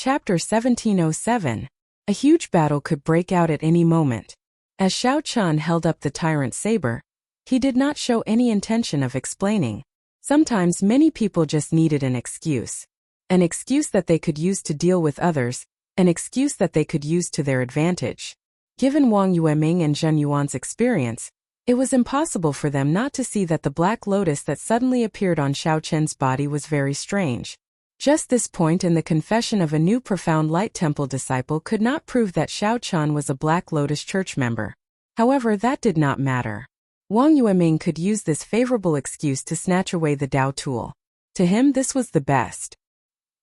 Chapter 1707. A huge battle could break out at any moment. As Xiao Chun held up the tyrant's saber, he did not show any intention of explaining. Sometimes many people just needed an excuse. An excuse that they could use to deal with others, an excuse that they could use to their advantage. Given Wang Yueming and Zhen Yuan's experience, it was impossible for them not to see that the black lotus that suddenly appeared on Xiao Chen's body was very strange. Just this point in the confession of a new profound light temple disciple could not prove that Xiao Chun was a Black Lotus church member. However, that did not matter. Wang Yueming could use this favorable excuse to snatch away the Dao tool. To him, this was the best.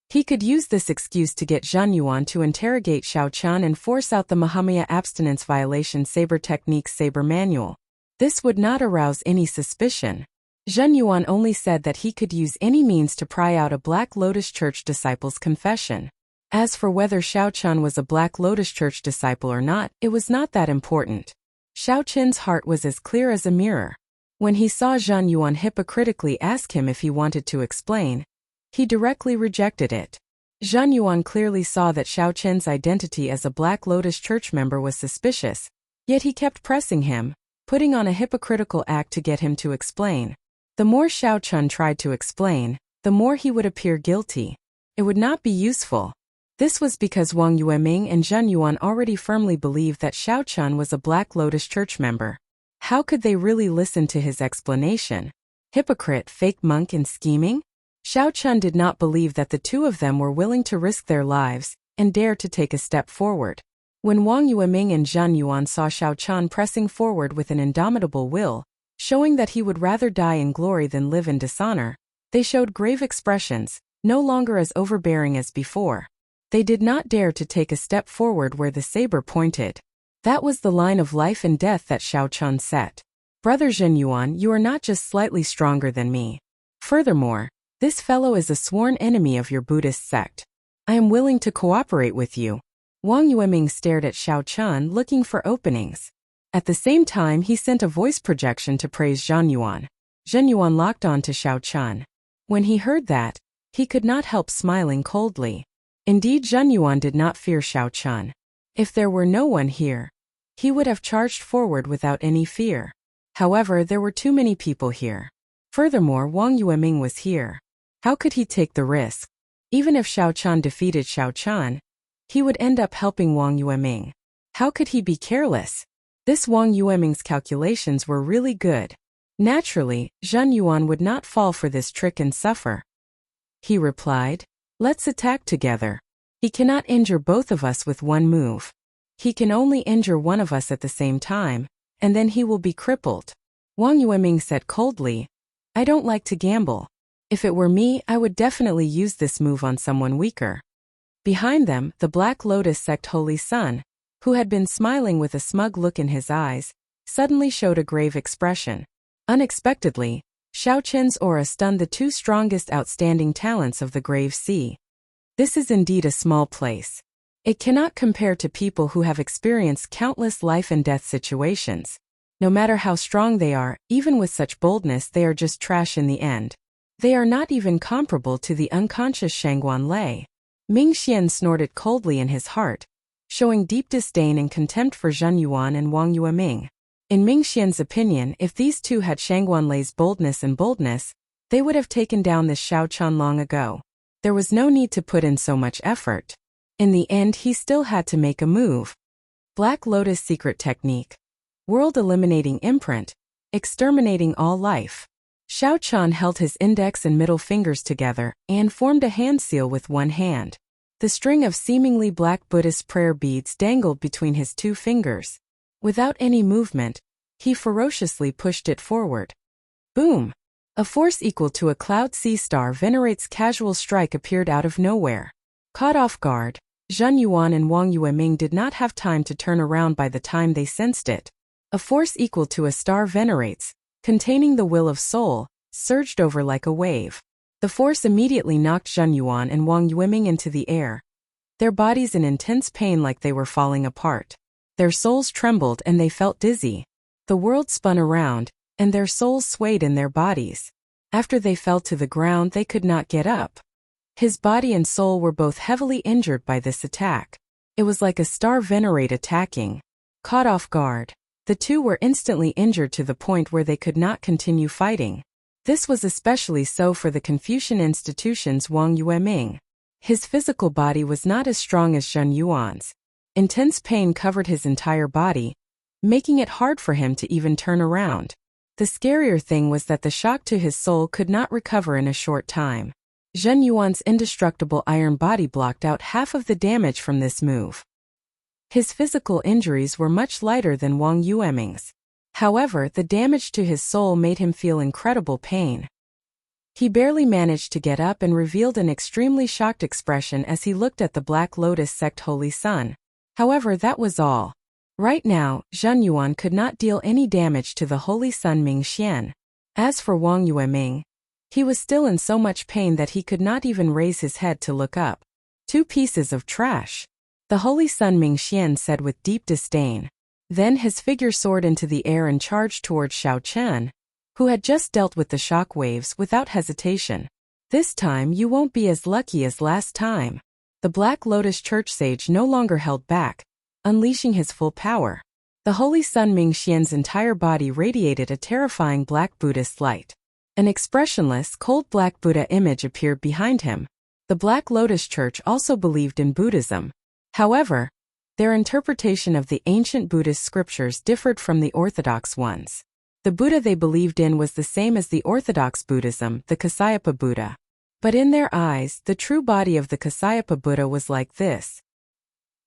He could use this excuse to get Zhen Yuan to interrogate Xiao Chun and force out the Mahamaya abstinence violation saber techniques saber manual. This would not arouse any suspicion. Zhen Yuan only said that he could use any means to pry out a Black Lotus Church disciple's confession. As for whether Xiao Chun was a Black Lotus Church disciple or not, it was not that important. Xiao Chen's heart was as clear as a mirror. When he saw Zhen Yuan hypocritically ask him if he wanted to explain, he directly rejected it. Zhen Yuan clearly saw that Xiao Chen's identity as a Black Lotus Church member was suspicious, yet he kept pressing him, putting on a hypocritical act to get him to explain. The more Xiao Chun tried to explain, the more he would appear guilty. It would not be useful. This was because Wang Yueming and Zhen Yuan already firmly believed that Xiao Chun was a Black Lotus Church member. How could they really listen to his explanation? Hypocrite, fake monk, and scheming? Xiao Chun did not believe that the two of them were willing to risk their lives and dare to take a step forward. When Wang Yueming and Zhen Yuan saw Xiao Chun pressing forward with an indomitable will, showing that he would rather die in glory than live in dishonor, they showed grave expressions, no longer as overbearing as before. They did not dare to take a step forward where the saber pointed. That was the line of life and death that Xiao Chun set. Brother Zhen Yuan, you are not just slightly stronger than me. Furthermore, this fellow is a sworn enemy of your Buddhist sect. I am willing to cooperate with you. Wang Yueming stared at Xiao Chun, looking for openings. At the same time, he sent a voice projection to praise Zhen Yuan. Zhen Yuan locked on to Xiao Chun. When he heard that, he could not help smiling coldly. Indeed, Zhen Yuan did not fear Xiao Chun. If there were no one here, he would have charged forward without any fear. However, there were too many people here. Furthermore, Wang Yueming was here. How could he take the risk? Even if Xiao Chun defeated Xiao Chun, he would end up helping Wang Yueming. How could he be careless? This Wang Yueming's calculations were really good. Naturally, Zhen Yuan would not fall for this trick and suffer. He replied, "Let's attack together. He cannot injure both of us with one move. He can only injure one of us at the same time, and then he will be crippled." Wang Yueming said coldly, "I don't like to gamble. If it were me, I would definitely use this move on someone weaker." Behind them, the Black Lotus sect Holy Son, who had been smiling with a smug look in his eyes, suddenly showed a grave expression. Unexpectedly, Xiao Chen's aura stunned the two strongest outstanding talents of the Grave Sea. This is indeed a small place. It cannot compare to people who have experienced countless life and death situations. No matter how strong they are, even with such boldness, they are just trash in the end. They are not even comparable to the unconscious Shangguan Lei. Ming Xian snorted coldly in his heart, showing deep disdain and contempt for Zhen Yuan and Wang Yueming. In Ming Xian's opinion, if these two had Shangguan Lei's boldness, they would have taken down this Xiao Chun long ago. There was no need to put in so much effort. In the end, he still had to make a move. Black Lotus secret technique. World eliminating imprint. Exterminating all life. Xiao Chun held his index and middle fingers together and formed a hand seal with one hand. The string of seemingly black Buddhist prayer beads dangled between his two fingers. Without any movement, he ferociously pushed it forward. Boom! A force equal to a cloud sea star venerates casual strike appeared out of nowhere. Caught off guard, Zhen Yuan and Wang Yueming did not have time to turn around by the time they sensed it. A force equal to a star venerates, containing the will of soul, surged over like a wave. The force immediately knocked Zhen Yuan and Wang Yueming into the air, their bodies in intense pain like they were falling apart. Their souls trembled and they felt dizzy. The world spun around, and their souls swayed in their bodies. After they fell to the ground, they could not get up. His body and soul were both heavily injured by this attack. It was like a star venerate attacking. Caught off guard, the two were instantly injured to the point where they could not continue fighting. This was especially so for the Confucian institution's Wang Yueming. His physical body was not as strong as Zhen Yuan's. Intense pain covered his entire body, making it hard for him to even turn around. The scarier thing was that the shock to his soul could not recover in a short time. Zhen Yuan's indestructible iron body blocked out half of the damage from this move. His physical injuries were much lighter than Wang Yueming's. However, the damage to his soul made him feel incredible pain. He barely managed to get up and revealed an extremely shocked expression as he looked at the Black Lotus sect Holy Sun. However, that was all. Right now, Zhen Yuan could not deal any damage to the Holy Sun Mingxian. As for Wang Yueming, he was still in so much pain that he could not even raise his head to look up. Two pieces of trash, the Holy Sun Mingxian said with deep disdain. Then his figure soared into the air and charged towards Xiao Chen, who had just dealt with the shock waves without hesitation. This time you won't be as lucky as last time. The Black Lotus Church Sage no longer held back, unleashing his full power. The Holy Sun Mingxian's entire body radiated a terrifying black Buddhist light. An expressionless, cold black Buddha image appeared behind him. The Black Lotus Church also believed in Buddhism. However, their interpretation of the ancient Buddhist scriptures differed from the orthodox ones. The Buddha they believed in was the same as the orthodox Buddhism, the Kasyapa Buddha. But in their eyes, the true body of the Kasyapa Buddha was like this.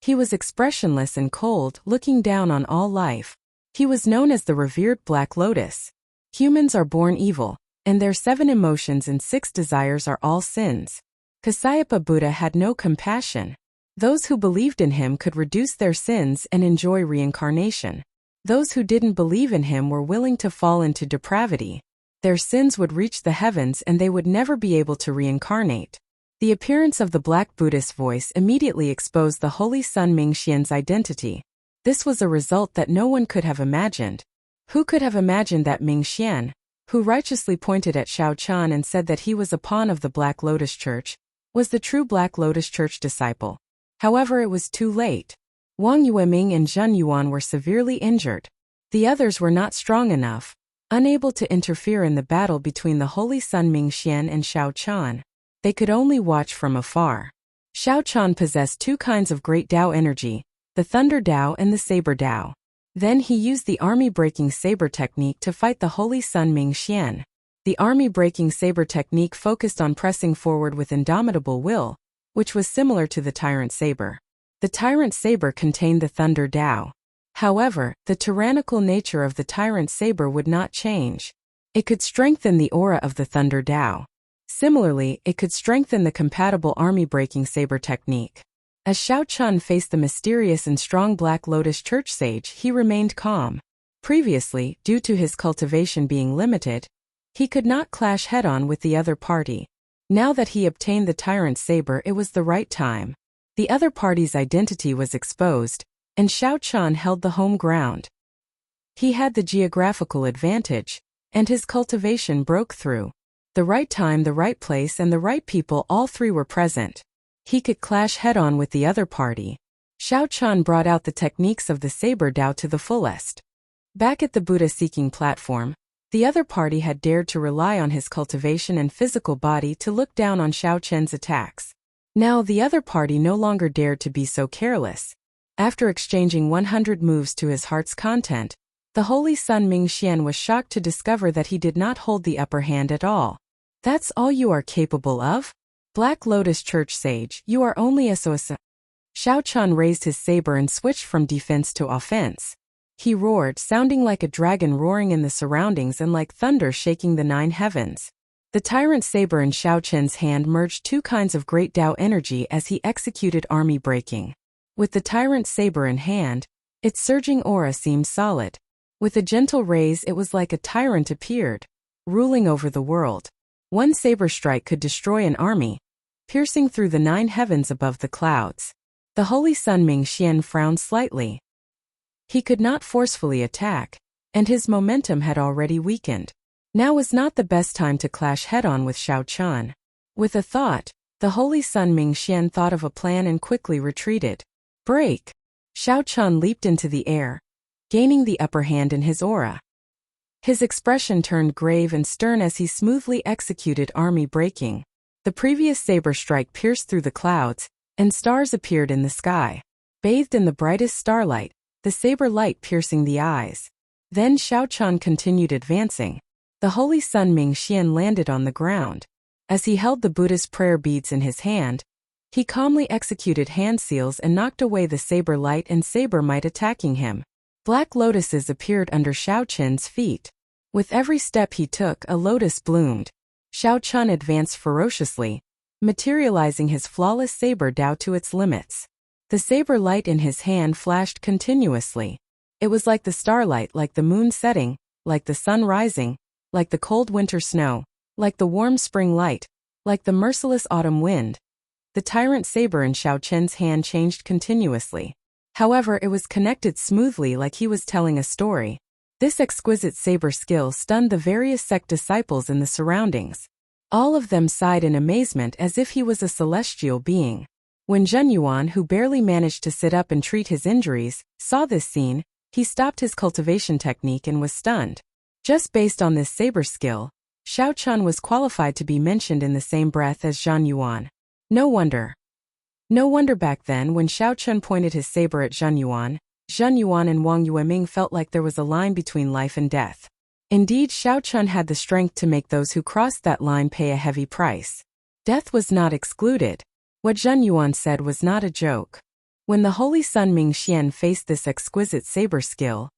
He was expressionless and cold, looking down on all life. He was known as the revered Black Lotus. Humans are born evil, and their 7 emotions and 6 desires are all sins. Kasyapa Buddha had no compassion. Those who believed in him could reduce their sins and enjoy reincarnation. Those who didn't believe in him were willing to fall into depravity. Their sins would reach the heavens and they would never be able to reincarnate. The appearance of the Black Buddhist voice immediately exposed the Holy Sun Mingxian's identity. This was a result that no one could have imagined. Who could have imagined that Mingxian, who righteously pointed at Xiao Chen and said that he was a pawn of the Black Lotus Church, was the true Black Lotus Church disciple? However, it was too late. Wang Yueming and Zhen Yuan were severely injured. The others were not strong enough, unable to interfere in the battle between the Holy Sun Mingxian and Xiao Chen. They could only watch from afar. Xiao Chen possessed 2 kinds of great Dao energy, the Thunder Dao and the Saber Dao. Then he used the army-breaking saber technique to fight the Holy Sun Mingxian. The army-breaking saber technique focused on pressing forward with indomitable will, which was similar to the Tyrant Saber. The Tyrant Saber contained the Thunder Dao. However, the tyrannical nature of the Tyrant Saber would not change. It could strengthen the aura of the Thunder Dao. Similarly, it could strengthen the compatible army-breaking saber technique. As Xiao Chen faced the mysterious and strong Black Lotus Church Sage, he remained calm. Previously, due to his cultivation being limited, he could not clash head-on with the other party. Now that he obtained the Tyrant Saber, it was the right time. The other party's identity was exposed, and Xiao Chen held the home ground. He had the geographical advantage, and his cultivation broke through. The right time, the right place, and the right people, all 3 were present. He could clash head-on with the other party. Xiao Chen brought out the techniques of the Saber Dao to the fullest. Back at the Buddha-seeking platform, the other party had dared to rely on his cultivation and physical body to look down on Xiao Chen's attacks. Now the other party no longer dared to be so careless. After exchanging 100 moves to his heart's content, the Holy Sun Mingxian was shocked to discover that he did not hold the upper hand at all. That's all you are capable of? Black Lotus Church Sage, you are only a so-so. Xiao Chen raised his saber and switched from defense to offense. He roared, sounding like a dragon roaring in the surroundings and like thunder shaking the 9 heavens. The Tyrant Saber in Xiao Chen's hand merged 2 kinds of great Dao energy as he executed army breaking. With the Tyrant Saber in hand, its surging aura seemed solid. With a gentle raise, it was like a tyrant appeared, ruling over the world. One saber strike could destroy an army, piercing through the 9 heavens above the clouds. The Holy Sun Mingxian frowned slightly. He could not forcefully attack, and his momentum had already weakened. Now was not the best time to clash head-on with Xiao Chen. With a thought, The Holy Sun Mingxian thought of a plan and quickly retreated. Break! Xiao Chun leaped into the air, gaining the upper hand in his aura. His expression turned grave and stern as he smoothly executed army breaking. The previous saber strike pierced through the clouds, and stars appeared in the sky. Bathed in the brightest starlight, the saber light piercing the eyes. Then Xiao Chun continued advancing. The Holy Sun Mingxian landed on the ground. As he held the Buddha's prayer beads in his hand, he calmly executed hand seals and knocked away the saber light and saber might attacking him. Black lotuses appeared under Xiao Chun's feet. With every step he took, a lotus bloomed. Xiao Chun advanced ferociously, materializing his flawless saber Dao to its limits. The saber light in his hand flashed continuously. It was like the starlight, like the moon setting, like the sun rising, like the cold winter snow, like the warm spring light, like the merciless autumn wind. The tyrant saber in Xiao Chun's hand changed continuously. However, it was connected smoothly like he was telling a story. This exquisite saber skill stunned the various sect disciples in the surroundings. All of them sighed in amazement as if he was a celestial being. When Zhen Yuan, who barely managed to sit up and treat his injuries, saw this scene, he stopped his cultivation technique and was stunned. Just based on this saber skill, Xiao Chun was qualified to be mentioned in the same breath as Zhen Yuan. No wonder. No wonder back then when Xiao Chun pointed his saber at Zhen Yuan and Wang Yueming felt like there was a line between life and death. Indeed, Xiao Chun had the strength to make those who crossed that line pay a heavy price. Death was not excluded. What Zhen Yuan said was not a joke. When the Holy Sun Mingxian faced this exquisite saber skill,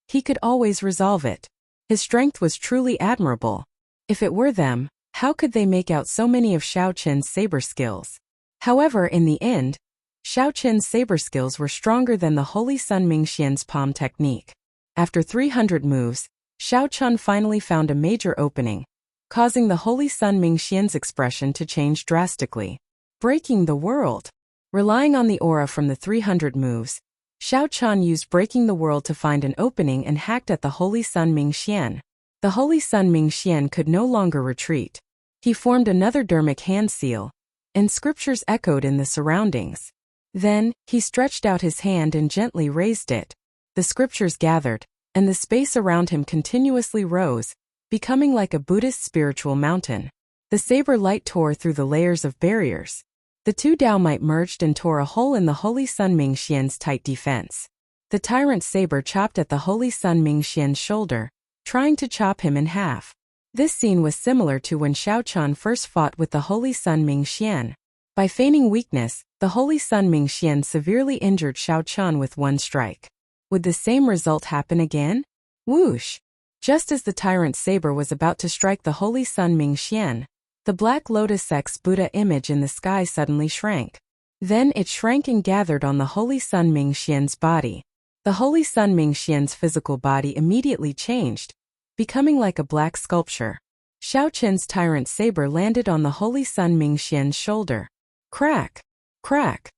he could always resolve it. His strength was truly admirable. If it were them, how could they make out so many of Xiao Chun's saber skills? However, in the end, Xiao Chun's saber skills were stronger than the Holy Sun Mingxian's palm technique. After 300 moves, Xiao Chun finally found a major opening, causing the Holy Sun Mingxian's expression to change drastically. Breaking the world. Relying on the aura from the 300 moves, Xiao Chun used breaking the world to find an opening and hacked at the Holy Sun Mingxian. The Holy Sun Mingxian could no longer retreat. He formed another dermic hand seal, and scriptures echoed in the surroundings. Then, he stretched out his hand and gently raised it. The scriptures gathered, and the space around him continuously rose, becoming like a Buddhist spiritual mountain. The saber light tore through the layers of barriers. The two Dao might merged and tore a hole in the Holy Sun Mingxian's tight defense. The tyrant saber chopped at the Holy Sun Mingxian's shoulder, trying to chop him in half. This scene was similar to when Xiao Chun first fought with the Holy Sun Mingxian. By feigning weakness, the Holy Sun Mingxian severely injured Xiao Chun with one strike. Would the same result happen again? Whoosh! Just as the tyrant saber was about to strike the Holy Sun Mingxian, the Black Lotus X Buddha image in the sky suddenly shrank. Then it shrank and gathered on the Holy Sun Mingxian's body. The Holy Sun Mingxian's physical body immediately changed, becoming like a black sculpture. Xiao Chun's tyrant saber landed on the Holy Sun Mingxian's shoulder. Crack! Crack!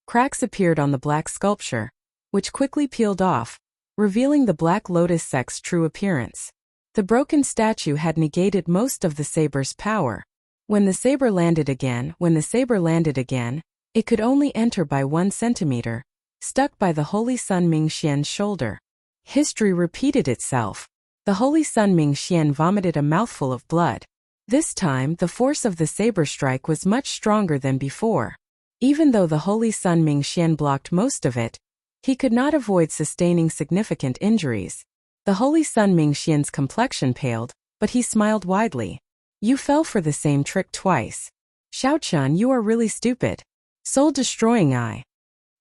Cracks appeared on the black sculpture, which quickly peeled off, revealing the Black Lotus Sect's true appearance. The broken statue had negated most of the saber's power. When the saber landed again, it could only enter by 1 centimeter, stuck by the Holy Sun Mingxian's shoulder. History repeated itself. The Holy Sun Mingxian vomited a mouthful of blood. This time, the force of the saber strike was much stronger than before. Even though the Holy Sun Mingxian blocked most of it, he could not avoid sustaining significant injuries. The Holy Sun Mingxian's complexion paled, but he smiled widely. You fell for the same trick twice. Xiao Chun, you are really stupid. Soul-destroying eye.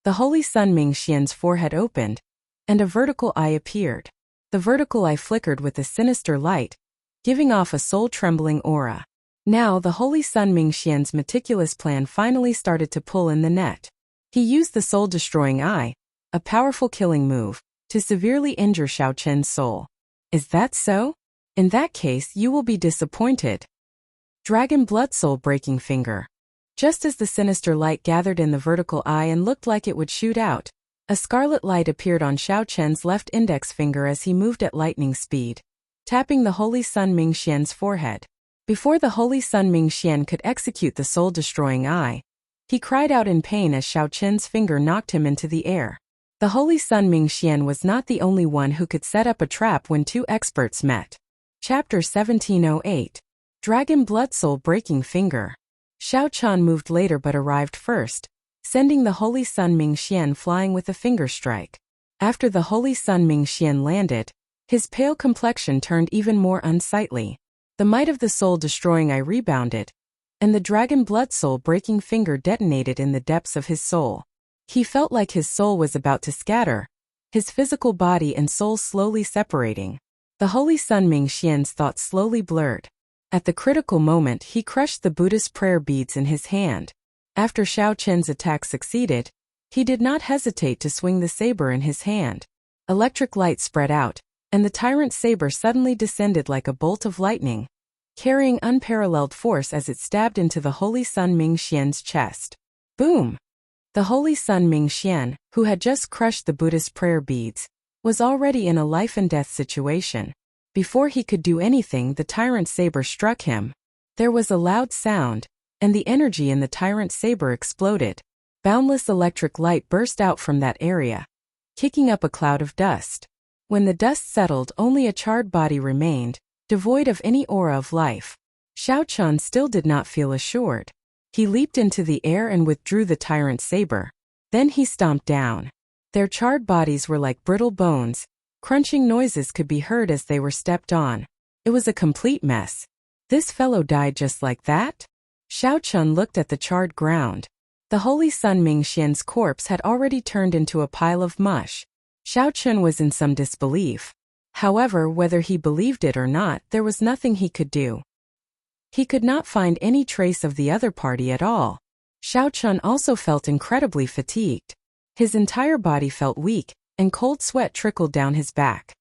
The Holy Sun Mingxian's forehead opened, and a vertical eye appeared. The vertical eye flickered with a sinister light, giving off a soul-trembling aura. Now the Holy Sun Mingxian's meticulous plan finally started to pull in the net. He used the soul-destroying eye, a powerful killing move, to severely injure Xiao Chun's soul. Is that so? In that case, you will be disappointed. Dragon Blood Soul-breaking finger. Just as the sinister light gathered in the vertical eye and looked like it would shoot out, a scarlet light appeared on Xiao Chun's left index finger as he moved at lightning speed, tapping the Holy Sun Mingxian's forehead. Before the Holy Sun Mingxian could execute the soul-destroying eye, he cried out in pain as Xiao Qin's finger knocked him into the air. The Holy Sun Mingxian was not the only one who could set up a trap when two experts met. Chapter 1708. Dragon Blood Soul Breaking Finger. Xiao Qian moved later but arrived first, sending the Holy Sun Mingxian flying with a finger strike. After the Holy Sun Mingxian landed, his pale complexion turned even more unsightly. The might of the soul-destroying eye rebounded, and the Dragon Blood Soul Breaking Finger detonated in the depths of his soul. He felt like his soul was about to scatter, his physical body and soul slowly separating. The Holy Sun Mingxian's thoughts slowly blurred. At the critical moment, he crushed the Buddhist prayer beads in his hand. After Xiao Qin's attack succeeded, he did not hesitate to swing the saber in his hand. Electric light spread out, and the tyrant's saber suddenly descended like a bolt of lightning, carrying unparalleled force as it stabbed into the Holy Sun Mingxian's chest. Boom! The Holy Sun Mingxian, who had just crushed the Buddhist prayer beads, was already in a life-and-death situation. Before he could do anything, the tyrant's saber struck him. There was a loud sound, and the energy in the tyrant's saber exploded. Boundless electric light burst out from that area, kicking up a cloud of dust. When the dust settled, only a charred body remained, devoid of any aura of life. Xiao Qian still did not feel assured. He leaped into the air and withdrew the tyrant's saber. Then he stomped down. Their charred bodies were like brittle bones. Crunching noises could be heard as they were stepped on. It was a complete mess. This fellow died just like that? Xiao Qian looked at the charred ground. The Holy Sun Mingxian's corpse had already turned into a pile of mush. Xiao Qian was in some disbelief. However, whether he believed it or not, there was nothing he could do. He could not find any trace of the other party at all. Xiao Qian also felt incredibly fatigued. His entire body felt weak, and cold sweat trickled down his back.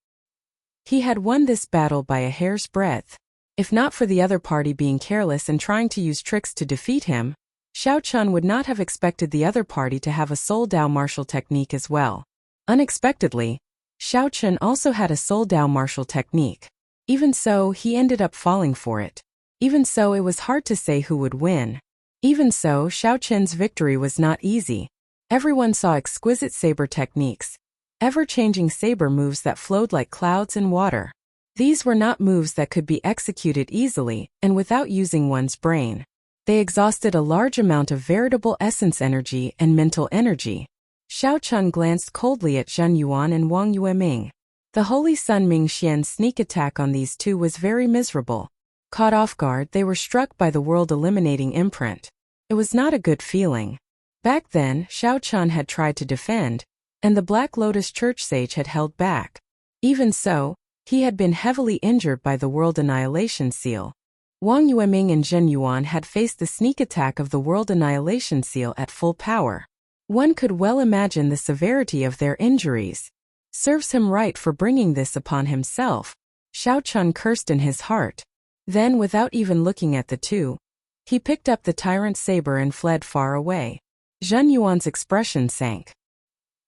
He had won this battle by a hair's breadth. If not for the other party being careless and trying to use tricks to defeat him, Xiao Qian would not have expected the other party to have a Soul Dao martial technique as well. Unexpectedly, Xiao Qian also had a Soul Dao martial technique. Even so, he ended up falling for it. Even so, it was hard to say who would win. Even so, Xiao Qian's victory was not easy. Everyone saw exquisite saber techniques, ever-changing saber moves that flowed like clouds in water. These were not moves that could be executed easily and without using one's brain. They exhausted a large amount of veritable essence energy and mental energy. Xiao Qian glanced coldly at Zhen Yuan and Wang Yueming. The Holy Sun Mingxian's sneak attack on these two was very miserable. Caught off guard, they were struck by the world-eliminating imprint. It was not a good feeling. Back then, Xiao Qian had tried to defend, and the Black Lotus Church Sage had held back. Even so, he had been heavily injured by the World Annihilation Seal. Wang Yueming and Zhen Yuan had faced the sneak attack of the World Annihilation Seal at full power. One could well imagine the severity of their injuries. Serves him right for bringing this upon himself. Xiao Qian cursed in his heart. Then, without even looking at the two, he picked up the tyrant's saber and fled far away. Zhen Yuan's expression sank.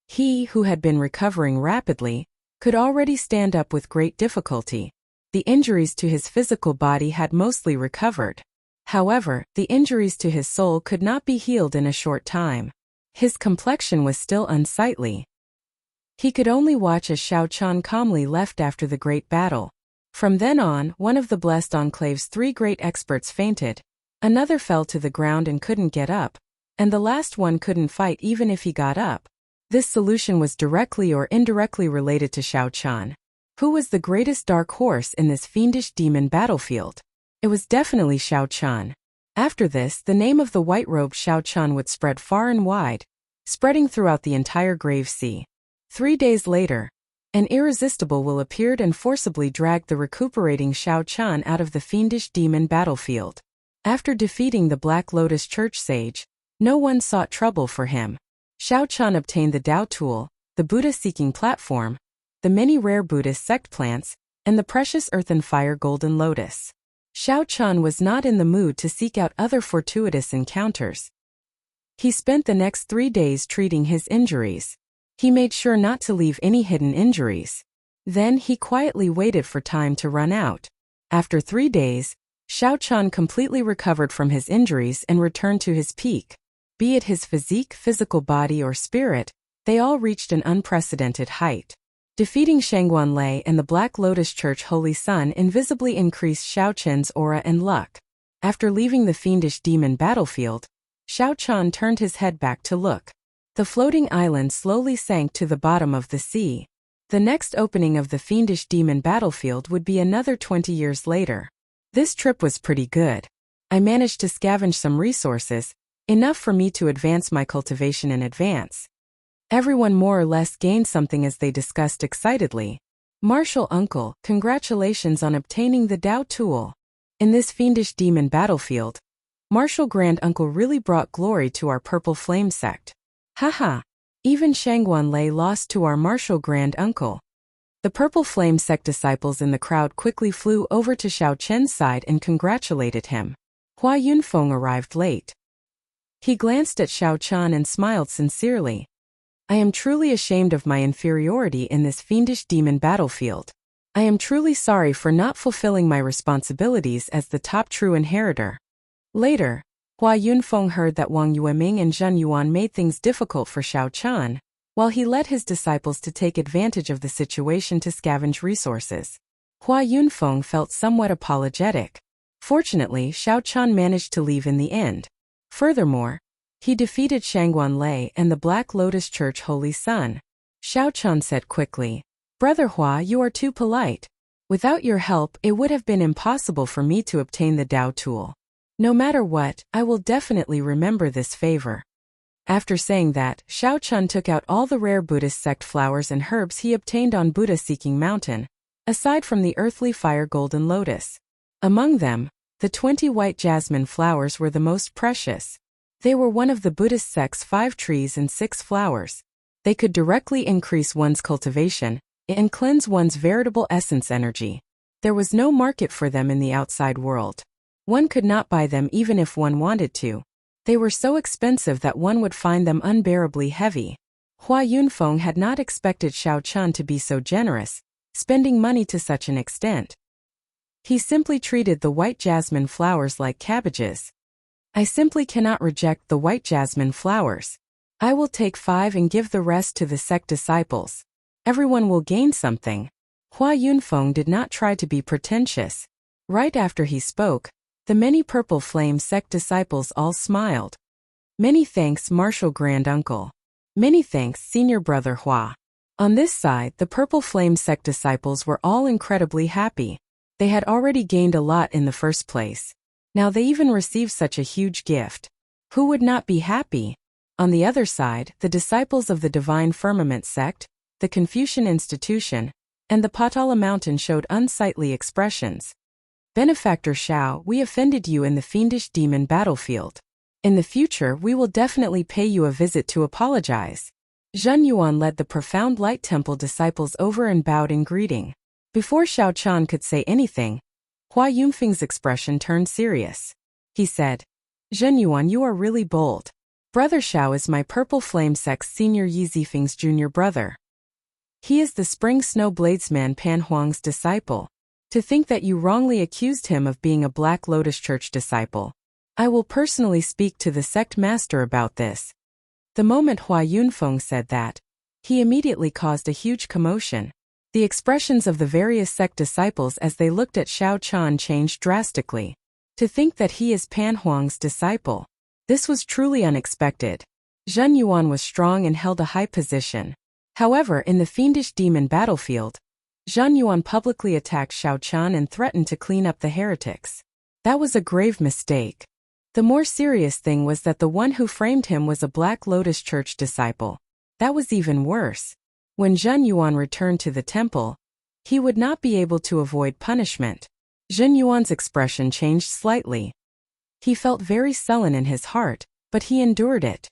He, who had been recovering rapidly, could already stand up with great difficulty. The injuries to his physical body had mostly recovered. However, the injuries to his soul could not be healed in a short time. His complexion was still unsightly. He could only watch as Xiao Qian calmly left after the great battle. From then on, one of the Blessed Enclave's 3 great experts fainted, another fell to the ground and couldn't get up, and the last one couldn't fight even if he got up. This solution was directly or indirectly related to Xiao Qian. Who was the greatest dark horse in this fiendish demon battlefield? It was definitely Xiao Qian. After this, the name of the white-robed Xiao Qian would spread far and wide, spreading throughout the entire Grave Sea. 3 days later, an irresistible will appeared and forcibly dragged the recuperating Xiao Qian out of the fiendish demon battlefield. After defeating the Black Lotus Church Sage, no one sought trouble for him. Xiao Qian obtained the Dao Tool, the Buddha-seeking platform, the many rare Buddhist sect plants, and the precious earth and fire golden lotus. Xiao Qian was not in the mood to seek out other fortuitous encounters. He spent the next 3 days treating his injuries. He made sure not to leave any hidden injuries. Then he quietly waited for time to run out. After 3 days, Xiao Chan completely recovered from his injuries and returned to his peak. Be it his physique, physical body, or spirit, they all reached an unprecedented height. Defeating Shangguan Lei and the Black Lotus Church Holy Sun invisibly increased Xiao Chen's aura and luck. After leaving the fiendish demon battlefield, Xiao Chan turned his head back to look. The floating island slowly sank to the bottom of the sea. The next opening of the fiendish demon battlefield would be another 20 years later. This trip was pretty good. I managed to scavenge some resources, enough for me to advance my cultivation in advance. Everyone more or less gained something as they discussed excitedly. Martial Uncle, congratulations on obtaining the Dao tool. In this fiendish demon battlefield, Martial Grand Uncle really brought glory to our Purple Flame sect. Haha, even Shangguan Lei lost to our Martial Grand Uncle. The Purple Flame sect disciples in the crowd quickly flew over to Xiao Chen's side and congratulated him. Hua Yunfeng arrived late. He glanced at Xiao Chan and smiled sincerely. I am truly ashamed of my inferiority in this fiendish demon battlefield. I am truly sorry for not fulfilling my responsibilities as the top true inheritor. Later, Hua Yunfeng heard that Wang Yueming and Zhen Yuan made things difficult for Xiao Chan, while he led his disciples to take advantage of the situation to scavenge resources. Hua Yunfeng felt somewhat apologetic. Fortunately, Xiao Chan managed to leave in the end. Furthermore, he defeated Shangguan Lei and the Black Lotus Church Holy Sun. Xiao Chan said quickly, Brother Hua, you are too polite. Without your help, it would have been impossible for me to obtain the Dao tool. No matter what, I will definitely remember this favor. After saying that, Xiao Chan took out all the rare Buddhist sect flowers and herbs he obtained on Buddha-seeking mountain, aside from the earthly fire golden lotus. Among them, the 20 white jasmine flowers were the most precious. They were one of the Buddhist sect's 5 trees and 6 flowers. They could directly increase one's cultivation and cleanse one's veritable essence energy. There was no market for them in the outside world. One could not buy them even if one wanted to. They were so expensive that one would find them unbearably heavy. Hua Yunfeng had not expected Xiao Chan to be so generous, spending money to such an extent. He simply treated the white jasmine flowers like cabbages. I simply cannot reject the white jasmine flowers. I will take 5 and give the rest to the sect disciples. Everyone will gain something. Hua Yunfeng did not try to be pretentious. Right after he spoke, the many Purple Flame sect disciples all smiled. Many thanks, Martial Grand Uncle. Many thanks, Senior Brother Hua. On this side, the Purple Flame sect disciples were all incredibly happy. They had already gained a lot in the first place. Now they even received such a huge gift. Who would not be happy? On the other side, the disciples of the Divine Firmament sect, the Confucian Institution, and the Patala Mountain showed unsightly expressions. Benefactor Xiao, we offended you in the fiendish demon battlefield. In the future, we will definitely pay you a visit to apologize. Zhen Yuan led the Profound Light Temple disciples over and bowed in greeting. Before Xiao Chan could say anything, Hua Yunfeng's expression turned serious. He said, Zhen Yuan, you are really bold. Brother Xiao is my Purple Flame sect's senior Yi Zifeng's junior brother. He is the Spring Snow Bladesman Pan Huang's disciple. To think that you wrongly accused him of being a Black Lotus Church disciple. I will personally speak to the sect master about this. The moment Hua Yunfeng said that, he immediately caused a huge commotion. The expressions of the various sect disciples as they looked at Xiao Chan changed drastically. To think that he is Pan Huang's disciple. This was truly unexpected. Zhen Yuan was strong and held a high position. However, in the fiendish demon battlefield, Zhen Yuan publicly attacked Xiao Chan and threatened to clean up the heretics. That was a grave mistake. The more serious thing was that the one who framed him was a Black Lotus Church disciple. That was even worse. When Zhen Yuan returned to the temple, he would not be able to avoid punishment. Zhen Yuan's expression changed slightly. He felt very sullen in his heart, but he endured it.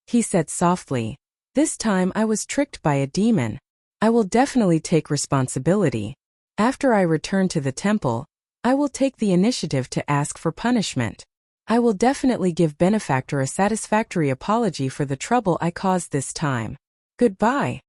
He said softly, This time I was tricked by a demon. I will definitely take responsibility. After I return to the temple, I will take the initiative to ask for punishment. I will definitely give Benefactor a satisfactory apology for the trouble I caused this time. Goodbye.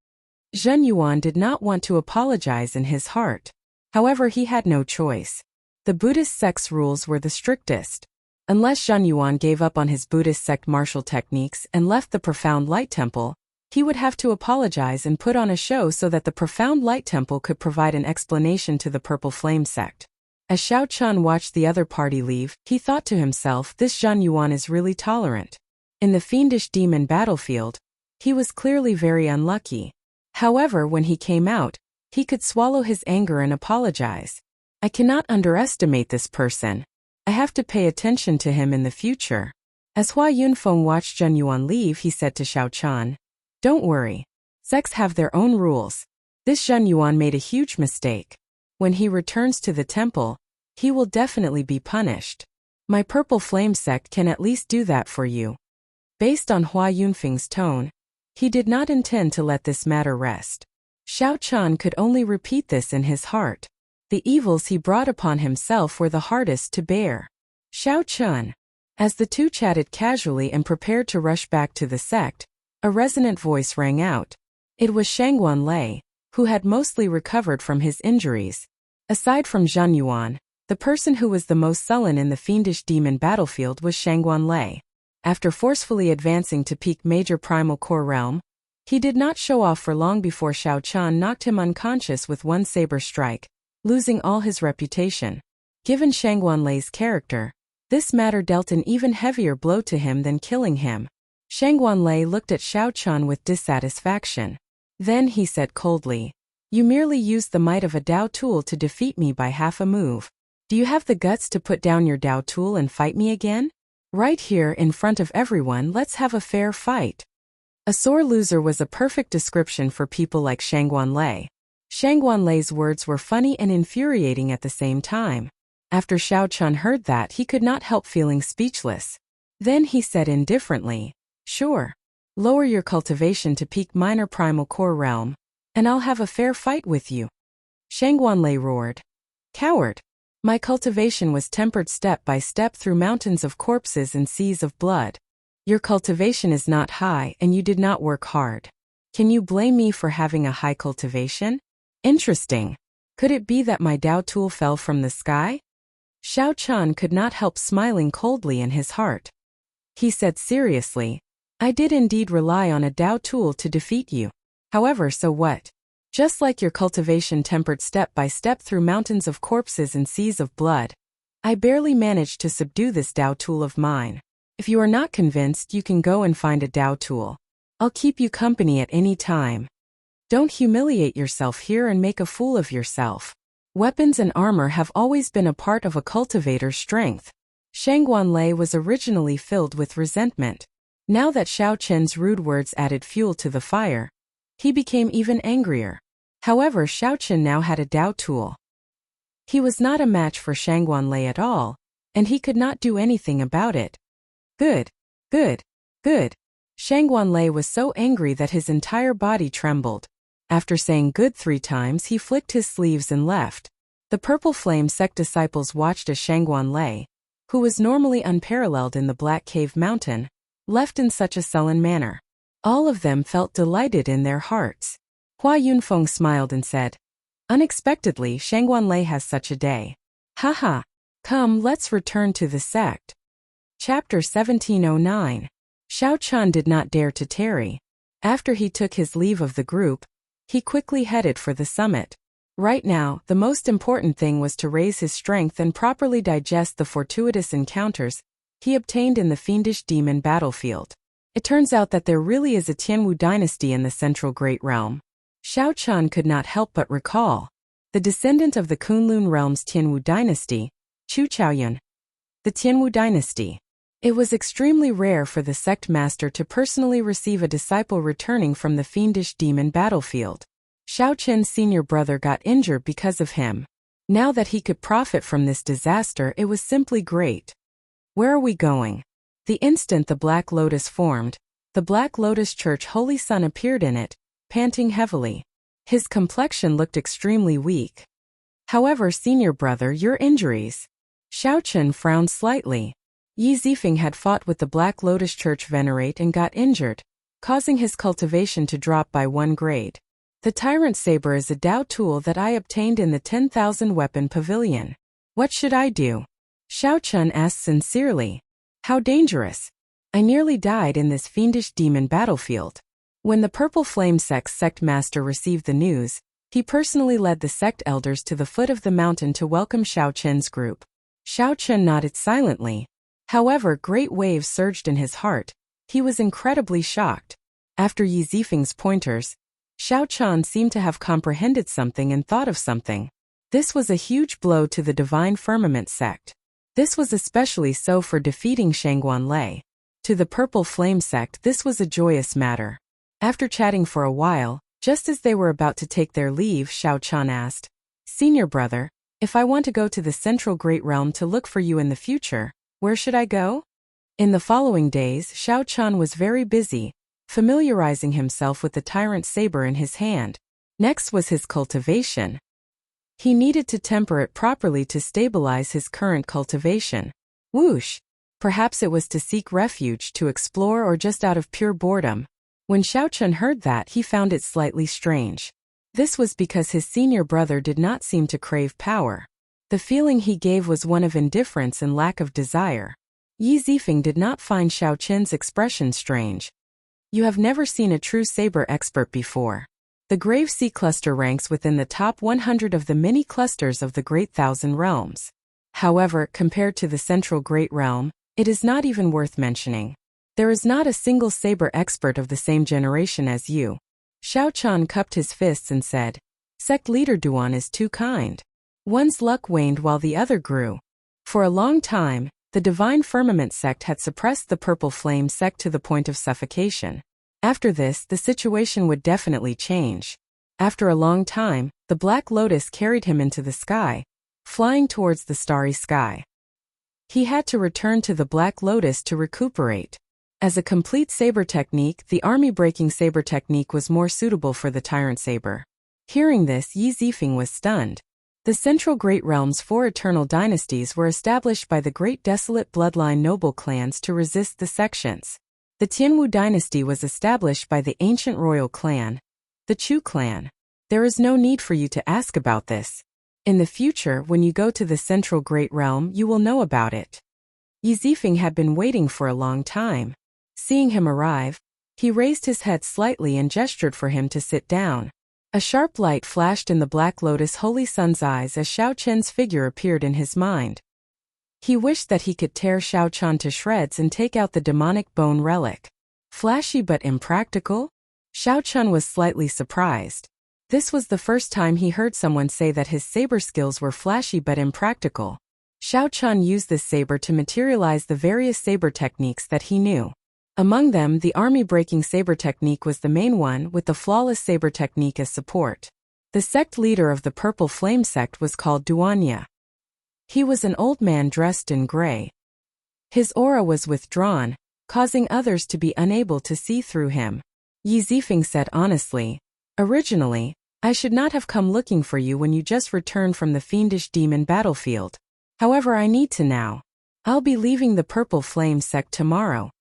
Zhen Yuan did not want to apologize in his heart. However, he had no choice. The Buddhist sect's rules were the strictest. Unless Zhang Yuan gave up on his Buddhist sect martial techniques and left the Profound Light Temple, he would have to apologize and put on a show so that the Profound Light Temple could provide an explanation to the Purple Flame sect. As Xiao Chun watched the other party leave, he thought to himself, this Zhang Yuan is really tolerant. In the fiendish demon battlefield, he was clearly very unlucky. However, when he came out, he could swallow his anger and apologize. I cannot underestimate this person. I have to pay attention to him in the future. As Hua Yunfeng watched Zhang Yuan leave, he said to Xiao Chun, don't worry. Sects have their own rules. This Zhang Yuan made a huge mistake. When he returns to the temple, he will definitely be punished. My Purple Flame sect can at least do that for you. Based on Hua Yunfeng's tone, he did not intend to let this matter rest. Xiao Chun could only repeat this in his heart. The evils he brought upon himself were the hardest to bear. Xiao Chun. As the two chatted casually and prepared to rush back to the sect, a resonant voice rang out. It was Shangguan Lei, who had mostly recovered from his injuries. Aside from Zhang Yuan, the person who was the most sullen in the fiendish demon battlefield was Shangguan Lei. After forcefully advancing to peak Major Primal Core Realm, he did not show off for long before Xiao Chun knocked him unconscious with one saber strike, losing all his reputation. Given Shangguan Lei's character, this matter dealt an even heavier blow to him than killing him. Shangguan Lei looked at Xiao Chun with dissatisfaction. Then he said coldly, you merely used the might of a Dao tool to defeat me by half a move. Do you have the guts to put down your Dao tool and fight me again? Right here in front of everyone, let's have a fair fight. A sore loser was a perfect description for people like Shangguan Lei. Shangguan Lei's words were funny and infuriating at the same time. After Xiao Chun heard that, he could not help feeling speechless. Then he said indifferently, sure. Lower your cultivation to peak Minor Primal Core Realm, and I'll have a fair fight with you. Shangguan Lei roared. Coward! My cultivation was tempered step by step through mountains of corpses and seas of blood. Your cultivation is not high and you did not work hard. Can you blame me for having a high cultivation? Interesting. Could it be that my Dao tool fell from the sky? Xiao Chun could not help smiling coldly in his heart. He said seriously, I did indeed rely on a Dao tool to defeat you. However, so what? Just like your cultivation tempered step by step through mountains of corpses and seas of blood, I barely managed to subdue this Dao tool of mine. If you are not convinced, you can go and find a Dao tool. I'll keep you company at any time. Don't humiliate yourself here and make a fool of yourself. Weapons and armor have always been a part of a cultivator's strength. Shangguan Lei was originally filled with resentment. Now that Xiao Chen's rude words added fuel to the fire, he became even angrier. However, Xiao Chen now had a Dao tool. He was not a match for Shangguan Lei at all, and he could not do anything about it. Good, good, good. Shangguan Lei was so angry that his entire body trembled. After saying good 3 times, he flicked his sleeves and left. The Purple Flame sect disciples watched as Shangguan Lei, who was normally unparalleled in the Black Cave Mountain, left in such a sullen manner. All of them felt delighted in their hearts. Hua Yunfeng smiled and said, unexpectedly, Shangguan Lei has such a day. Haha. Come, let's return to the sect. Chapter 1709. Xiao Chun did not dare to tarry. After he took his leave of the group, he quickly headed for the summit. Right now, the most important thing was to raise his strength and properly digest the fortuitous encounters he obtained in the fiendish demon battlefield. It turns out that there really is a Tianwu dynasty in the central Great Realm. Xiao Chun could not help but recall. The descendant of the Kunlun realm's Tianwu dynasty, Chu Chaoyun. The Tianwu dynasty. It was extremely rare for the sect master to personally receive a disciple returning from the fiendish demon battlefield. Xiao Chen's senior brother got injured because of him. Now that he could profit from this disaster, it was simply great. Where are we going? The instant the Black Lotus formed, the Black Lotus Church Holy Sun appeared in it, panting heavily. His complexion looked extremely weak. However, senior brother, your injuries. Xiao Chen frowned slightly. Yi Zifeng had fought with the Black Lotus Church Venerate and got injured, causing his cultivation to drop by 1 grade. The Tyrant Saber is a Dao tool that I obtained in the 10,000 Weapon Pavilion. What should I do? Xiao Chun asked sincerely. How dangerous? I nearly died in this fiendish demon battlefield. When the Purple Flame Sect's sect master received the news, he personally led the sect elders to the foot of the mountain to welcome Xiao Chun's group. Xiao Chun nodded silently. However, great waves surged in his heart. He was incredibly shocked. After Yi Zifeng's pointers, Xiao Chun seemed to have comprehended something and thought of something. This was a huge blow to the Divine Firmament sect. This was especially so for defeating Shangguan Lei. To the Purple Flame sect, this was a joyous matter. After chatting for a while, just as they were about to take their leave, Xiao Chun asked, Senior brother, if I want to go to the Central Great Realm to look for you in the future, where should I go? In the following days, Xiao Chun was very busy, familiarizing himself with the tyrant saber in his hand. Next was his cultivation. He needed to temper it properly to stabilize his current cultivation. Whoosh! Perhaps it was to seek refuge, to explore, or just out of pure boredom. When Xiao Chun heard that, he found it slightly strange. This was because his senior brother did not seem to crave power. The feeling he gave was one of indifference and lack of desire. Yi Zifeng did not find Xiao Chun's expression strange. You have never seen a true saber expert before. The Grave Sea Cluster ranks within the top 100 of the many clusters of the Great Thousand Realms. However, compared to the Central Great Realm, it is not even worth mentioning. There is not a single saber expert of the same generation as you. Xiao Chun cupped his fists and said, Sect leader Duan is too kind. One's luck waned while the other grew. For a long time, the Divine Firmament sect had suppressed the Purple Flame sect to the point of suffocation. After this, the situation would definitely change. After a long time, the Black Lotus carried him into the sky, flying towards the starry sky. He had to return to the Black Lotus to recuperate. As a complete saber technique, the army-breaking saber technique was more suitable for the Tyrant Saber. Hearing this, Yi Zifeng was stunned. The Central Great Realm's 4 eternal dynasties were established by the Great Desolate Bloodline noble clans to resist the sections. The Tianwu dynasty was established by the ancient royal clan, the Chu clan. There is no need for you to ask about this. In the future, when you go to the Central Great Realm, you will know about it. Yi Zifeng had been waiting for a long time. Seeing him arrive, he raised his head slightly and gestured for him to sit down. A sharp light flashed in the Black Lotus Holy Sun's eyes as Xiao Chun's figure appeared in his mind. He wished that he could tear Xiao Chun to shreds and take out the demonic bone relic. Flashy but impractical? Xiao Chun was slightly surprised. This was the first time he heard someone say that his saber skills were flashy but impractical. Xiao Chun used this saber to materialize the various saber techniques that he knew. Among them, the army-breaking saber technique was the main one, with the flawless saber technique as support. The sect leader of the Purple Flame sect was called Duanya. He was an old man dressed in gray. His aura was withdrawn, causing others to be unable to see through him. Yi Zifeng said honestly, Originally, I should not have come looking for you when you just returned from the fiendish demon battlefield. However, I need to now. I'll be leaving the Purple Flame sect tomorrow.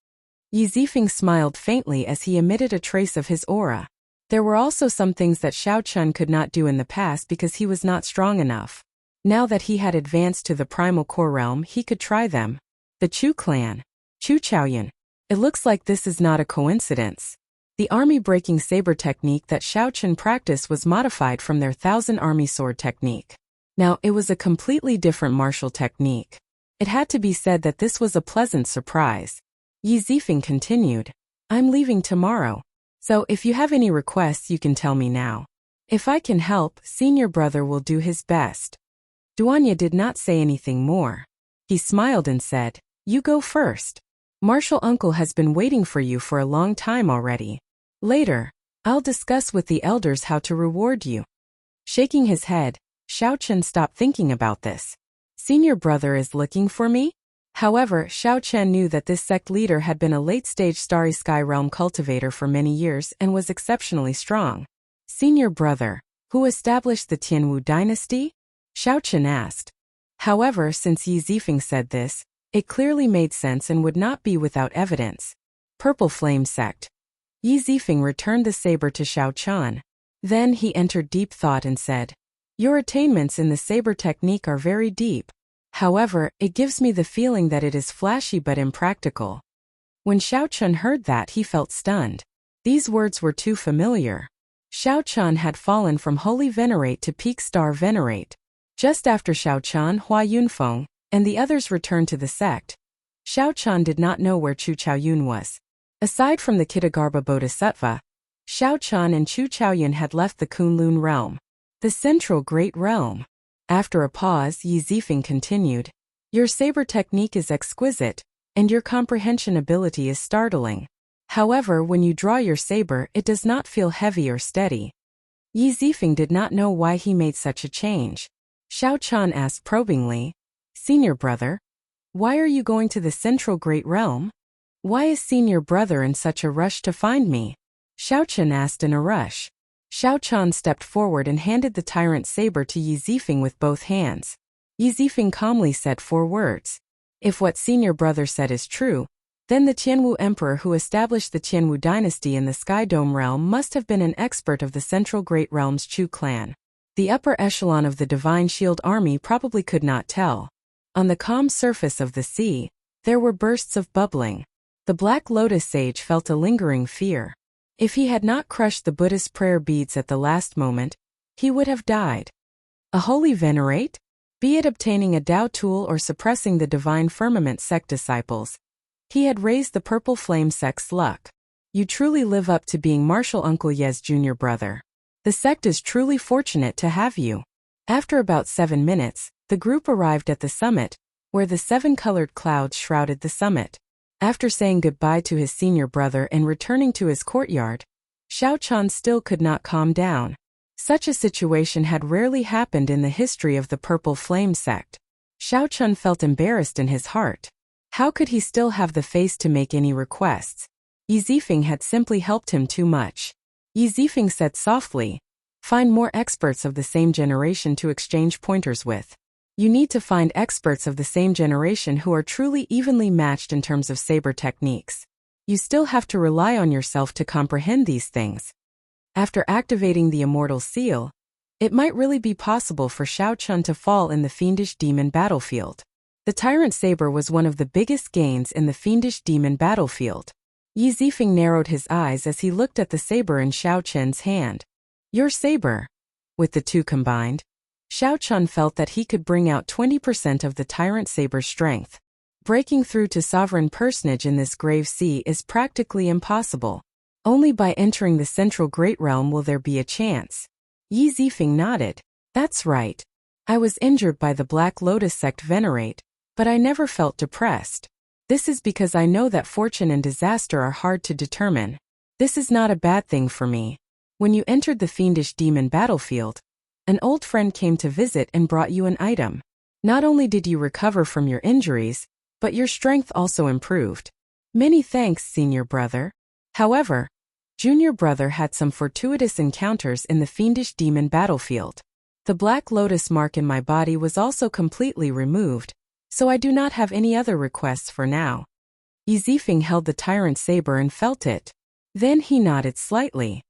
Yi Zifeng smiled faintly as he emitted a trace of his aura. There were also some things that Xiao Chun could not do in the past because he was not strong enough. Now that he had advanced to the Primal Core Realm, he could try them. The Chu clan. Chu Chaoyun. It looks like this is not a coincidence. The army-breaking saber technique that Xiao Chun practiced was modified from their 1,000 army sword technique. Now, it was a completely different martial technique. It had to be said that this was a pleasant surprise. Yi Zifeng continued, I'm leaving tomorrow. So if you have any requests you can tell me now. If I can help, senior brother will do his best. Duanya did not say anything more. He smiled and said, You go first. Martial uncle has been waiting for you for a long time already. Later, I'll discuss with the elders how to reward you. Shaking his head, Xiao Chun stopped thinking about this. Senior brother is looking for me? However, Xiao Chun knew that this sect leader had been a late-stage Starry Sky Realm cultivator for many years and was exceptionally strong. Senior brother, who established the Tianwu dynasty? Xiao Chun asked. However, since Yi Zifeng said this, it clearly made sense and would not be without evidence. Purple Flame sect. Yi Zifeng returned the saber to Xiao Chun. Then he entered deep thought and said, Your attainments in the saber technique are very deep. However, it gives me the feeling that it is flashy but impractical. When Xiao Chun heard that, he felt stunned. These words were too familiar. Xiao Chun had fallen from Holy Venerate to Peak Star Venerate. Just after Xiao Chun, Hua Yunfeng, and the others returned to the sect, Xiao Chun did not know where Chu Chaoyun was. Aside from the Kitagarbha Bodhisattva, Xiao Chun and Chu Chaoyun had left the Kunlun realm, the central great realm. After a pause, Yi Zifeng continued, "Your saber technique is exquisite, and your comprehension ability is startling. However, when you draw your saber, it does not feel heavy or steady." Yi Zifeng did not know why he made such a change. Xiao Chun asked probingly, "Senior brother, why are you going to the central great realm? Why is senior brother in such a rush to find me?" Xiao Chun asked in a rush. Xiao Chun stepped forward and handed the tyrant saber to Yi Zifeng with both hands. Yi Zifeng calmly said 4 words. If what senior brother said is true, then the Tianwu emperor who established the Tianwu dynasty in the Sky Dome realm must have been an expert of the central great realm's Chu clan. The upper echelon of the Divine Shield army probably could not tell. On the calm surface of the sea, there were bursts of bubbling. The Black Lotus sage felt a lingering fear. If he had not crushed the Buddhist prayer beads at the last moment, he would have died. A holy venerate? Be it obtaining a Tao tool or suppressing the Divine Firmament sect disciples, he had raised the Purple Flame sect's luck. You truly live up to being Marshal Uncle Ye's junior brother. The sect is truly fortunate to have you. After about 7 minutes, the group arrived at the summit, where the 7-colored clouds shrouded the summit. After saying goodbye to his senior brother and returning to his courtyard, Xiao Chun still could not calm down. Such a situation had rarely happened in the history of the Purple Flame sect. Xiao Chun felt embarrassed in his heart. How could he still have the face to make any requests? Yi Zifeng had simply helped him too much. Yi Zifeng said softly, "Find more experts of the same generation to exchange pointers with. You need to find experts of the same generation who are truly evenly matched in terms of saber techniques. You still have to rely on yourself to comprehend these things." After activating the Immortal Seal, it might really be possible for Xiao Chun to fall in the Fiendish Demon battlefield. The Tyrant Saber was one of the biggest gains in the Fiendish Demon battlefield. Yi Zifeng narrowed his eyes as he looked at the saber in Xiao Chun's hand. "Your saber." With the two combined, Xiao Chun felt that he could bring out 20% of the Tyrant Saber's strength. Breaking through to sovereign personage in this grave sea is practically impossible. Only by entering the central great realm will there be a chance. Yi Zifeng nodded. "That's right. I was injured by the Black Lotus sect venerate, but I never felt depressed. This is because I know that fortune and disaster are hard to determine. This is not a bad thing for me. When you entered the Fiendish Demon battlefield, an old friend came to visit and brought you an item. Not only did you recover from your injuries, but your strength also improved. Many thanks, senior brother." However, junior brother had some fortuitous encounters in the Fiendish Demon battlefield. The Black Lotus mark in my body was also completely removed, so I do not have any other requests for now. Yi Zifeng held the Tyrant Saber and felt it. Then he nodded slightly.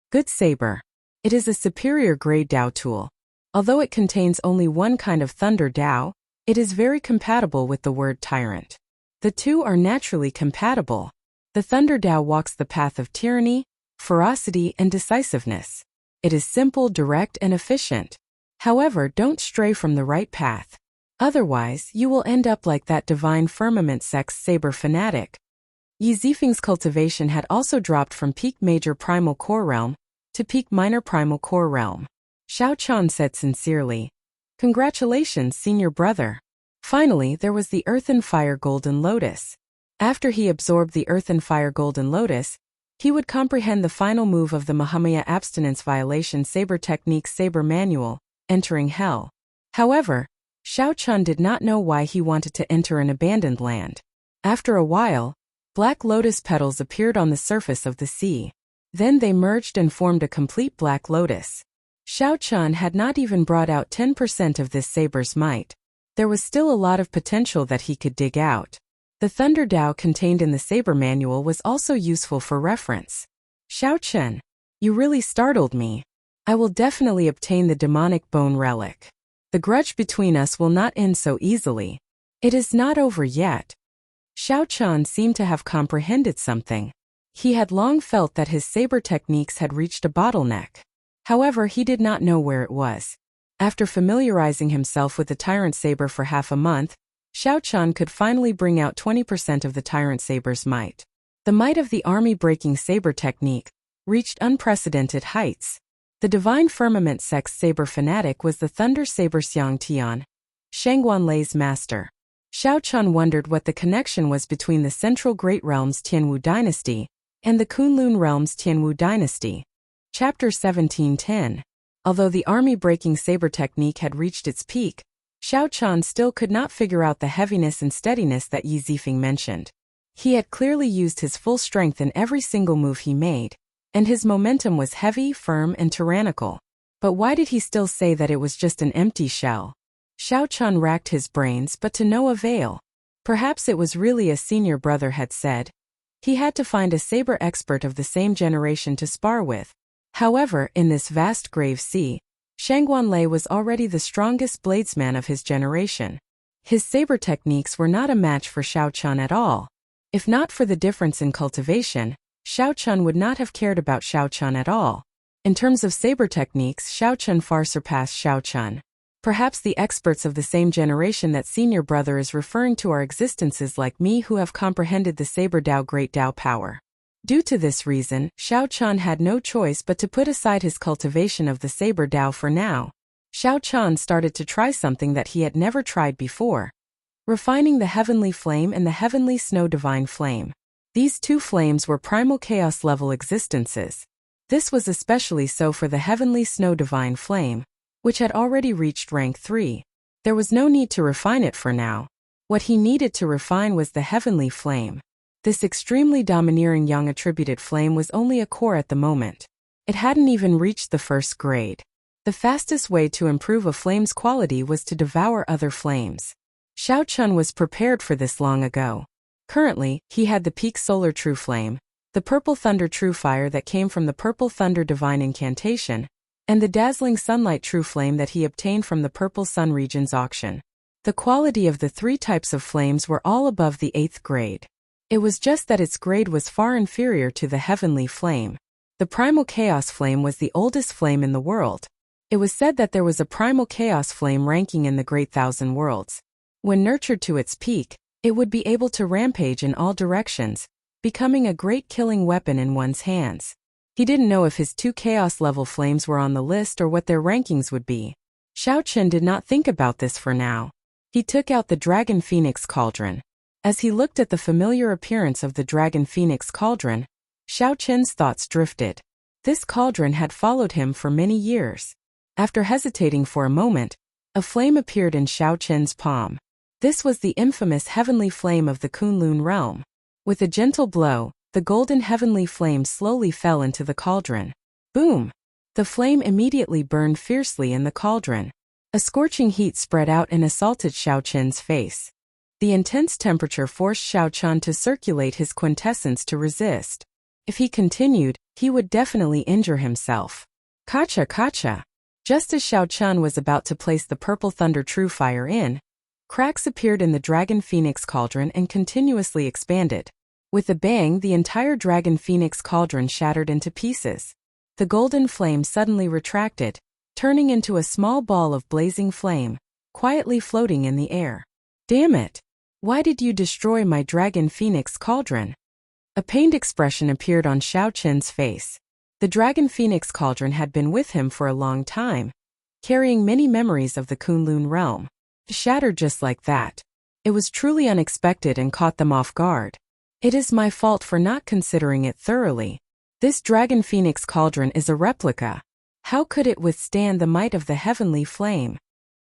"Good saber. It is a superior grade Tao tool. Although it contains only one kind of Thunder Tao, it is very compatible with the word Tyrant. The two are naturally compatible. The Thunder Tao walks the path of tyranny, ferocity, and decisiveness. It is simple, direct, and efficient. However, don't stray from the right path. Otherwise, you will end up like that Divine Firmament sect's saber fanatic." Yi Zifeng's cultivation had also dropped from peak major primal core realm to peak minor primal core realm. Xiao Chun said sincerely, "Congratulations, senior brother." Finally, there was the Earth and Fire Golden Lotus. After he absorbed the Earth and Fire Golden Lotus, he would comprehend the final move of the Mahamaya Abstinence Violation Saber Technique Saber Manual, Entering Hell. However, Xiao Chun did not know why he wanted to enter an abandoned land. After a while, Black Lotus petals appeared on the surface of the sea. Then they merged and formed a complete Black Lotus. Xiao Chun had not even brought out 10% of this saber's might. There was still a lot of potential that he could dig out. The Thunder Tao contained in the Saber Manual was also useful for reference. "Xiao Chun, you really startled me. I will definitely obtain the Demonic Bone Relic." The The grudge between us will not end so easily. It is not over yet. Xiao Chan seemed to have comprehended something. He had long felt that his saber techniques had reached a bottleneck. However, he did not know where it was. After familiarizing himself with the tyrant saber for half a month, Xiao Chan could finally bring out 20% of the tyrant saber's might. The might of the army-breaking saber technique reached unprecedented heights. The divine firmament sex saber fanatic was the thunder saber Xiang Tian, Shangguanlei's master. Xiao Chan wondered what the connection was between the central great realms Tianwu dynasty and the Kunlun realms Tianwu dynasty. Chapter 1710. Although the army-breaking saber technique had reached its peak, Xiao Chan still could not figure out the heaviness and steadiness that Yi Zifeng mentioned. He had clearly used his full strength in every single move he made, and his momentum was heavy, firm, and tyrannical. But why did he still say that it was just an empty shell? Xiao Chan racked his brains, but to no avail. Perhaps it was really as senior brother had said. He had to find a saber expert of the same generation to spar with. However, in this vast grave sea, Shangguanlei was already the strongest bladesman of his generation. His saber techniques were not a match for Xiao Chan at all. If not for the difference in cultivation, Xiao Chan would not have cared about Xiao Chan at all. In terms of saber techniques, Xiao Chan far surpassed Xiao Chan. Perhaps the experts of the same generation that senior brother is referring to are existences like me who have comprehended the saber Dao great Dao power. Due to this reason, Xiao Chan had no choice but to put aside his cultivation of the saber Dao for now. Xiao Chan started to try something that he had never tried before. Refining the heavenly flame and the heavenly snow divine flame. These two flames were primal chaos level existences. This was especially so for the heavenly snow divine flame, which had already reached rank 3. There was no need to refine it for now. What he needed to refine was the heavenly flame. This extremely domineering yang attributed flame was only a core at the moment. It hadn't even reached the first grade. The fastest way to improve a flame's quality was to devour other flames. Xiao Chan was prepared for this long ago. Currently, he had the peak solar true flame, the purple thunder true fire that came from the purple thunder divine incantation, and the dazzling sunlight true flame that he obtained from the purple sun region's auction. The quality of the three types of flames were all above the 8th grade. It was just that its grade was far inferior to the heavenly flame. The primal chaos flame was the oldest flame in the world. It was said that there was a primal chaos flame ranking in the Great Thousand Worlds. When nurtured to its peak, it would be able to rampage in all directions, becoming a great killing weapon in one's hands. He didn't know if his 2 chaos-level flames were on the list or what their rankings would be. Xiao Chan did not think about this for now. He took out the Dragon Phoenix Cauldron. As he looked at the familiar appearance of the Dragon Phoenix Cauldron, Xiao Chen's thoughts drifted. This cauldron had followed him for many years. After hesitating for a moment, a flame appeared in Xiao Chen's palm. This was the infamous heavenly flame of the Kunlun realm. With a gentle blow, the golden heavenly flame slowly fell into the cauldron. Boom! The flame immediately burned fiercely in the cauldron. A scorching heat spread out and assaulted Xiao Chen's face. The intense temperature forced Xiao Chan to circulate his quintessence to resist. If he continued, he would definitely injure himself. Kacha kacha! Just as Xiao Chan was about to place the purple thunder true fire in, cracks appeared in the Dragon Phoenix Cauldron and continuously expanded. With a bang, the entire Dragon Phoenix Cauldron shattered into pieces. The golden flame suddenly retracted, turning into a small ball of blazing flame, quietly floating in the air. Damn it! Why did you destroy my Dragon Phoenix Cauldron? A pained expression appeared on Xiao Chen's face. The Dragon Phoenix Cauldron had been with him for a long time, carrying many memories of the Kunlun realm. Shattered just like that. It was truly unexpected and caught them off guard. It is my fault for not considering it thoroughly. This Dragon Phoenix Cauldron is a replica. How could it withstand the might of the heavenly flame?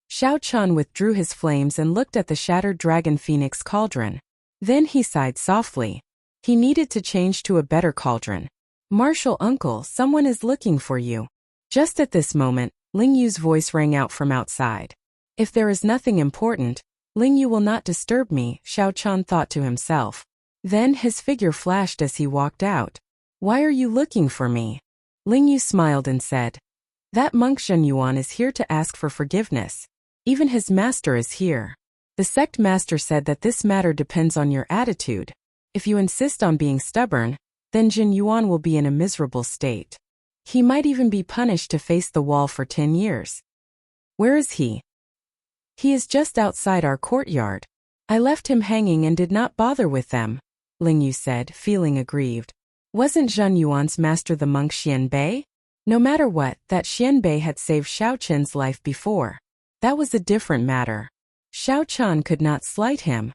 Xiao Chan withdrew his flames and looked at the shattered Dragon Phoenix Cauldron. Then he sighed softly. He needed to change to a better cauldron. Martial uncle, someone is looking for you. Just at this moment, Ling Yu's voice rang out from outside. If there is nothing important, Ling Yu will not disturb me, Xiao Chan thought to himself. Then his figure flashed as he walked out. Why are you looking for me? Ling Yu smiled and said, that monk Zhen Yuan is here to ask for forgiveness. Even his master is here. The sect master said that this matter depends on your attitude. If you insist on being stubborn, then Jin Yuan will be in a miserable state. He might even be punished to face the wall for 10 years. Where is he? He is just outside our courtyard. I left him hanging and did not bother with them, Ling Yu said, feeling aggrieved. Wasn't Zhen Yuan's master the monk Xian Bei? No matter what, that Xian Bei had saved Xiao Chen's life before. That was a different matter. Xiao Chen could not slight him.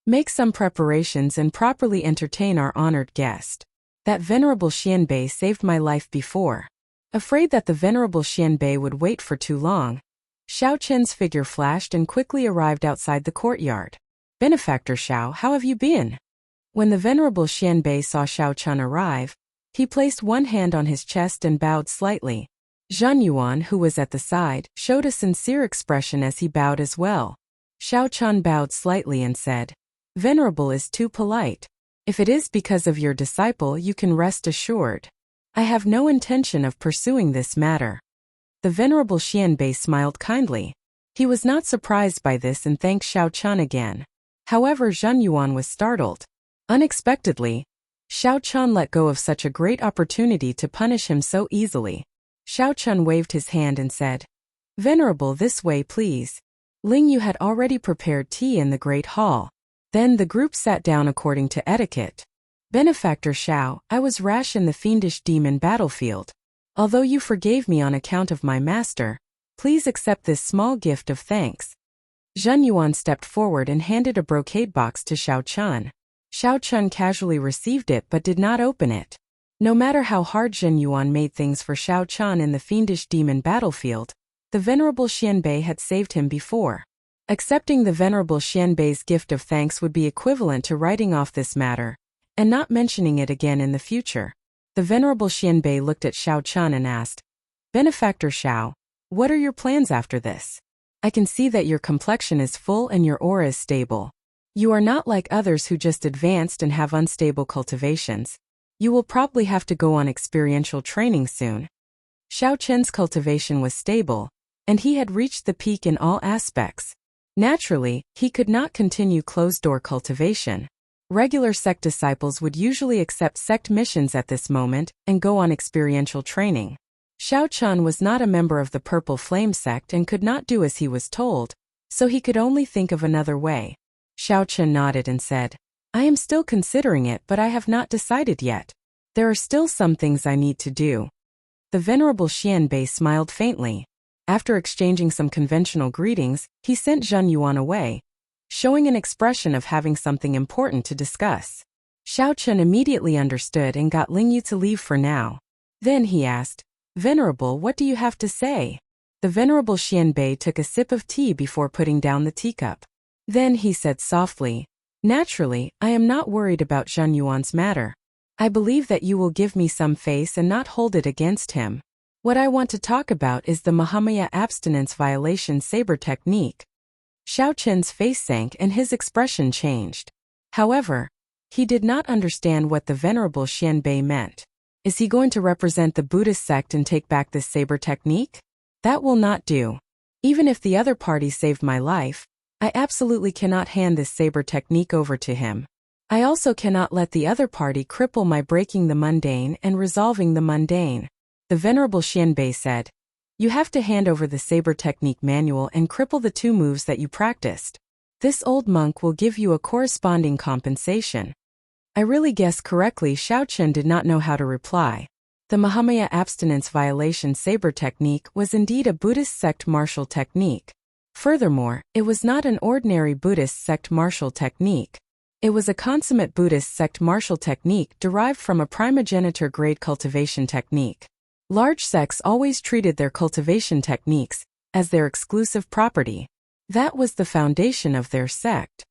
Make some preparations and properly entertain our honored guest. That venerable Xian Bei saved my life before. Afraid that the venerable Xian Bei would wait for too long, Xiao Chen's figure flashed and quickly arrived outside the courtyard. Benefactor Xiao, how have you been? When the venerable Xian Bei saw Xiao Chen arrive, he placed one hand on his chest and bowed slightly. Zhen Yuan, who was at the side, showed a sincere expression as he bowed as well. Xiao Chen bowed slightly and said, Venerable is too polite. If it is because of your disciple, you can rest assured. I have no intention of pursuing this matter. The venerable Xian Bei smiled kindly. He was not surprised by this and thanked Xiao Chen again. However, Zhen Yuan was startled. Unexpectedly, Xiao Chen let go of such a great opportunity to punish him so easily. Xiao Chen waved his hand and said, Venerable, this way please. Ling Yu had already prepared tea in the great hall. Then the group sat down according to etiquette. Benefactor Xiao, I was rash in the fiendish demon battlefield. Although you forgave me on account of my master, please accept this small gift of thanks. Zhen Yuan stepped forward and handed a brocade box to Xiao Chen. Xiao Chen casually received it but did not open it. No matter how hard Zhen Yuan made things for Xiao Chen in the fiendish demon battlefield, the venerable Xian Bei had saved him before. Accepting the venerable Xian Bei's gift of thanks would be equivalent to writing off this matter, and not mentioning it again in the future. The venerable Xian Bei looked at Xiao Chen and asked, Benefactor Xiao, what are your plans after this? I can see that your complexion is full and your aura is stable. You are not like others who just advanced and have unstable cultivations. You will probably have to go on experiential training soon. Xiao Chen's cultivation was stable, and he had reached the peak in all aspects. Naturally, he could not continue closed-door cultivation. Regular sect disciples would usually accept sect missions at this moment and go on experiential training. Xiao Chen was not a member of the Purple Flame sect and could not do as he was told, so he could only think of another way. Xiao Chen nodded and said, I am still considering it, but I have not decided yet. There are still some things I need to do. The venerable Xian Bei smiled faintly. After exchanging some conventional greetings, he sent Zhen Yuan away, showing an expression of having something important to discuss. Xiao Chen immediately understood and got Ling Yu to leave for now. Then he asked, Venerable, what do you have to say? The venerable Xian Bei took a sip of tea before putting down the teacup. Then he said softly, Naturally, I am not worried about Zhen Yuan's matter. I believe that you will give me some face and not hold it against him. What I want to talk about is the Mahamaya abstinence violation saber technique. Xiao Chen's face sank and his expression changed. However, he did not understand what the venerable Xian Bei meant. Is he going to represent the Buddhist sect and take back this saber technique? That will not do. Even if the other party saved my life, I absolutely cannot hand this saber technique over to him. I also cannot let the other party cripple my breaking the mundane and resolving the mundane. The venerable Xian Bei said, You have to hand over the saber technique manual and cripple the 2 moves that you practiced. This old monk will give you a corresponding compensation. I really guessed correctly. Xiao Chen did not know how to reply. The Mahamaya abstinence violation saber technique was indeed a Buddhist sect martial technique. Furthermore, it was not an ordinary Buddhist sect martial technique. It was a consummate Buddhist sect martial technique derived from a primogeniture grade cultivation technique. Large sects always treated their cultivation techniques as their exclusive property. That was the foundation of their sect.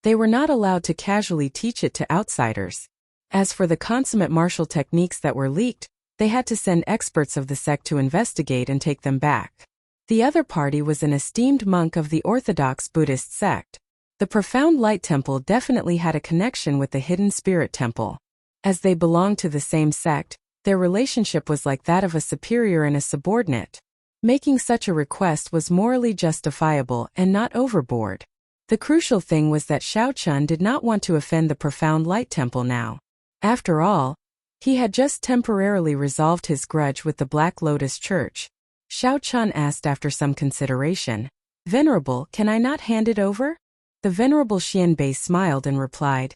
They were not allowed to casually teach it to outsiders. As for the consummate martial techniques that were leaked, they had to send experts of the sect to investigate and take them back. The other party was an esteemed monk of the Orthodox Buddhist sect. The Profound Light Temple definitely had a connection with the Hidden Spirit Temple. As they belonged to the same sect, their relationship was like that of a superior and a subordinate. Making such a request was morally justifiable and not overboard. The crucial thing was that Xiao Chun did not want to offend the profound light temple now. After all, he had just temporarily resolved his grudge with the Black Lotus Church. Xiao Chun asked after some consideration, "Venerable, can I not hand it over?" The Venerable Xianbei smiled and replied,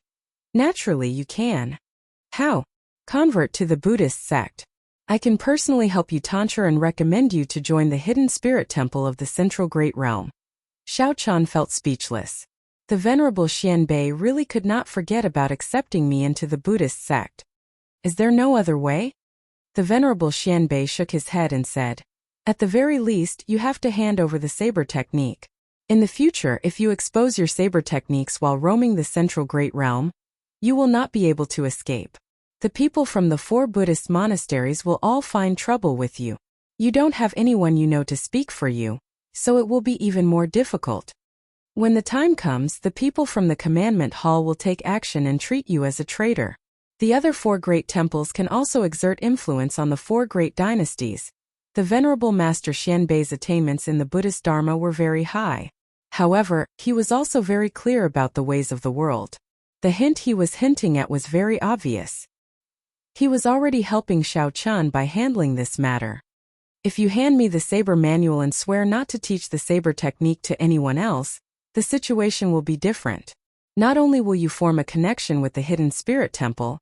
"Naturally you can." "How?" "Convert to the Buddhist sect. I can personally help you Tantra and recommend you to join the hidden spirit temple of the Central Great Realm." Xiao Chun felt speechless. The Venerable Xianbei really could not forget about accepting me into the Buddhist sect. Is there no other way? The Venerable Xianbei shook his head and said, "At the very least, you have to hand over the saber technique. In the future, if you expose your saber techniques while roaming the Central Great Realm, you will not be able to escape. The people from the 4 Buddhist monasteries will all find trouble with you. You don't have anyone you know to speak for you, so it will be even more difficult. When the time comes, the people from the Commandment Hall will take action and treat you as a traitor. The other 4 great temples can also exert influence on the 4 great dynasties." The Venerable Master Xianbei's attainments in the Buddhist Dharma were very high. However, he was also very clear about the ways of the world. The hint he was hinting at was very obvious. He was already helping Xiao Chun by handling this matter. "If you hand me the saber manual and swear not to teach the saber technique to anyone else, the situation will be different. Not only will you form a connection with the hidden spirit temple,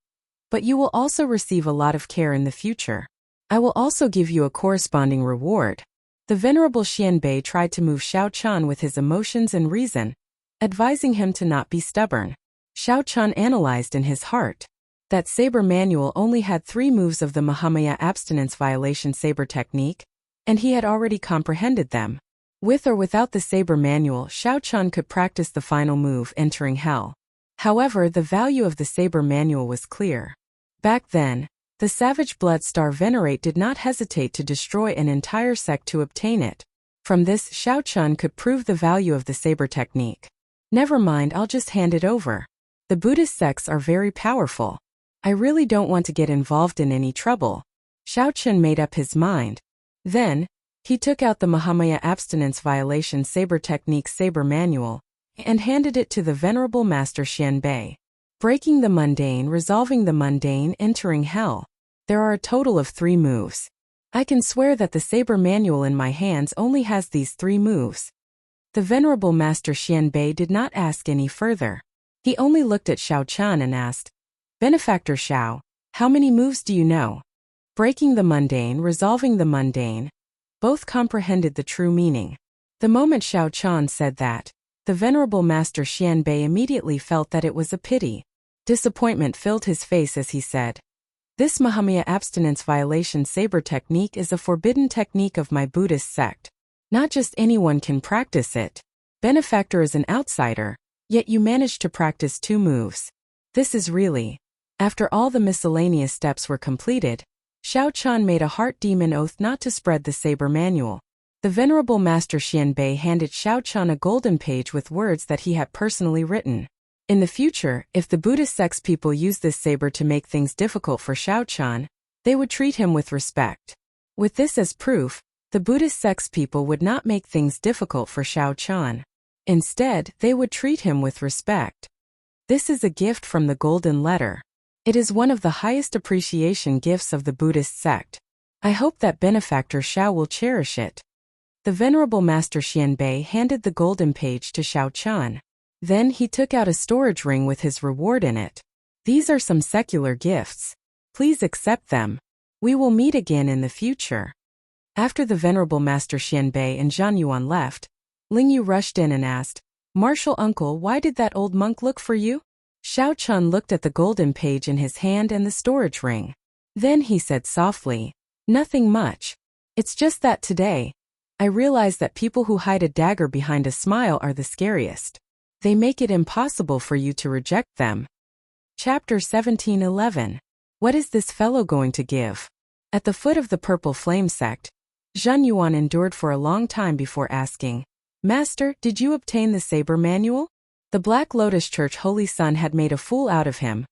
but you will also receive a lot of care in the future. I will also give you a corresponding reward." The Venerable Xianbei tried to move Xiao Chun with his emotions and reason, advising him to not be stubborn. Xiao Chun analyzed in his heart. That saber manual only had 3 moves of the Mahamaya abstinence violation saber technique, and he had already comprehended them. With or without the saber manual, Xiao Chun could practice the final move, entering hell. However, the value of the saber manual was clear. Back then, the Savage Blood Star Venerate did not hesitate to destroy an entire sect to obtain it. From this, Xiao Chun could prove the value of the saber technique. "Never mind, I'll just hand it over. The Buddhist sects are very powerful. I really don't want to get involved in any trouble." Xiao Chun made up his mind. Then, he took out the Mahamaya abstinence violation saber technique saber manual and handed it to the Venerable Master Xianbei. Breaking the mundane, resolving the mundane, entering hell. There are a total of 3 moves. I can swear that the saber manual in my hands only has these 3 moves. The Venerable Master Xianbei did not ask any further. He only looked at Xiao Chun and asked, "Benefactor Xiao, how many moves do you know?" Breaking the mundane, resolving the mundane. Both comprehended the true meaning. The moment Xiao Chun said that, the Venerable Master Xianbei immediately felt that it was a pity. Disappointment filled his face as he said, "This Mahamaya abstinence violation saber technique is a forbidden technique of my Buddhist sect. Not just anyone can practice it. Benefactor is an outsider, yet you managed to practice 2 moves. This is really..." After all the miscellaneous steps were completed, Xiao Chun made a heart demon oath not to spread the saber manual. The Venerable Master Xianbei handed Xiao Chun a golden page with words that he had personally written. In the future, if the Buddhist sect's people used this saber to make things difficult for Xiao Chun, they would treat him with respect. With this as proof, the Buddhist sect's people would not make things difficult for Xiao Chun. Instead, they would treat him with respect. This is a gift from the Golden Letter. It is one of the highest appreciation gifts of the Buddhist sect. I hope that Benefactor Xiao will cherish it. The Venerable Master Xianbei handed the golden page to Xiao Chun. Then he took out a storage ring with his reward in it. "These are some secular gifts. Please accept them. We will meet again in the future." After the Venerable Master Xianbei and Zhan Yuan left, Lingyu rushed in and asked, "Martial uncle, why did that old monk look for you?" Xiao Chun looked at the golden page in his hand and the storage ring. Then he said softly, "Nothing much. It's just that today, I realize that people who hide a dagger behind a smile are the scariest. They make it impossible for you to reject them." Chapter 17:11. What is this fellow going to give? At the foot of the Purple Flame sect, Zhan Yuan endured for a long time before asking, "Master, did you obtain the saber manual?" The Black Lotus Church Holy Sun had made a fool out of him.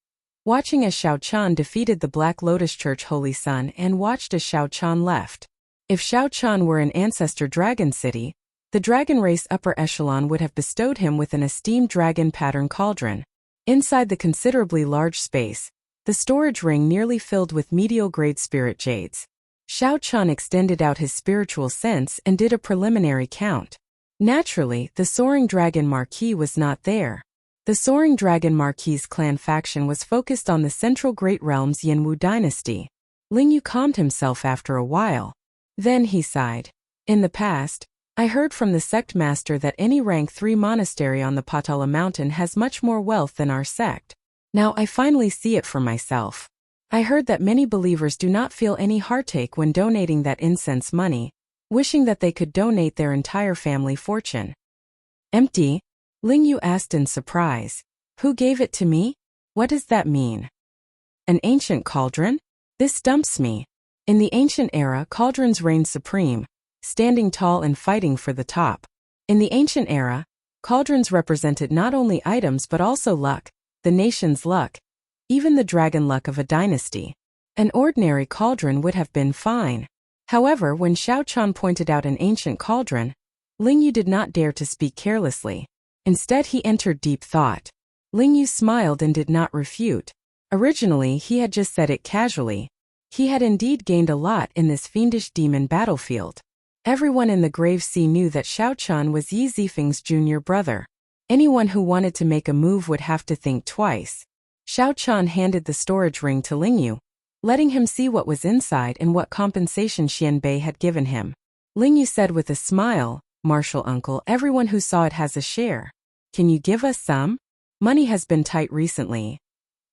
Watching as Xiao Chun defeated the Black Lotus Church Holy Sun and watched as Xiao Chun left. If Xiao Chan were an ancestor dragon city, the dragon race upper echelon would have bestowed him with an esteemed dragon pattern cauldron. Inside the considerably large space, the storage ring nearly filled with medial-grade spirit jades. Xiao Chan extended out his spiritual sense and did a preliminary count. Naturally, the Soaring Dragon Marquis was not there. The Soaring Dragon Marquis' clan faction was focused on the central Great Realm's Yanwu dynasty. Lingyu calmed himself after a while. Then he sighed. In the past, I heard from the sect master that any rank 3 monastery on the Patala mountain has much more wealth than our sect. Now I finally see it for myself. I heard that many believers do not feel any heartache when donating that incense money, wishing that they could donate their entire family fortune. Empty? Lingyu asked in surprise. Who gave it to me? What does that mean? An ancient cauldron? This stumps me. In the ancient era, cauldrons reigned supreme, standing tall and fighting for the top. In the ancient era, cauldrons represented not only items but also luck, the nation's luck, even the dragon luck of a dynasty. An ordinary cauldron would have been fine. However, when Xiao Chan pointed out an ancient cauldron, Lingyu did not dare to speak carelessly. Instead, he entered deep thought. Lingyu smiled and did not refute. Originally, he had just said it casually. He had indeed gained a lot in this fiendish demon battlefield. Everyone in the Grave Sea knew that Xiao Chan was Yi Zifeng's junior brother. Anyone who wanted to make a move would have to think twice. Xiao Chan handed the storage ring to Lingyu, letting him see what was inside and what compensation Xianbei had given him. Lingyu said with a smile, "Martial uncle, everyone who saw it has a share. Can you give us some? Money has been tight recently."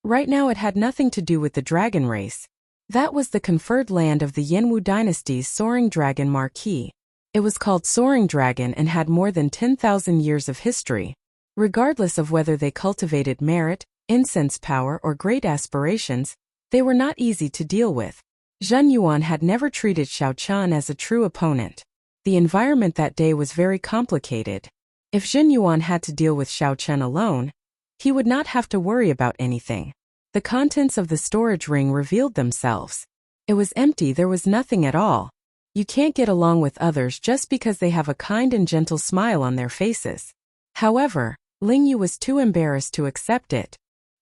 Right now it had nothing to do with the dragon race. That was the conferred land of the Yanwu dynasty's Soaring Dragon Marquis. It was called Soaring Dragon and had more than 10,000 years of history. Regardless of whether they cultivated merit, incense power or great aspirations, they were not easy to deal with. Zhen Yuan had never treated Xiao Chan as a true opponent. The environment that day was very complicated. If Zhen Yuan had to deal with Xiao Chan alone, he would not have to worry about anything. The contents of the storage ring revealed themselves. It was empty, there was nothing at all. You can't get along with others just because they have a kind and gentle smile on their faces. However, Lingyu was too embarrassed to accept it.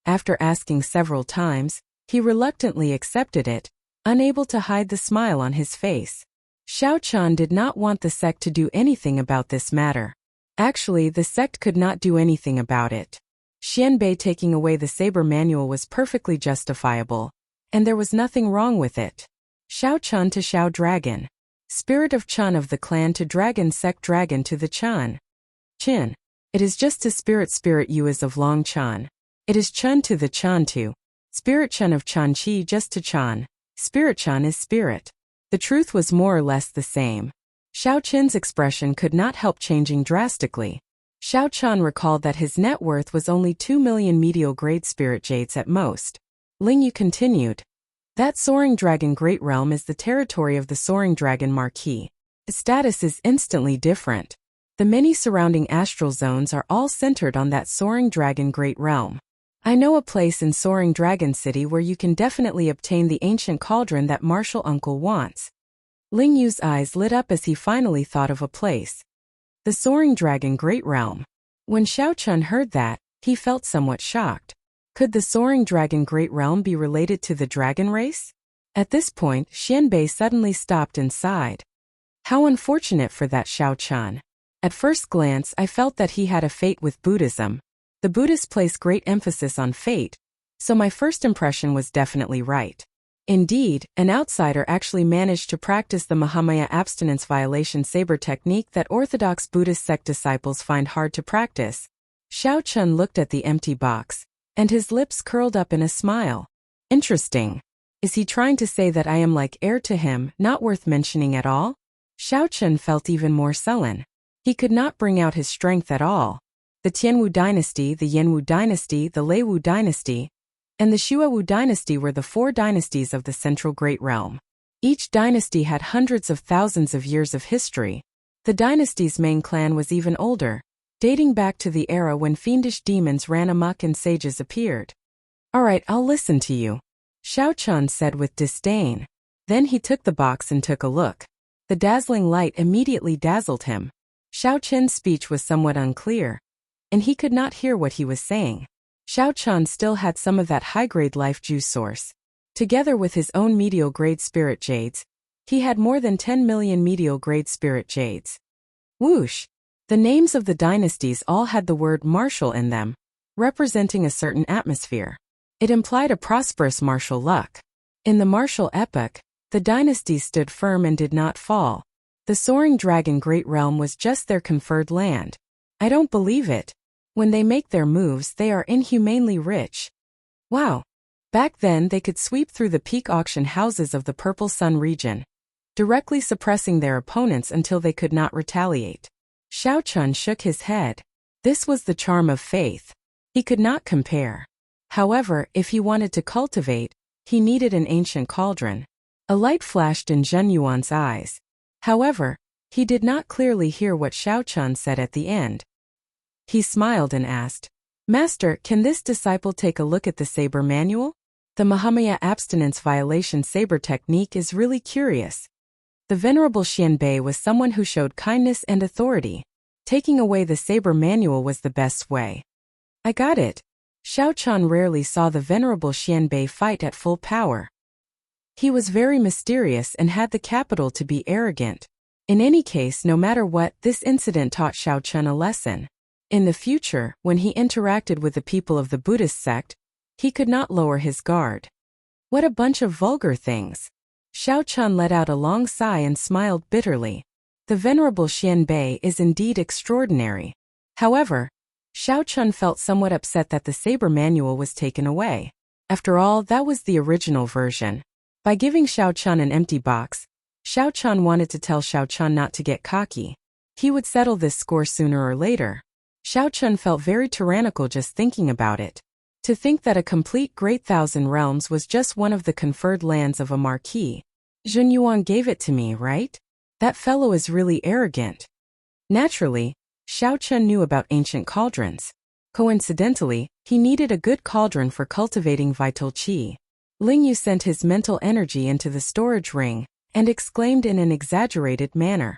After asking several times, he reluctantly accepted it, unable to hide the smile on his face. Xiao Chan did not want the sect to do anything about this matter. Actually, the sect could not do anything about it. Xianbei taking away the saber manual was perfectly justifiable, and there was nothing wrong with it. Xiao Chan to Xiao Dragon. Spirit of Chan of the clan to Dragon sect Dragon to the Chan. Chin. It is just to Spirit Yu is of Long Chan. It is Chun to the Chan to. Spirit Chun of Chan Chi just to Chan. Spirit Chan is spirit. The truth was more or less the same. Xiao Chin's expression could not help changing drastically. Xiao Chan recalled that his net worth was only 2 million medial-grade spirit jades at most. Lingyu continued. That Soaring Dragon Great Realm is the territory of the Soaring Dragon Marquis. Its status is instantly different. The many surrounding astral zones are all centered on that Soaring Dragon Great Realm. I know a place in Soaring Dragon City where you can definitely obtain the ancient cauldron that Martial Uncle wants. Lingyu's eyes lit up as he finally thought of a place. The Soaring Dragon Great Realm. When Xiao Chan heard that, he felt somewhat shocked. Could the Soaring Dragon Great Realm be related to the dragon race? At this point, Xianbei suddenly stopped and sighed. How unfortunate for that Xiao Chan. At first glance, I felt that he had a fate with Buddhism. The Buddhists place great emphasis on fate, so my first impression was definitely right. Indeed, an outsider actually managed to practice the Mahamaya abstinence violation saber technique that Orthodox Buddhist sect disciples find hard to practice. Xiao Chan looked at the empty box, and his lips curled up in a smile. Interesting. Is he trying to say that I am like heir to him, not worth mentioning at all? Xiao Chan felt even more sullen. He could not bring out his strength at all. The Tianwu dynasty, the Yanwu dynasty, the Leiwu dynasty, and the Shuawu dynasty were the 4 dynasties of the Central Great Realm. Each dynasty had hundreds of thousands of years of history. The dynasty's main clan was even older, dating back to the era when fiendish demons ran amok and sages appeared. Alright, I'll listen to you, Xiao Chan said with disdain. Then he took the box and took a look. The dazzling light immediately dazzled him. Xiao Qin's speech was somewhat unclear, and he could not hear what he was saying. Xiao Qian still had some of that high-grade life juice source. Together with his own medial-grade spirit jades, he had more than 10 million medial-grade spirit jades. Whoosh! The names of the dynasties all had the word martial in them, representing a certain atmosphere. It implied a prosperous martial luck. In the martial epoch, the dynasties stood firm and did not fall. The soaring dragon Great Realm was just their conferred land. I don't believe it. When they make their moves, they are inhumanely rich. Wow! Back then they could sweep through the peak auction houses of the Purple Sun region, directly suppressing their opponents until they could not retaliate. Xiao Qian shook his head. This was the charm of faith. He could not compare. However, if he wanted to cultivate, he needed an ancient cauldron. A light flashed in Zhen Yuan's eyes. However, he did not clearly hear what Xiao Qian said at the end. He smiled and asked, "Master, can this disciple take a look at the saber manual? The Mahamaya abstinence violation saber technique is really curious." The Venerable Xianbei was someone who showed kindness and authority. Taking away the saber manual was the best way. I got it. Xiao Qian rarely saw the Venerable Xianbei fight at full power. He was very mysterious and had the capital to be arrogant. In any case, no matter what, this incident taught Xiao Qian a lesson. In the future, when he interacted with the people of the Buddhist sect, he could not lower his guard. What a bunch of vulgar things. Xiao Qian let out a long sigh and smiled bitterly. The Venerable Xianbei is indeed extraordinary. However, Xiao Qian felt somewhat upset that the saber manual was taken away. After all, that was the original version. By giving Xiao Qian an empty box, Xiao Qian wanted to tell Xiao Qian not to get cocky. He would settle this score sooner or later. Xiao Qian felt very tyrannical just thinking about it. To think that a complete Great Thousand Realms was just one of the conferred lands of a marquis. Zhen Yuan gave it to me, right? That fellow is really arrogant. Naturally, Xiao Qian knew about ancient cauldrons. Coincidentally, he needed a good cauldron for cultivating vital qi. Ling Yu sent his mental energy into the storage ring and exclaimed in an exaggerated manner.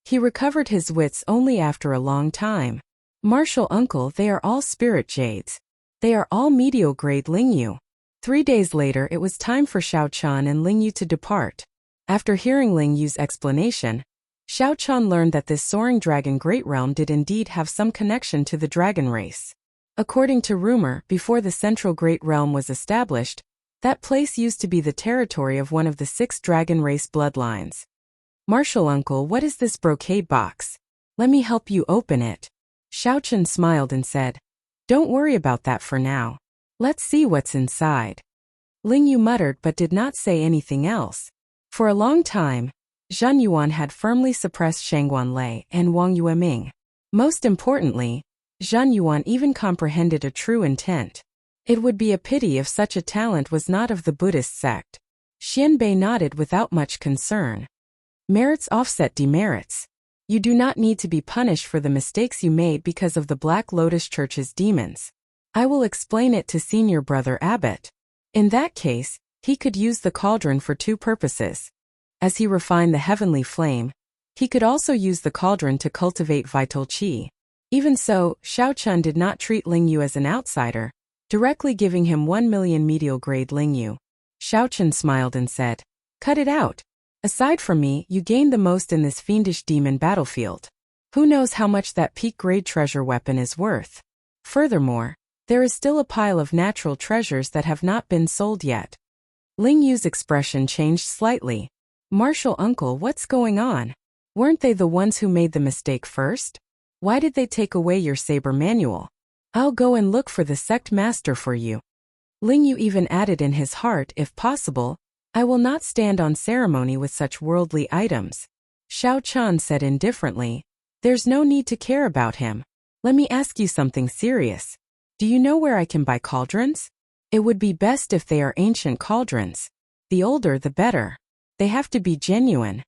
He recovered his wits only after a long time. Martial uncle, they are all spirit jades. They are all medial grade Ling Yu. 3 days later it was time for Xiao Qian and Ling Yu to depart. After hearing Ling Yu's explanation, Xiao Qian learned that this soaring dragon Great Realm did indeed have some connection to the dragon race. According to rumor, before the central Great Realm was established, that place used to be the territory of one of the 6 dragon race bloodlines. Martial uncle, what is this brocade box? Let me help you open it. Xiao Qian smiled and said, "Don't worry about that for now. Let's see what's inside." Ling Yu muttered but did not say anything else. For a long time, Zhen Yuan had firmly suppressed Shangguan Lei and Wang Yueming. Most importantly, Zhen Yuan even comprehended a true intent. It would be a pity if such a talent was not of the Buddhist sect. Xianbei nodded without much concern. Merits offset demerits. You do not need to be punished for the mistakes you made because of the Black Lotus Church's demons. I will explain it to Senior Brother Abbot. In that case, he could use the cauldron for 2 purposes. As he refined the heavenly flame, he could also use the cauldron to cultivate vital qi. Even so, Xiao Qian did not treat Ling Yu as an outsider, directly giving him 1 million medial grade Ling Yu. Xiao Qian smiled and said, "Cut it out. Aside from me, you gained the most in this fiendish demon battlefield. Who knows how much that peak grade treasure weapon is worth? Furthermore, there is still a pile of natural treasures that have not been sold yet." Ling Yu's expression changed slightly. "Martial uncle, what's going on? Weren't they the ones who made the mistake first? Why did they take away your saber manual? I'll go and look for the sect master for you." Ling Yu even added in his heart, "If possible, I will not stand on ceremony with such worldly items." Xiao Qian said indifferently, "There's no need to care about him. Let me ask you something serious. Do you know where I can buy cauldrons? It would be best if they are ancient cauldrons. The older the better. They have to be genuine."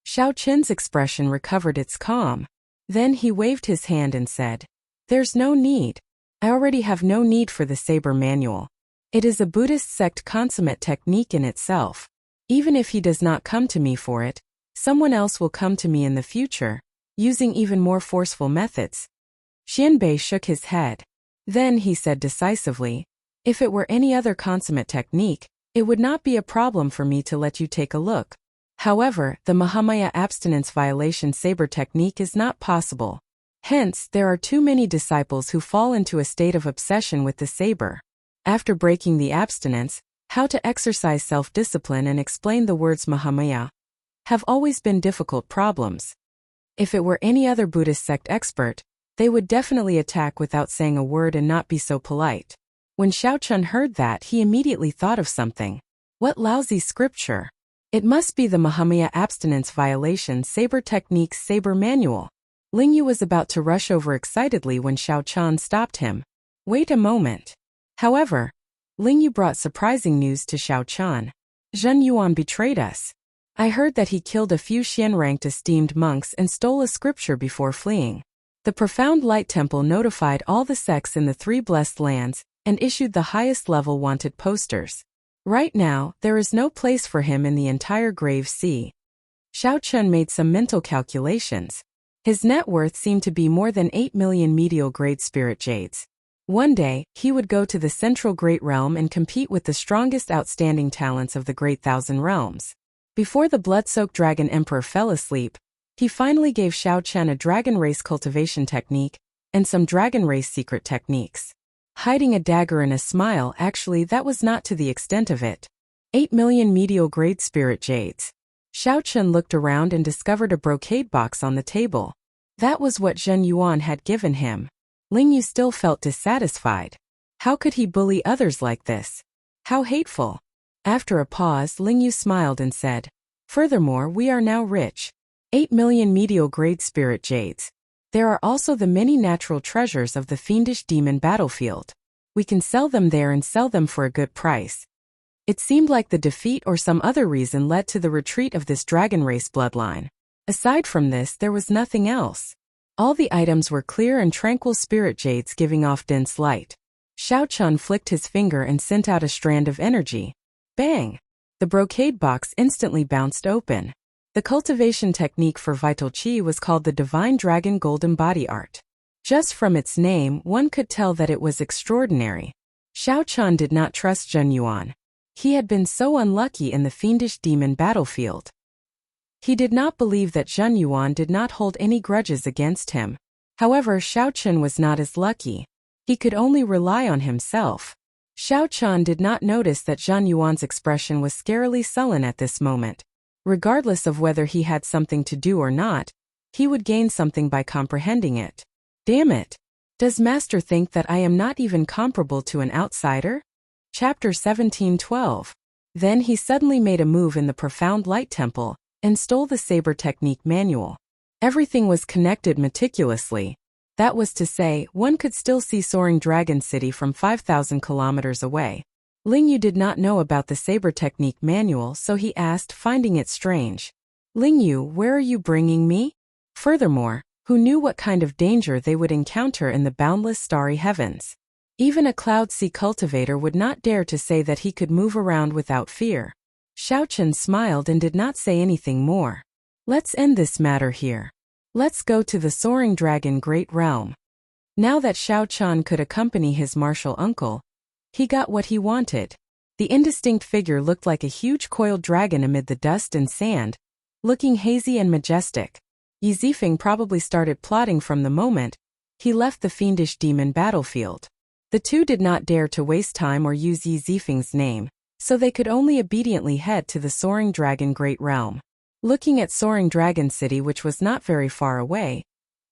Xiao Qian's expression recovered its calm. Then he waved his hand and said, "There's no need. I already have no need for the saber manual. It is a Buddhist sect consummate technique in itself. Even if he does not come to me for it, Someone else will come to me in the future, using even more forceful methods. Xianbei shook his head. Then he said decisively, if it were any other consummate technique, it would not be a problem for me to let you take a look. However, the Mahamaya abstinence violation saber technique is not possible. Hence, there are too many disciples who fall into a state of obsession with the saber. After breaking the abstinence, how to exercise self-discipline and explain the words Mahamaya have always been difficult problems. If it were any other Buddhist sect expert, they would definitely attack without saying a word and not be so polite. When Xiaochun heard that, he immediately thought of something. What lousy scripture! It must be the Mahamaya abstinence violation saber technique's saber manual. Lingyu was about to rush over excitedly when Xiaochun stopped him. Wait a moment. However, Lingyu brought surprising news to Xiaochun. Zhen Yuan betrayed us. I heard that he killed a few Xian-ranked esteemed monks and stole a scripture before fleeing. The Profound Light Temple notified all the sects in the 3 blessed lands and issued the highest level wanted posters. Right now, there is no place for him in the entire Grave Sea. Xiaochun made some mental calculations. His net worth seemed to be more than 8 million medial grade spirit jades. One day, he would go to the central Great Realm and compete with the strongest outstanding talents of the Great Thousand Realms. Before the blood-soaked Dragon Emperor fell asleep, he finally gave Xiaochun a dragon race cultivation technique and some dragon race secret techniques. Hiding a dagger and a smile, actually that was not to the extent of it. 8 million medial grade spirit jades. Xiaochun looked around and discovered a brocade box on the table. That was what Zhen Yuan had given him. Lingyu still felt dissatisfied. How could he bully others like this? How hateful. After a pause, Lingyu smiled and said, furthermore, we are now rich. 8 million medial grade spirit jades. There are also the many natural treasures of the fiendish demon battlefield. We can sell them there and sell them for a good price. It seemed like the defeat or some other reason led to the retreat of this dragon race bloodline. Aside from this, there was nothing else. All the items were clear and tranquil spirit jades giving off dense light. Xiaochun flicked his finger and sent out a strand of energy. Bang! The brocade box instantly bounced open. The cultivation technique for vital qi was called the Divine Dragon Golden Body Art. Just from its name, one could tell that it was extraordinary. Xiaochun did not trust Zhen Yuan. He had been so unlucky in the fiendish demon battlefield. He did not believe that Zhen Yuan did not hold any grudges against him. However, Xiaochun was not as lucky. He could only rely on himself. Xiaochun did not notice that Zhen Yuan's expression was scarily sullen at this moment. Regardless of whether he had something to do or not, he would gain something by comprehending it. Damn it! Does Master think that I am not even comparable to an outsider? Chapter 17:12. Then he suddenly made a move in the Profound Light Temple and stole the saber technique manual. Everything was connected meticulously. That was to say, one could still see Soaring Dragon City from 5,000 kilometers away. Lingyu did not know about the saber technique manual, so he asked, finding it strange. Lingyu, where are you bringing me? Furthermore, who knew what kind of danger they would encounter in the boundless starry heavens? Even a Cloud Sea cultivator would not dare to say that he could move around without fear. Xiaochun smiled and did not say anything more. Let's end this matter here. Let's go to the Soaring Dragon Great Realm. Now that Xiaochun could accompany his martial uncle, he got what he wanted. The indistinct figure looked like a huge coiled dragon amid the dust and sand, looking hazy and majestic. Yi Zifeng probably started plotting from the moment he left the fiendish demon battlefield. The two did not dare to waste time or use Yi Zifeng's name, so they could only obediently head to the Soaring Dragon Great Realm. Looking at Soaring Dragon City, which was not very far away,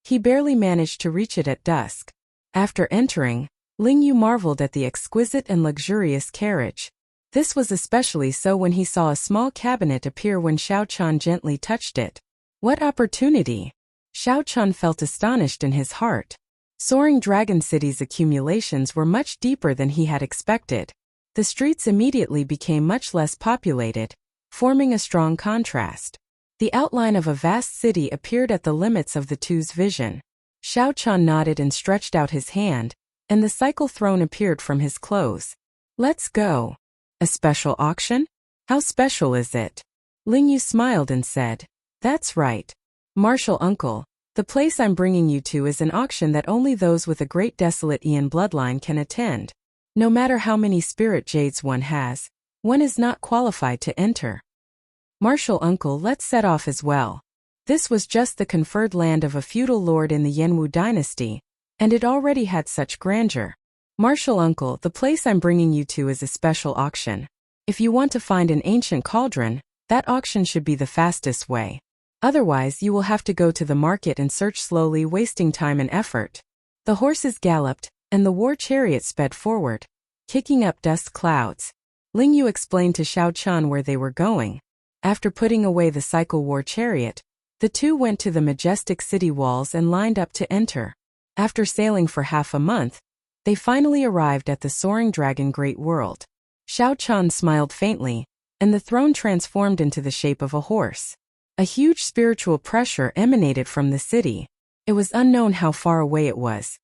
he barely managed to reach it at dusk. After entering, Lingyu marveled at the exquisite and luxurious carriage. This was especially so when he saw a small cabinet appear when Xiaochun gently touched it. What opportunity! Xiaochun felt astonished in his heart. Soaring Dragon City's accumulations were much deeper than he had expected. The streets immediately became much less populated, forming a strong contrast. The outline of a vast city appeared at the limits of the two's vision. Xiaochun nodded and stretched out his hand, and the cycle throne appeared from his clothes. Let's go. A special auction? How special is it? Lingyu smiled and said. That's right. Martial uncle, the place I'm bringing you to is an auction that only those with a great desolate Aeon bloodline can attend. No matter how many spirit jades one has, one is not qualified to enter. Martial uncle, let's set off as well. This was just the conferred land of a feudal lord in the Yenwu dynasty, and it already had such grandeur. Martial uncle, the place I'm bringing you to is a special auction. If you want to find an ancient cauldron, that auction should be the fastest way. Otherwise, you will have to go to the market and search slowly, wasting time and effort. The horses galloped, and the war chariot sped forward, kicking up dust clouds. Ling Yu explained to Xiao Chun where they were going. After putting away the cycle war chariot, the two went to the majestic city walls and lined up to enter. After sailing for half a month, they finally arrived at the soaring dragon Great World. Xiao Chun smiled faintly, and the throne transformed into the shape of a horse. A huge spiritual pressure emanated from the city. It was unknown how far away it was.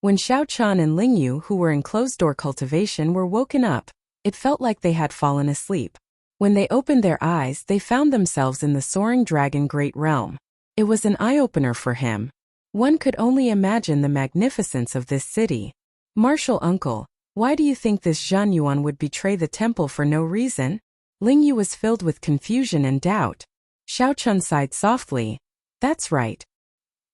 When Xiao Chun and Ling Yu, who were in closed-door cultivation, were woken up, it felt like they had fallen asleep. When they opened their eyes, they found themselves in the soaring dragon Great Realm. It was an eye-opener for him. One could only imagine the magnificence of this city. Martial uncle, why do you think this Zhan Yuan would betray the temple for no reason? Ling Yu was filled with confusion and doubt. Xiao Chun sighed softly. That's right.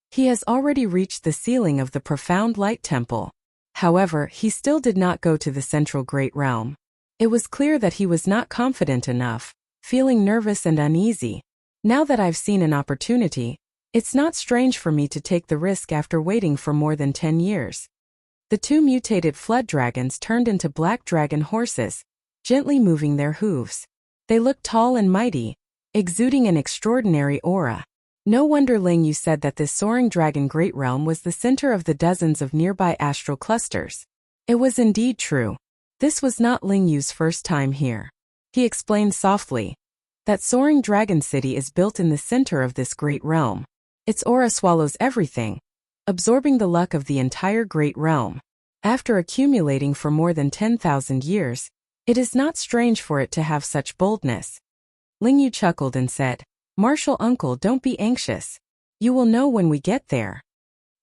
He has already reached the ceiling of the profound light temple. However, he still did not go to the central great realm. It was clear that he was not confident enough, feeling nervous and uneasy. Now that I've seen an opportunity, it's not strange for me to take the risk after waiting for more than 10 years. The two mutated flood dragons turned into black dragon horses, gently moving their hooves. They looked tall and mighty, exuding an extraordinary aura. No wonder Ling Yu said that this soaring dragon great realm was the center of the dozens of nearby astral clusters. It was indeed true. This was not Ling Yu's first time here. He explained softly. That soaring dragon city is built in the center of this great realm. Its aura swallows everything, absorbing the luck of the entire great realm. After accumulating for more than 10,000 years, it is not strange for it to have such boldness. Ling Yu chuckled and said, Martial uncle, don't be anxious. You will know when we get there.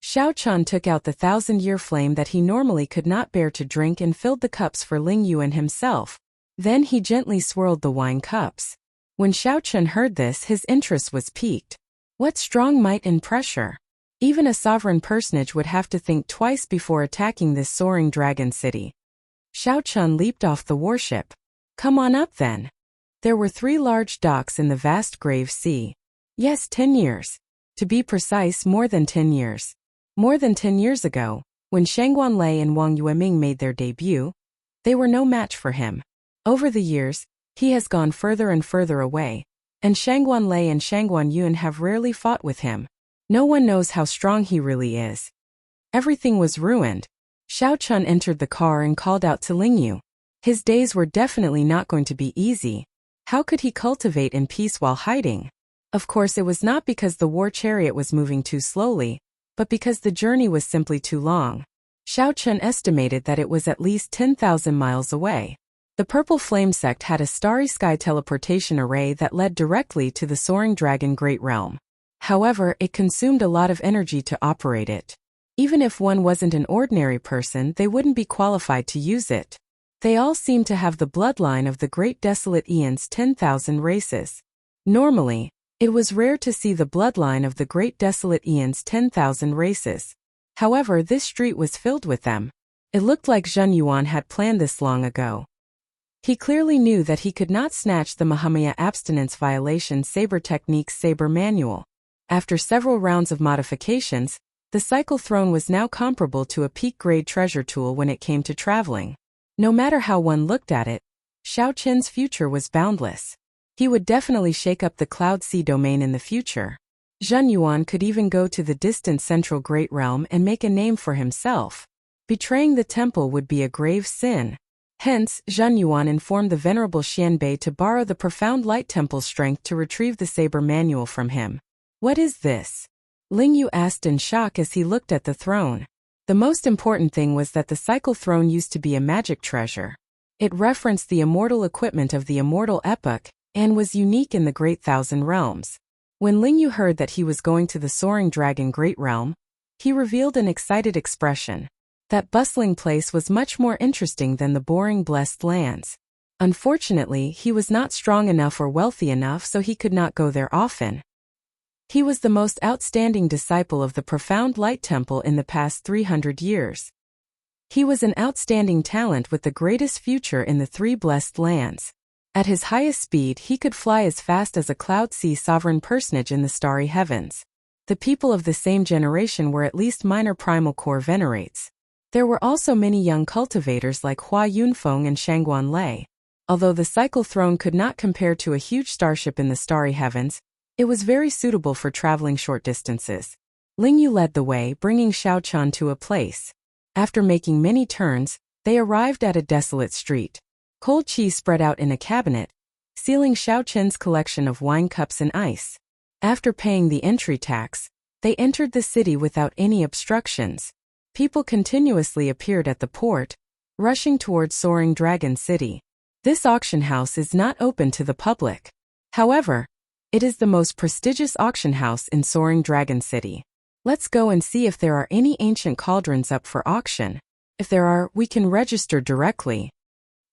Xiao Chun took out the 1,000-year flame that he normally could not bear to drink and filled the cups for Ling Yu and himself. Then he gently swirled the wine cups. When Xiao Chun heard this, his interest was piqued. What strong might and pressure! Even a sovereign personage would have to think twice before attacking this soaring dragon city. Xiao Chun leaped off the warship. Come on up then. There were 3 large docks in the vast grave sea. Yes, 10 years. To be precise, more than 10 years. More than 10 years ago, when Shangguan Lei and Wang Yueming made their debut, they were no match for him. Over the years, he has gone further and further away, and Shangguan Lei and Shangguan Yun have rarely fought with him. No one knows how strong he really is. Everything was ruined. Xiao Chun entered the car and called out to Ling Yu. His days were definitely not going to be easy. How could he cultivate in peace while hiding? Of course, it was not because the war chariot was moving too slowly, but because the journey was simply too long. Xiao Chun estimated that it was at least 10,000 miles away. The Purple Flame Sect had a starry sky teleportation array that led directly to the soaring dragon Great Realm. However, it consumed a lot of energy to operate it. Even if one wasn't an ordinary person, they wouldn't be qualified to use it. They all seemed to have the bloodline of the Great Desolate Aeon's 10,000 races. Normally, it was rare to see the bloodline of the Great Desolate Aeon's 10,000 races. However, this street was filled with them. It looked like Zhan Yuan had planned this long ago. He clearly knew that he could not snatch the Mahamaya Abstinence Violation Saber Techniques Saber Manual. After several rounds of modifications, the Cycle Throne was now comparable to a peak-grade treasure tool when it came to traveling. No matter how one looked at it, Xiao Chun's future was boundless. He would definitely shake up the Cloud Sea domain in the future. Zhan Yuan could even go to the distant Central Great Realm and make a name for himself. Betraying the temple would be a grave sin. Hence, Zhan Yuan informed the Venerable Xianbei to borrow the Profound Light Temple's strength to retrieve the Saber Manual from him. What is this? Ling Yu asked in shock as he looked at the throne. The most important thing was that the Cycle Throne used to be a magic treasure. It referenced the immortal equipment of the immortal epoch, and was unique in the Great Thousand Realms. When Ling Yu heard that he was going to the Soaring Dragon Great Realm, he revealed an excited expression. That bustling place was much more interesting than the boring Blessed Lands. Unfortunately, he was not strong enough or wealthy enough, so he could not go there often. He was the most outstanding disciple of the profound Light Temple in the past 300 years. He was an outstanding talent with the greatest future in the three Blessed Lands. At his highest speed, he could fly as fast as a Cloud Sea sovereign personage in the starry heavens. The people of the same generation were at least minor primal core venerates. There were also many young cultivators like Hua Yunfeng and Shangguan Lei. Although the cycle throne could not compare to a huge starship in the starry heavens, it was very suitable for traveling short distances. Ling Yu led the way, bringing Xiao Qian to a place. After making many turns, they arrived at a desolate street. Cold cheese spread out in a cabinet, sealing Xiao Qian's collection of wine cups and ice. After paying the entry tax, they entered the city without any obstructions. People continuously appeared at the port, rushing towards Soaring Dragon City. This auction house is not open to the public. However, it is the most prestigious auction house in Soaring Dragon City. Let's go and see if there are any ancient cauldrons up for auction. If there are, we can register directly.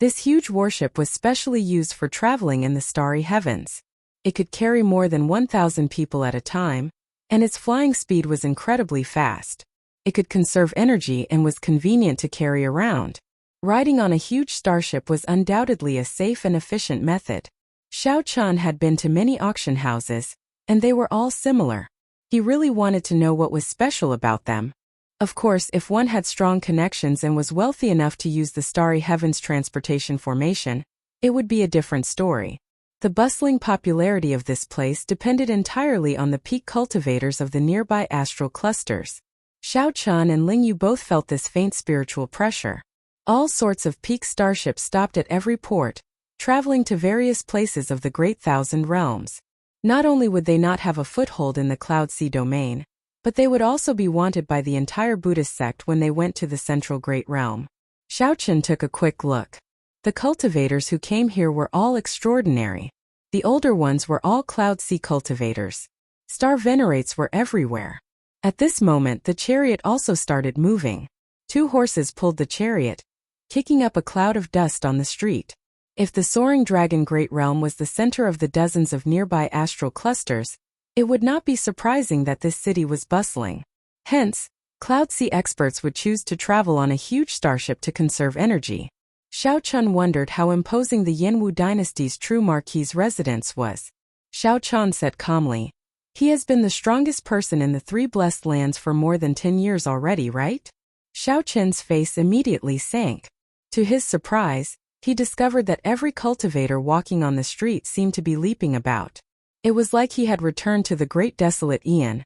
This huge warship was specially used for traveling in the starry heavens. It could carry more than 1,000 people at a time, and its flying speed was incredibly fast. It could conserve energy and was convenient to carry around. Riding on a huge starship was undoubtedly a safe and efficient method. Xiao Qian had been to many auction houses, and they were all similar. He really wanted to know what was special about them. Of course, if one had strong connections and was wealthy enough to use the starry heavens transportation formation, it would be a different story. The bustling popularity of this place depended entirely on the peak cultivators of the nearby astral clusters. Xiao Qian and Ling Yu both felt this faint spiritual pressure. All sorts of peak starships stopped at every port, traveling to various places of the Great Thousand Realms. Not only would they not have a foothold in the Cloud Sea domain, but they would also be wanted by the entire Buddhist sect when they went to the Central Great Realm. Xiao Qian took a quick look. The cultivators who came here were all extraordinary. The older ones were all Cloud Sea cultivators. Star venerates were everywhere. At this moment, the chariot also started moving. 2 horses pulled the chariot, kicking up a cloud of dust on the street. If the Soaring Dragon Great Realm was the center of the dozens of nearby astral clusters, it would not be surprising that this city was bustling. Hence, Cloud Sea experts would choose to travel on a huge starship to conserve energy. Xiao Qian wondered how imposing the Yanwu dynasty's true marquis' residence was. Xiao Qian said calmly, "He has been the strongest person in the 3 Blessed Lands for more than 10 years already, right?" Xiao Qian's face immediately sank. To his surprise, he discovered that every cultivator walking on the street seemed to be leaping about. It was like he had returned to the Great Desolate Aeon,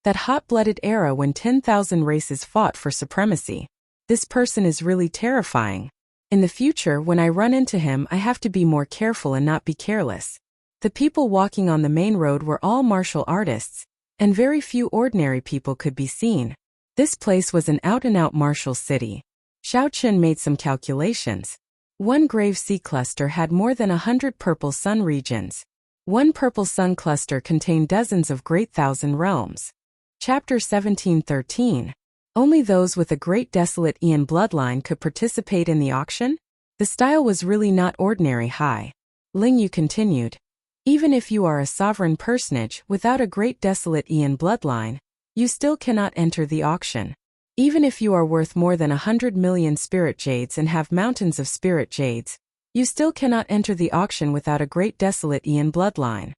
that hot-blooded era when 10,000 races fought for supremacy. This person is really terrifying. In the future, when I run into him, I have to be more careful and not be careless. The people walking on the main road were all martial artists, and very few ordinary people could be seen. This place was an out-and-out martial city. Xiao Qian made some calculations. 1 grave sea cluster had more than 100 purple sun regions. 1 purple sun cluster contained dozens of Great Thousand Realms. Chapter 1713. Only those with a Great Desolate Aeon bloodline could participate in the auction? The style was really not ordinary high. Ling Yu continued. Even if you are a sovereign personage without a Great Desolate Aeon bloodline, you still cannot enter the auction. Even if you are worth more than 100 million spirit jades and have mountains of spirit jades, you still cannot enter the auction without a Great Desolate Aeon bloodline.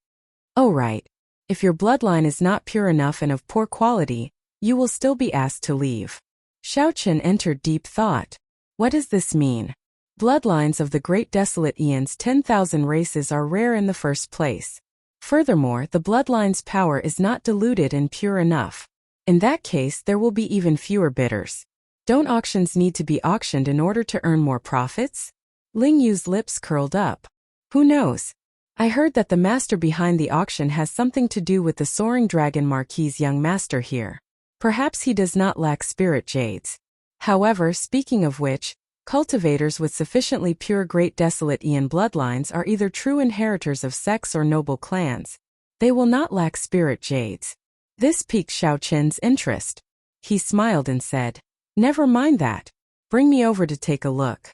Oh right. If your bloodline is not pure enough and of poor quality, you will still be asked to leave. Xiao Qian entered deep thought. What does this mean? Bloodlines of the Great Desolate Aeon's 10,000 races are rare in the first place. Furthermore, the bloodline's power is not diluted and pure enough. In that case, there will be even fewer bidders. Don't auctions need to be auctioned in order to earn more profits? Ling Yu's lips curled up. Who knows? I heard that the master behind the auction has something to do with the Soaring Dragon Marquis' young master here. Perhaps he does not lack spirit jades. However, speaking of which, cultivators with sufficiently pure Great Desolate Aeon bloodlines are either true inheritors of sects or noble clans. They will not lack spirit jades. This piqued Xiao Qin's interest. He smiled and said, "Never mind that. Bring me over to take a look."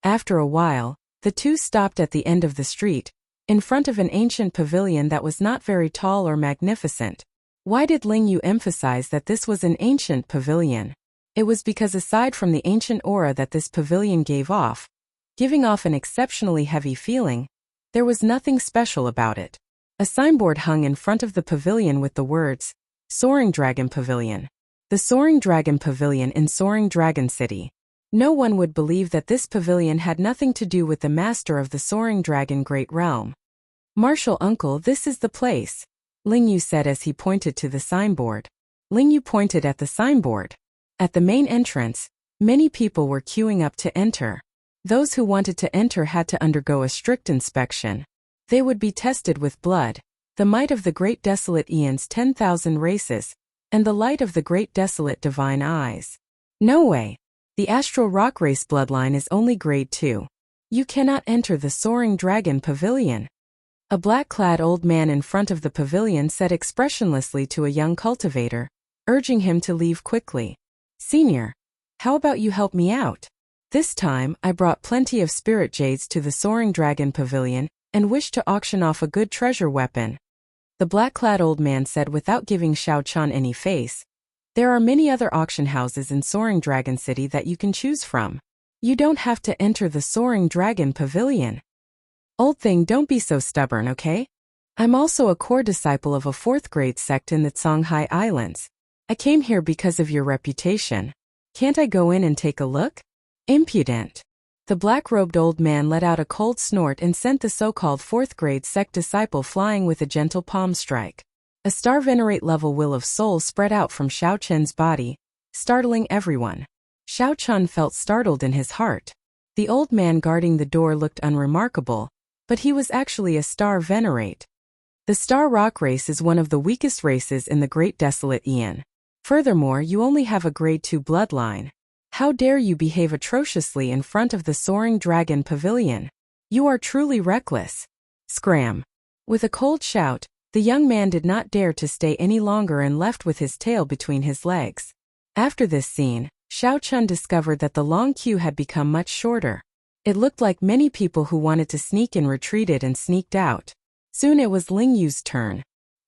After a while, the two stopped at the end of the street, in front of an ancient pavilion that was not very tall or magnificent. Why did Ling Yu emphasize that this was an ancient pavilion? It was because aside from the ancient aura that this pavilion gave off, giving off an exceptionally heavy feeling, there was nothing special about it. A signboard hung in front of the pavilion with the words, "Soaring Dragon Pavilion." The Soaring Dragon Pavilion in Soaring Dragon City. No one would believe that this pavilion had nothing to do with the master of the Soaring Dragon Great Realm. "Martial uncle, this is the place," Ling Yu said as he pointed to the signboard. Ling Yu pointed at the signboard. At the main entrance, many people were queuing up to enter. Those who wanted to enter had to undergo a strict inspection. They would be tested with blood, the might of the Great Desolate Aeon's 10,000 races, and the light of the Great Desolate Divine Eyes. No way. The Astral Rock Race bloodline is only grade 2. You cannot enter the Soaring Dragon Pavilion. A black-clad old man in front of the pavilion said expressionlessly to a young cultivator, urging him to leave quickly. "Senior, how about you help me out? This time, I brought plenty of spirit jades to the Soaring Dragon Pavilion and wish to auction off a good treasure weapon." The black-clad old man said without giving Xiao Chan any face. "There are many other auction houses in Soaring Dragon City that you can choose from. You don't have to enter the Soaring Dragon Pavilion." "Old thing, don't be so stubborn, okay? I'm also a core disciple of a 4th grade sect in the Songhai Islands. I came here because of your reputation. Can't I go in and take a look?" Impudent. The black-robed old man let out a cold snort and sent the so-called 4th grade sect disciple flying with a gentle palm strike. A star venerate level will of soul spread out from Xiao Chen's body, startling everyone. Xiao Chen felt startled in his heart. The old man guarding the door looked unremarkable, but he was actually a star venerate. The Star Rock race is one of the weakest races in the Great Desolate Aeon. Furthermore, you only have a grade 2 bloodline. How dare you behave atrociously in front of the Soaring Dragon Pavilion? You are truly reckless. Scram. With a cold shout, the young man did not dare to stay any longer and left with his tail between his legs. After this scene, Xiao Chun discovered that the long queue had become much shorter. It looked like many people who wanted to sneak in retreated and sneaked out. Soon it was Ling Yu's turn.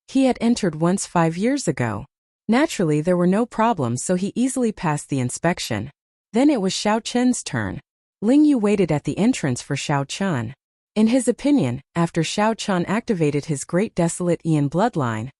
He had entered once 5 years ago. Naturally, there were no problems, so he easily passed the inspection. Then it was Xiao Chen's turn. Ling Yu waited at the entrance for Xiao Chen. In his opinion, after Xiao Chen activated his Great Desolate Aeon bloodline,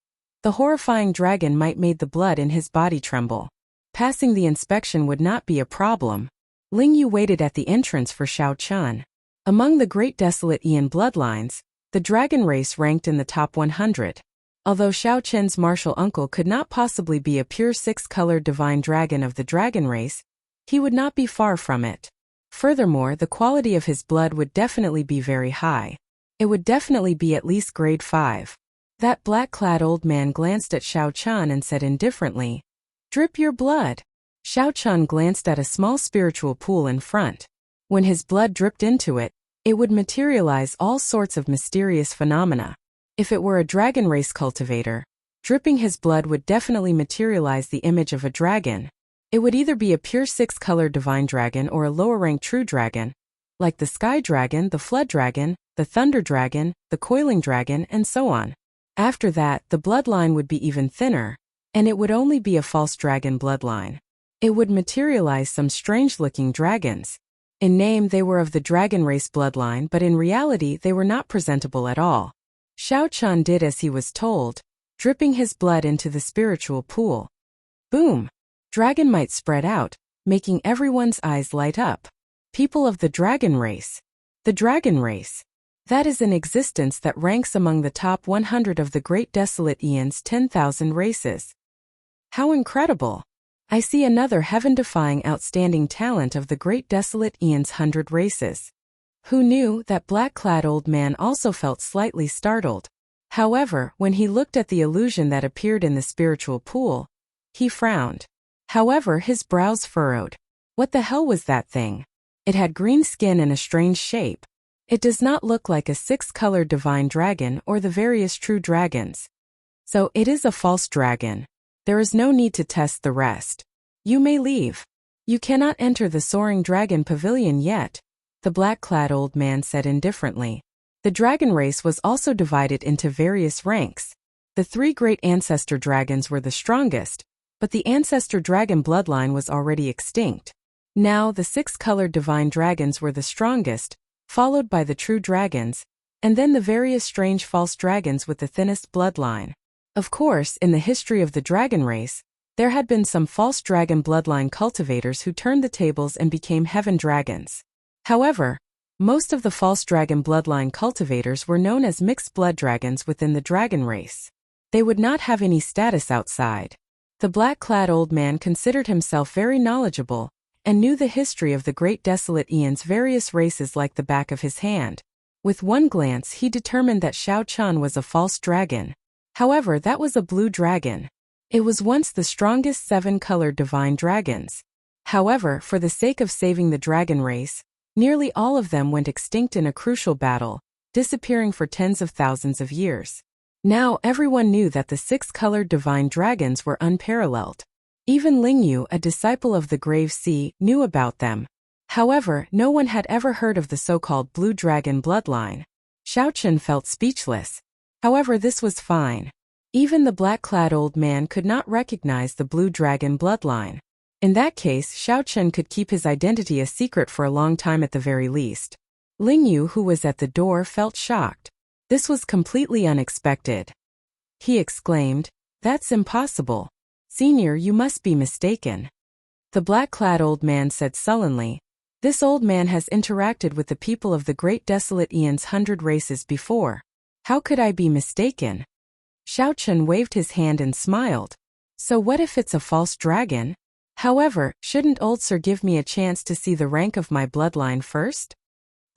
the horrifying dragon might made the blood in his body tremble. Passing the inspection would not be a problem. Ling Yu waited at the entrance for Xiao Chen. Among the Great Desolate Aeon bloodlines, the dragon race ranked in the top 100. Although Xiao Chen's martial uncle could not possibly be a pure 6-colored divine dragon of the dragon race, he would not be far from it. Furthermore, the quality of his blood would definitely be very high. It would definitely be at least grade 5. That black-clad old man glanced at Xiao Chen and said indifferently, "Drip your blood." Xiao Chen glanced at a small spiritual pool in front. When his blood dripped into it, it would materialize all sorts of mysterious phenomena. If it were a dragon race cultivator, dripping his blood would definitely materialize the image of a dragon. It would either be a pure 6-colored divine dragon or a lower-ranked true dragon, like the sky dragon, the flood dragon, the thunder dragon, the coiling dragon, and so on. After that, the bloodline would be even thinner, and it would only be a false dragon bloodline. It would materialize some strange-looking dragons. In name, they were of the dragon race bloodline, but in reality, they were not presentable at all. Xiao Chen did as he was told, dripping his blood into the spiritual pool. Boom! Dragon might spread out, making everyone's eyes light up. People of the dragon race. The dragon race. That is an existence that ranks among the top 100 of the Great Desolate Aeon's 10,000 races. How incredible! I see another heaven-defying outstanding talent of the Great Desolate Aeon's 100 races. Who knew? That black-clad old man also felt slightly startled. However, when he looked at the illusion that appeared in the spiritual pool, he frowned. However, his brows furrowed. What the hell was that thing? It had green skin and a strange shape. It does not look like a six-colored divine dragon or the various true dragons. So it is a false dragon. There is no need to test the rest. You may leave. You cannot enter the soaring dragon pavilion yet, the black-clad old man said indifferently. The dragon race was also divided into various ranks. The three great ancestor dragons were the strongest, but the ancestor dragon bloodline was already extinct. Now the six-colored divine dragons were the strongest, followed by the true dragons, and then the various strange false dragons with the thinnest bloodline. Of course, in the history of the dragon race, there had been some false dragon bloodline cultivators who turned the tables and became heaven dragons. However, most of the false dragon bloodline cultivators were known as mixed blood dragons within the dragon race. They would not have any status outside. The black-clad old man considered himself very knowledgeable and knew the history of the great desolate eon's various races like the back of his hand. With one glance he determined that Xiao Chun was a false dragon. However, that was a blue dragon. It was once the strongest seven-colored divine dragons. However, for the sake of saving the dragon race, nearly all of them went extinct in a crucial battle, disappearing for tens of thousands of years. Now everyone knew that the six-colored divine dragons were unparalleled. Even Lingyu, a disciple of the Grave Sea, knew about them. However, no one had ever heard of the so-called blue dragon bloodline. Xiao Chun felt speechless. However, this was fine. Even the black-clad old man could not recognize the blue dragon bloodline. In that case, Xiao Chun could keep his identity a secret for a long time at the very least. Lingyu, who was at the door, felt shocked. This was completely unexpected. He exclaimed, "That's impossible. Senior, you must be mistaken." The black-clad old man said sullenly, "This old man has interacted with the people of the great desolate eon's 100 races before. How could I be mistaken?" Xiao Chun waved his hand and smiled. "So what if it's a false dragon? However, shouldn't old sir give me a chance to see the rank of my bloodline first?"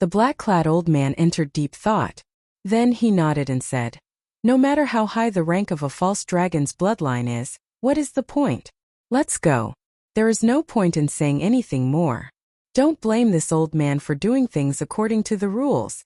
The black-clad old man entered deep thought. Then he nodded and said, "No matter how high the rank of a false dragon's bloodline is, what is the point? Let's go. There is no point in saying anything more. Don't blame this old man for doing things according to the rules."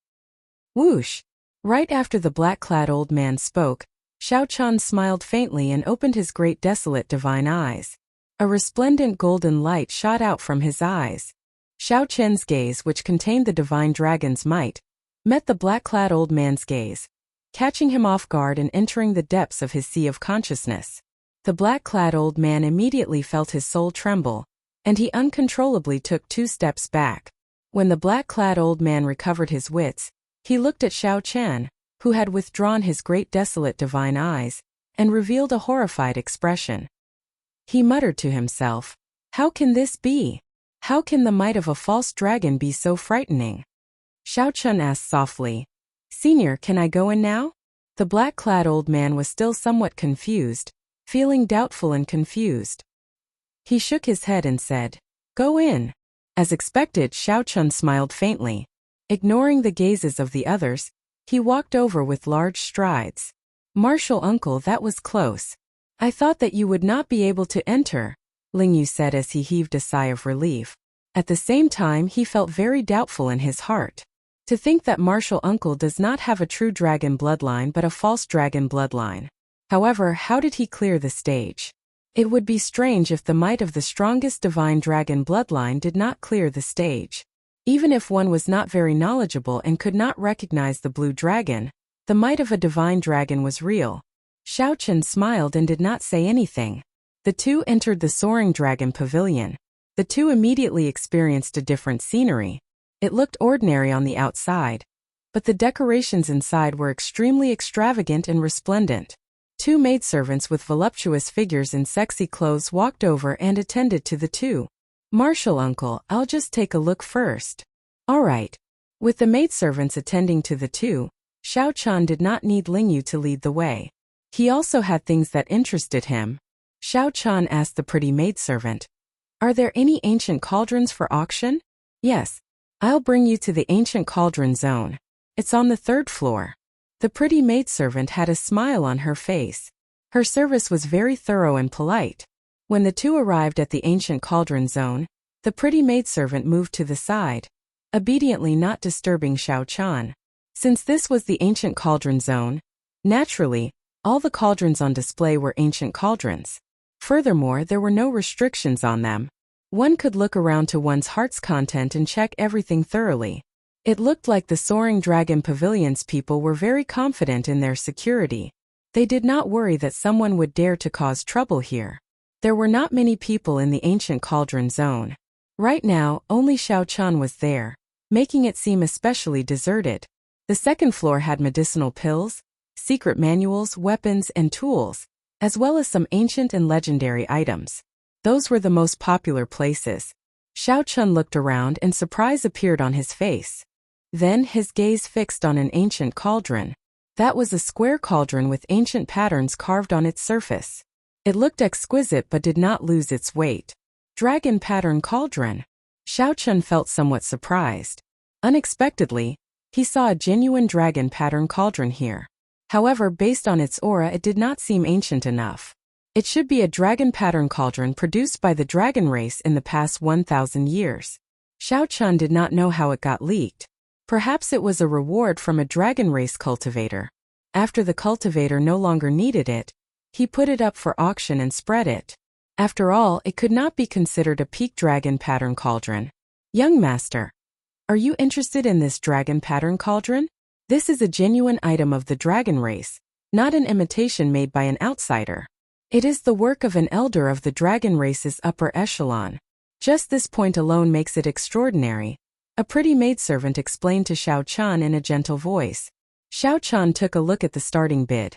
Whoosh! Right after the black-clad old man spoke, Xiao Chun smiled faintly and opened his great desolate divine eyes. A resplendent golden light shot out from his eyes. Xiao Chun's gaze, which contained the divine dragon's might, met the black-clad old man's gaze, catching him off guard and entering the depths of his sea of consciousness. The black-clad old man immediately felt his soul tremble, and he uncontrollably took 2 steps back. When the black-clad old man recovered his wits, he looked at Xiao Chun, who had withdrawn his great desolate divine eyes, and revealed a horrified expression. He muttered to himself, "How can this be? How can the might of a false dragon be so frightening?" Xiao Chun asked softly, "Senior, can I go in now?" The black-clad old man was still somewhat confused, feeling doubtful and confused. He shook his head and said, "Go in." As expected, Xiao Chun smiled faintly. Ignoring the gazes of the others, he walked over with large strides. "Martial uncle, that was close. I thought that you would not be able to enter," Lingyu said as he heaved a sigh of relief. At the same time, he felt very doubtful in his heart. To think that martial uncle does not have a true dragon bloodline but a false dragon bloodline. However, how did he clear the stage? It would be strange if the might of the strongest divine dragon bloodline did not clear the stage. Even if one was not very knowledgeable and could not recognize the blue dragon, the might of a divine dragon was real. Xiao Chun smiled and did not say anything. The two entered the soaring dragon pavilion. The two immediately experienced a different scenery. It looked ordinary on the outside, but the decorations inside were extremely extravagant and resplendent. 2 maidservants with voluptuous figures in sexy clothes walked over and attended to the two. "Martial uncle, I'll just take a look first." "All right." With the maidservants attending to the two, Xiao Chun did not need Lingyu to lead the way. He also had things that interested him. Xiao Chun asked the pretty maidservant, "Are there any ancient cauldrons for auction?" "Yes. I'll bring you to the ancient cauldron zone. It's on the 3rd floor." The pretty maidservant had a smile on her face. Her service was very thorough and polite. When the two arrived at the ancient cauldron zone, the pretty maidservant moved to the side. obediently not disturbing Xiao Chan. Since this was the ancient cauldron zone, naturally, all the cauldrons on display were ancient cauldrons. Furthermore, there were no restrictions on them. One could look around to one's heart's content and check everything thoroughly. It looked like the Soaring Dragon Pavilion's people were very confident in their security. They did not worry that someone would dare to cause trouble here. There were not many people in the ancient cauldron zone. Right now, only Xiao Chan was there, making it seem especially deserted. The second floor had medicinal pills, secret manuals, weapons, and tools, as well as some ancient and legendary items. Those were the most popular places. Xiao Chan looked around and surprise appeared on his face. Then his gaze fixed on an ancient cauldron. That was a square cauldron with ancient patterns carved on its surface. It looked exquisite but did not lose its weight. Dragon pattern cauldron. Xiao Chan felt somewhat surprised. Unexpectedly, he saw a genuine dragon pattern cauldron here. However, based on its aura, it did not seem ancient enough. It should be a dragon pattern cauldron produced by the dragon race in the past 1,000 years. Xiao Chan did not know how it got leaked. Perhaps it was a reward from a dragon race cultivator. After the cultivator no longer needed it, he put it up for auction and spread it. After all, it could not be considered a peak dragon pattern cauldron. Young master, are you interested in this dragon pattern cauldron? This is a genuine item of the dragon race, not an imitation made by an outsider. It is the work of an elder of the dragon race's upper echelon. Just this point alone makes it extraordinary. A pretty maidservant explained to Xiao Chan in a gentle voice. Xiao Chan took a look at the starting bid.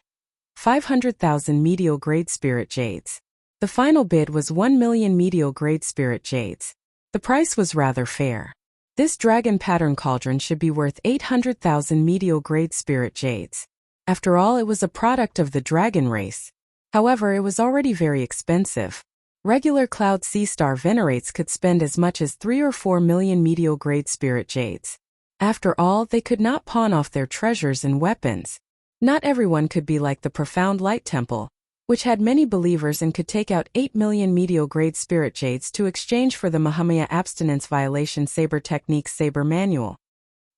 500,000 medial grade spirit jades. The final bid was 1 million medial grade spirit jades. The price was rather fair. This dragon pattern cauldron should be worth 800,000 medial grade spirit jades. After all, it was a product of the dragon race. However, it was already very expensive. Regular Cloud Sea Star venerates could spend as much as 3 or 4 million medial grade spirit jades. After all, they could not pawn off their treasures and weapons. Not everyone could be like the Profound Light Temple, which had many believers and could take out 8 million medial grade spirit jades to exchange for the Mahamaya Abstinence Violation Saber Techniques Saber Manual.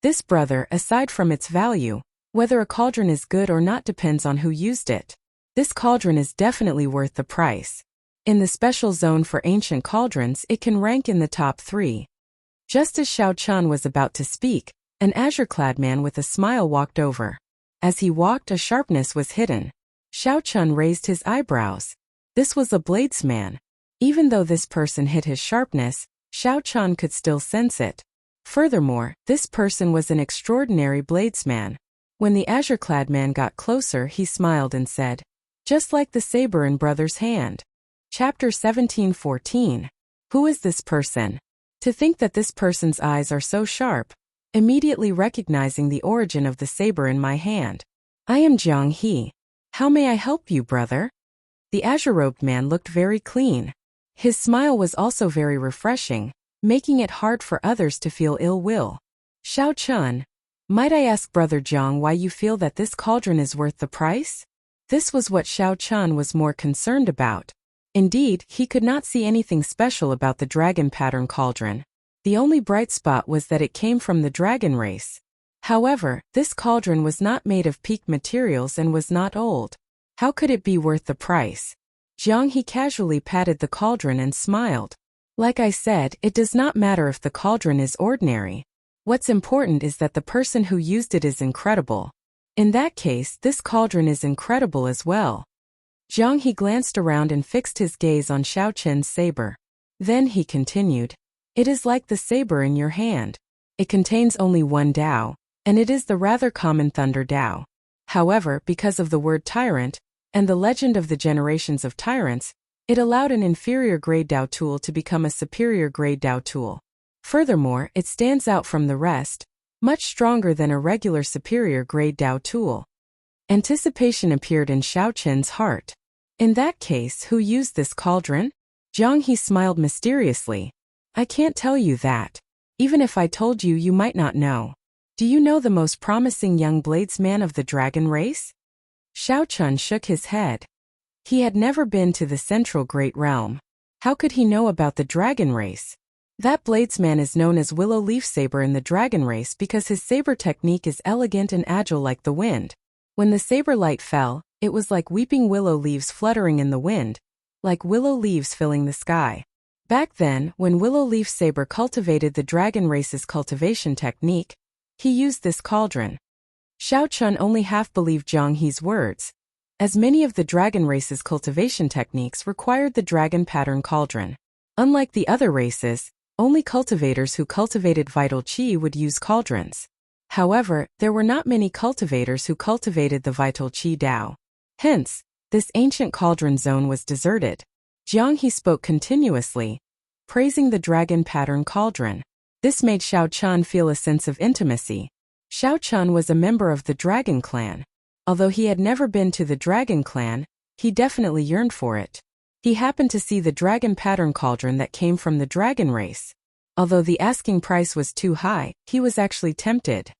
This brother, aside from its value, whether a cauldron is good or not depends on who used it. This cauldron is definitely worth the price. In the special zone for ancient cauldrons, it can rank in the top 3. Just as Xiao Chan was about to speak, an azure-clad man with a smile walked over. As he walked, a sharpness was hidden. Xiao Chan raised his eyebrows. This was a bladesman. Even though this person hid his sharpness, Xiao Chan could still sense it. Furthermore, this person was an extraordinary bladesman. When the azure-clad man got closer, he smiled and said, "Just like the saber in brother's hand." Chapter 17:14. Who is this person? To think that this person's eyes are so sharp. Immediately recognizing the origin of the saber in my hand. I am Jiang He. How may I help you, brother? The azure-robed man looked very clean. His smile was also very refreshing, making it hard for others to feel ill will. Xiao Chan, might I ask Brother Jiang why you feel that this cauldron is worth the price? This was what Xiao Chan was more concerned about. Indeed, he could not see anything special about the dragon pattern cauldron. The only bright spot was that it came from the dragon race. However, this cauldron was not made of peak materials and was not old. How could it be worth the price? Jiang He casually patted the cauldron and smiled. Like I said, it does not matter if the cauldron is ordinary. What's important is that the person who used it is incredible. In that case, this cauldron is incredible as well. Jiang He glanced around and fixed his gaze on Xiao Chen's saber. Then he continued, "It is like the saber in your hand. It contains only one Dao, and it is the rather common Thunder Dao. However, because of the word tyrant, and the legend of the generations of tyrants, it allowed an inferior grade Dao tool to become a superior grade Dao tool. Furthermore, it stands out from the rest, much stronger than a regular superior grade Dao tool." Anticipation appeared in Xiao Chen's heart. In that case, who used this cauldron? Jiang He smiled mysteriously. "I can't tell you that. Even if I told you, you might not know. Do you know the most promising young bladesman of the dragon race?" Xiao Chan shook his head. He had never been to the central great realm. How could he know about the dragon race? That bladesman is known as Willow Leaf Saber in the dragon race because his saber technique is elegant and agile like the wind. When the saber light fell, it was like weeping willow leaves fluttering in the wind, like willow leaves filling the sky. Back then, when Willow Leaf Saber cultivated the dragon race's cultivation technique, he used this cauldron. Xiao Chun only half believed Zhang He's words, as many of the dragon race's cultivation techniques required the dragon pattern cauldron. Unlike the other races, only cultivators who cultivated vital qi would use cauldrons. However, there were not many cultivators who cultivated the vital qi Dao. Hence, this ancient cauldron zone was deserted. Jiang He spoke continuously, praising the dragon pattern cauldron. This made Xiao Chun feel a sense of intimacy. Xiao Chun was a member of the dragon clan. Although he had never been to the dragon clan, he definitely yearned for it. He happened to see the dragon pattern cauldron that came from the dragon race. Although the asking price was too high, he was actually tempted.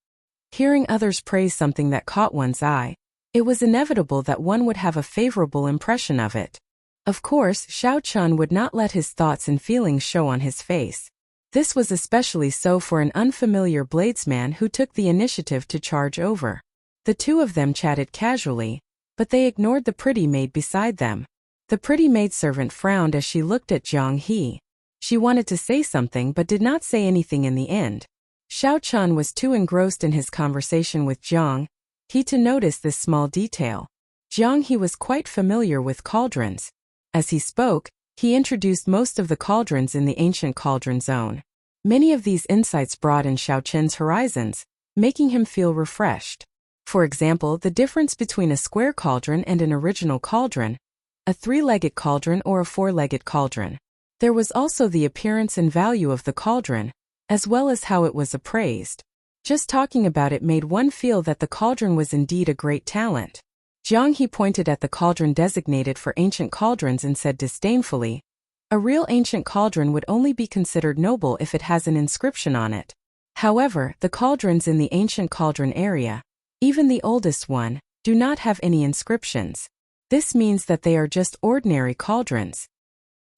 Hearing others praise something that caught one's eye, it was inevitable that one would have a favorable impression of it. Of course, Xiao Chun would not let his thoughts and feelings show on his face. This was especially so for an unfamiliar bladesman who took the initiative to charge over. The two of them chatted casually, but they ignored the pretty maid beside them. The pretty maidservant frowned as she looked at Zhang He. She wanted to say something but did not say anything in the end. Xiao Chun was too engrossed in his conversation with Zhang He to notice this small detail. Zhang He was quite familiar with cauldrons. As he spoke, he introduced most of the cauldrons in the ancient cauldron zone. Many of these insights broadened Xiao Chun's horizons, making him feel refreshed. For example, the difference between a square cauldron and an original cauldron, a three-legged cauldron or a four-legged cauldron. There was also the appearance and value of the cauldron, as well as how it was appraised. Just talking about it made one feel that the cauldron was indeed a great talent. Zhang He pointed at the cauldron designated for ancient cauldrons and said disdainfully, "A real ancient cauldron would only be considered noble if it has an inscription on it. However, the cauldrons in the ancient cauldron area, even the oldest one, do not have any inscriptions. This means that they are just ordinary cauldrons.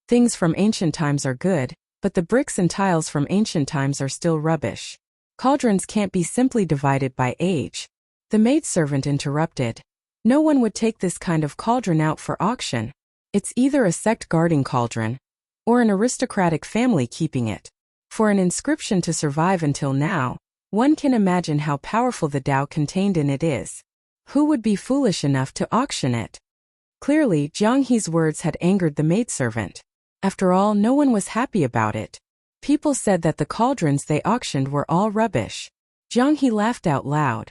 Things from ancient times are good, but the bricks and tiles from ancient times are still rubbish. Cauldrons can't be simply divided by age." The maidservant interrupted. "No one would take this kind of cauldron out for auction. It's either a sect guarding cauldron, or an aristocratic family keeping it. For an inscription to survive until now, one can imagine how powerful the Tao contained in it is. Who would be foolish enough to auction it?" Clearly, Zhang He's words had angered the maidservant. After all, no one was happy about it. People said that the cauldrons they auctioned were all rubbish. Zhang He laughed out loud.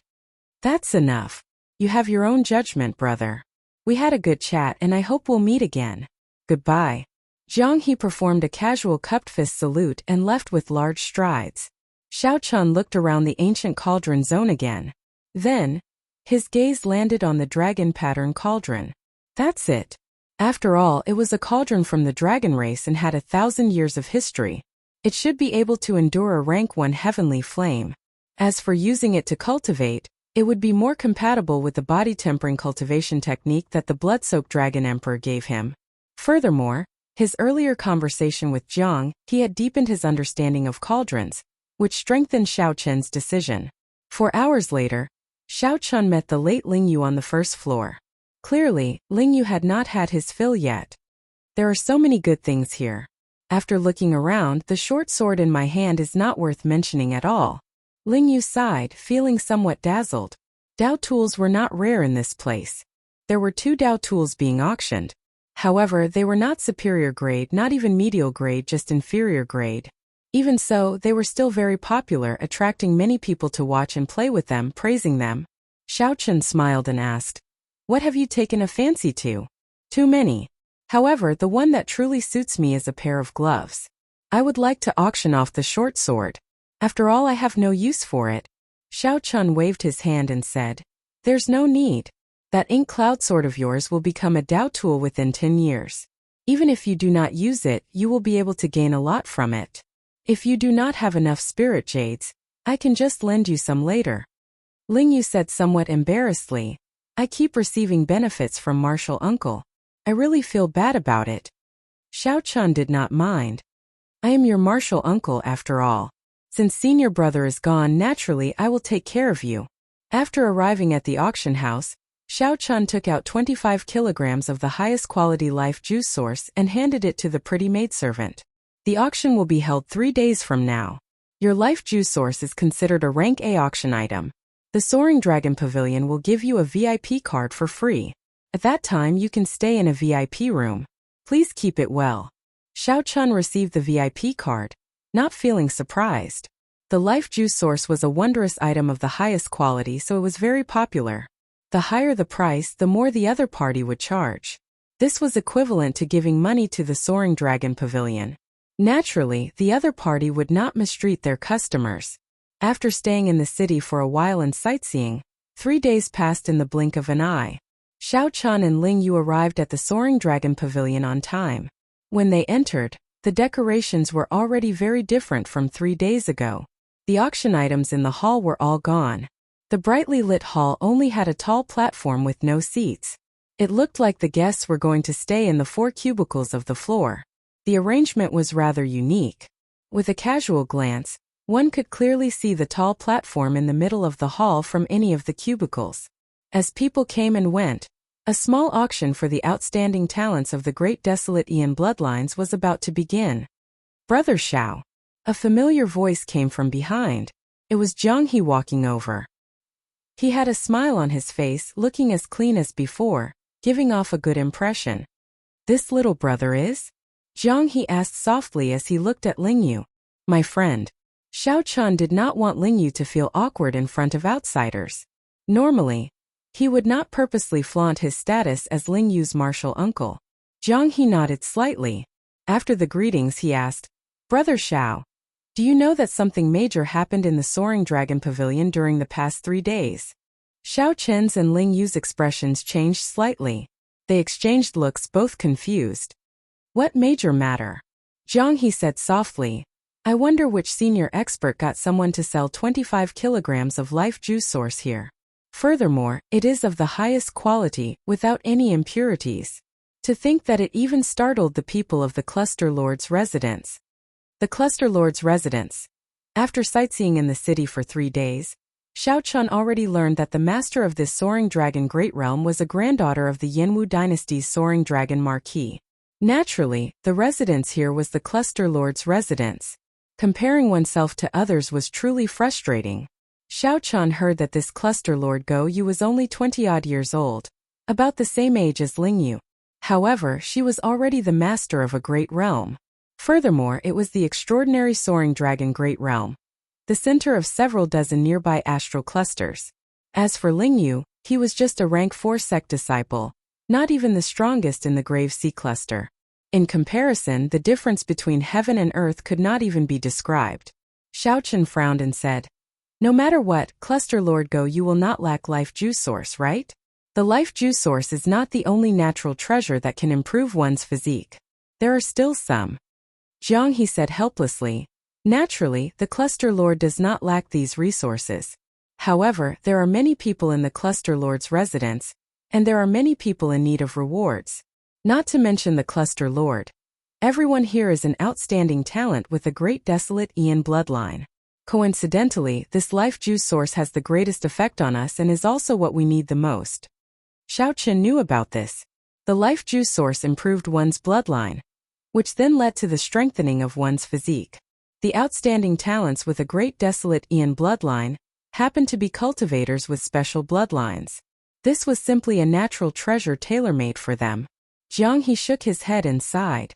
"That's enough. You have your own judgment, brother. We had a good chat and I hope we'll meet again. Goodbye." Zhang He performed a casual cupped fist salute and left with large strides. Xiao Chun looked around the ancient cauldron zone again. Then, his gaze landed on the dragon pattern cauldron. That's it. After all, it was a cauldron from the dragon race and had 1,000 years of history. It should be able to endure a rank 1 heavenly flame. As for using it to cultivate, it would be more compatible with the body-tempering cultivation technique that the blood-soaked dragon emperor gave him. Furthermore, his earlier conversation with Zhang He had deepened his understanding of cauldrons, which strengthened Xiao Chun's decision. 4 hours later, Xiao Chun met the late Ling Yu on the first floor. Clearly, Ling Yu had not had his fill yet. "There are so many good things here. After looking around, the short sword in my hand is not worth mentioning at all." Ling Yu sighed, feeling somewhat dazzled. Dao tools were not rare in this place. There were 2 Dao tools being auctioned. However, they were not superior grade, not even medial grade, just inferior grade. Even so, they were still very popular, attracting many people to watch and play with them, praising them. Xiao Chun smiled and asked, "What have you taken a fancy to?" "Too many. However, the one that truly suits me is a pair of gloves. I would like to auction off the short sword. After all, I have no use for it." Xiao Chun waved his hand and said, "There's no need. That ink cloud sword of yours will become a Dao tool within 10 years. Even if you do not use it, you will be able to gain a lot from it. If you do not have enough spirit jades, I can just lend you some later." Ling Yu said somewhat embarrassedly, "I keep receiving benefits from Martial Uncle. I really feel bad about it." Xiao Chun did not mind. I am your martial uncle after all. Since senior brother is gone, naturally I will take care of you. After arriving at the auction house, Xiao Chun took out 25 kilograms of the highest quality life juice source and handed it to the pretty maidservant. The auction will be held 3 days from now. Your life juice source is considered a rank A auction item. The Soaring Dragon Pavilion will give you a VIP card for free. At that time you can stay in a VIP room. Please keep it well. Xiao Chun received the VIP card, not feeling surprised. The life juice source was a wondrous item of the highest quality, so it was very popular. The higher the price, the more the other party would charge. This was equivalent to giving money to the Soaring Dragon Pavilion. Naturally, the other party would not mistreat their customers. After staying in the city for a while and sightseeing, 3 days passed in the blink of an eye. Xiao Chun and Ling Yu arrived at the Soaring Dragon Pavilion on time. When they entered, the decorations were already very different from 3 days ago. The auction items in the hall were all gone. The brightly lit hall only had a tall platform with no seats. It looked like the guests were going to stay in the 4 cubicles of the floor. The arrangement was rather unique. With a casual glance, one could clearly see the tall platform in the middle of the hall from any of the cubicles. As people came and went, a small auction for the outstanding talents of the great desolate Ian bloodlines was about to begin. Brother Xiao. A familiar voice came from behind. It was Zhang He walking over. He had a smile on his face, looking as clean as before, giving off a good impression. This little brother is? Zhang He asked softly as he looked at Ling Yu. My friend. Xiao Chun did not want Ling Yu to feel awkward in front of outsiders. Normally, he would not purposely flaunt his status as Ling Yu's martial uncle. Zhang He nodded slightly. After the greetings he asked, Brother Xiao, do you know that something major happened in the Soaring Dragon Pavilion during the past 3 days? Xiao Chen's and Ling Yu's expressions changed slightly. They exchanged looks, both confused. What major matter? Zhang He said softly, I wonder which senior expert got someone to sell 25 kilograms of life juice source here. Furthermore, it is of the highest quality, without any impurities. To think that it even startled the people of the Cluster Lord's residence. The Cluster Lord's residence. After sightseeing in the city for 3 days, Xiao Chun already learned that the master of this Soaring Dragon Great Realm was a granddaughter of the Yanwu dynasty's Soaring Dragon Marquis. Naturally, the residence here was the Cluster Lord's residence. Comparing oneself to others was truly frustrating. Xiao Chun heard that this Cluster Lord Go Yu was only 20-odd years old, about the same age as Ling Yu. However, she was already the master of a great realm. Furthermore, it was the extraordinary Soaring Dragon Great Realm, the center of several dozen nearby astral clusters. As for Ling Yu, he was just a rank 4 sect disciple, not even the strongest in the Grave Sea cluster. In comparison, the difference between heaven and earth could not even be described. Xiao Chun frowned and said, No matter what, Cluster Lord Go, you will not lack life juice source, right? The life juice source is not the only natural treasure that can improve one's physique. There are still some. Zhang He said helplessly. Naturally, the Cluster Lord does not lack these resources. However, there are many people in the Cluster Lord's residence, and there are many people in need of rewards. Not to mention the Cluster Lord. Everyone here is an outstanding talent with a great desolate Ian bloodline. Coincidentally, this life juice source has the greatest effect on us and is also what we need the most. Xiao Chun knew about this. The life juice source improved one's bloodline, which then led to the strengthening of one's physique. The outstanding talents with a great desolate Ian bloodline happened to be cultivators with special bloodlines. This was simply a natural treasure tailor-made for them. Zhang He shook his head and sighed.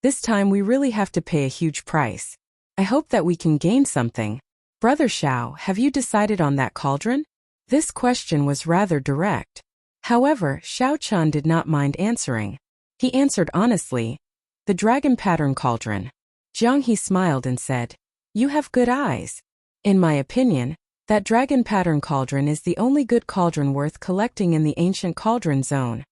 This time we really have to pay a huge price. I hope that we can gain something. Brother Xiao, have you decided on that cauldron? This question was rather direct. However, Xiao Chun did not mind answering. He answered honestly, the dragon pattern cauldron. Zhang He smiled and said, You have good eyes. In my opinion, that dragon pattern cauldron is the only good cauldron worth collecting in the ancient cauldron zone.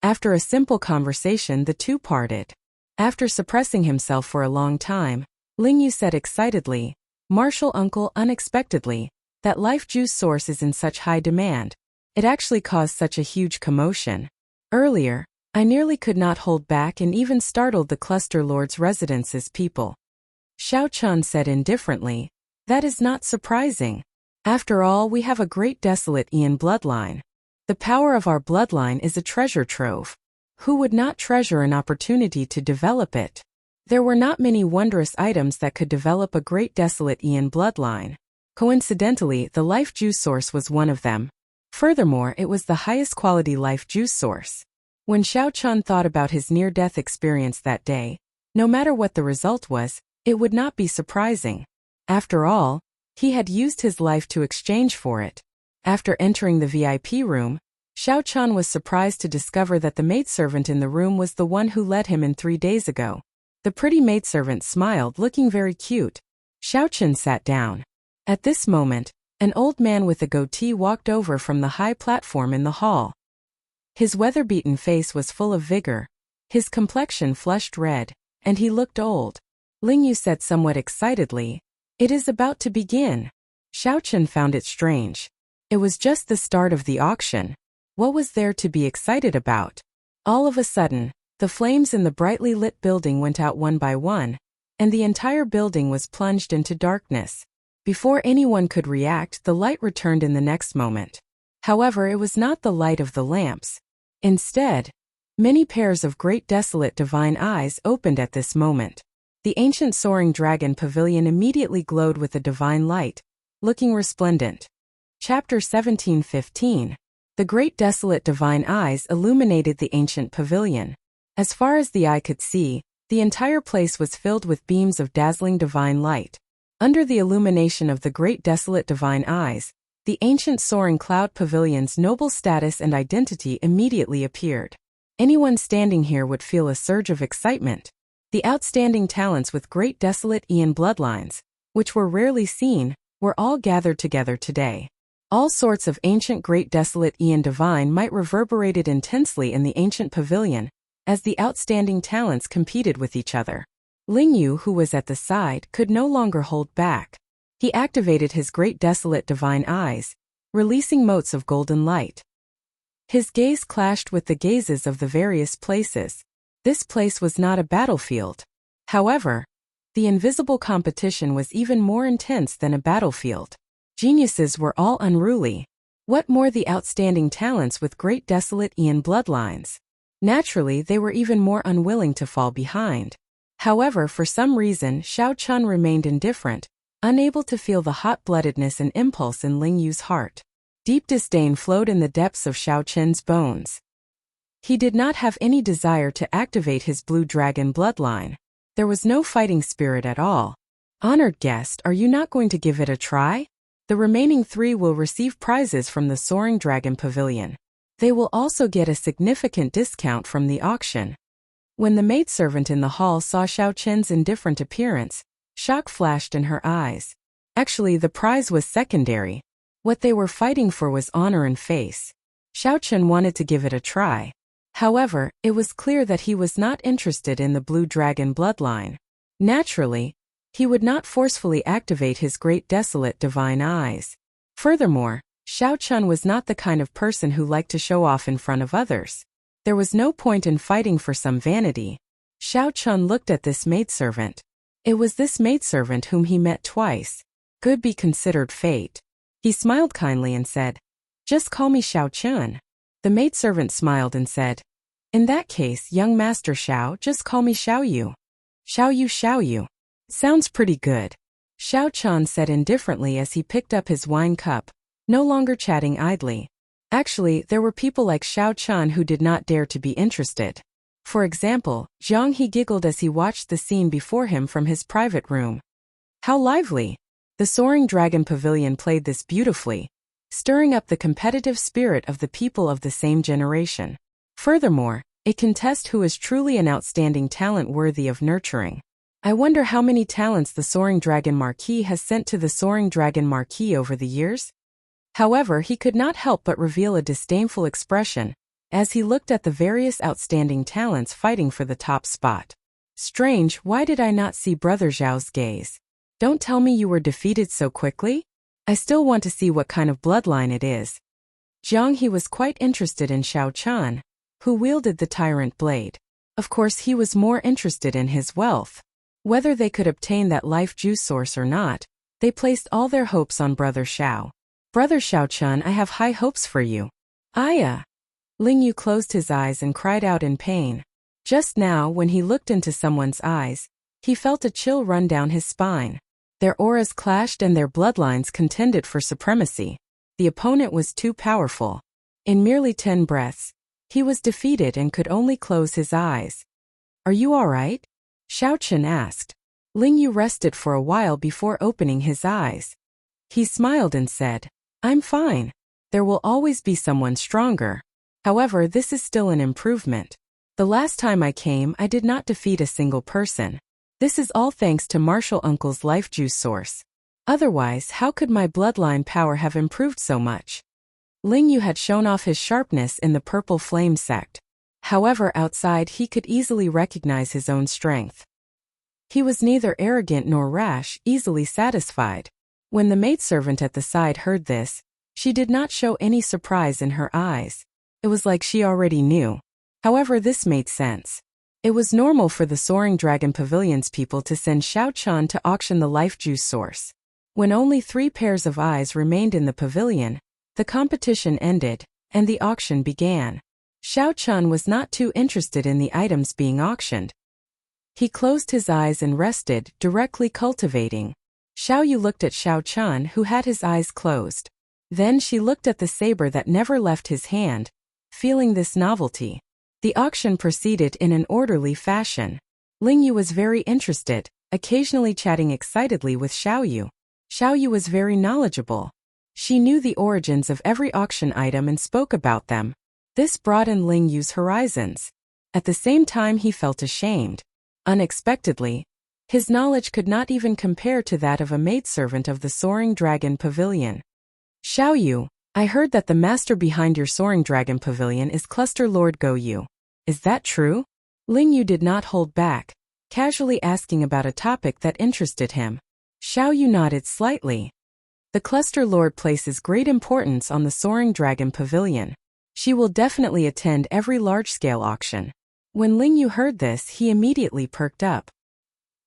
After a simple conversation, the two parted. After suppressing himself for a long time, Ling Yu said excitedly, Martial uncle, unexpectedly, that life juice source is in such high demand. It actually caused such a huge commotion. Earlier, I nearly could not hold back and even startled the Cluster Lord's residence's people. Xiao Chun said indifferently. That is not surprising. After all, we have a great desolate Ian bloodline. The power of our bloodline is a treasure trove. Who would not treasure an opportunity to develop it? There were not many wondrous items that could develop a great desolate Ian bloodline. Coincidentally, the life juice source was one of them. Furthermore, it was the highest quality life juice source. When Xiao Chun thought about his near-death experience that day, no matter what the result was, it would not be surprising. After all, he had used his life to exchange for it. After entering the VIP room, Xiao Chun was surprised to discover that the maidservant in the room was the one who led him in 3 days ago. The pretty maidservant smiled, looking very cute. Xiao Chun sat down. At this moment, an old man with a goatee walked over from the high platform in the hall. His weather-beaten face was full of vigor, his complexion flushed red, and he looked old. Ling Yu said somewhat excitedly, "It is about to begin." Xiao Chun found it strange. It was just the start of the auction. What was there to be excited about? All of a sudden, the flames in the brightly lit building went out one by one, and the entire building was plunged into darkness. Before anyone could react, the light returned in the next moment. However, it was not the light of the lamps. Instead, many pairs of great desolate divine eyes opened at this moment. The ancient soaring dragon pavilion immediately glowed with a divine light, looking resplendent. Chapter 17:15. The great desolate divine eyes illuminated the ancient pavilion. As far as the eye could see, the entire place was filled with beams of dazzling divine light. Under the illumination of the great desolate divine eyes, the ancient soaring cloud pavilion's noble status and identity immediately appeared. Anyone standing here would feel a surge of excitement. The outstanding talents with great desolate Ian bloodlines, which were rarely seen, were all gathered together today. All sorts of ancient great desolate Ian divine might reverberated intensely in the ancient pavilion, as the outstanding talents competed with each other. Ling Yu, who was at the side, could no longer hold back. He activated his great desolate divine eyes, releasing motes of golden light. His gaze clashed with the gazes of the various places. This place was not a battlefield. However, the invisible competition was even more intense than a battlefield. Geniuses were all unruly. What more the outstanding talents with great desolate Ian bloodlines? Naturally, they were even more unwilling to fall behind. However, for some reason, Xiao Chun remained indifferent, unable to feel the hot-bloodedness and impulse in Ling Yu's heart. Deep disdain flowed in the depths of Xiao Chun's bones. He did not have any desire to activate his blue dragon bloodline. There was no fighting spirit at all. Honored guest, are you not going to give it a try? The remaining 3 will receive prizes from the Soaring Dragon Pavilion. They will also get a significant discount from the auction. When the maidservant in the hall saw Xiao Chun's indifferent appearance, shock flashed in her eyes. Actually, the prize was secondary. What they were fighting for was honor and face. Xiao Chun wanted to give it a try. However, it was clear that he was not interested in the blue dragon bloodline. Naturally, he would not forcefully activate his great desolate divine eyes. Furthermore, Xiao Chun was not the kind of person who liked to show off in front of others. There was no point in fighting for some vanity. Xiao Chun looked at this maidservant. It was this maidservant whom he met twice. Could be considered fate. He smiled kindly and said, "Just call me Xiao Chun." The maidservant smiled and said, "In that case, young Master Xiao, just call me Xiao Yu." Xiao Yu, Xiao Yu. Sounds pretty good. Xiao Chun said indifferently as he picked up his wine cup, no longer chatting idly. Actually, there were people like Xiao Chun who did not dare to be interested. For example, Zhang He giggled as he watched the scene before him from his private room. How lively! The Soaring Dragon Pavilion played this beautifully, stirring up the competitive spirit of the people of the same generation. Furthermore, it can test who is truly an outstanding talent worthy of nurturing. I wonder how many talents the Soaring Dragon Marquis has sent to the Soaring Dragon Marquis over the years? However, he could not help but reveal a disdainful expression as he looked at the various outstanding talents fighting for the top spot. Strange, why did I not see Brother Zhao's gaze? Don't tell me you were defeated so quickly? I still want to see what kind of bloodline it is. Zhang He was quite interested in Xiao Chun, who wielded the tyrant blade. Of course, he was more interested in his wealth. Whether they could obtain that life juice source or not, they placed all their hopes on Brother Xiao. Brother Xiao-chun, I have high hopes for you. Aya! Ling Yu closed his eyes and cried out in pain. Just now, when he looked into someone's eyes, he felt a chill run down his spine. Their auras clashed and their bloodlines contended for supremacy. The opponent was too powerful. In merely 10 breaths, he was defeated and could only close his eyes. Are you all right? Xiao-chun asked. Ling Yu rested for a while before opening his eyes. He smiled and said, I'm fine. There will always be someone stronger. However, this is still an improvement. The last time I came, I did not defeat a single person. This is all thanks to Martial Uncle's life juice source. Otherwise, how could my bloodline power have improved so much? Ling Yu had shown off his sharpness in the Purple Flame sect. However, outside he could easily recognize his own strength. He was neither arrogant nor rash, easily satisfied. When the maidservant at the side heard this, she did not show any surprise in her eyes. It was like she already knew. However, this made sense. It was normal for the Soaring Dragon Pavilion's people to send Xiao-chun to auction the life juice source. When only 3 pairs of eyes remained in the pavilion, the competition ended, and the auction began. Xiao-chun was not too interested in the items being auctioned. He closed his eyes and rested, directly cultivating. Xiao Yu looked at Xiao-chun, who had his eyes closed. Then she looked at the saber that never left his hand, feeling this novelty. The auction proceeded in an orderly fashion. Ling Yu was very interested, occasionally chatting excitedly with Xiao Yu. Xiao Yu was very knowledgeable. She knew the origins of every auction item and spoke about them. This broadened Ling Yu's horizons. At the same time, he felt ashamed. Unexpectedly, his knowledge could not even compare to that of a maidservant of the Soaring Dragon Pavilion. Xiao Yu, I heard that the master behind your Soaring Dragon Pavilion is Cluster Lord Go Yu. Is that true? Ling Yu did not hold back, casually asking about a topic that interested him. Xiao Yu nodded slightly. The Cluster Lord places great importance on the Soaring Dragon Pavilion. She will definitely attend every large-scale auction. When Ling Yu heard this, he immediately perked up.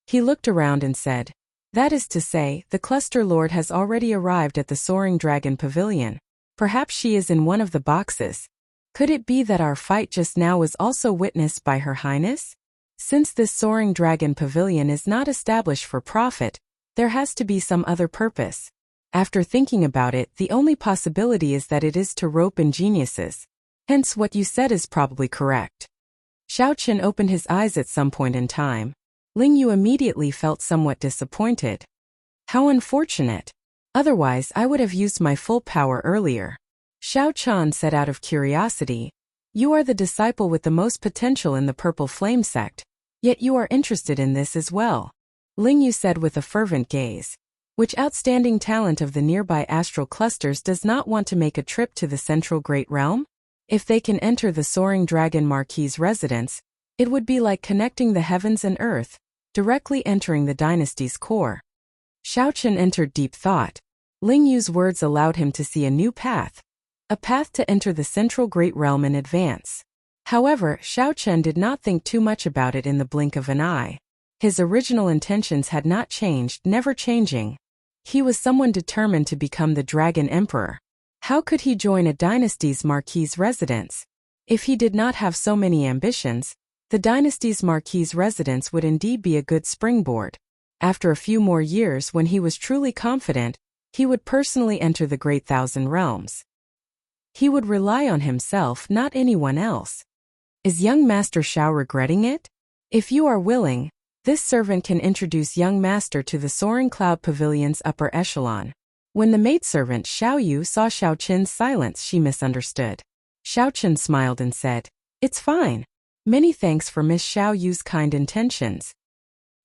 He looked around and said, that is to say, the Cluster Lord has already arrived at the Soaring Dragon Pavilion. Perhaps she is in one of the boxes. Could it be that our fight just now was also witnessed by Her Highness? Since this Soaring Dragon Pavilion is not established for profit, there has to be some other purpose. After thinking about it, the only possibility is that it is to rope in geniuses. Hence what you said is probably correct. Xiao-chun opened his eyes at some point in time. Ling Yu immediately felt somewhat disappointed. How unfortunate. Otherwise, I would have used my full power earlier. Xiao-chun said out of curiosity, you are the disciple with the most potential in the Purple Flame sect, yet you are interested in this as well. Ling Yu said with a fervent gaze. Which outstanding talent of the nearby astral clusters does not want to make a trip to the Central Great Realm? If they can enter the Soaring Dragon Marquis's residence, it would be like connecting the heavens and earth, directly entering the dynasty's core. Xiao-chun entered deep thought. Ling Yu's words allowed him to see a new path. A path to enter the Central Great Realm in advance. However, Xiao-chun did not think too much about it in the blink of an eye. His original intentions had not changed, never changing. He was someone determined to become the Dragon Emperor. How could he join a dynasty's Marquis's residence? If he did not have so many ambitions, the dynasty's Marquis's residence would indeed be a good springboard. After a few more years, when he was truly confident, he would personally enter the Great Thousand Realms. He would rely on himself, not anyone else. Is young Master Xiao regretting it? If you are willing, this servant can introduce young master to the Soaring Cloud Pavilion's upper echelon. When the maidservant Xiao Yu saw Xiao-chun's silence, she misunderstood. Xiao-chun smiled and said, it's fine. Many thanks for Miss Xiao Yu's kind intentions.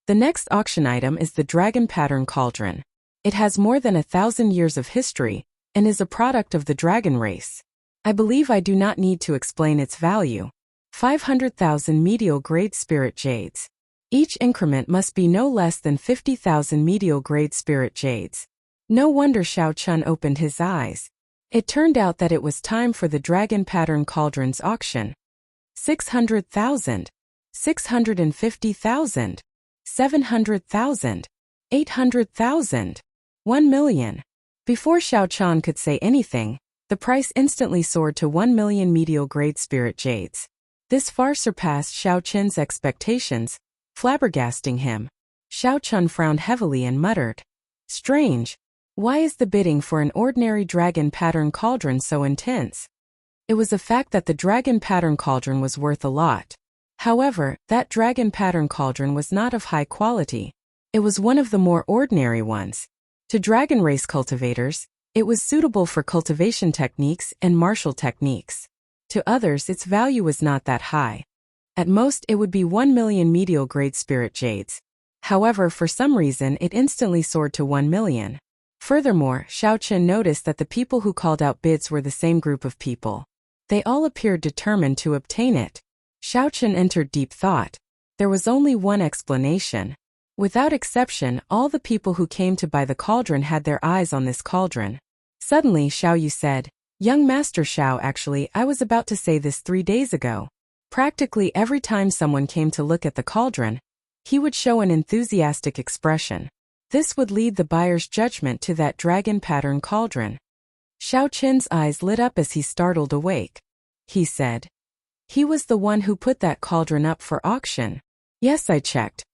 The next auction item is the Dragon Pattern Cauldron. It has more than 1,000 years of history, and is a product of the dragon race. I believe I do not need to explain its value. 500,000 medial grade spirit jades. Each increment must be no less than 50,000 medial grade spirit jades. No wonder Xiao-chun opened his eyes. It turned out that it was time for the Dragon Pattern Cauldron's auction. 600,000. 650,000. 700,000, 800,000, 1 million. Before Xiao Chan could say anything, the price instantly soared to 1 million medial-grade spirit jades. This far surpassed Xiao Chen's expectations, flabbergasting him. Xiao Chun frowned heavily and muttered, "Strange. Why is the bidding for an ordinary dragon pattern cauldron so intense?" It was a fact that the dragon pattern cauldron was worth a lot. However, that dragon pattern cauldron was not of high quality. It was one of the more ordinary ones. To dragon race cultivators, it was suitable for cultivation techniques and martial techniques. To others, its value was not that high. At most, it would be 1 million medial grade spirit jades. However, for some reason, it instantly soared to 1 million. Furthermore, Xiao Chen noticed that the people who called out bids were the same group of people. They all appeared determined to obtain it. Xiao Chen entered deep thought. There was only one explanation. Without exception, all the people who came to buy the cauldron had their eyes on this cauldron. Suddenly, Xiao Yu said, "Young Master Xiao, actually, I was about to say this 3 days ago." Practically every time someone came to look at the cauldron, he would show an enthusiastic expression. This would lead the buyer's judgment to that dragon pattern cauldron. Xiao Chen's eyes lit up as he startled awake. He said, "He was the one who put that cauldron up for auction." "Yes, I checked.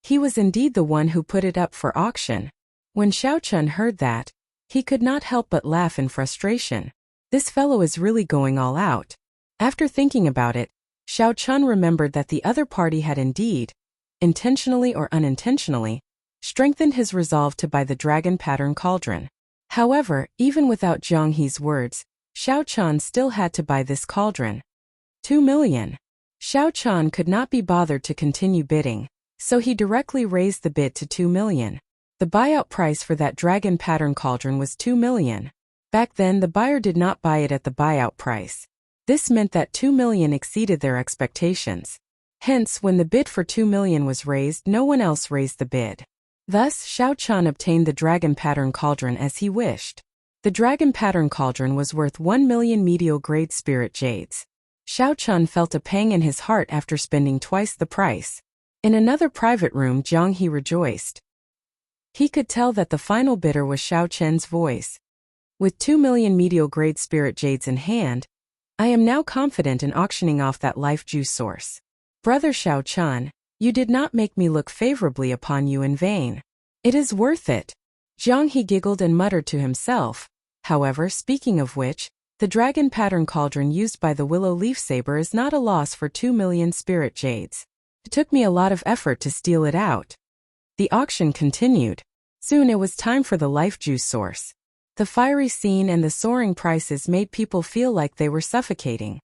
He was indeed the one who put it up for auction." When Xiao Chun heard that, he could not help but laugh in frustration. This fellow is really going all out. After thinking about it, Xiao Chun remembered that the other party had indeed, intentionally or unintentionally, strengthened his resolve to buy the dragon pattern cauldron. However, even without Jiang He's words, Xiao Chun still had to buy this cauldron. 2 million. Xiao Chun could not be bothered to continue bidding, so he directly raised the bid to 2 million. The buyout price for that dragon pattern cauldron was 2 million. Back then, the buyer did not buy it at the buyout price. This meant that 2 million exceeded their expectations. Hence, when the bid for 2 million was raised, no one else raised the bid. Thus, Xiao Chun obtained the dragon pattern cauldron as he wished. The dragon pattern cauldron was worth 1 million medial grade spirit jades. Xiao Chun felt a pang in his heart after spending twice the price. In another private room, Jiang He rejoiced. He could tell that the final bidder was Xiao Chen's voice. "With 2 million medial grade spirit jades in hand, I am now confident in auctioning off that life juice source. Brother Xiao Chun, you did not make me look favorably upon you in vain. It is worth it." Jiang He giggled and muttered to himself. However, speaking of which, the dragon pattern cauldron used by the willow leaf saber is not a loss for 2 million spirit jades. It took me a lot of effort to steal it out. The auction continued. Soon it was time for the life juice source. The fiery scene and the soaring prices made people feel like they were suffocating.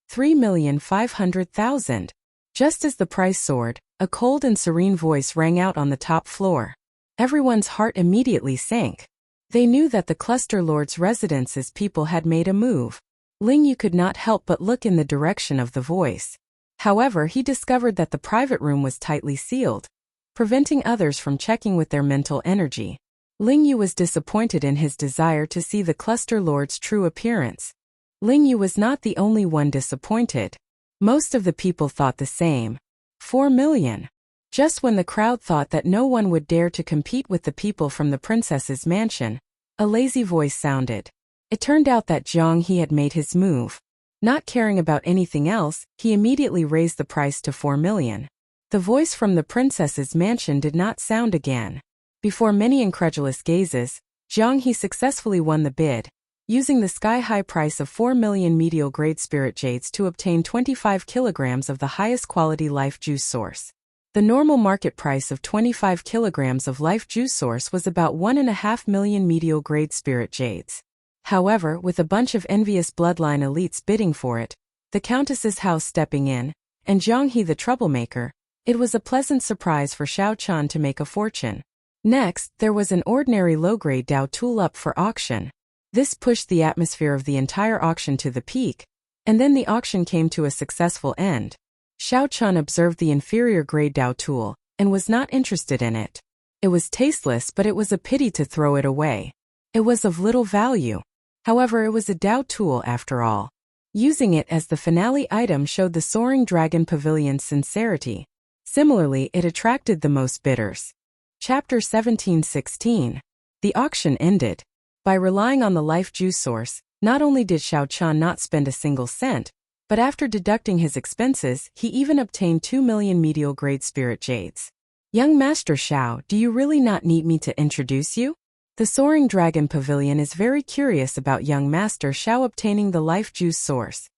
3,500,000. Just as the price soared, a cold and serene voice rang out on the top floor. Everyone's heart immediately sank. They knew that the cluster lord's residence's people had made a move. Ling Yu could not help but look in the direction of the voice. However, he discovered that the private room was tightly sealed, preventing others from checking with their mental energy. Ling Yu was disappointed in his desire to see the cluster lord's true appearance. Ling Yu was not the only one disappointed. Most of the people thought the same. 4 million. Just when the crowd thought that no one would dare to compete with the people from the princess's mansion, a lazy voice sounded. It turned out that Jiang He had made his move. Not caring about anything else, he immediately raised the price to 4 million. The voice from the princess's mansion did not sound again. Before many incredulous gazes, Jiang He successfully won the bid, using the sky-high price of 4 million medial grade spirit jades to obtain 25 kilograms of the highest quality life juice source. The normal market price of 25 kilograms of life juice source was about 1.5 million medial grade spirit jades. However, with a bunch of envious bloodline elites bidding for it, the countess's house stepping in, and Jiang He the troublemaker, it was a pleasant surprise for Xiao Chan to make a fortune. Next, there was an ordinary low-grade Dao tool up for auction. This pushed the atmosphere of the entire auction to the peak, and then the auction came to a successful end. Xiao Chan observed the inferior grade Dao tool, and was not interested in it. It was tasteless, but it was a pity to throw it away. It was of little value. However, it was a Dao tool after all. Using it as the finale item showed the soaring dragon pavilion's sincerity. Similarly, it attracted the most bidders. Chapter 17:16. The auction ended. By relying on the life juice source, not only did Xiao Chan not spend a single cent, but after deducting his expenses, he even obtained 2 million medial-grade spirit jades. Young Master Xiao, do you really not need me to introduce you? The Soaring Dragon Pavilion is very curious about young Master Xiao obtaining the life juice source.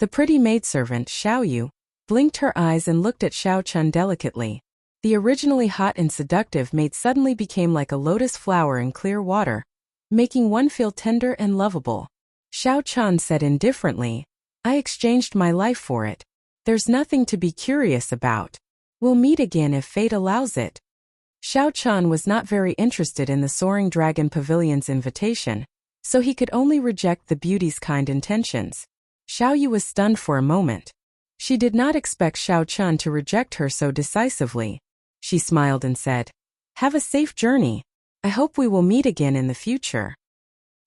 The pretty maidservant, Xiao Yu, blinked her eyes and looked at Xiao Chun delicately. The originally hot and seductive maid suddenly became like a lotus flower in clear water, making one feel tender and lovable. Xiao Chun said indifferently, I exchanged my life for it. There's nothing to be curious about. We'll meet again if fate allows it. Xiao Chun was not very interested in the Soaring Dragon Pavilion's invitation, so he could only reject the beauty's kind intentions. Xiao Yu was stunned for a moment. She did not expect Xiao Chun to reject her so decisively. She smiled and said, Have a safe journey. I hope we will meet again in the future.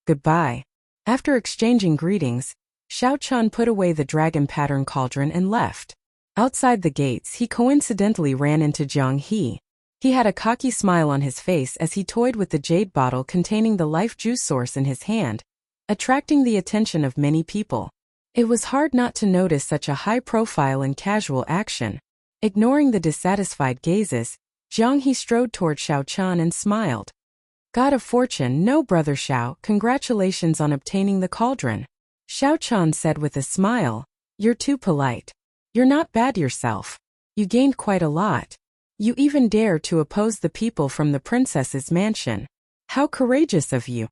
Goodbye. After exchanging greetings, Xiao Chun put away the dragon pattern cauldron and left. Outside the gates, he coincidentally ran into Jiang He. He had a cocky smile on his face as he toyed with the jade bottle containing the life juice source in his hand, attracting the attention of many people. It was hard not to notice such a high-profile and casual action. Ignoring the dissatisfied gazes, Jiang He strode toward Xiao Chun and smiled. God of fortune, no brother Xiao, congratulations on obtaining the cauldron. Xiao Chun said with a smile, You're too polite. You're not bad yourself. You gained quite a lot. You even dare to oppose the people from the princess's mansion. How courageous of you.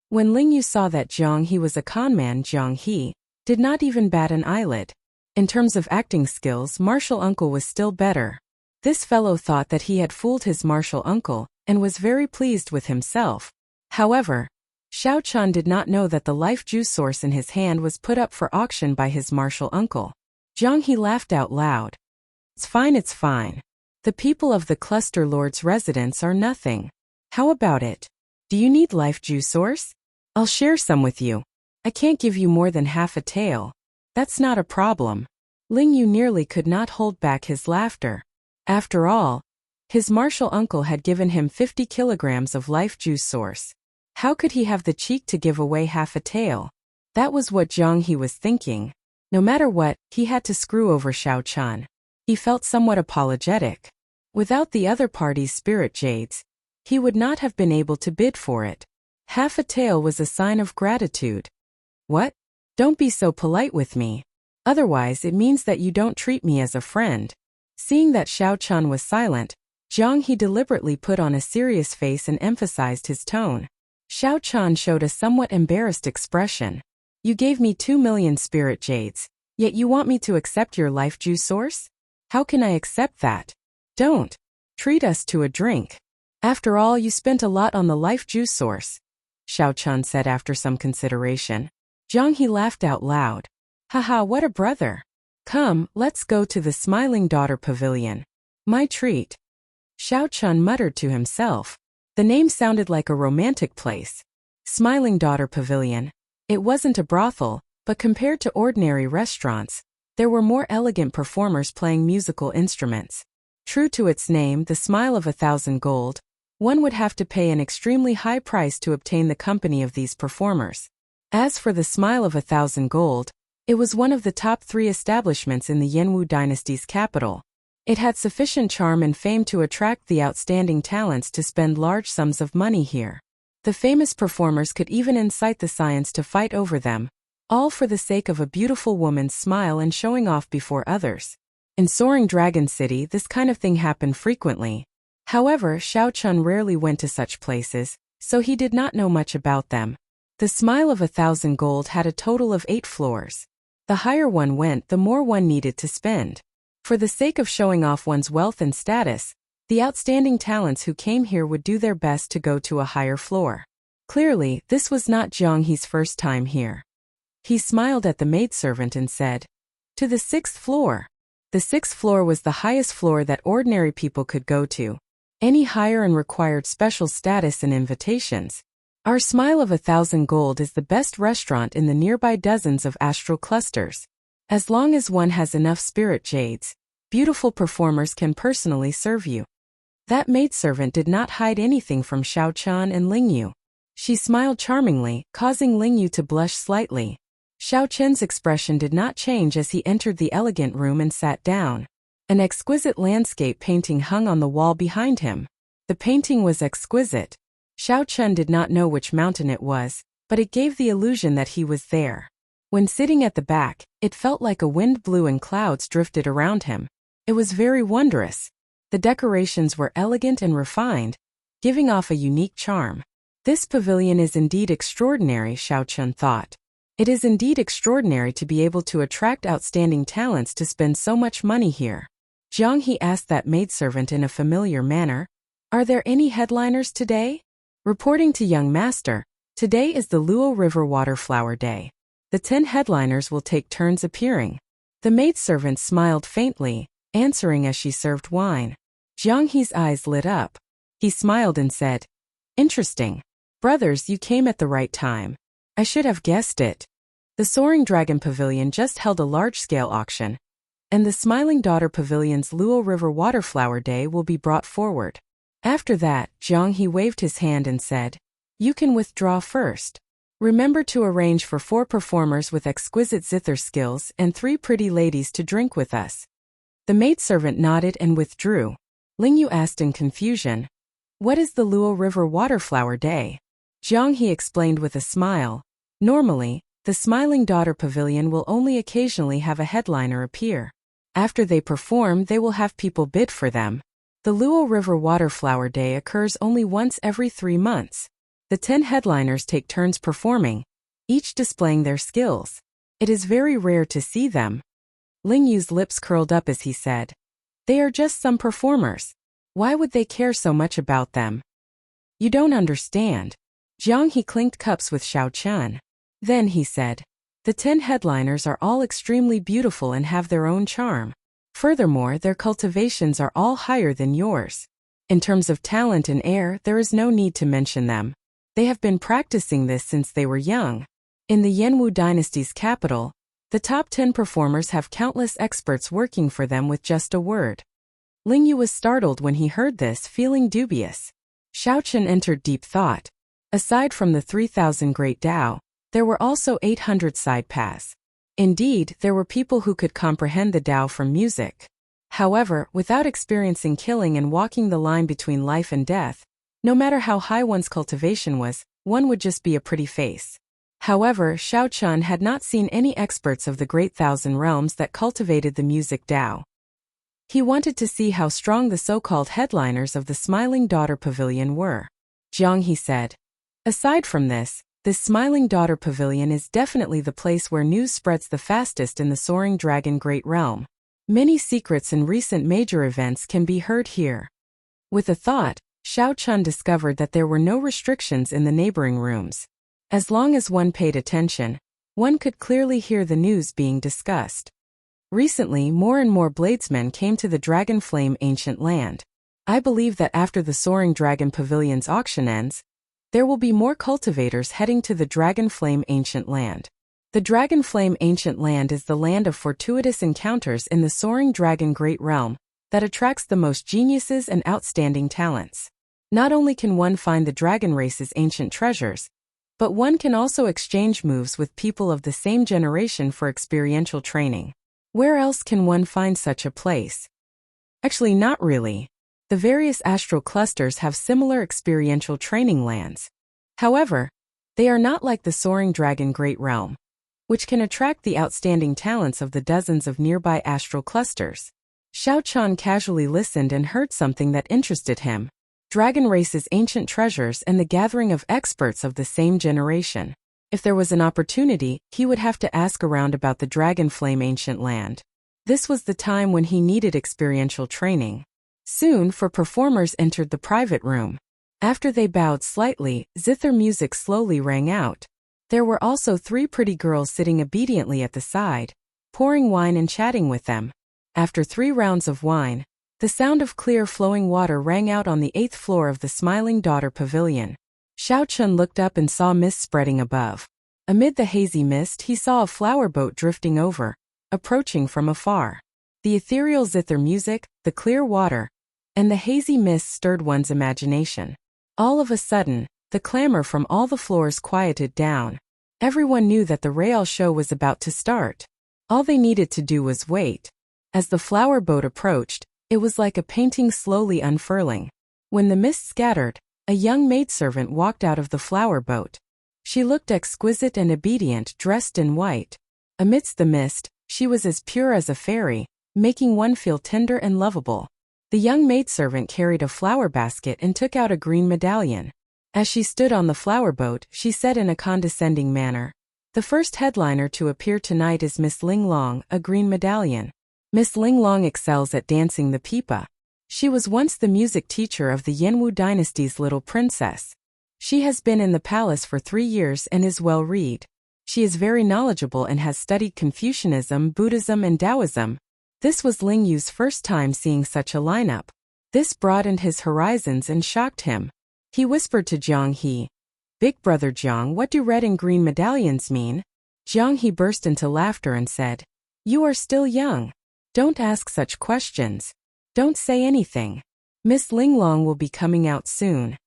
When Ling Yu saw that Jiang He was a conman, Jiang He did not even bat an eyelid. In terms of acting skills, martial uncle was still better. This fellow thought that he had fooled his martial uncle, and was very pleased with himself. However, Xiao Chun did not know that the life juice source in his hand was put up for auction by his martial uncle. Jiang He laughed out loud. It's fine. The people of the cluster lord's residence are nothing. How about it? Do you need life juice source? I'll share some with you. I can't give you more than half a tael. That's not a problem. Ling Yu nearly could not hold back his laughter. After all, his martial uncle had given him 50 kilograms of life juice source. How could he have the cheek to give away half a tael? That was what Jiang He was thinking. No matter what, he had to screw over Xiao Chun. He felt somewhat apologetic. Without the other party's spirit jades, he would not have been able to bid for it. Half a tael was a sign of gratitude. What? Don't be so polite with me. Otherwise it means that you don't treat me as a friend. Seeing that Xiao Chun was silent, Jiang He deliberately put on a serious face and emphasized his tone. Xiao Chun showed a somewhat embarrassed expression. You gave me 2 million spirit jades, yet you want me to accept your life juice source? How can I accept that? Don't. Treat us to a drink. After all, you spent a lot on the life juice source, Xiao Chun said after some consideration. Jiang He laughed out loud. Haha, what a brother. Come, let's go to the Smiling Daughter Pavilion. My treat. Xiao Chun muttered to himself. The name sounded like a romantic place. Smiling Daughter Pavilion. It wasn't a brothel, but compared to ordinary restaurants, there were more elegant performers playing musical instruments. True to its name, the Smile of 1,000 gold, one would have to pay an extremely high price to obtain the company of these performers. As for the Smile of 1,000 gold, it was one of the top 3 establishments in the Yanwu dynasty's capital. It had sufficient charm and fame to attract the outstanding talents to spend large sums of money here. The famous performers could even incite the scions to fight over them, all for the sake of a beautiful woman's smile and showing off before others. In Soaring Dragon City, this kind of thing happened frequently. However, Xiao Chun rarely went to such places, so he did not know much about them. The Smile of 1,000 gold had a total of 8 floors. The higher one went, the more one needed to spend. For the sake of showing off one's wealth and status, the outstanding talents who came here would do their best to go to a higher floor. Clearly, this was not Jiang He's first time here. He smiled at the maidservant and said, To the 6th floor. The 6th floor was the highest floor that ordinary people could go to. Any higher and required special status and invitations. Our Smile of 1,000 gold is the best restaurant in the nearby dozens of astral clusters. As long as one has enough spirit jades, Beautiful performers can personally serve you. That maidservant did not hide anything from Xiao-chan and Lingyu. She smiled charmingly, causing Lingyu to blush slightly. Xiao-chan's expression did not change as he entered the elegant room and sat down. An exquisite landscape painting hung on the wall behind him. The painting was exquisite. Xiao-chan did not know which mountain it was, but it gave the illusion that he was there. When sitting at the back, it felt like a wind blew and clouds drifted around him. It was very wondrous. The decorations were elegant and refined, giving off a unique charm. This pavilion is indeed extraordinary, Xiao-chan thought. It is indeed extraordinary to be able to attract outstanding talents to spend so much money here. Jiang He asked that maidservant in a familiar manner, "Are there any headliners today?" Reporting to young master, "Today is the Luo River Waterflower Day. The 10 headliners will take turns appearing." The maidservant smiled faintly, answering as she served wine. Jiang He's eyes lit up. He smiled and said, "Interesting. Brothers, you came at the right time. I should have guessed it." The Soaring Dragon Pavilion just held a large-scale auction, and the Smiling Daughter Pavilion's Luo River Waterflower Day will be brought forward. After that, Jiang He waved his hand and said, "You can withdraw first. Remember to arrange for 4 performers with exquisite zither skills and 3 pretty ladies to drink with us." The maidservant nodded and withdrew. Lingyu asked in confusion, "What is the Luo River Waterflower Day?" Jiang He explained with a smile, "Normally, the Smiling Daughter Pavilion will only occasionally have a headliner appear. After they perform, they will have people bid for them. The Luo River Waterflower Day occurs only once every 3 months. The 10 headliners take turns performing, each displaying their skills. It is very rare to see them." Lingyu's lips curled up as he said, "They are just some performers. Why would they care so much about them?" "You don't understand." Jiang He clinked cups with Xiao-chan. Then he said, "The 10 headliners are all extremely beautiful and have their own charm. Furthermore, their cultivations are all higher than yours. In terms of talent and air, there is no need to mention them. They have been practicing this since they were young. In the Yanwu dynasty's capital, the top 10 performers have countless experts working for them with just a word." Lingyu was startled when he heard this, feeling dubious. Xiao-chan entered deep thought. Aside from the 3,000 Great Tao, there were also 800 side paths. Indeed, there were people who could comprehend the Tao from music. However, without experiencing killing and walking the line between life and death, no matter how high one's cultivation was, one would just be a pretty face. However, Xiao-chan had not seen any experts of the Great Thousand Realms that cultivated the music Tao. He wanted to see how strong the so-called headliners of the Smiling Daughter Pavilion were. Jiang He said, "Aside from this, this Smiling Daughter Pavilion is definitely the place where news spreads the fastest in the Soaring Dragon Great Realm. Many secrets and recent major events can be heard here." With a thought, Xiao-chan discovered that there were no restrictions in the neighboring rooms. As long as one paid attention, one could clearly hear the news being discussed. Recently, more and more bladesmen came to the Dragon Flame Ancient Land. I believe that after the Soaring Dragon Pavilion's auction ends, there will be more cultivators heading to the Dragon Flame Ancient Land. The Dragon Flame Ancient Land is the land of fortuitous encounters in the Soaring Dragon Great Realm that attracts the most geniuses and outstanding talents. Not only can one find the dragon race's ancient treasures, but one can also exchange moves with people of the same generation for experiential training. Where else can one find such a place? Actually, not really. The various astral clusters have similar experiential training lands. However, they are not like the Soaring Dragon Great Realm, which can attract the outstanding talents of the dozens of nearby astral clusters. Xiao-chan casually listened and heard something that interested him. Dragon race's ancient treasures and the gathering of experts of the same generation. If there was an opportunity, he would have to ask around about the Dragon Flame Ancient Land. This was the time when he needed experiential training. Soon, 4 performers entered the private room. After they bowed slightly, zither music slowly rang out. There were also 3 pretty girls sitting obediently at the side, pouring wine and chatting with them. After 3 rounds of wine, the sound of clear flowing water rang out on the 8th floor of the Smiling Daughter Pavilion. Xiao-chan looked up and saw mist spreading above. Amid the hazy mist, he saw a flower boat drifting over, approaching from afar. The ethereal zither music, the clear water, and the hazy mist stirred one's imagination. All of a sudden, the clamor from all the floors quieted down. Everyone knew that the real show was about to start. All they needed to do was wait. As the flower boat approached, it was like a painting slowly unfurling. When the mist scattered, a young maidservant walked out of the flower boat. She looked exquisite and obedient, dressed in white. Amidst the mist, she was as pure as a fairy, making one feel tender and lovable. The young maidservant carried a flower basket and took out a green medallion. As she stood on the flower boat, she said in a condescending manner, "The first headliner to appear tonight is Miss Ling Long, a green medallion. Miss Ling Long excels at dancing the pipa. She was once the music teacher of the Yanwu dynasty's little princess. She has been in the palace for 3 years and is well read. She is very knowledgeable and has studied Confucianism, Buddhism and Taoism." This was Ling Yu's first time seeing such a lineup. This broadened his horizons and shocked him. He whispered to Jiang He, "Big brother Jiang, what do red and green medallions mean?" Jiang He burst into laughter and said, "You are still young. Don't ask such questions. Don't say anything. Miss Ling Long will be coming out soon."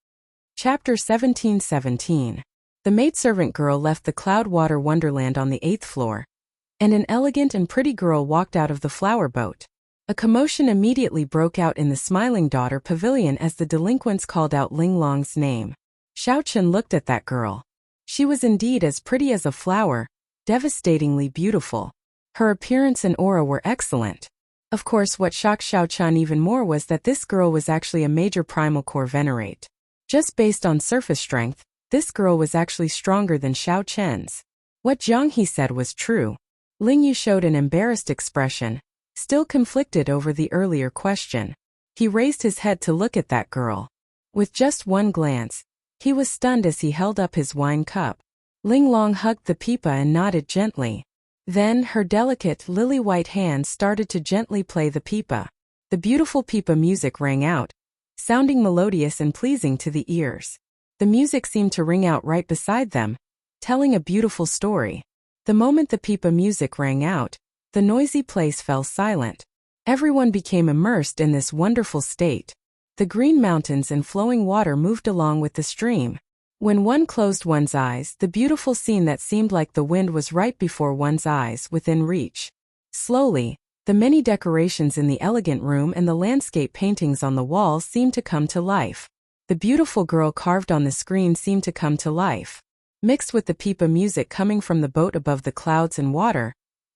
Chapter 17:17. The maidservant girl left the Cloudwater Wonderland on the 8th floor, and an elegant and pretty girl walked out of the flower boat. A commotion immediately broke out in the Smiling Daughter Pavilion as the delinquents called out Ling Long's name. Xiao Chen looked at that girl. She was indeed as pretty as a flower, devastatingly beautiful. Her appearance and aura were excellent. Of course, what shocked Xiao Chen even more was that this girl was actually a major primal core venerate. Just based on surface strength, this girl was actually stronger than Xiao Chen's. What Jiang He said was true. Ling Yu showed an embarrassed expression, still conflicted over the earlier question. He raised his head to look at that girl. With just one glance, he was stunned as he held up his wine cup. Ling Long hugged the pipa and nodded gently. Then, her delicate, lily-white hands started to gently play the pipa. The beautiful pipa music rang out, sounding melodious and pleasing to the ears. The music seemed to ring out right beside them, telling a beautiful story. The moment the pipa music rang out, the noisy place fell silent. Everyone became immersed in this wonderful state. The green mountains and flowing water moved along with the stream. When one closed one's eyes, the beautiful scene that seemed like the wind was right before one's eyes, within reach. Slowly, the many decorations in the elegant room and the landscape paintings on the walls seemed to come to life. The beautiful girl carved on the screen seemed to come to life. Mixed with the pipa music coming from the boat above the clouds and water,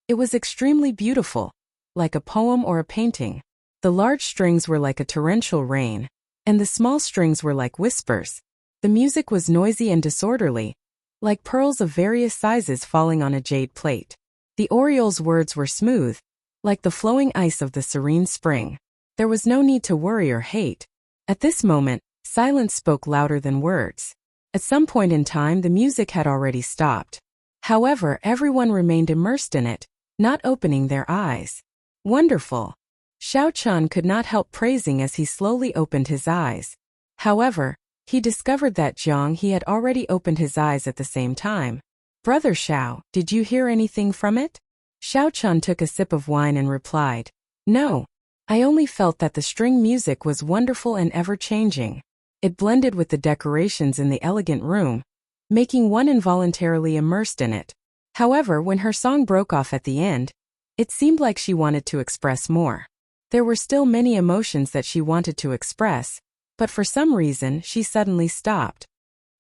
it was extremely beautiful, like a poem or a painting. The large strings were like a torrential rain, and the small strings were like whispers. The music was noisy and disorderly, like pearls of various sizes falling on a jade plate. The oriole's words were smooth, like the flowing ice of the serene spring. There was no need to worry or hate. At this moment, silence spoke louder than words. At some point in time, the music had already stopped. However, everyone remained immersed in it, not opening their eyes. Wonderful! Xiao Chen could not help praising as he slowly opened his eyes. However, he discovered that Jiang He had already opened his eyes at the same time. "Brother Xiao, did you hear anything from it?" Xiao Chen took a sip of wine and replied, "No. I only felt that the string music was wonderful and ever-changing. It blended with the decorations in the elegant room, making one involuntarily immersed in it. However, when her song broke off at the end, it seemed like she wanted to express more. There were still many emotions that she wanted to express, but for some reason, she suddenly stopped."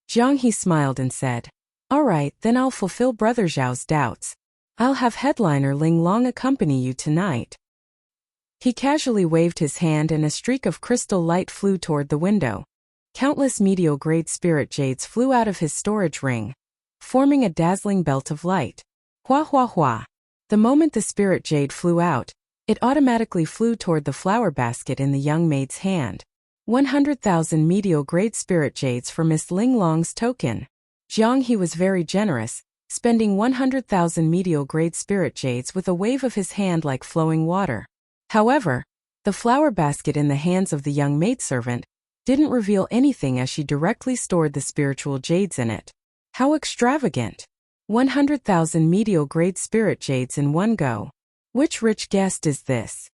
Jiang He smiled and said, "All right, then I'll fulfill Brother Zhao's doubts. I'll have headliner Ling Long accompany you tonight." He casually waved his hand and a streak of crystal light flew toward the window. Countless medial-grade spirit jades flew out of his storage ring, forming a dazzling belt of light. Hua hua hua. The moment the spirit jade flew out, it automatically flew toward the flower basket in the young maid's hand. 100,000 medial-grade spirit jades for Miss Ling Long's token. Jiang He was very generous, spending 100,000 medial-grade spirit jades with a wave of his hand like flowing water. However, the flower basket in the hands of the young maidservant didn't reveal anything as she directly stored the spiritual jades in it. How extravagant! 100,000 medial-grade spirit jades in one go. Which rich guest is this?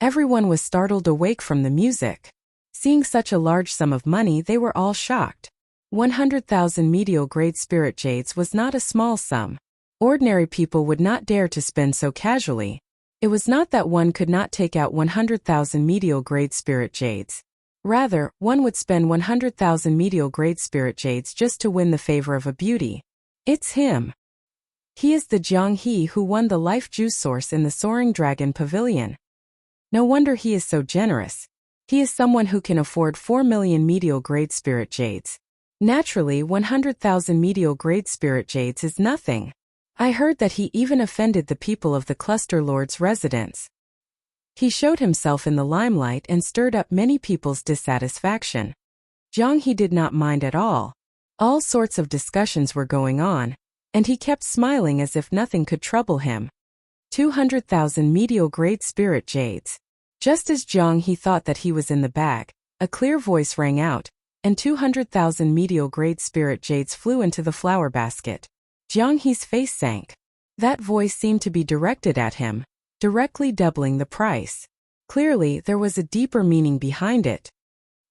Everyone was startled awake from the music. Seeing such a large sum of money, they were all shocked. 100,000 medial-grade spirit jades was not a small sum. Ordinary people would not dare to spend so casually. It was not that one could not take out 100,000 medial-grade spirit jades. Rather, one would spend 100,000 medial-grade spirit jades just to win the favor of a beauty. It's him. He is the Jiang He who won the life juice source in the Soaring Dragon Pavilion. No wonder he is so generous. He is someone who can afford 4 million medial-grade spirit jades. Naturally, 100,000 medial-grade spirit jades is nothing. I heard that he even offended the people of the Cluster Lord's residence. He showed himself in the limelight and stirred up many people's dissatisfaction. Jiang He did not mind at all. All sorts of discussions were going on, and he kept smiling as if nothing could trouble him. 200,000 medial-grade spirit jades. Just as Jiang He thought that he was in the bag, a clear voice rang out, and 200,000 medial-grade spirit jades flew into the flower basket. Jiang He's face sank. That voice seemed to be directed at him, directly doubling the price. Clearly, there was a deeper meaning behind it.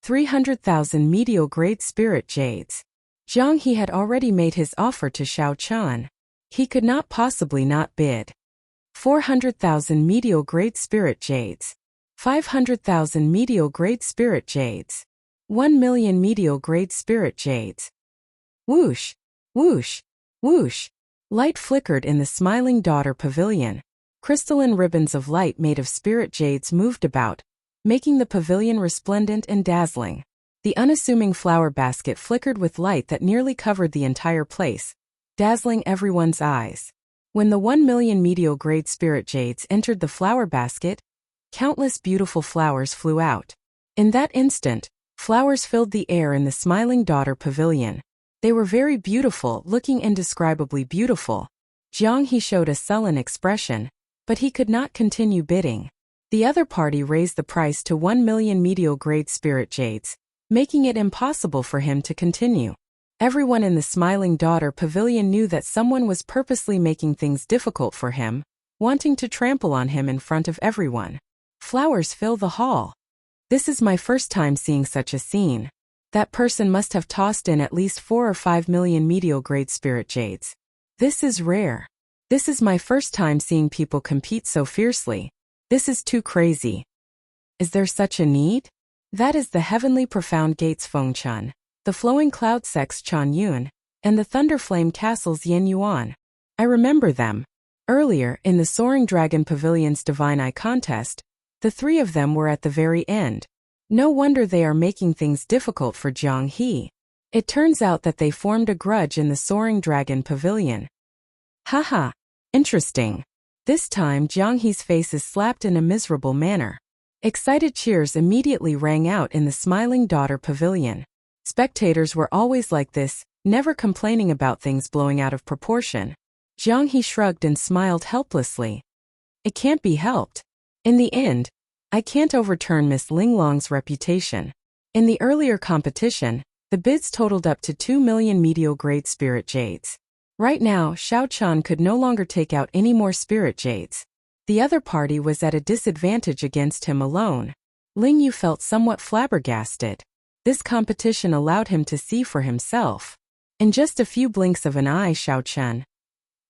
300,000 medial-grade spirit jades. Jiang He had already made his offer to Xiao Chan. He could not possibly not bid. 400,000 medial-grade spirit jades. 500,000 medial-grade spirit jades. 1 million medial-grade spirit jades. Whoosh, whoosh, whoosh. Light flickered in the Smiling Daughter Pavilion. Crystalline ribbons of light made of spirit jades moved about, making the pavilion resplendent and dazzling. The unassuming flower basket flickered with light that nearly covered the entire place, dazzling everyone's eyes. When the 1 million medial-grade spirit jades entered the flower basket, countless beautiful flowers flew out. In that instant, flowers filled the air in the Smiling Daughter Pavilion. They were very beautiful, looking indescribably beautiful. Jiang He showed a sullen expression, but he could not continue bidding. The other party raised the price to 1 million medial-grade spirit jades, making it impossible for him to continue. Everyone in the Smiling Daughter Pavilion knew that someone was purposely making things difficult for him, wanting to trample on him in front of everyone. Flowers fill the hall. This is my first time seeing such a scene. That person must have tossed in at least 4 or 5 million medial-grade spirit jades. This is rare. This is my first time seeing people compete so fiercely. This is too crazy. Is there such a need? That is the Heavenly Profound Gates Fengchun, the Flowing Cloud Sects Chan Yun, and the Thunder Flame Castles Yin Yuan. I remember them. Earlier, in the Soaring Dragon Pavilion's Divine Eye contest, the three of them were at the very end. No wonder they are making things difficult for Jiang He. It turns out that they formed a grudge in the Soaring Dragon Pavilion. Haha, interesting. This time Jiang He's face is slapped in a miserable manner. Excited cheers immediately rang out in the Smiling Daughter Pavilion. Spectators were always like this, never complaining about things blowing out of proportion. Jiang He shrugged and smiled helplessly. It can't be helped. In the end, I can't overturn Miss Linglong's reputation. In the earlier competition, the bids totaled up to 2 million medial-grade spirit jades. Right now, Xiao Chan could no longer take out any more spirit jades. The other party was at a disadvantage against him alone. Ling Yu felt somewhat flabbergasted. This competition allowed him to see for himself. In just a few blinks of an eye, Xiao Chan.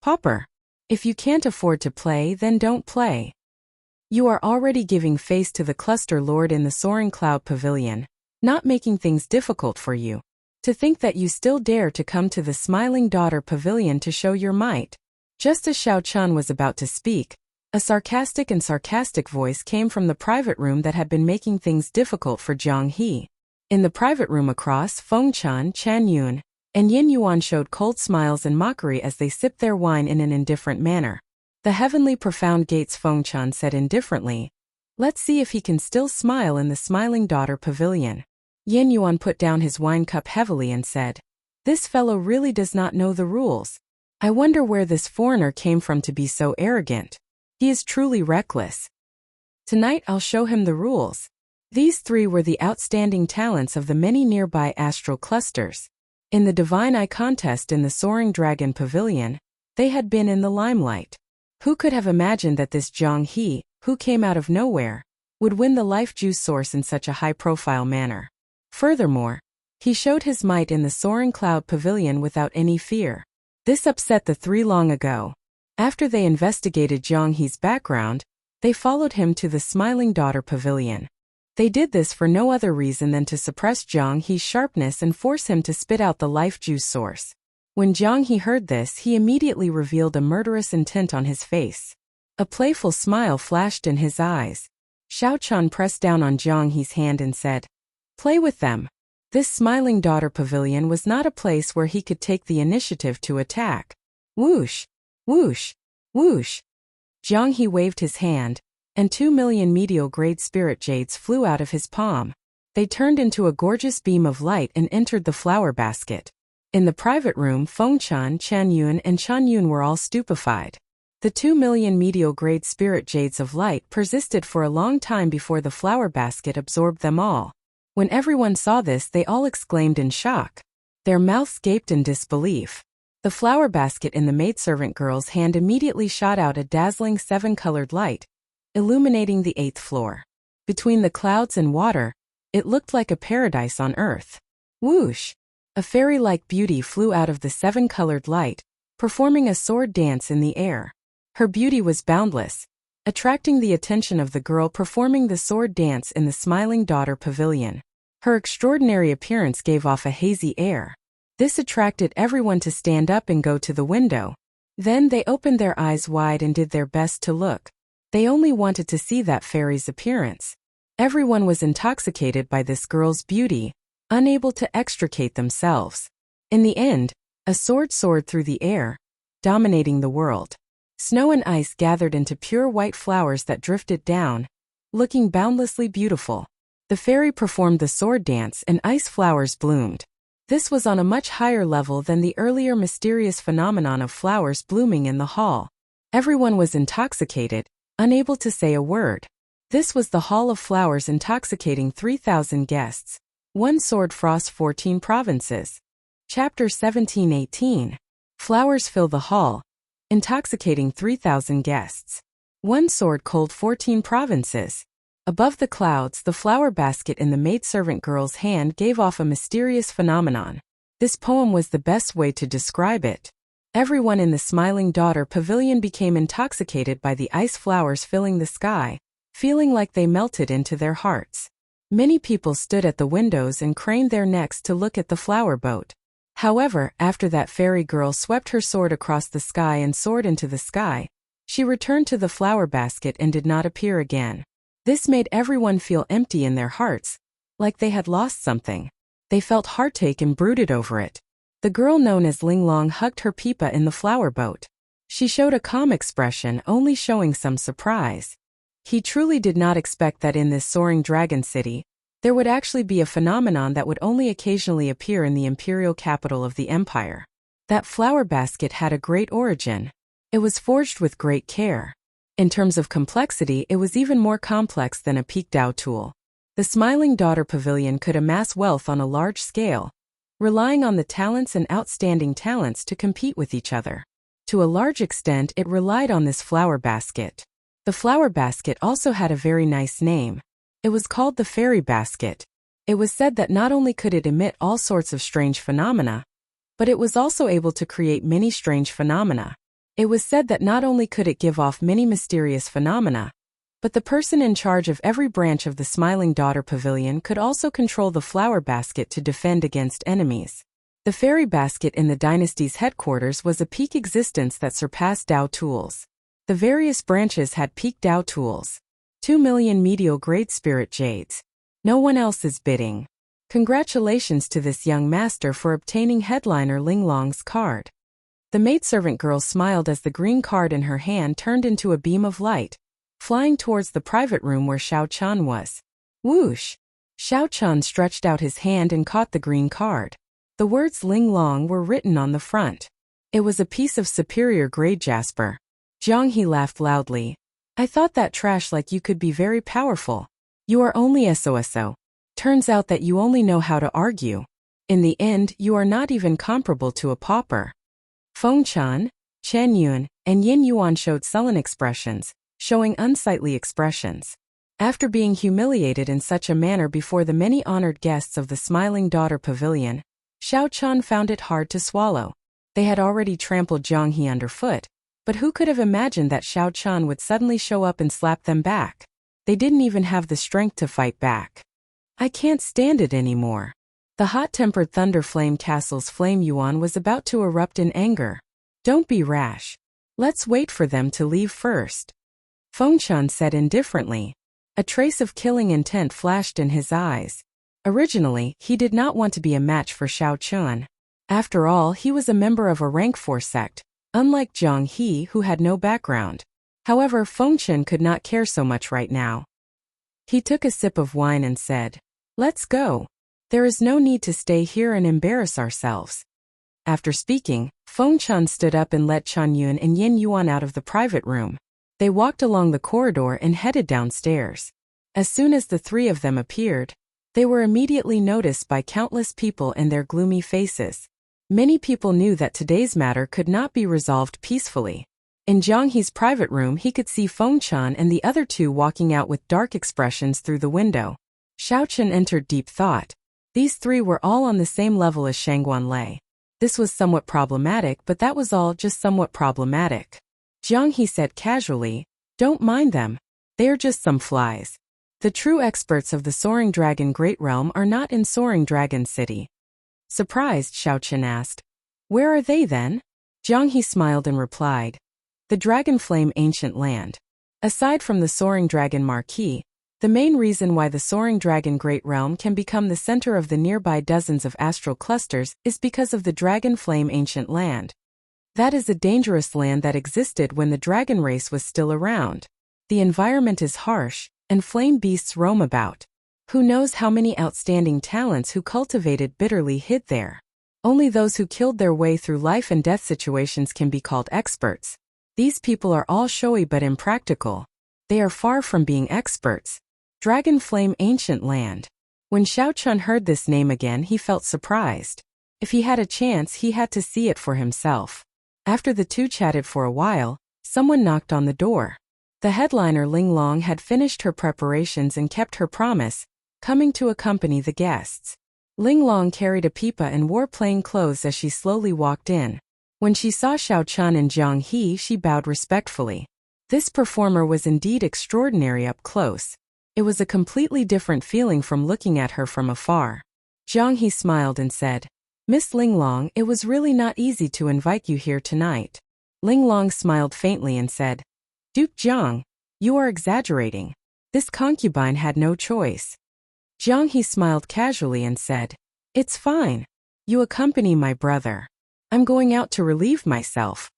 Pauper. If you can't afford to play, then don't play. You are already giving face to the Cluster Lord in the Soaring Cloud Pavilion, not making things difficult for you. To think that you still dare to come to the Smiling Daughter Pavilion to show your might. Just as Xiao Chan was about to speak, a sarcastic voice came from the private room that had been making things difficult for Jiang He. In the private room across, Feng Chan, Chan Yun, and Yin Yuan showed cold smiles and mockery as they sipped their wine in an indifferent manner. The Heavenly Profound Gates Feng Chan said indifferently, "Let's see if he can still smile in the Smiling Daughter Pavilion." Yin Yuan put down his wine cup heavily and said, "This fellow really does not know the rules. I wonder where this foreigner came from to be so arrogant. He is truly reckless. Tonight I'll show him the rules." These three were the outstanding talents of the many nearby astral clusters. In the Divine Eye contest in the Soaring Dragon Pavilion, they had been in the limelight. Who could have imagined that this Zhang He, who came out of nowhere, would win the life juice source in such a high-profile manner? Furthermore, he showed his might in the soaring cloud pavilion without any fear. This upset the three long ago. After they investigated Zhang He's background, they followed him to the Smiling Daughter Pavilion. They did this for no other reason than to suppress Zhang He's sharpness and force him to spit out the life juice source. When Zhang He heard this, he immediately revealed a murderous intent on his face. A playful smile flashed in his eyes. Xiao Chan pressed down on Zhang He's hand and said, "Play with them." This Smiling Daughter Pavilion was not a place where he could take the initiative to attack. Whoosh! Whoosh! Whoosh! Zhang He waved his hand, and 2 million meteor-grade spirit jades flew out of his palm. They turned into a gorgeous beam of light and entered the flower basket. In the private room, Fengchan, Chanyun, and Chanyun were all stupefied. The 2 million meteor-grade spirit jades of light persisted for a long time before the flower basket absorbed them all. When everyone saw this, they all exclaimed in shock. Their mouths gaped in disbelief. The flower basket in the maidservant girl's hand immediately shot out a dazzling 7-colored light, illuminating the 8th floor. Between the clouds and water, it looked like a paradise on earth. Whoosh! A fairy-like beauty flew out of the 7-colored light, performing a sword dance in the air. Her beauty was boundless, attracting the attention of the girl performing the sword dance in the Smiling Daughter Pavilion. Her extraordinary appearance gave off a hazy air. This attracted everyone to stand up and go to the window. Then they opened their eyes wide and did their best to look. They only wanted to see that fairy's appearance. Everyone was intoxicated by this girl's beauty, unable to extricate themselves. In the end, a sword soared through the air, dominating the world. Snow and ice gathered into pure white flowers that drifted down, looking boundlessly beautiful. The fairy performed the sword dance and ice flowers bloomed. This was on a much higher level than the earlier mysterious phenomenon of flowers blooming in the hall. Everyone was intoxicated, unable to say a word. This was the Hall of Flowers intoxicating 3,000 guests. One sword frost 14 provinces. Chapter 17-18. Flowers fill the hall, intoxicating 3,000 guests. One sword cold 14 provinces. Above the clouds, the flower basket in the maidservant girl's hand gave off a mysterious phenomenon. This poem was the best way to describe it. Everyone in the Smiling Daughter Pavilion became intoxicated by the ice flowers filling the sky, feeling like they melted into their hearts. Many people stood at the windows and craned their necks to look at the flower boat. However, after that fairy girl swept her sword across the sky and soared into the sky, she returned to the flower basket and did not appear again. This made everyone feel empty in their hearts, like they had lost something. They felt heartache and brooded over it. The girl known as Ling Long hugged her Pipa in the flower boat. She showed a calm expression, only showing some surprise. He truly did not expect that in this soaring dragon city, there would actually be a phenomenon that would only occasionally appear in the imperial capital of the empire. That flower basket had a great origin. It was forged with great care. In terms of complexity, it was even more complex than a Piquedao tool. The Smiling Daughter Pavilion could amass wealth on a large scale, relying on the talents and outstanding talents to compete with each other. To a large extent, it relied on this flower basket. The flower basket also had a very nice name. It was called the Fairy Basket. It was said that not only could it emit all sorts of strange phenomena, but it was also able to create many strange phenomena. It was said that not only could it give off many mysterious phenomena, but the person in charge of every branch of the Smiling Daughter Pavilion could also control the flower basket to defend against enemies. The Fairy Basket in the dynasty's headquarters was a peak existence that surpassed Dao tools. The various branches had peak Dao tools. 2 million meteor-grade spirit jades. No one else is bidding. Congratulations to this young master for obtaining headliner Ling Long's card. The maidservant girl smiled as the green card in her hand turned into a beam of light, flying towards the private room where Xiao Chan was. Whoosh! Xiao Chan stretched out his hand and caught the green card. The words Ling Long were written on the front. It was a piece of superior grade jasper. Zhang He laughed loudly. I thought that trash like you could be very powerful. You are only SOSO. Turns out that you only know how to argue. In the end, you are not even comparable to a pauper. Fengchan, Chen Yun, and Yin Yuan showed sullen expressions, showing unsightly expressions. After being humiliated in such a manner before the many honored guests of the Smiling Daughter Pavilion, Xiao Chan found it hard to swallow. They had already trampled Zhang He underfoot, but who could have imagined that Xiao Chan would suddenly show up and slap them back? They didn't even have the strength to fight back. I can't stand it anymore. The hot-tempered Thunder Flame Castle's Flame Yuan was about to erupt in anger. Don't be rash. Let's wait for them to leave first. Fengshan said indifferently. A trace of killing intent flashed in his eyes. Originally, he did not want to be a match for Xiao Chan. After all, he was a member of a rank 4 sect, unlike Zhang He who had no background. However, Fengshan could not care so much right now. He took a sip of wine and said, "Let's go. There is no need to stay here and embarrass ourselves." After speaking, Fengshan stood up and let Chan Yun and Yin Yuan out of the private room. They walked along the corridor and headed downstairs. As soon as the three of them appeared, they were immediately noticed by countless people and their gloomy faces. Many people knew that today's matter could not be resolved peacefully. In Zhang He's private room, he could see Fengshan and the other two walking out with dark expressions through the window. Xiao Chen entered deep thought. These three were all on the same level as Shangguan Lei. This was somewhat problematic, but that was all, just somewhat problematic. Zhang He said casually, "Don't mind them. They are just some flies. The true experts of the Soaring Dragon Great Realm are not in Soaring Dragon City." Surprised, Xiao Chen asked, "Where are they then?" Zhang He smiled and replied, "The Dragon Flame Ancient Land." Aside from the Soaring Dragon Marquee, the main reason why the Soaring Dragon Great Realm can become the center of the nearby dozens of astral clusters is because of the Dragon Flame Ancient Land. That is a dangerous land that existed when the dragon race was still around. The environment is harsh, and flame beasts roam about. Who knows how many outstanding talents who cultivated bitterly hid there. Only those who killed their way through life and death situations can be called experts. These people are all showy but impractical. They are far from being experts. Dragon Flame Ancient Land. When Xiao Chun heard this name again, he felt surprised. If he had a chance, he had to see it for himself. After the two chatted for a while, someone knocked on the door. The headliner Ling Long had finished her preparations and kept her promise, coming to accompany the guests. Ling Long carried a pipa and wore plain clothes as she slowly walked in. When she saw Xiao Chan and Zhang He, she bowed respectfully. This performer was indeed extraordinary up close. It was a completely different feeling from looking at her from afar. Zhang He smiled and said, "Miss Ling Long, it was really not easy to invite you here tonight." Ling Long smiled faintly and said, "Duke Zhang, you are exaggerating. This concubine had no choice." Zhang He smiled casually and said, "It's fine. You accompany my brother. I'm going out to relieve myself."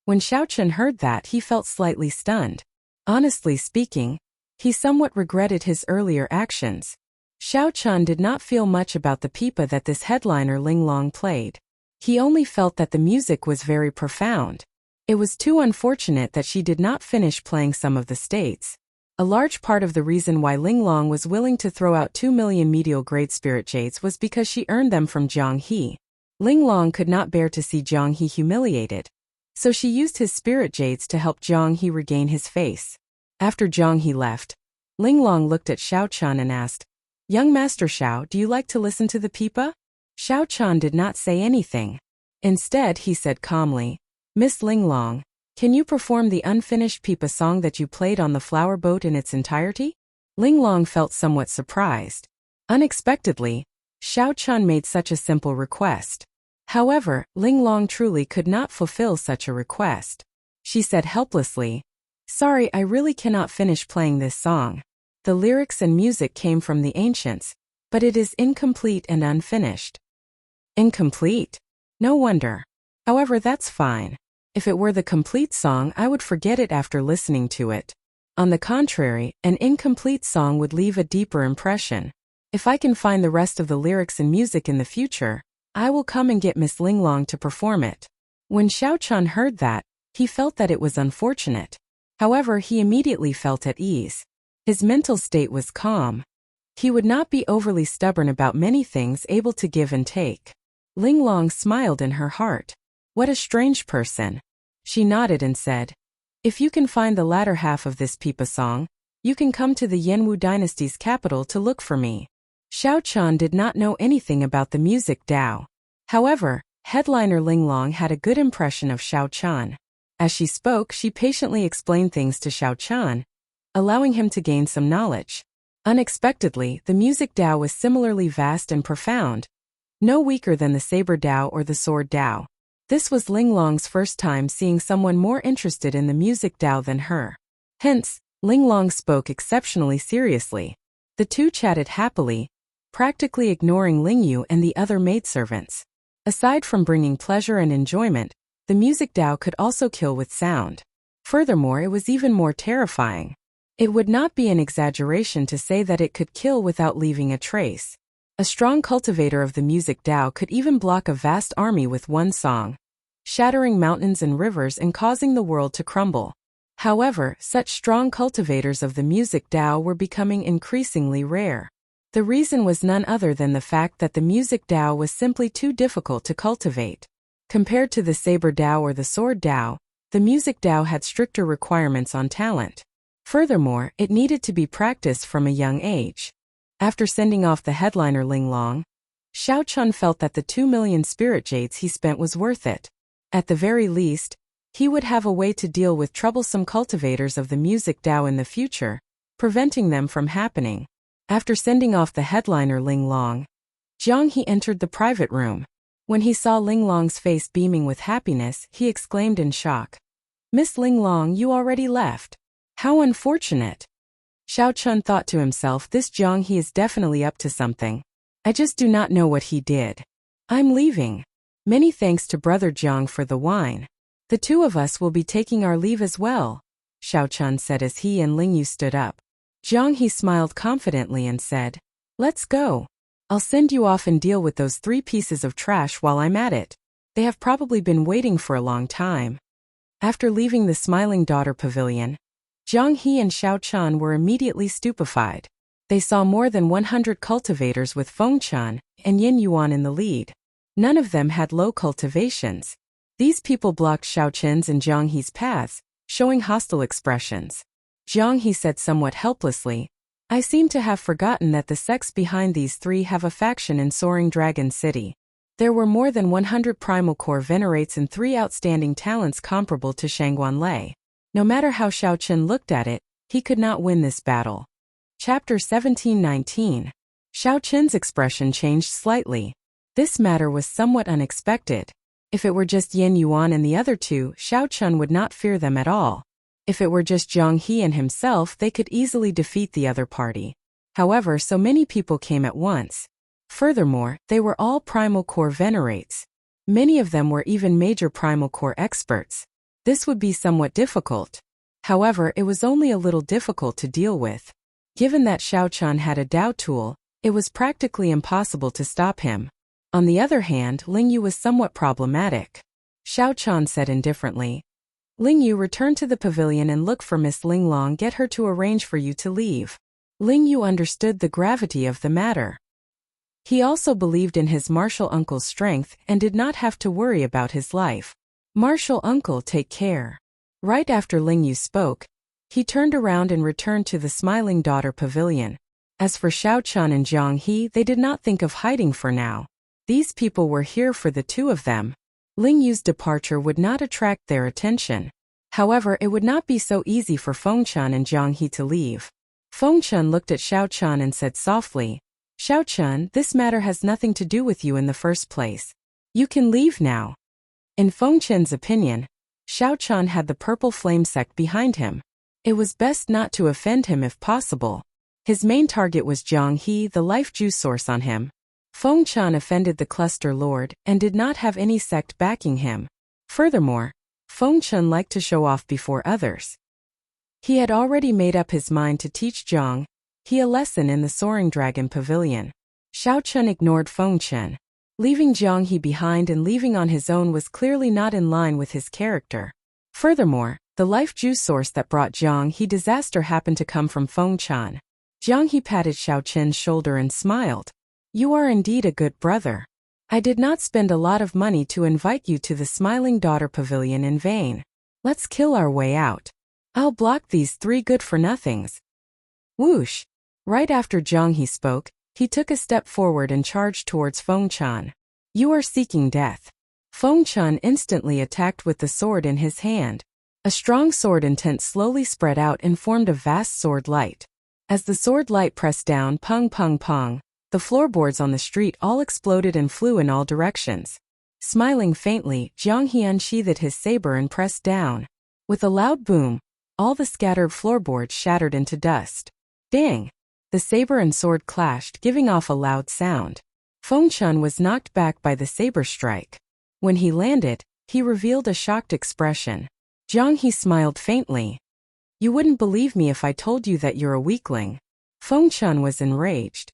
When Xiao Chen heard that, he felt slightly stunned. Honestly speaking, he somewhat regretted his earlier actions. Xiao Chen did not feel much about the pipa that this headliner Ling Long played. He only felt that the music was very profound. It was too unfortunate that she did not finish playing some of the states. A large part of the reason why Ling Long was willing to throw out 2 million medial grade spirit jades was because she earned them from Zhang He. Ling Long could not bear to see Zhang He humiliated. So she used his spirit jades to help Zhang He regain his face. After Zhang He left, Ling Long looked at Xiao Chan and asked, "Young Master Xiao, do you like to listen to the pipa?" Xiao Chan did not say anything. Instead, he said calmly, "Miss Ling Long, can you perform the unfinished pipa song that you played on the flower boat in its entirety?" Ling Long felt somewhat surprised. Unexpectedly, Xiao Chan made such a simple request. However, Ling Long truly could not fulfill such a request. She said helplessly, "Sorry, I really cannot finish playing this song. The lyrics and music came from the ancients, but it is incomplete and unfinished." Incomplete? No wonder. However, that's fine. If it were the complete song, I would forget it after listening to it. On the contrary, an incomplete song would leave a deeper impression. If I can find the rest of the lyrics and music in the future, I will come and get Miss Ling Long to perform it. When Xiao Chan heard that, he felt that it was unfortunate. However, he immediately felt at ease. His mental state was calm. He would not be overly stubborn about many things, able to give and take. Ling Long smiled in her heart. What a strange person. She nodded and said, "If you can find the latter half of this pipa song, you can come to the Yanwu dynasty's capital to look for me." Xiao Chan did not know anything about the music Dao. However, headliner Linglong had a good impression of Xiao Chan. As she spoke, she patiently explained things to Xiao Chan, allowing him to gain some knowledge. Unexpectedly, the music Dao was similarly vast and profound, no weaker than the saber Dao or the sword Dao. This was Linglong's first time seeing someone more interested in the music Dao than her. Hence, Linglong spoke exceptionally seriously. The two chatted happily, practically ignoring Lingyu and the other maidservants. Aside from bringing pleasure and enjoyment, the music Dao could also kill with sound. Furthermore, it was even more terrifying. It would not be an exaggeration to say that it could kill without leaving a trace. A strong cultivator of the music Dao could even block a vast army with one song, shattering mountains and rivers and causing the world to crumble. However, such strong cultivators of the music Dao were becoming increasingly rare. The reason was none other than the fact that the music Dao was simply too difficult to cultivate. Compared to the saber Dao or the sword Dao, the music Dao had stricter requirements on talent. Furthermore, it needed to be practiced from a young age. After sending off the headliner Linglong, Xiao Chun felt that the 2 million spirit jades he spent was worth it. At the very least, he would have a way to deal with troublesome cultivators of the music Dao in the future, preventing them from happening. After sending off the headliner Linglong, Jiang He entered the private room. When he saw Linglong's face beaming with happiness, he exclaimed in shock, "Miss Linglong, you already left. How unfortunate." Xiao Chun thought to himself, this Jiang He is definitely up to something. I just do not know what he did. I'm leaving. Many thanks to Brother Jiang for the wine. The two of us will be taking our leave as well, Xiao Chun said as he and Lingyu stood up. Jiang He smiled confidently and said, "Let's go. I'll send you off and deal with those 3 pieces of trash while I'm at it. They have probably been waiting for a long time." After leaving the Smiling Daughter Pavilion, Jiang He and Xiao Chun were immediately stupefied. They saw more than 100 cultivators with Feng Chun and Yin Yuan in the lead. None of them had low cultivations. These people blocked Xiao Chun's and Jiang He's paths, showing hostile expressions. Jiang He said somewhat helplessly, "I seem to have forgotten that the sects behind these 3 have a faction in Soaring Dragon City. There were more than 100 primal core venerates and 3 outstanding talents comparable to Shangguan Lei. No matter how Xiao Chun looked at it, he could not win this battle." Chapter 17-19. Xiao Chun's expression changed slightly. This matter was somewhat unexpected. If it were just Yin Yuan and the other 2, Xiao Chun would not fear them at all. If it were just Jiang He and himself, they could easily defeat the other party. However, so many people came at once. Furthermore, they were all primal core venerates. Many of them were even major primal core experts. This would be somewhat difficult. However, it was only a little difficult to deal with. Given that Xiao Chun had a Dao tool, it was practically impossible to stop him. On the other hand, Lingyu was somewhat problematic. Xiao Chun said indifferently, "Lingyu, return to the pavilion and look for Miss Linglong. Get her to arrange for you to leave." Lingyu understood the gravity of the matter. He also believed in his martial uncle's strength and did not have to worry about his life. "Martial uncle, take care." Right after Lingyu spoke, he turned around and returned to the Smiling Daughter Pavilion. As for Xiao Chun and Jiang He, they did not think of hiding for now. These people were here for the 2 of them. Lingyu's departure would not attract their attention. However, it would not be so easy for Feng Chun and Jiang He to leave. Feng Chun looked at Xiao Chun and said softly, "Xiao Chun, this matter has nothing to do with you in the first place. You can leave now." In Feng Chun's opinion, Xiao Chun had the purple flame sect behind him. It was best not to offend him if possible. His main target was Jiang He, the life juice source on him. Feng Chun offended the cluster lord and did not have any sect backing him. Furthermore, Feng Chun liked to show off before others. He had already made up his mind to teach Jiang He a lesson in the Soaring Dragon Pavilion. Xiao Chun ignored Feng Chun. Leaving Jiang He behind and leaving on his own was clearly not in line with his character. Furthermore, the life juice source that brought Jiang He disaster happened to come from Feng Chun. Jiang He patted Xiao Chun's shoulder and smiled. "You are indeed a good brother. I did not spend a lot of money to invite you to the Smiling Daughter Pavilion in vain. Let's kill our way out. I'll block these 3 good-for-nothings. Whoosh! Right after Jiang He spoke, he took a step forward and charged towards Feng Chan. You are seeking death. Feng Chan instantly attacked with the sword in his hand. A strong sword intent slowly spread out and formed a vast sword light. As the sword light pressed down, pung pung pung, the floorboards on the street all exploded and flew in all directions. Smiling faintly, Jiang He unsheathed his saber and pressed down. With a loud boom, all the scattered floorboards shattered into dust. Dang! The saber and sword clashed, giving off a loud sound. Feng Chan was knocked back by the saber strike. When he landed, he revealed a shocked expression. Jiang He smiled faintly. You wouldn't believe me if I told you that you're a weakling. Feng Chan was enraged.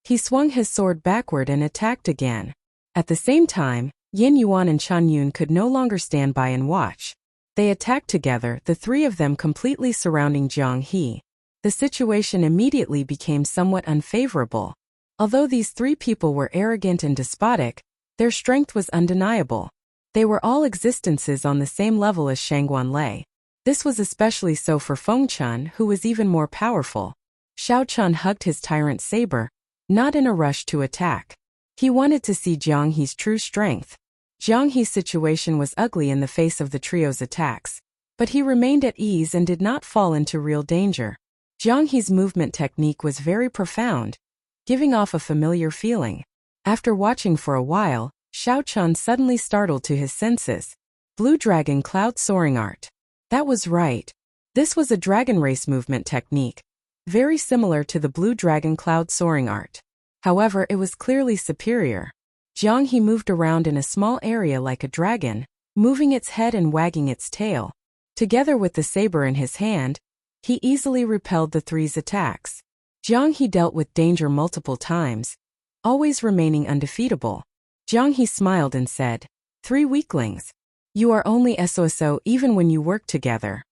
He swung his sword backward and attacked again. At the same time, Yin Yuan and Chan Yun could no longer stand by and watch. They attacked together, the 3 of them completely surrounding Jiang He. The situation immediately became somewhat unfavorable. Although these 3 people were arrogant and despotic, their strength was undeniable. They were all existences on the same level as Shangguan Lei. This was especially so for Feng Chan, who was even more powerful. Xiao Chan hugged his tyrant saber, not in a rush to attack. He wanted to see Jiang He's true strength. Jiang He's situation was ugly in the face of the trio's attacks, but he remained at ease and did not fall into real danger. Jiang He's movement technique was very profound, giving off a familiar feeling. After watching for a while, Xiao Chan suddenly startled to his senses. Blue Dragon Cloud Soaring Art. That was right. This was a dragon race movement technique, very similar to the Blue Dragon Cloud Soaring Art. However, it was clearly superior. Jiang He moved around in a small area like a dragon, moving its head and wagging its tail. Together with the saber in his hand, he easily repelled the 3's attacks. Jiang He dealt with danger multiple times, always remaining undefeatable. Jiang He smiled and said, 3 weaklings. You are only SOSO even when you work together.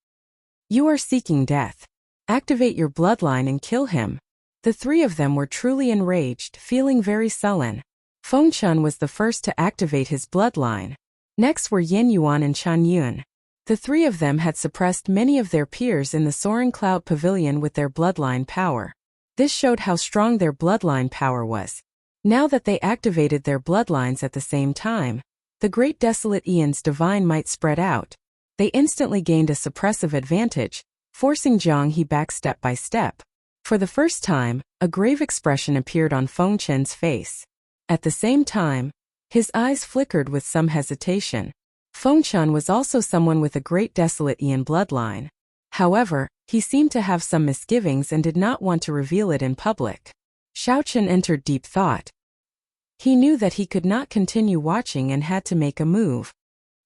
You are seeking death. Activate your bloodline and kill him. The 3 of them were truly enraged, feeling very sullen. Feng Chan was the first to activate his bloodline. Next were Yin Yuan and Chan Yun. The 3 of them had suppressed many of their peers in the Soaring Cloud Pavilion with their bloodline power. This showed how strong their bloodline power was. Now that they activated their bloodlines at the same time, the Great Desolate Aeon's divine might spread out. They instantly gained a suppressive advantage, forcing Jiang He back step by step. For the first time, a grave expression appeared on Feng Chen's face. At the same time, his eyes flickered with some hesitation. Feng Chan was also someone with a Great Desolate Aeon bloodline. However, he seemed to have some misgivings and did not want to reveal it in public. Xiao Chen entered deep thought. He knew that he could not continue watching and had to make a move.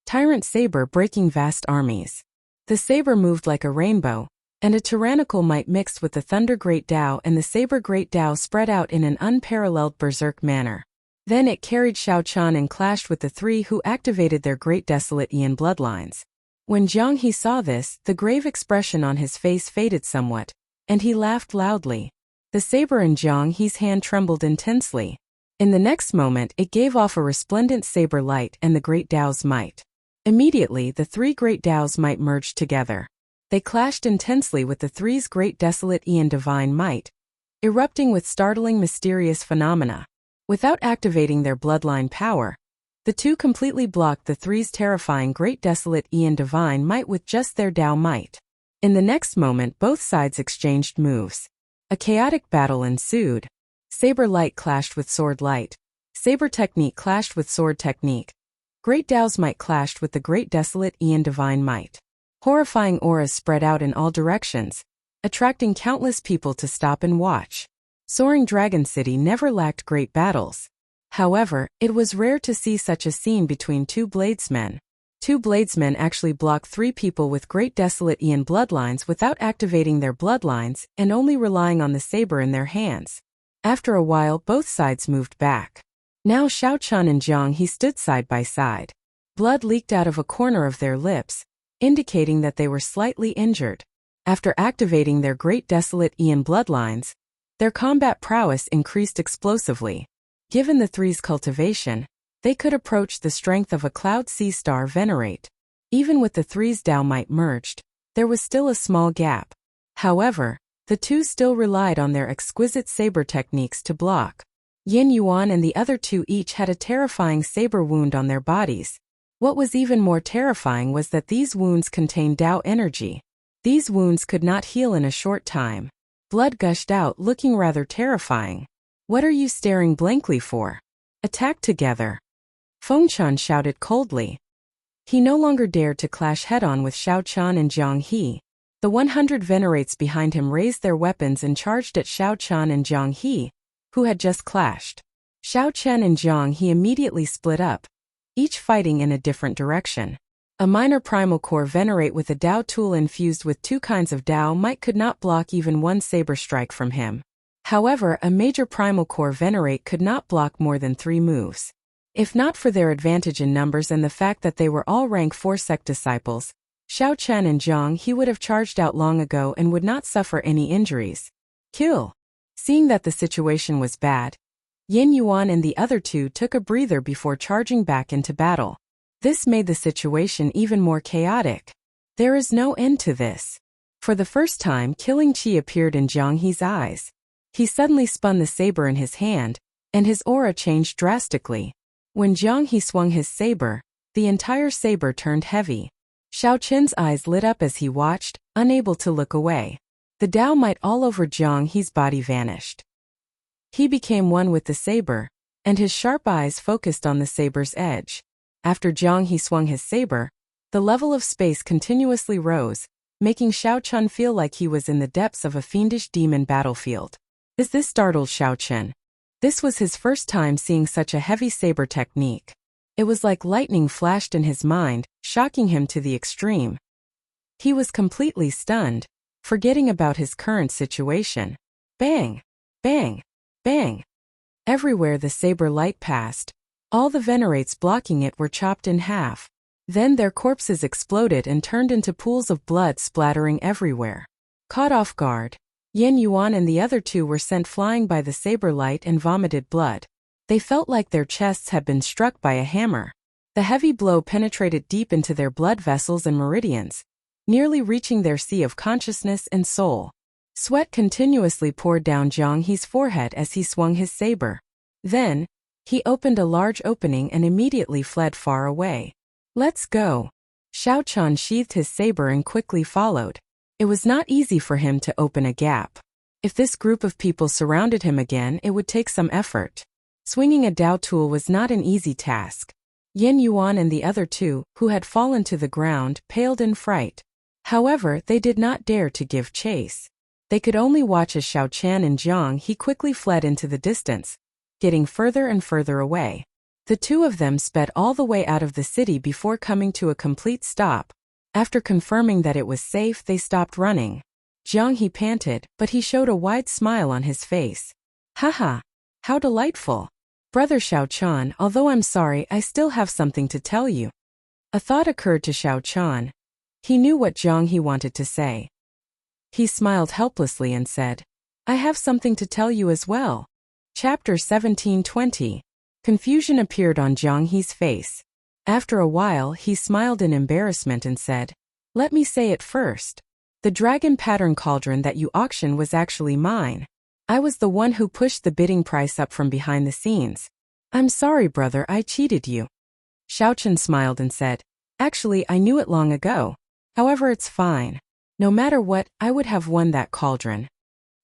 Tyrant Saber breaking vast armies. The saber moved like a rainbow, and a tyrannical might mixed with the Thunder Great Tao, and the Saber Great Tao spread out in an unparalleled berserk manner. Then it carried Xiao Chan and clashed with the 3 who activated their Great Desolate Aeon bloodlines. When Jiang He saw this, the grave expression on his face faded somewhat, and he laughed loudly. The saber in Jiang He's hand trembled intensely. In the next moment, it gave off a resplendent saber light and the Great Tao's might. Immediately, the 3 Great Tao's might merged together. They clashed intensely with the 3's Great Desolate Aeon divine might, erupting with startling mysterious phenomena. Without activating their bloodline power, the 2 completely blocked the 3's terrifying Great Desolate Aeon divine might with just their Tao might. In the next moment, both sides exchanged moves. A chaotic battle ensued. Saber light clashed with sword light. Saber technique clashed with sword technique. Great Tao's might clashed with the Great Desolate Aeon divine might. Horrifying auras spread out in all directions, attracting countless people to stop and watch. Soaring Dragon City never lacked great battles. However, it was rare to see such a scene between 2 bladesmen. 2 bladesmen actually blocked 3 people with Great Desolate Aeon bloodlines without activating their bloodlines and only relying on the saber in their hands. After a while, both sides moved back. Now Xiao Chan and Jiang He stood side by side. Blood leaked out of a corner of their lips, indicating that they were slightly injured. After activating their Great Desolate Aeon bloodlines, their combat prowess increased explosively. Given the 3's cultivation, they could approach the strength of a Cloud Sea Star Venerate. Even with the three's Dao might merged, there was still a small gap. However, the two still relied on their exquisite saber techniques to block. Yin Yuan and the other two each had a terrifying saber wound on their bodies. What was even more terrifying was that these wounds contained Dao energy. These wounds could not heal in a short time. Blood gushed out, looking rather terrifying. What are you staring blankly for? Attack together. Fengshan shouted coldly. He no longer dared to clash head-on with Xiao Qian and Jiang He. The 100 venerates behind him raised their weapons and charged at Xiao Qian and Jiang He, who had just clashed. Xiao Qian and Jiang He immediately split up, each fighting in a different direction. A minor primal core venerate with a Dao tool infused with two kinds of Dao might could not block even one saber strike from him. However, a major primal core venerate could not block more than 3 moves. If not for their advantage in numbers and the fact that they were all rank 4 sect disciples, Xiao Qian and Jiang He would have charged out long ago and would not suffer any injuries. Kill. Seeing that the situation was bad, Yin Yuan and the other two took a breather before charging back into battle. This made the situation even more chaotic. There is no end to this. For the first time, killing Qi appeared in Jiang He's eyes. He suddenly spun the saber in his hand, and his aura changed drastically. When Jiang He swung his saber, the entire saber turned heavy. Xiao Qin's eyes lit up as he watched, unable to look away. The Dao might all over Jiang He's body vanished. He became one with the saber, and his sharp eyes focused on the saber's edge. After Jiang He swung his saber, the level of space continuously rose, making Xiao Qian feel like he was in the depths of a fiendish demon battlefield. This startled Xiao Qian. This was his first time seeing such a heavy saber technique. It was like lightning flashed in his mind, shocking him to the extreme. He was completely stunned, forgetting about his current situation. Bang! Bang! Bang! Everywhere the saber light passed, all the venerates blocking it were chopped in half. Then their corpses exploded and turned into pools of blood splattering everywhere. Caught off guard, Yin Yuan and the other two were sent flying by the saber light and vomited blood. They felt like their chests had been struck by a hammer. The heavy blow penetrated deep into their blood vessels and meridians, nearly reaching their sea of consciousness and soul. Sweat continuously poured down Jiang He's forehead as he swung his saber. Then, he opened a large opening and immediately fled far away. Let's go. Xiao Qian sheathed his saber and quickly followed. It was not easy for him to open a gap. If this group of people surrounded him again, it would take some effort. Swinging a Dao tool was not an easy task. Yin Yuan and the other two, who had fallen to the ground, paled in fright. However, they did not dare to give chase. They could only watch as Xiao Qian and Jiang He quickly fled into the distance, getting further and further away. The two of them sped all the way out of the city before coming to a complete stop. After confirming that it was safe, they stopped running. Jiang He panted, but he showed a wide smile on his face. Haha! How delightful! Brother Xiao Qian, although I'm sorry, I still have something to tell you. A thought occurred to Xiao Qian. He knew what Jiang He wanted to say. He smiled helplessly and said, I have something to tell you as well. Chapter 17:20. Confusion appeared on Jiang He's face. After a while, he smiled in embarrassment and said, Let me say it first. The dragon pattern cauldron that you auctioned was actually mine. I was the one who pushed the bidding price up from behind the scenes. I'm sorry, brother, I cheated you. Xiao Qian smiled and said, Actually, I knew it long ago. However, it's fine. No matter what, I would have won that cauldron.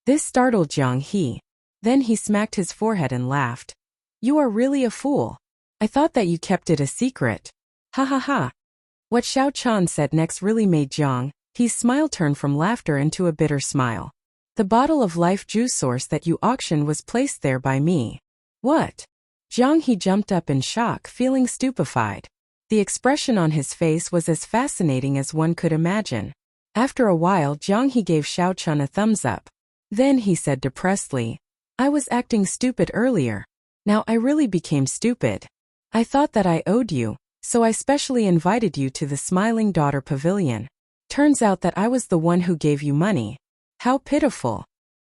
This startled Jiang He. Then he smacked his forehead and laughed. You are really a fool. I thought that you kept it a secret. Ha ha ha. What Xiao Qian said next really made Jiang He's smile turn from laughter into a bitter smile. The bottle of life juice source that you auctioned was placed there by me. What? Jiang He jumped up in shock, feeling stupefied. The expression on his face was as fascinating as one could imagine. After a while, Jiang He gave Xiao Qian a thumbs up. Then he said depressedly, I was acting stupid earlier. Now I really became stupid. I thought that I owed you, so I specially invited you to the Smiling Daughter Pavilion. Turns out that I was the one who gave you money. How pitiful.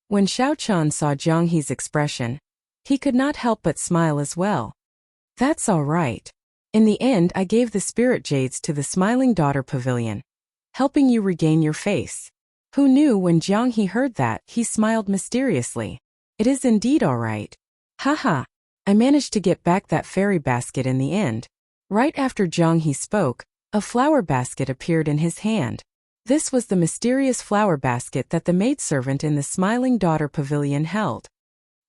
When Xiao Qian saw Jiang He's expression, he could not help but smile as well. That's all right. In the end, I gave the spirit jades to the Smiling Daughter Pavilion, helping you regain your face. Who knew? When Jiang He heard that, he smiled mysteriously. It is indeed all right. Haha. I managed to get back that fairy basket in the end. Right after Jiang He spoke, a flower basket appeared in his hand. This was the mysterious flower basket that the maidservant in the Smiling Daughter Pavilion held.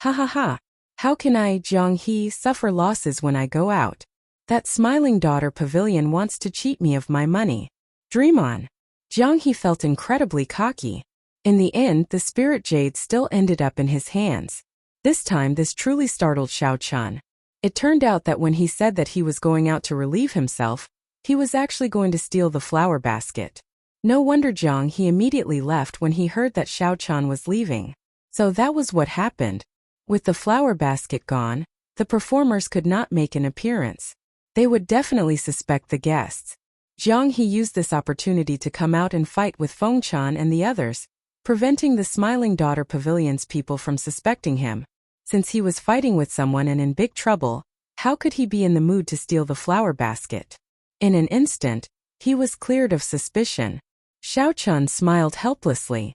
Ha ha ha. How can I, Jiang He, suffer losses when I go out? That Smiling Daughter Pavilion wants to cheat me of my money. Dream on. Jiang He felt incredibly cocky. In the end, the spirit jade still ended up in his hands. This time, this truly startled Xiao Chun. It turned out that when he said that he was going out to relieve himself, he was actually going to steal the flower basket. No wonder Jiang He immediately left when he heard that Xiao Chun was leaving. So that was what happened. With the flower basket gone, the performers could not make an appearance. They would definitely suspect the guests. Jiang He used this opportunity to come out and fight with Feng Chan and the others, preventing the Smiling Daughter Pavilion's people from suspecting him. Since he was fighting with someone and in big trouble, how could he be in the mood to steal the flower basket? In an instant, he was cleared of suspicion. Xiao Chun smiled helplessly.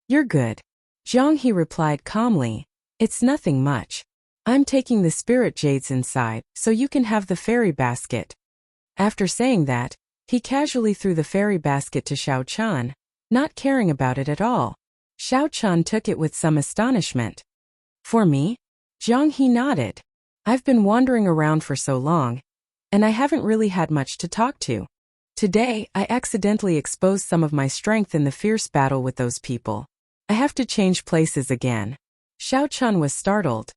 You're good. Jiang He replied calmly. It's nothing much. I'm taking the spirit jades inside, so you can have the fairy basket. After saying that, he casually threw the fairy basket to Xiao Chun, not caring about it at all. Xiao Chun took it with some astonishment. For me? Jiang He nodded. I've been wandering around for so long, and I haven't really had much to talk to. Today, I accidentally exposed some of my strength in the fierce battle with those people. I have to change places again. Xiao Chun was startled.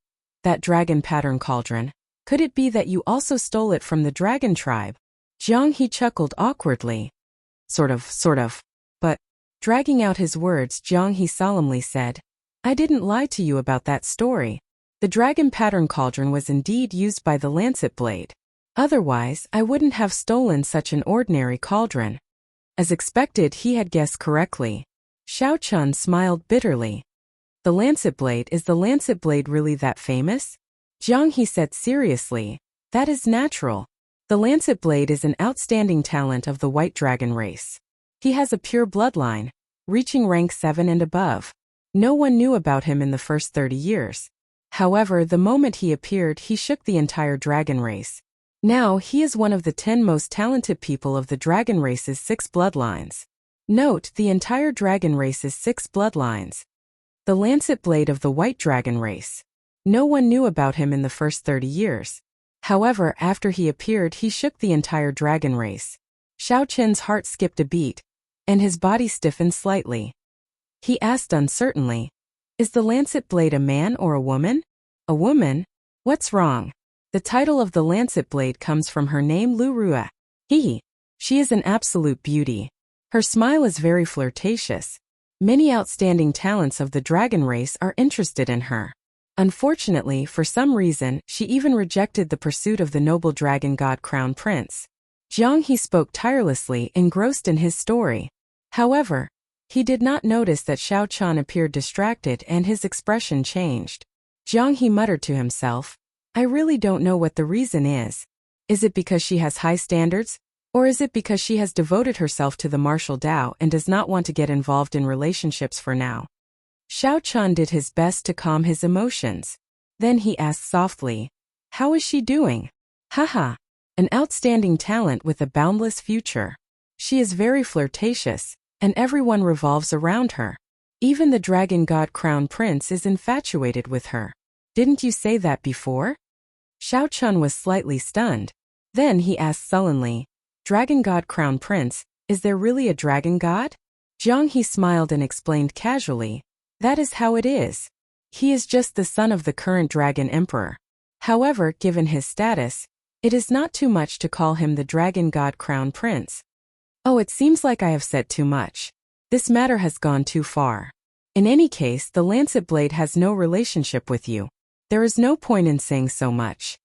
That dragon pattern cauldron, could it be that you also stole it from the dragon tribe? Jiang He chuckled awkwardly. Sort of. But, dragging out his words, Jiang He solemnly said, I didn't lie to you about that story. The dragon pattern cauldron was indeed used by the lancet blade. Otherwise, I wouldn't have stolen such an ordinary cauldron. As expected, he had guessed correctly. Xiao Chun smiled bitterly. The lancet blade, is the lancet blade really that famous? Jiang He said seriously. That is natural. The lancet blade is an outstanding talent of the white dragon race. He has a pure bloodline, reaching rank 7 and above. No one knew about him in the first 30 years. However, the moment he appeared, he shook the entire dragon race. Now, he is one of the 10 most talented people of the dragon race's 6 bloodlines. Note, the entire dragon race's 6 bloodlines. The lancet blade of the white dragon race. No one knew about him in the first 30 years. However, after he appeared, he shook the entire dragon race. Xiao Chen's heart skipped a beat, and his body stiffened slightly. He asked uncertainly, is the lancet blade a man or a woman? A woman? What's wrong? The title of the lancet blade comes from her name, Lu Rua. She is an absolute beauty. Her smile is very flirtatious. Many outstanding talents of the dragon race are interested in her. Unfortunately, for some reason, she even rejected the pursuit of the noble dragon god crown prince. Jiang He spoke tirelessly, engrossed in his story. However, he did not notice that Xiao Chun appeared distracted and his expression changed. Jiang He muttered to himself, I really don't know what the reason is. Is it because she has high standards? Or is it because she has devoted herself to the martial Tao and does not want to get involved in relationships for now? Xiao Chun did his best to calm his emotions. Then he asked softly, how is she doing? Haha, an outstanding talent with a boundless future. She is very flirtatious, and everyone revolves around her. Even the dragon god crown prince is infatuated with her. Didn't you say that before? Xiao Chun was slightly stunned. Then he asked sullenly, Dragon god crown prince, is there really a dragon god? Jiang He smiled and explained casually, that is how it is. He is just the son of the current dragon emperor. However, given his status, it is not too much to call him the dragon god crown prince. Oh, it seems like I have said too much. This matter has gone too far. In any case, the lancet blade has no relationship with you. There is no point in saying so much.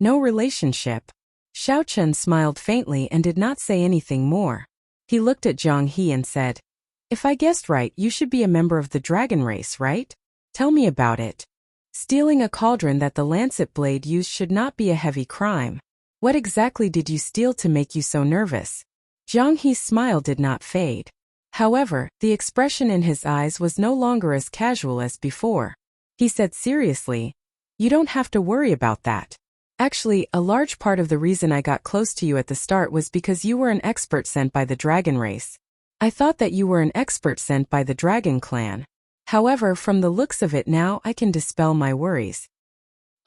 No relationship. Xiao Chun smiled faintly and did not say anything more. He looked at Jiang He and said, if I guessed right, you should be a member of the dragon race, right? Tell me about it. Stealing a cauldron that the lancet blade used should not be a heavy crime. What exactly did you steal to make you so nervous? Jiang He's smile did not fade. However, the expression in his eyes was no longer as casual as before. He said seriously, "You don't have to worry about that. Actually, a large part of the reason I got close to you at the start was because you were an expert sent by the dragon race. I thought that you were an expert sent by the dragon clan. However, from the looks of it now I can dispel my worries.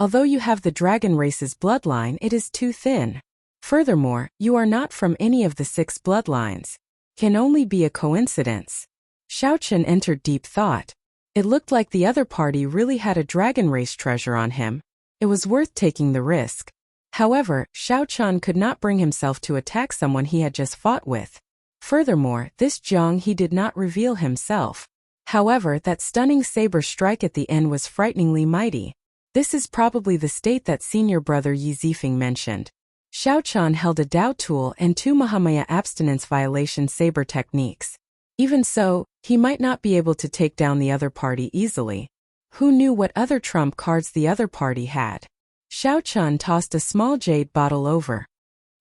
Although you have the dragon race's bloodline, it is too thin. Furthermore, you are not from any of the 6 bloodlines. Can only be a coincidence." Xiaochen entered deep thought. It looked like the other party really had a dragon race treasure on him. It was worth taking the risk. However, Xiaochen could not bring himself to attack someone he had just fought with. Furthermore, this Jiang he did not reveal himself. However, that stunning saber strike at the end was frighteningly mighty. This is probably the state that senior brother Yi Zifeng mentioned. Xiaochen held a Dao tool and 2 Mahamaya abstinence violation saber techniques. Even so, he might not be able to take down the other party easily. Who knew what other trump cards the other party had? Xiaochen tossed a small jade bottle over.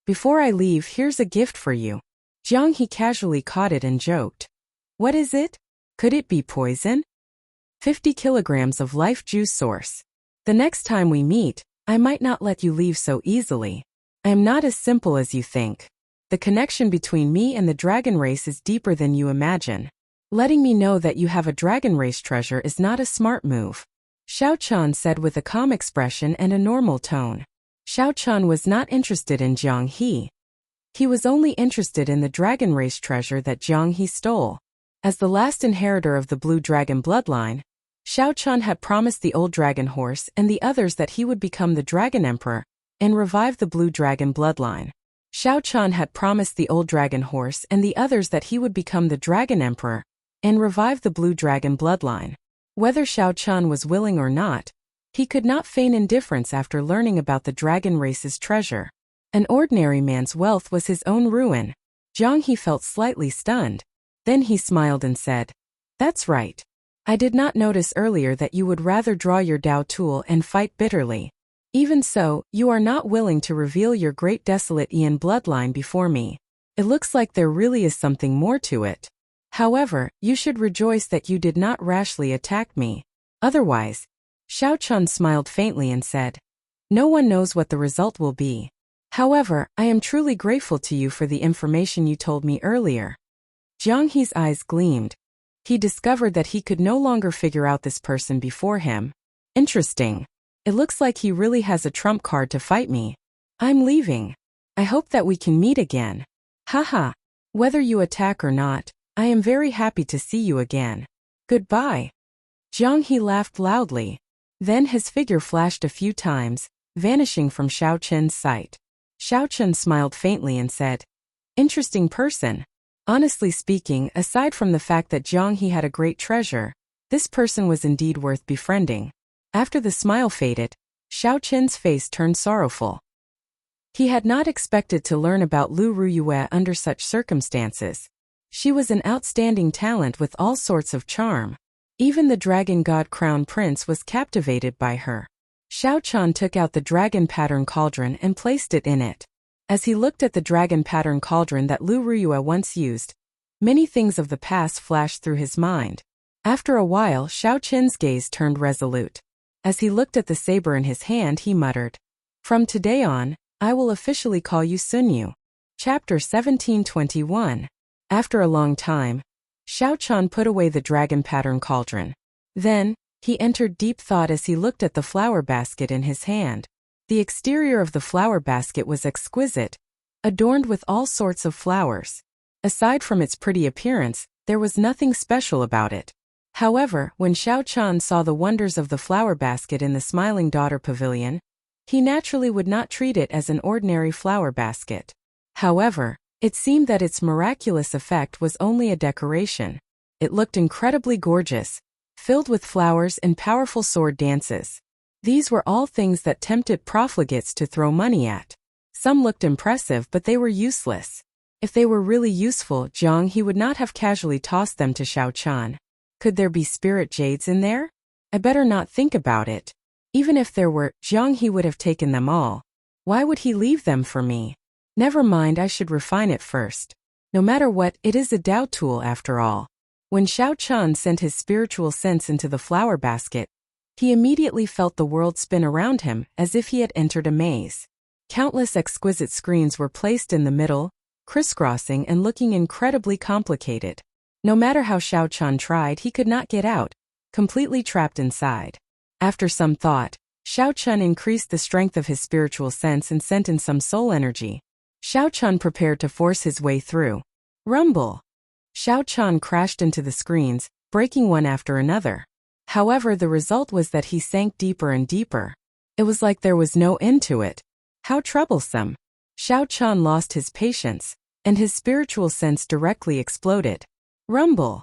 "Before I leave, here's a gift for you." Jiang he casually caught it and joked. "What is it? Could it be poison?" 50 kilograms of life juice source. "The next time we meet, I might not let you leave so easily. I am not as simple as you think. The connection between me and the dragon race is deeper than you imagine. Letting me know that you have a dragon race treasure is not a smart move," Xiaochen said with a calm expression and a normal tone. Xiaochen was not interested in Jiang He. He was only interested in the dragon race treasure that Jiang He stole. As the last inheritor of the blue dragon bloodline, Xiaochen had promised the old dragon horse and the others that he would become the dragon emperor and revive the blue dragon bloodline. Xiaochen had promised the old dragon horse and the others that he would become the dragon emperor and revive the blue dragon bloodline. Whether Xiaochen was willing or not, he could not feign indifference after learning about the dragon race's treasure. An ordinary man's wealth was his own ruin. Jiang He felt slightly stunned. Then he smiled and said, "That's right. I did not notice earlier that you would rather draw your Dao tool and fight bitterly. Even so, you are not willing to reveal your great desolate Ian bloodline before me. It looks like there really is something more to it. However, you should rejoice that you did not rashly attack me. Otherwise," Xiaochen smiled faintly and said, "No one knows what the result will be. However, I am truly grateful to you for the information you told me earlier." Jiang He's eyes gleamed. He discovered that he could no longer figure out this person before him. Interesting. It looks like he really has a trump card to fight me. I'm leaving. I hope that we can meet again. Haha. Whether you attack or not, I am very happy to see you again. Goodbye. Jiang He laughed loudly. Then his figure flashed a few times, vanishing from Xiaochen's sight. Xiaochen smiled faintly and said, "Interesting person. Honestly speaking, aside from the fact that Jiang He had a great treasure, this person was indeed worth befriending." After the smile faded, Xiaochen's face turned sorrowful. He had not expected to learn about Lu Ruyue under such circumstances. She was an outstanding talent with all sorts of charm. Even the dragon god crown prince was captivated by her. Xiaochen took out the dragon pattern cauldron and placed it in it. As he looked at the dragon pattern cauldron that Lu Ruyue once used, many things of the past flashed through his mind. After a while, Xiaochen's gaze turned resolute. As he looked at the saber in his hand, he muttered, "From today on, I will officially call you Sunyu." Chapter 1721. After a long time, Xiaochen put away the dragon pattern cauldron. Then, he entered deep thought as he looked at the flower basket in his hand. The exterior of the flower basket was exquisite, adorned with all sorts of flowers. Aside from its pretty appearance, there was nothing special about it. However, when Xiaochen saw the wonders of the flower basket in the Smiling Daughter Pavilion, he naturally would not treat it as an ordinary flower basket. However, it seemed that its miraculous effect was only a decoration. It looked incredibly gorgeous, filled with flowers and powerful sword dances. These were all things that tempted profligates to throw money at. Some looked impressive, but they were useless. If they were really useful, Jiang He would not have casually tossed them to Xiaochen. Could there be spirit jades in there? I better not think about it. Even if there were, Jiang He would have taken them all. Why would he leave them for me? Never mind, I should refine it first. No matter what, it is a Tao tool after all. When Xiao Chan sent his spiritual sense into the flower basket, he immediately felt the world spin around him as if he had entered a maze. Countless exquisite screens were placed in the middle, crisscrossing and looking incredibly complicated. No matter how Xiao Chan tried, he could not get out, completely trapped inside. After some thought, Xiao Chan increased the strength of his spiritual sense and sent in some soul energy. Xiao Chan prepared to force his way through. Rumble! Xiao Chan crashed into the screens, breaking one after another. However, the result was that he sank deeper and deeper. It was like there was no end to it. How troublesome! Xiao Chan lost his patience, and his spiritual sense directly exploded. Rumble!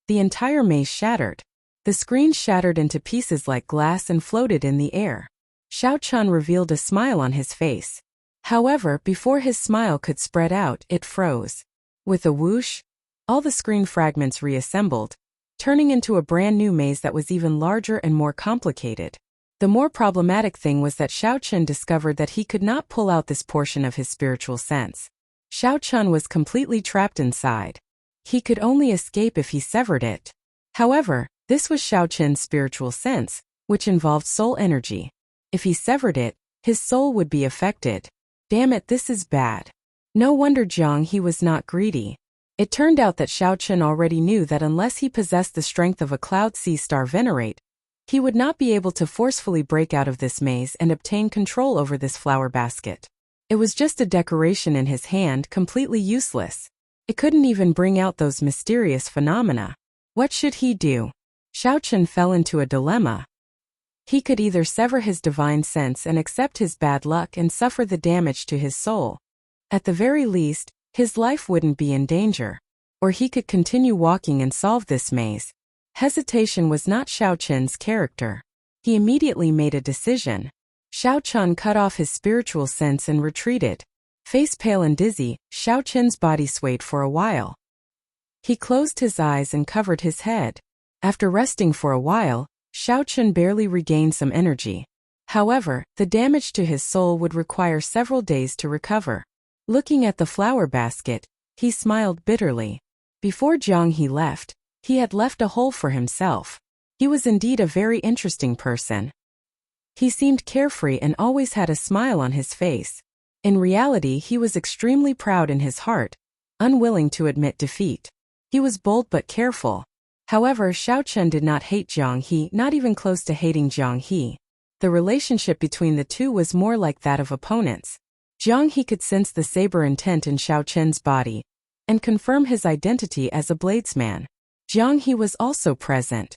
The entire maze shattered. The screen shattered into pieces like glass and floated in the air. Xiao Chan revealed a smile on his face. However, before his smile could spread out, it froze. With a whoosh, all the screen fragments reassembled, turning into a brand new maze that was even larger and more complicated. The more problematic thing was that Xiao Chan discovered that he could not pull out this portion of his spiritual sense. Xiao Chan was completely trapped inside. He could only escape if he severed it. However, this was Xiao Chen's spiritual sense, which involved soul energy. If he severed it, his soul would be affected. Damn it, this is bad. No wonder Jiang He was not greedy. It turned out that Xiao Chen already knew that unless he possessed the strength of a Cloud Sea Star Venerate, he would not be able to forcefully break out of this maze and obtain control over this flower basket. It was just a decoration in his hand, completely useless. It couldn't even bring out those mysterious phenomena. What should he do? Xiao Chen fell into a dilemma. He could either sever his divine sense and accept his bad luck and suffer the damage to his soul. At the very least, his life wouldn't be in danger. Or he could continue walking and solve this maze. Hesitation was not Xiao Chen's character. He immediately made a decision. Xiao Chan cut off his spiritual sense and retreated. Face pale and dizzy, Xiao Chen's body swayed for a while. He closed his eyes and covered his head. After resting for a while, Xiao Chen barely regained some energy. However, the damage to his soul would require several days to recover. Looking at the flower basket, he smiled bitterly. Before Jiang He left, he had left a hole for himself. He was indeed a very interesting person. He seemed carefree and always had a smile on his face. In reality, he was extremely proud in his heart, unwilling to admit defeat. He was bold but careful. However, Xiao Chen did not hate Jiang He, not even close to hating Jiang He. The relationship between the two was more like that of opponents. Jiang He could sense the saber intent in Xiao Chen's body and confirm his identity as a bladesman. Jiang He was also present.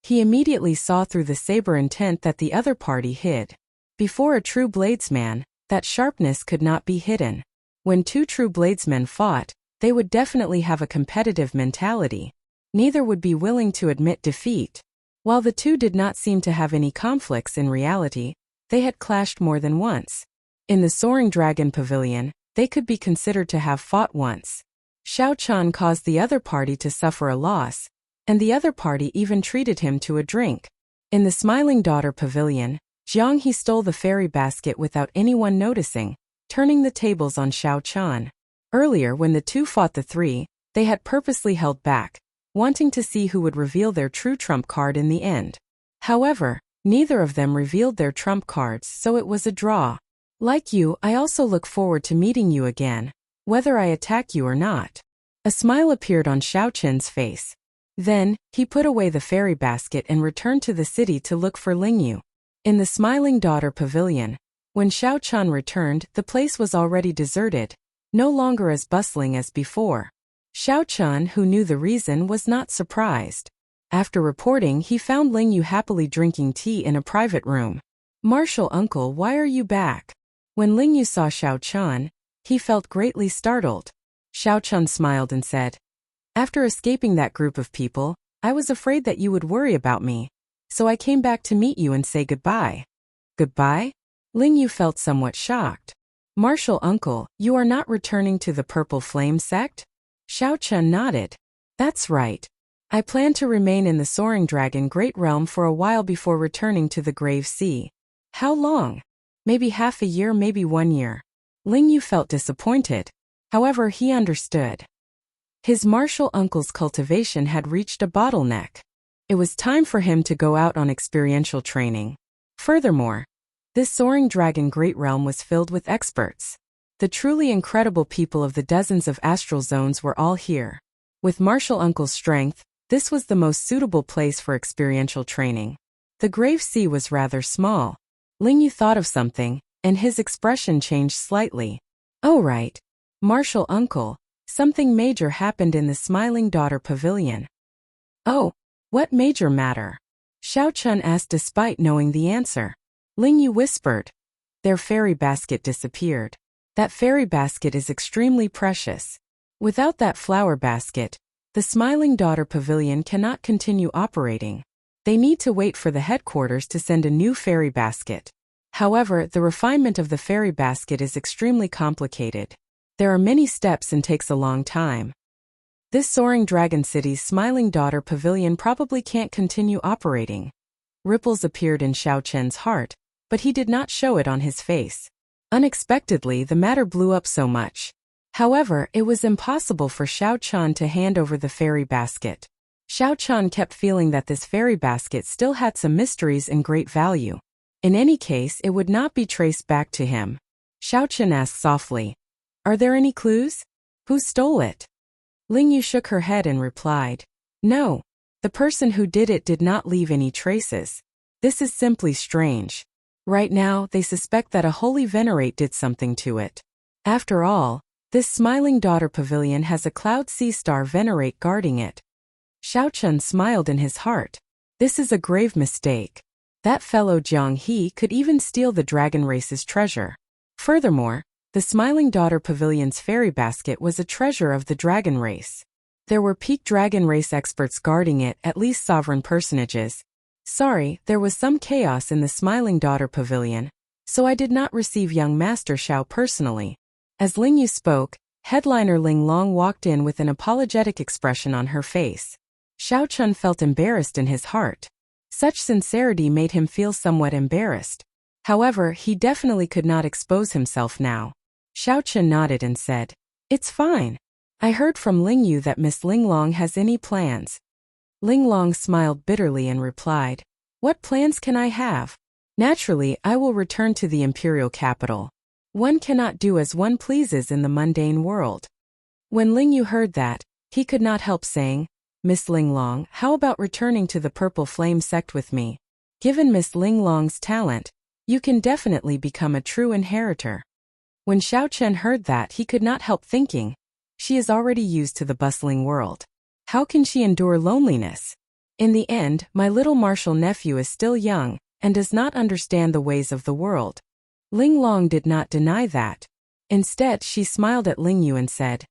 He immediately saw through the saber intent that the other party hid. Before a true bladesman, that sharpness could not be hidden. When two true bladesmen fought, they would definitely have a competitive mentality. Neither would be willing to admit defeat. While the two did not seem to have any conflicts in reality, they had clashed more than once. In the Soaring Dragon Pavilion, they could be considered to have fought once. Xiao Chan caused the other party to suffer a loss, and the other party even treated him to a drink. In the Smiling Daughter Pavilion, Jiang He stole the fairy basket without anyone noticing, turning the tables on Xiao Chan. Earlier, when the two fought the three, they had purposely held back, wanting to see who would reveal their true trump card in the end. However, neither of them revealed their trump cards, so it was a draw. Like you, I also look forward to meeting you again, whether I attack you or not. A smile appeared on Xiao Chen's face. Then, he put away the fairy basket and returned to the city to look for Lingyu. In the Smiling Daughter Pavilion, when Xiao Chan returned, the place was already deserted, no longer as bustling as before. Xiao Chan, who knew the reason, was not surprised. After reporting, he found Lingyu happily drinking tea in a private room. "Martial uncle, why are you back?" When Lingyu saw Xiao Chan, he felt greatly startled. Xiao Chan smiled and said, "After escaping that group of people, I was afraid that you would worry about me, so I came back to meet you and say goodbye." "Goodbye?" Lingyu felt somewhat shocked. "Martial uncle, you are not returning to the Purple Flame sect?" Xiao Chan nodded. "That's right. I plan to remain in the Soaring Dragon Great Realm for a while before returning to the Grave Sea." "How long?" Maybe half a year, maybe 1 year. Ling Yu felt disappointed. However, he understood. His martial uncle's cultivation had reached a bottleneck. It was time for him to go out on experiential training. Furthermore, this soaring dragon great realm was filled with experts. The truly incredible people of the dozens of astral zones were all here. With martial uncle's strength, this was the most suitable place for experiential training. The grave sea was rather small. Ling Yu thought of something, and his expression changed slightly. Oh right. Martial uncle, something major happened in the Smiling Daughter Pavilion. Oh, what major matter? Xiao Chun asked despite knowing the answer. Ling Yu whispered. Their fairy basket disappeared. That fairy basket is extremely precious. Without that flower basket, the Smiling Daughter Pavilion cannot continue operating. They need to wait for the headquarters to send a new fairy basket. However, the refinement of the fairy basket is extremely complicated. There are many steps and takes a long time. This soaring dragon city's Smiling Daughter Pavilion probably can't continue operating. Ripples appeared in Xiao Chen's heart, but he did not show it on his face. Unexpectedly, the matter blew up so much. However, it was impossible for Xiao Chen to hand over the fairy basket. Xiao Chen kept feeling that this fairy basket still had some mysteries and great value. In any case, it would not be traced back to him. Xiao Chen asked softly, "Are there any clues? Who stole it?" Ling Yu shook her head and replied, "No. The person who did it did not leave any traces. This is simply strange. Right now, they suspect that a holy venerate did something to it. After all, this Smiling Daughter Pavilion has a Cloud Sea Star venerate guarding it." Xiao Chun smiled in his heart. This is a grave mistake. That fellow Jiang He could even steal the dragon race's treasure. Furthermore, the Smiling Daughter Pavilion's fairy basket was a treasure of the dragon race. There were peak dragon race experts guarding it, at least sovereign personages. Sorry, there was some chaos in the Smiling Daughter Pavilion, so I did not receive young Master Xiao personally. As Ling Yu spoke, headliner Ling Long walked in with an apologetic expression on her face. Xiao Chun felt embarrassed in his heart. Such sincerity made him feel somewhat embarrassed. However, he definitely could not expose himself now. Xiao Chun nodded and said, "It's fine. I heard from Ling Yu that Miss Ling Long has any plans." Ling Long smiled bitterly and replied, "What plans can I have? Naturally, I will return to the imperial capital. One cannot do as one pleases in the mundane world." When Ling Yu heard that, he could not help saying, "Miss Ling Long, how about returning to the Purple Flame sect with me? Given Miss Ling Long's talent, you can definitely become a true inheritor." When Xiao Chen heard that, he could not help thinking, she is already used to the bustling world. How can she endure loneliness? In the end, my little martial nephew is still young and does not understand the ways of the world. Ling Long did not deny that. Instead, she smiled at Ling Yu and said,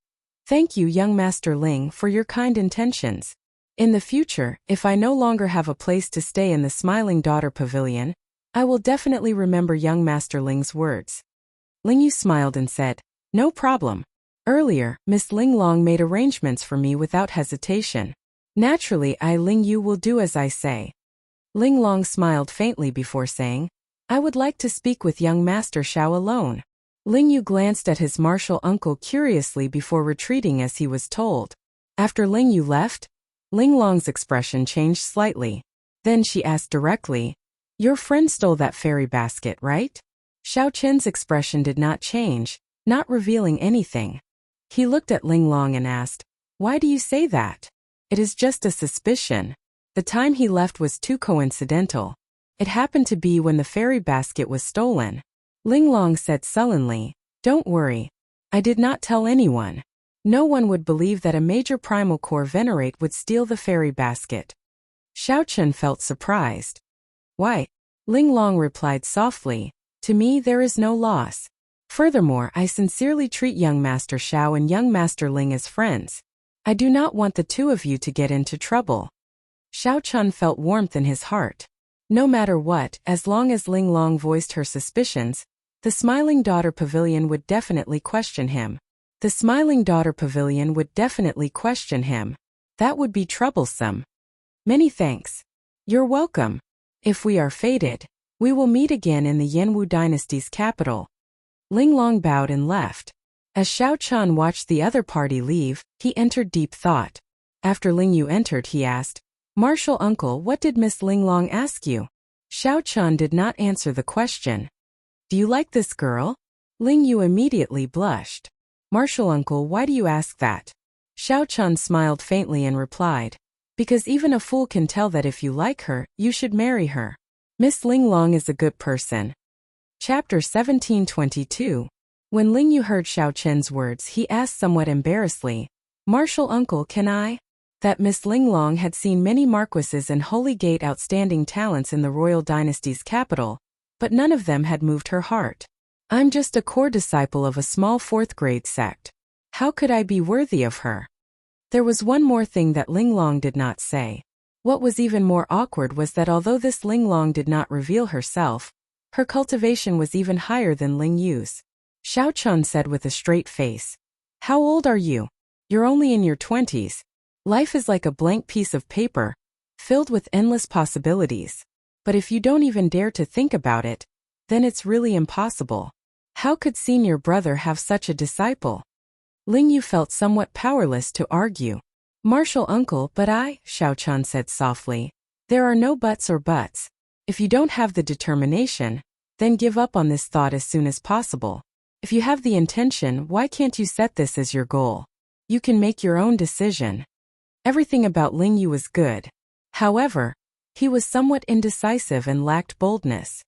"Thank you, young Master Ling, for your kind intentions. In the future, if I no longer have a place to stay in the Smiling Daughter Pavilion, I will definitely remember young Master Ling's words." Ling Yu smiled and said, "No problem. Earlier, Miss Ling Long made arrangements for me without hesitation. Naturally, Ling Yu will do as I say." Ling Long smiled faintly before saying, "I would like to speak with young Master Xiao alone." Ling Yu glanced at his martial uncle curiously before retreating as he was told. After Ling Yu left, Ling Long's expression changed slightly. Then she asked directly, "Your friend stole that fairy basket, right?" Xiao Chen's expression did not change, not revealing anything. He looked at Ling Long and asked, "Why do you say that?" "It is just a suspicion. The time he left was too coincidental. It happened to be when the fairy basket was stolen." Ling Long said sullenly, "Don't worry. I did not tell anyone. No one would believe that a major primal core venerate would steal the fairy basket." Xiao Chen felt surprised. "Why?" Ling Long replied softly, "To me there is no loss. Furthermore, I sincerely treat young Master Xiao and young Master Ling as friends. I do not want the two of you to get into trouble." Xiao Chun felt warmth in his heart. No matter what, as long as Ling Long voiced her suspicions, the Smiling Daughter Pavilion would definitely question him. The Smiling Daughter Pavilion would definitely question him. That would be troublesome. "Many thanks." "You're welcome. If we are fated, We will meet again in the Yanwu dynasty's capital. Linglong bowed and left. As Xiao Chun watched the other party leave, he entered deep thought. After Ling Yu entered, he asked, "Martial uncle, what did Miss Linglong ask you?" Xiao Chun did not answer the question. "Do you like this girl?" Ling Yu immediately blushed. "Martial uncle, why do you ask that?" Xiao Chun smiled faintly and replied, "Because even a fool can tell that if you like her, you should marry her. Miss Linglong is a good person." Chapter 1722. When Ling Yu heard Xiao Chen's words, he asked somewhat embarrassedly, "Martial uncle, can I?" That Miss Linglong had seen many marquises and Holy Gate outstanding talents in the royal dynasty's capital, but none of them had moved her heart. "I'm just a core disciple of a small fourth-grade sect. How could I be worthy of her?" There was one more thing that Linglong did not say. What was even more awkward was that although this Linglong did not reveal herself, her cultivation was even higher than Ling Yu's. Xiao Chun said with a straight face, "How old are you? You're only in your 20s. Life is like a blank piece of paper, filled with endless possibilities. But if you don't even dare to think about it, then it's really impossible. How could senior brother have such a disciple?" Ling Yu felt somewhat powerless to argue. "Martial uncle, but Xiao Chun said softly, "there are no buts or buts. If you don't have the determination, then give up on this thought as soon as possible. If you have the intention, why can't you set this as your goal? You can make your own decision." Everything about Ling Yu was good. However, he was somewhat indecisive and lacked boldness.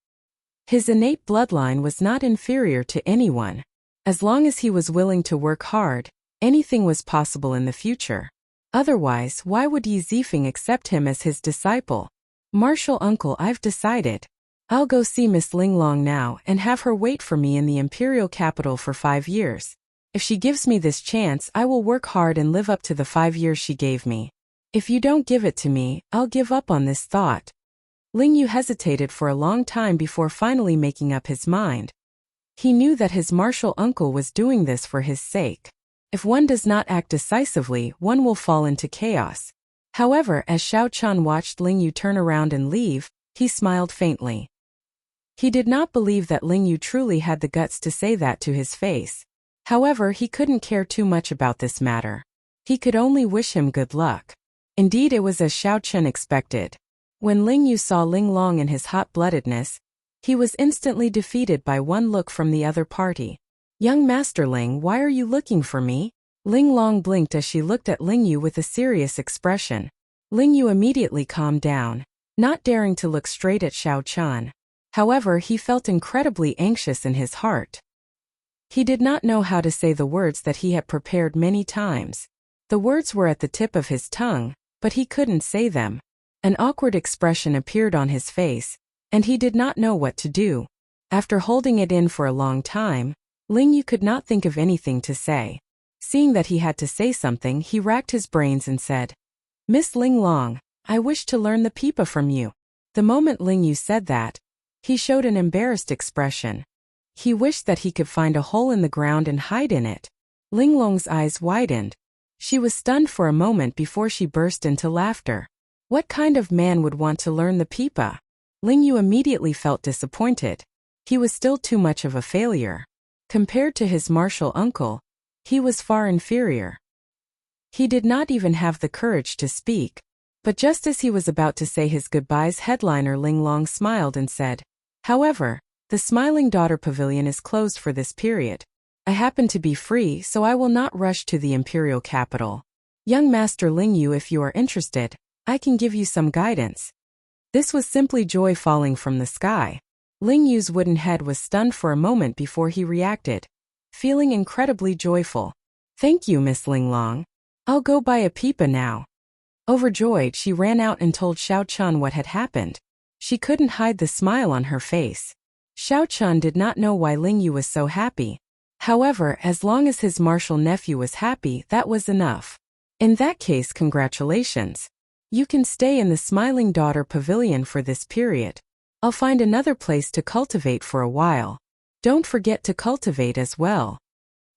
His innate bloodline was not inferior to anyone. As long as he was willing to work hard, anything was possible in the future. Otherwise, why would Yi Zifeng accept him as his disciple? "Martial uncle, I've decided. I'll go see Miss Linglong now and have her wait for me in the imperial capital for 5 years. If she gives me this chance, I will work hard and live up to the 5 years she gave me. If you don't give it to me, I'll give up on this thought." Ling Yu hesitated for a long time before finally making up his mind. He knew that his martial uncle was doing this for his sake. If one does not act decisively, one will fall into chaos. However, as Xiao Chun watched Ling Yu turn around and leave, he smiled faintly. He did not believe that Ling Yu truly had the guts to say that to his face. However, he couldn't care too much about this matter. He could only wish him good luck. Indeed, it was as Xiao Chun expected. When Ling Yu saw Linglong in his hot-bloodedness, he was instantly defeated by one look from the other party. "Young Master Ling, why are you looking for me?" Linglong blinked as she looked at Ling Yu with a serious expression. Ling Yu immediately calmed down, not daring to look straight at Xiao Chun. However, he felt incredibly anxious in his heart. He did not know how to say the words that he had prepared many times. The words were at the tip of his tongue, but he couldn't say them. An awkward expression appeared on his face, and he did not know what to do. After holding it in for a long time, Ling Yu could not think of anything to say. Seeing that he had to say something, he racked his brains and said, "Miss Linglong, I wish to learn the pipa from you." The moment Ling Yu said that, he showed an embarrassed expression. He wished that he could find a hole in the ground and hide in it. Linglong's eyes widened. She was stunned for a moment before she burst into laughter. What kind of man would want to learn the pipa? Ling Yu immediately felt disappointed. He was still too much of a failure. Compared to his martial uncle, he was far inferior. He did not even have the courage to speak. But just as he was about to say his goodbyes, headliner Linglong smiled and said, "However, the Smiling Daughter Pavilion is closed for this period. I happen to be free, so I will not rush to the imperial capital. Young Master Ling Yu, if you are interested, I can give you some guidance." This was simply joy falling from the sky. Ling Yu's wooden head was stunned for a moment before he reacted, feeling incredibly joyful. "Thank you, Miss Linglong. I'll go buy a pipa now." Overjoyed, she ran out and told Xiao Chun what had happened. She couldn't hide the smile on her face. Xiao Chun did not know why Ling Yu was so happy. However, as long as his martial nephew was happy, that was enough. "In that case, congratulations. You can stay in the Smiling Daughter Pavilion for this period. I'll find another place to cultivate for a while. Don't forget to cultivate as well."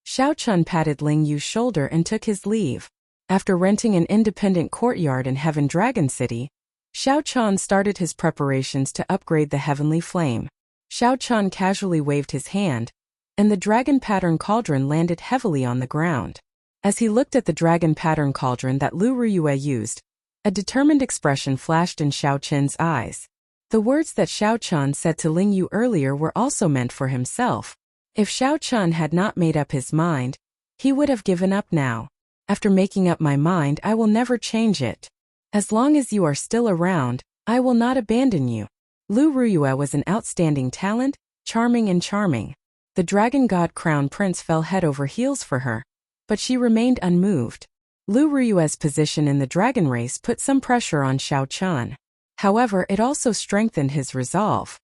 Xiao Chun patted Ling Yu's shoulder and took his leave. After renting an independent courtyard in Heaven Dragon City, Xiao Chan started his preparations to upgrade the heavenly flame. Xiao Chan casually waved his hand, and the dragon pattern cauldron landed heavily on the ground. As he looked at the dragon pattern cauldron that Lu Ruyue used, a determined expression flashed in Xiao Chen's eyes. The words that Xiao Chan said to Ling Yu earlier were also meant for himself. If Xiao Chan had not made up his mind, he would have given up now. After making up my mind, I will never change it. As long as you are still around, I will not abandon you. Lu Ruyue was an outstanding talent, charming and charming. The dragon god crown prince fell head over heels for her, but she remained unmoved. Lu Ruyue's position in the dragon race put some pressure on Xiao Chan. However, it also strengthened his resolve.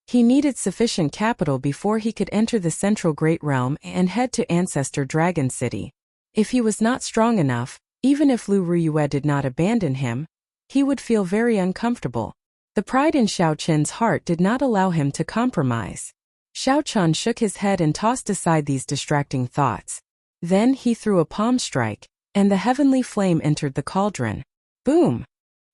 He needed sufficient capital before he could enter the Central Great Realm and head to Ancestor Dragon City. If he was not strong enough, even if Lu Ruyue did not abandon him, he would feel very uncomfortable. The pride in Xiao Chen's heart did not allow him to compromise. Xiao Chan shook his head and tossed aside these distracting thoughts. Then he threw a palm strike, and the heavenly flame entered the cauldron. Boom!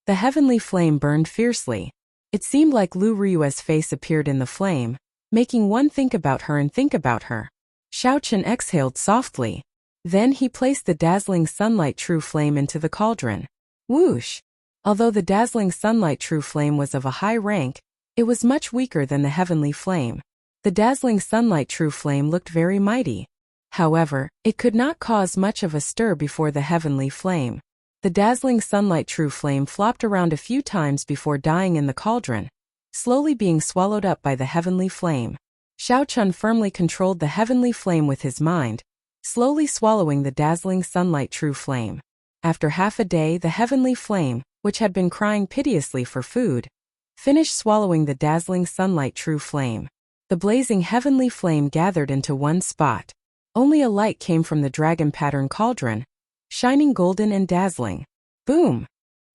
The heavenly flame burned fiercely. It seemed like Lu Ruyue's face appeared in the flame, making one think about her and think about her. Xiao Chen exhaled softly. Then he placed the dazzling sunlight true flame into the cauldron. Whoosh! Although the dazzling sunlight true flame was of a high rank, it was much weaker than the heavenly flame. The dazzling sunlight true flame looked very mighty. However, it could not cause much of a stir before the heavenly flame. The dazzling sunlight true flame flopped around a few times before dying in the cauldron, slowly being swallowed up by the heavenly flame. Xiao Chun firmly controlled the heavenly flame with his mind, slowly swallowing the dazzling sunlight true flame. After half a day, the heavenly flame, which had been crying piteously for food, finished swallowing the dazzling sunlight true flame. The blazing heavenly flame gathered into one spot. Only a light came from the dragon pattern cauldron, shining golden and dazzling. Boom!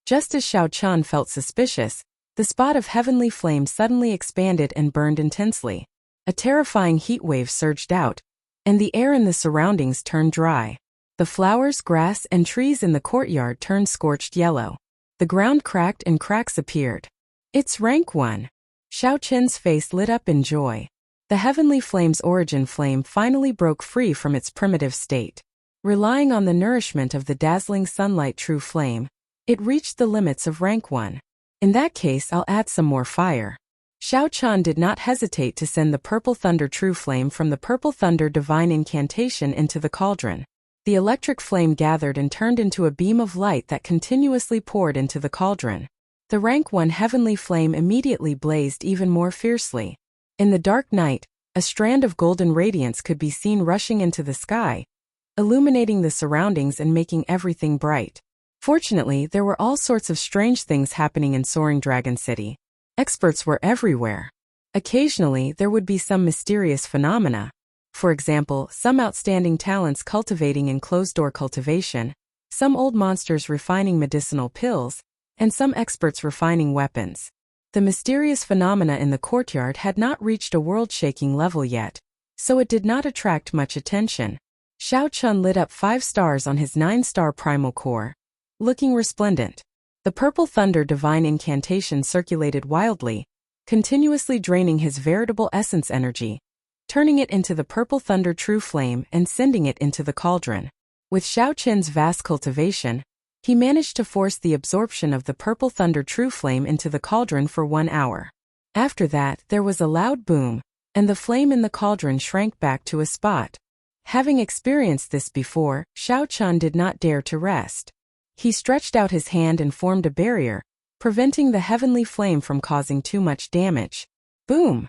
Just as Xiao Chan felt suspicious, the spot of heavenly flame suddenly expanded and burned intensely. A terrifying heat wave surged out, and the air in the surroundings turned dry. The flowers, grass, and trees in the courtyard turned scorched yellow. The ground cracked and cracks appeared. It's rank 1. Xiao Chen's face lit up in joy. The heavenly flame's origin flame finally broke free from its primitive state. Relying on the nourishment of the dazzling sunlight true flame, it reached the limits of rank 1. In that case, I'll add some more fire. Xiao Chan did not hesitate to send the purple thunder true flame from the purple thunder divine incantation into the cauldron. The electric flame gathered and turned into a beam of light that continuously poured into the cauldron. The rank 1 heavenly flame immediately blazed even more fiercely. In the dark night, a strand of golden radiance could be seen rushing into the sky, illuminating the surroundings and making everything bright. Fortunately, there were all sorts of strange things happening in Soaring Dragon City. Experts were everywhere. Occasionally, there would be some mysterious phenomena. For example, some outstanding talents cultivating in closed-door cultivation, some old monsters refining medicinal pills, and some experts refining weapons. The mysterious phenomena in the courtyard had not reached a world-shaking level yet, so it did not attract much attention. Xiao Chun lit up 5 stars on his 9-star primal core, looking resplendent. The purple thunder divine incantation circulated wildly, continuously draining his veritable essence energy, turning it into the purple thunder true flame and sending it into the cauldron. With Xiao Chen's vast cultivation, he managed to force the absorption of the purple thunder true flame into the cauldron for 1 hour. After that, there was a loud boom, and the flame in the cauldron shrank back to a spot. Having experienced this before, Xiao Chun did not dare to rest. He stretched out his hand and formed a barrier, preventing the heavenly flame from causing too much damage. Boom!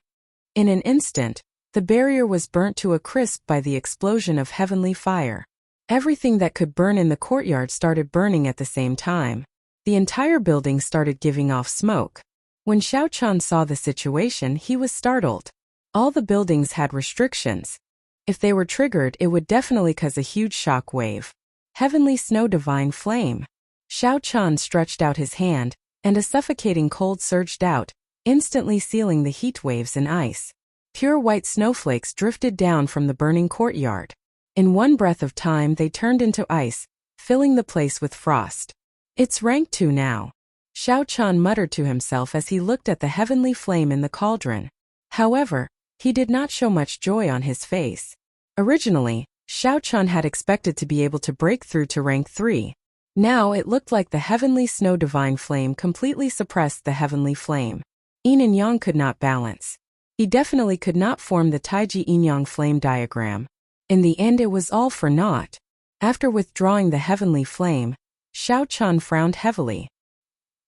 In an instant, the barrier was burnt to a crisp by the explosion of heavenly fire. Everything that could burn in the courtyard started burning at the same time. The entire building started giving off smoke. When Xiao Chan saw the situation, he was startled. All the buildings had restrictions. If they were triggered, it would definitely cause a huge shock wave. Heavenly snow divine flame. Xiao Chan stretched out his hand, and a suffocating cold surged out, instantly sealing the heat waves in ice. Pure white snowflakes drifted down from the burning courtyard. In one breath of time they turned into ice, filling the place with frost. It's rank 2 now. Xiao Chan muttered to himself as he looked at the heavenly flame in the cauldron. However, he did not show much joy on his face. Originally, Xiao Chan had expected to be able to break through to rank 3. Now it looked like the heavenly snow divine flame completely suppressed the heavenly flame. Yin and Yang could not balance. He definitely could not form the Taiji Yin-Yang flame diagram. In the end it was all for naught. After withdrawing the heavenly flame, Xiao Chan frowned heavily.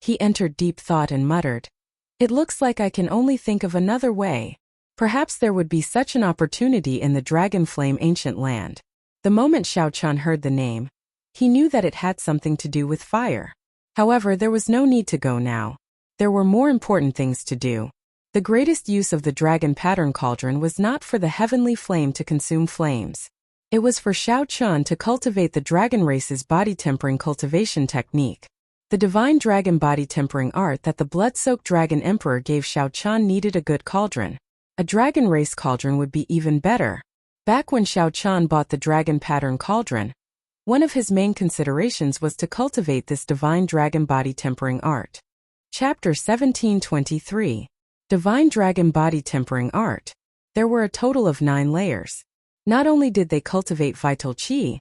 He entered deep thought and muttered, "It looks like I can only think of another way. Perhaps there would be such an opportunity in the Dragon Flame ancient land." The moment Xiao Chan heard the name, he knew that it had something to do with fire. However, there was no need to go now. There were more important things to do. The greatest use of the dragon pattern cauldron was not for the heavenly flame to consume flames. It was for Xiao Chan to cultivate the dragon race's body tempering cultivation technique. The divine dragon body tempering art that the blood-soaked dragon emperor gave Xiao Chan needed a good cauldron. A dragon race cauldron would be even better. Back when Xiao Chan bought the dragon pattern cauldron, one of his main considerations was to cultivate this divine dragon body tempering art. Chapter 1723. Divine Dragon Body Tempering Art. There were a total of 9 layers. Not only did they cultivate vital qi,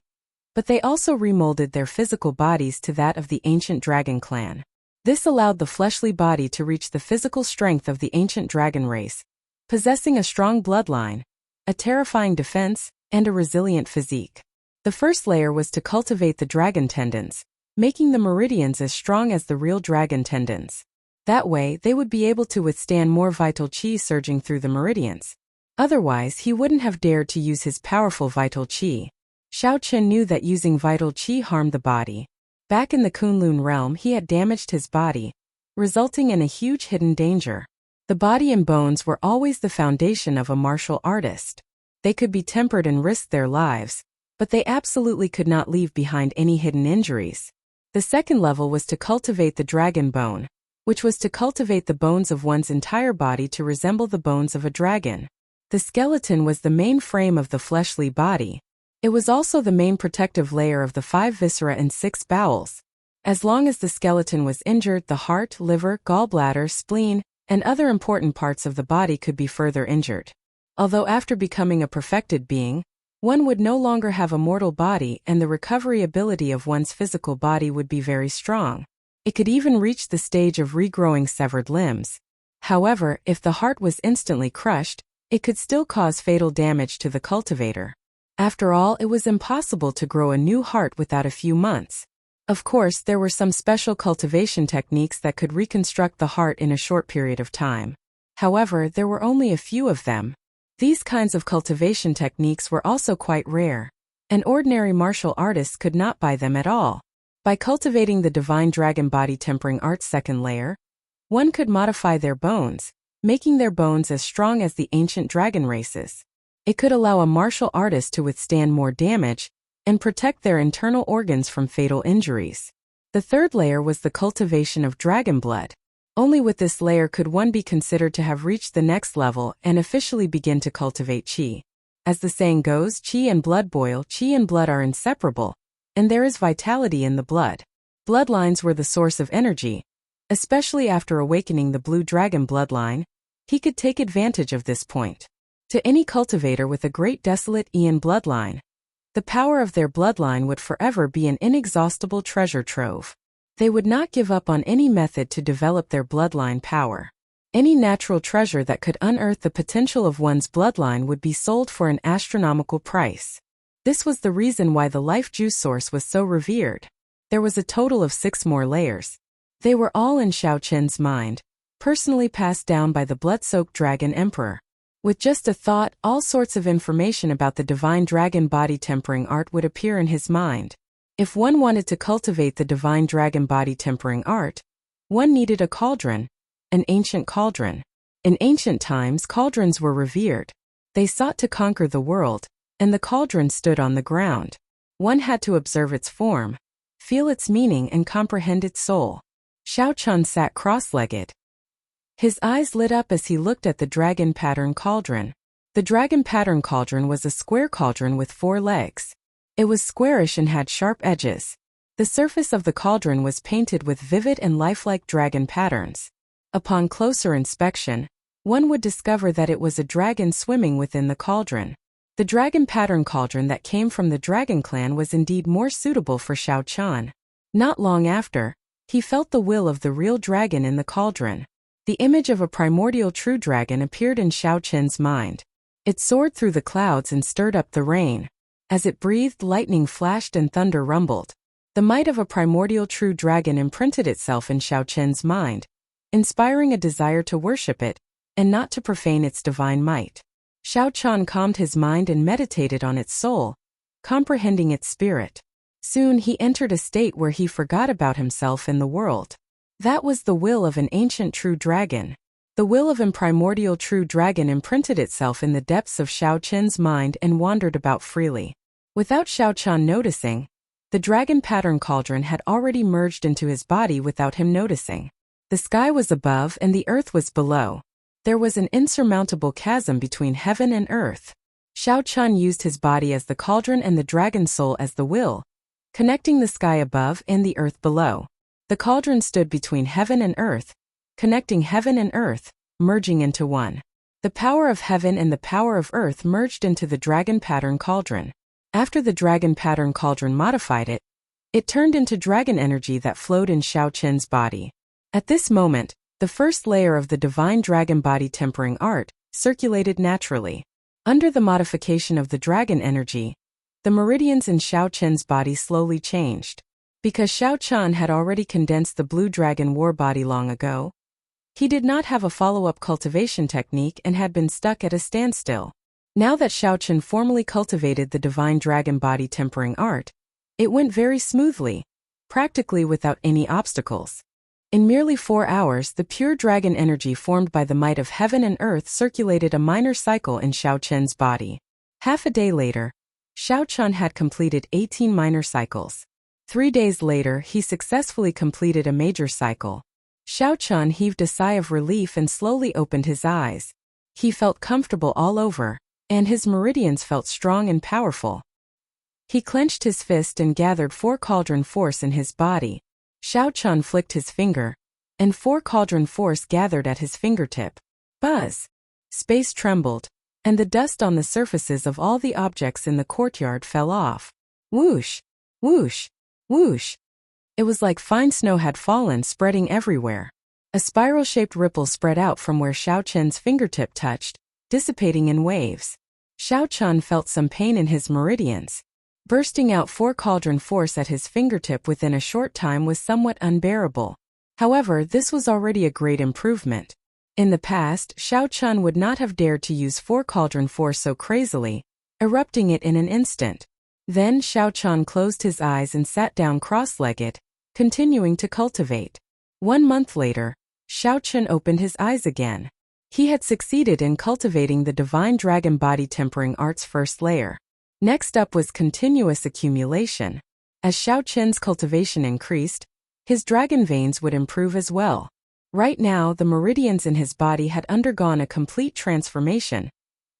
but they also remolded their physical bodies to that of the ancient dragon clan. This allowed the fleshly body to reach the physical strength of the ancient dragon race, possessing a strong bloodline, a terrifying defense, and a resilient physique. The first layer was to cultivate the dragon tendons, making the meridians as strong as the real dragon tendons. That way, they would be able to withstand more vital qi surging through the meridians. Otherwise, he wouldn't have dared to use his powerful vital qi. Xiao Chen knew that using vital qi harmed the body. Back in the Kunlun realm, he had damaged his body, resulting in a huge hidden danger. The body and bones were always the foundation of a martial artist. They could be tempered and risk their lives, but they absolutely could not leave behind any hidden injuries. The second level was to cultivate the dragon bone, which was to cultivate the bones of one's entire body to resemble the bones of a dragon. The skeleton was the main frame of the fleshly body. It was also the main protective layer of the 5 viscera and 6 bowels. As long as the skeleton was injured, the heart, liver, gallbladder, spleen, and other important parts of the body could be further injured. Although after becoming a perfected being, one would no longer have a mortal body and the recovery ability of one's physical body would be very strong. It could even reach the stage of regrowing severed limbs. However, if the heart was instantly crushed, it could still cause fatal damage to the cultivator. After all, it was impossible to grow a new heart without a few months. Of course, there were some special cultivation techniques that could reconstruct the heart in a short period of time. However, there were only a few of them. These kinds of cultivation techniques were also quite rare. An ordinary martial artist could not buy them at all. By cultivating the divine dragon body tempering art's second layer, one could modify their bones, making their bones as strong as the ancient dragon races. It could allow a martial artist to withstand more damage and protect their internal organs from fatal injuries. The third layer was the cultivation of dragon blood. Only with this layer could one be considered to have reached the next level and officially begin to cultivate qi. As the saying goes, qi and blood boil, qi and blood are inseparable, and there is vitality in the blood. Bloodlines were the source of energy. Especially after awakening the blue dragon bloodline, he could take advantage of this point. To any cultivator with a great desolate Ian bloodline, the power of their bloodline would forever be an inexhaustible treasure trove. They would not give up on any method to develop their bloodline power. Any natural treasure that could unearth the potential of one's bloodline would be sold for an astronomical price. This was the reason why the life juice source was so revered. There was a total of 6 more layers. They were all in Xiao Chen's mind, personally passed down by the blood-soaked dragon emperor. With just a thought, all sorts of information about the divine dragon body tempering art would appear in his mind. If one wanted to cultivate the divine dragon body tempering art, one needed a cauldron, an ancient cauldron. In ancient times, cauldrons were revered. They sought to conquer the world, and the cauldron stood on the ground. One had to observe its form, feel its meaning and comprehend its soul. Xiao Chan sat cross-legged. His eyes lit up as he looked at the dragon pattern cauldron. The dragon pattern cauldron was a square cauldron with 4 legs. It was squarish and had sharp edges. The surface of the cauldron was painted with vivid and lifelike dragon patterns. Upon closer inspection, one would discover that it was a dragon swimming within the cauldron. The dragon pattern cauldron that came from the dragon clan was indeed more suitable for Xiao Qian. Not long after, he felt the will of the real dragon in the cauldron. The image of a primordial true dragon appeared in Xiao Qian's mind. It soared through the clouds and stirred up the rain. As it breathed, lightning flashed and thunder rumbled. The might of a primordial true dragon imprinted itself in Xiao Qian's mind, inspiring a desire to worship it, and not to profane its divine might. Xiao Qian calmed his mind and meditated on its soul, comprehending its spirit. Soon he entered a state where he forgot about himself and the world. That was the will of an ancient true dragon. The will of a primordial true dragon imprinted itself in the depths of Xiao Qian's mind and wandered about freely. Without Xiao Qian noticing, the dragon pattern cauldron had already merged into his body without him noticing. The sky was above and the earth was below. There was an insurmountable chasm between heaven and earth. Xiao Qian used his body as the cauldron and the dragon soul as the will, connecting the sky above and the earth below. The cauldron stood between heaven and earth, connecting heaven and earth, merging into one. The power of heaven and the power of earth merged into the dragon pattern cauldron. After the dragon pattern cauldron modified it, it turned into dragon energy that flowed in Xiao Qian's body. At this moment, the first layer of the divine dragon body tempering art circulated naturally. Under the modification of the dragon energy, the meridians in Xiao Qian's body slowly changed. Because Xiao Qian had already condensed the blue dragon war body long ago, he did not have a follow-up cultivation technique and had been stuck at a standstill. Now that Xiao Qian formally cultivated the divine dragon body tempering art, it went very smoothly, practically without any obstacles. In merely 4 hours, the pure dragon energy formed by the might of heaven and earth circulated a minor cycle in Xiao Qian's body. Half a day later, Xiao Qian had completed 18 minor cycles. 3 days later, he successfully completed a major cycle. Xiao Qian heaved a sigh of relief and slowly opened his eyes. He felt comfortable all over, and his meridians felt strong and powerful. He clenched his fist and gathered 4 cauldron force in his body. Xiao Qian flicked his finger, and 4 cauldron force gathered at his fingertip. Buzz! Space trembled, and the dust on the surfaces of all the objects in the courtyard fell off. Whoosh! Whoosh! Whoosh! It was like fine snow had fallen, spreading everywhere. A spiral-shaped ripple spread out from where Xiao Qian's fingertip touched, dissipating in waves. Xiao Qian felt some pain in his meridians. Bursting out 4 cauldron force at his fingertip within a short time was somewhat unbearable. However, this was already a great improvement. In the past, Xiao Qian would not have dared to use 4 cauldron force so crazily, erupting it in an instant. Then Xiao Qian closed his eyes and sat down cross-legged, continuing to cultivate. 1 month later, Xiao Qian opened his eyes again. He had succeeded in cultivating the divine dragon body tempering art's first layer. Next up was continuous accumulation. As Xiao Qian's cultivation increased, his dragon veins would improve as well. Right now, the meridians in his body had undergone a complete transformation,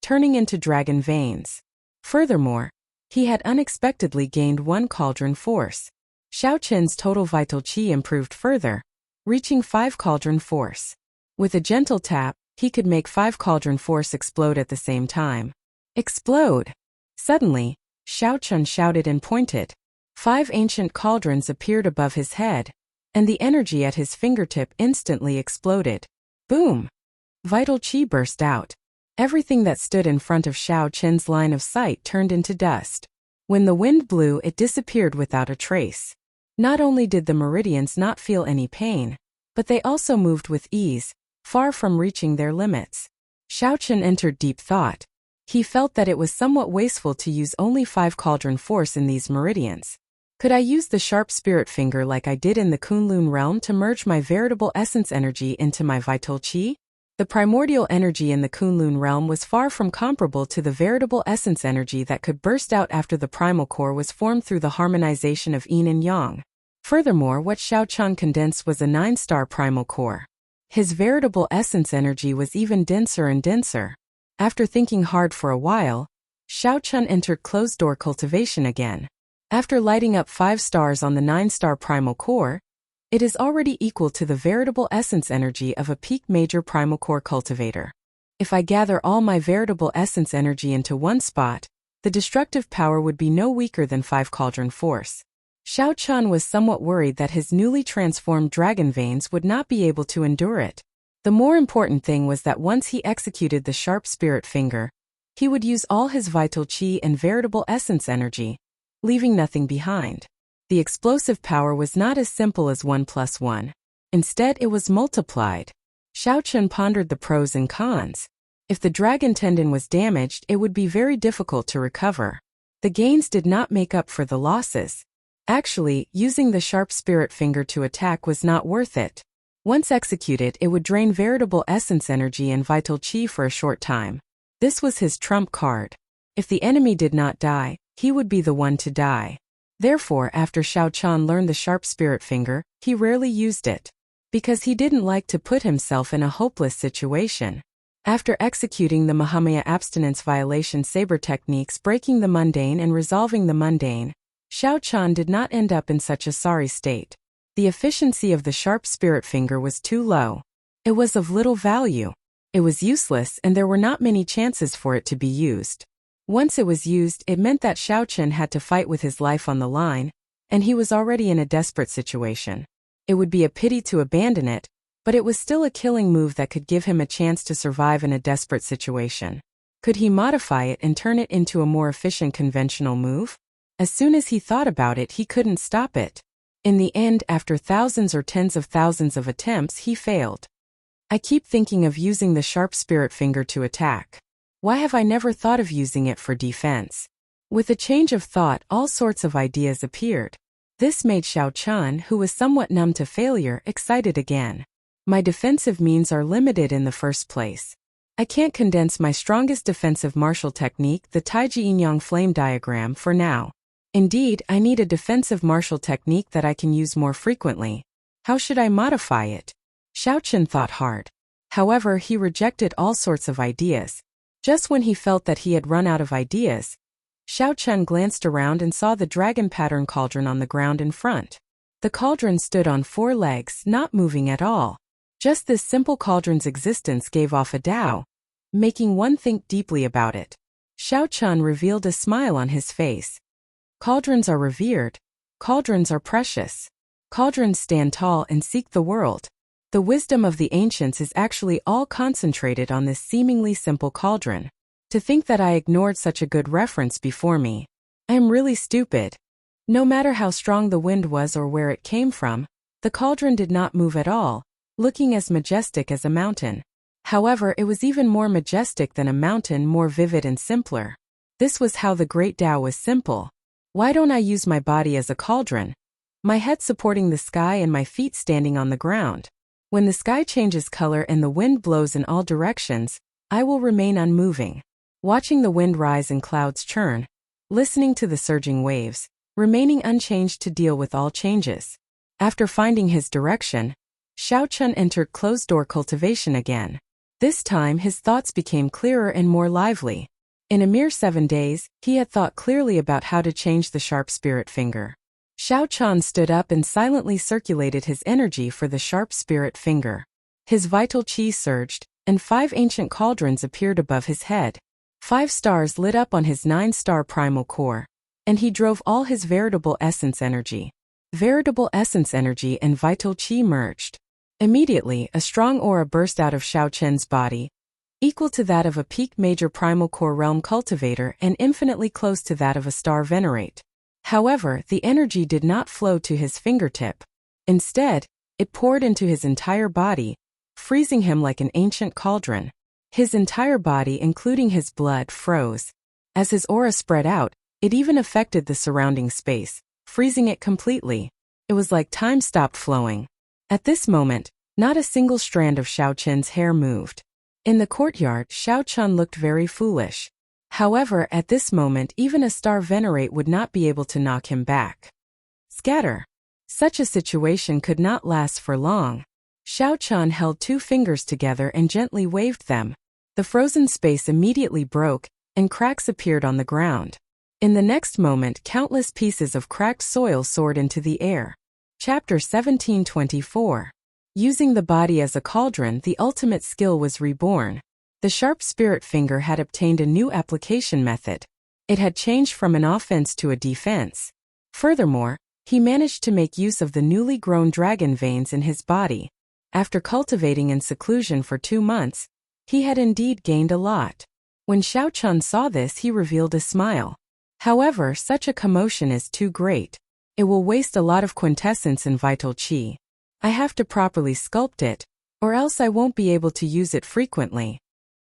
turning into dragon veins. Furthermore, he had unexpectedly gained 1 cauldron force. Xiao Qian's total vital qi improved further, reaching 5 cauldron force. With a gentle tap, he could make 5 cauldron force explode at the same time. Explode! Suddenly, Xiao Qian shouted and pointed. 5 ancient cauldrons appeared above his head, and the energy at his fingertip instantly exploded. Boom! Vital qi burst out. Everything that stood in front of Xiao Qian's line of sight turned into dust. When the wind blew, it disappeared without a trace. Not only did the meridians not feel any pain, but they also moved with ease, far from reaching their limits. Xiao Qian entered deep thought. He felt that it was somewhat wasteful to use only 5 cauldron force in these meridians. Could I use the sharp spirit finger like I did in the Kunlun realm to merge my veritable essence energy into my vital qi? The primordial energy in the Kunlun realm was far from comparable to the veritable essence energy that could burst out after the primal core was formed through the harmonization of yin and yang. Furthermore, what Xiao Qian condensed was a 9-star primal core. His veritable essence energy was even denser and denser. After thinking hard for a while, Xiao Qian entered closed-door cultivation again. After lighting up 5 stars on the 9-star primal core, it is already equal to the veritable essence energy of a peak major primal core cultivator. If I gather all my veritable essence energy into one spot, the destructive power would be no weaker than 5 cauldron force. Xiao Chun was somewhat worried that his newly transformed dragon veins would not be able to endure it. The more important thing was that once he executed the sharp spirit finger, he would use all his vital chi and veritable essence energy, leaving nothing behind. The explosive power was not as simple as 1 plus 1. Instead, it was multiplied. Xiao Chun pondered the pros and cons. If the dragon tendon was damaged, it would be very difficult to recover. The gains did not make up for the losses. Actually, using the sharp spirit finger to attack was not worth it. Once executed, it would drain veritable essence energy and vital chi for a short time. This was his trump card. If the enemy did not die, he would be the one to die. Therefore, after Xiao Chun learned the sharp spirit finger, he rarely used it, because he didn't like to put himself in a hopeless situation. After executing the Mahamaya abstinence violation saber techniques, breaking the mundane and resolving the mundane, Xiao Chun did not end up in such a sorry state. The efficiency of the sharp spirit finger was too low. It was of little value. It was useless, and there were not many chances for it to be used. Once it was used, it meant that Xiao Chun had to fight with his life on the line, and he was already in a desperate situation. It would be a pity to abandon it, but it was still a killing move that could give him a chance to survive in a desperate situation. Could he modify it and turn it into a more efficient conventional move? As soon as he thought about it, he couldn't stop it. In the end, after thousands or tens of thousands of attempts, he failed. I keep thinking of using the sharp spirit finger to attack. Why have I never thought of using it for defense? With a change of thought, all sorts of ideas appeared. This made Xiao Chun, who was somewhat numb to failure, excited again. My defensive means are limited in the first place. I can't condense my strongest defensive martial technique, the Taiji Yin-Yang flame diagram, for now. Indeed, I need a defensive martial technique that I can use more frequently. How should I modify it? Xiao Chun thought hard. However, he rejected all sorts of ideas. Just when he felt that he had run out of ideas, Xiao Chun glanced around and saw the dragon pattern cauldron on the ground in front. The cauldron stood on 4 legs, not moving at all. Just this simple cauldron's existence gave off a Tao, making one think deeply about it. Xiao Chun revealed a smile on his face. Cauldrons are revered. Cauldrons are precious. Cauldrons stand tall and seek the world. The wisdom of the ancients is actually all concentrated on this seemingly simple cauldron. To think that I ignored such a good reference before me. I am really stupid. No matter how strong the wind was or where it came from, the cauldron did not move at all, looking as majestic as a mountain. However, it was even more majestic than a mountain, more vivid and simpler. This was how the great Tao was simple. Why don't I use my body as a cauldron? My head supporting the sky and my feet standing on the ground. When the sky changes color and the wind blows in all directions, I will remain unmoving. Watching the wind rise and clouds churn, listening to the surging waves, remaining unchanged to deal with all changes. After finding his direction, Xiao Chun entered closed-door cultivation again. This time his thoughts became clearer and more lively. In a mere 7 days, he had thought clearly about how to change the sharp spirit finger. Xiao Chun stood up and silently circulated his energy for the sharp spirit finger. His vital chi surged, and 5 ancient cauldrons appeared above his head. 5 stars lit up on his 9-star primal core, and he drove all his veritable essence energy. Veritable essence energy and vital chi merged. Immediately, a strong aura burst out of Xiao Chun's body, equal to that of a peak major primal core realm cultivator and infinitely close to that of a star venerate. However, the energy did not flow to his fingertip. Instead, it poured into his entire body, freezing him like an ancient cauldron. His entire body, including his blood, froze. As his aura spread out, it even affected the surrounding space, freezing it completely. It was like time stopped flowing. At this moment, not a single strand of Xiao Chun's hair moved. In the courtyard, Xiao Chun looked very foolish. However, at this moment even a star venerate would not be able to knock him back. Scatter. Such a situation could not last for long. Xiao Chun held 2 fingers together and gently waved them. The frozen space immediately broke, and cracks appeared on the ground. In the next moment, countless pieces of cracked soil soared into the air. Chapter 1724. Using the body as a cauldron, the ultimate skill was reborn. The sharp spirit finger had obtained a new application method. It had changed from an offense to a defense. Furthermore, he managed to make use of the newly grown dragon veins in his body. After cultivating in seclusion for 2 months, he had indeed gained a lot. When Xiao Chun saw this, he revealed a smile. However, such a commotion is too great. It will waste a lot of quintessence and vital qi. I have to properly sculpt it, or else I won't be able to use it frequently.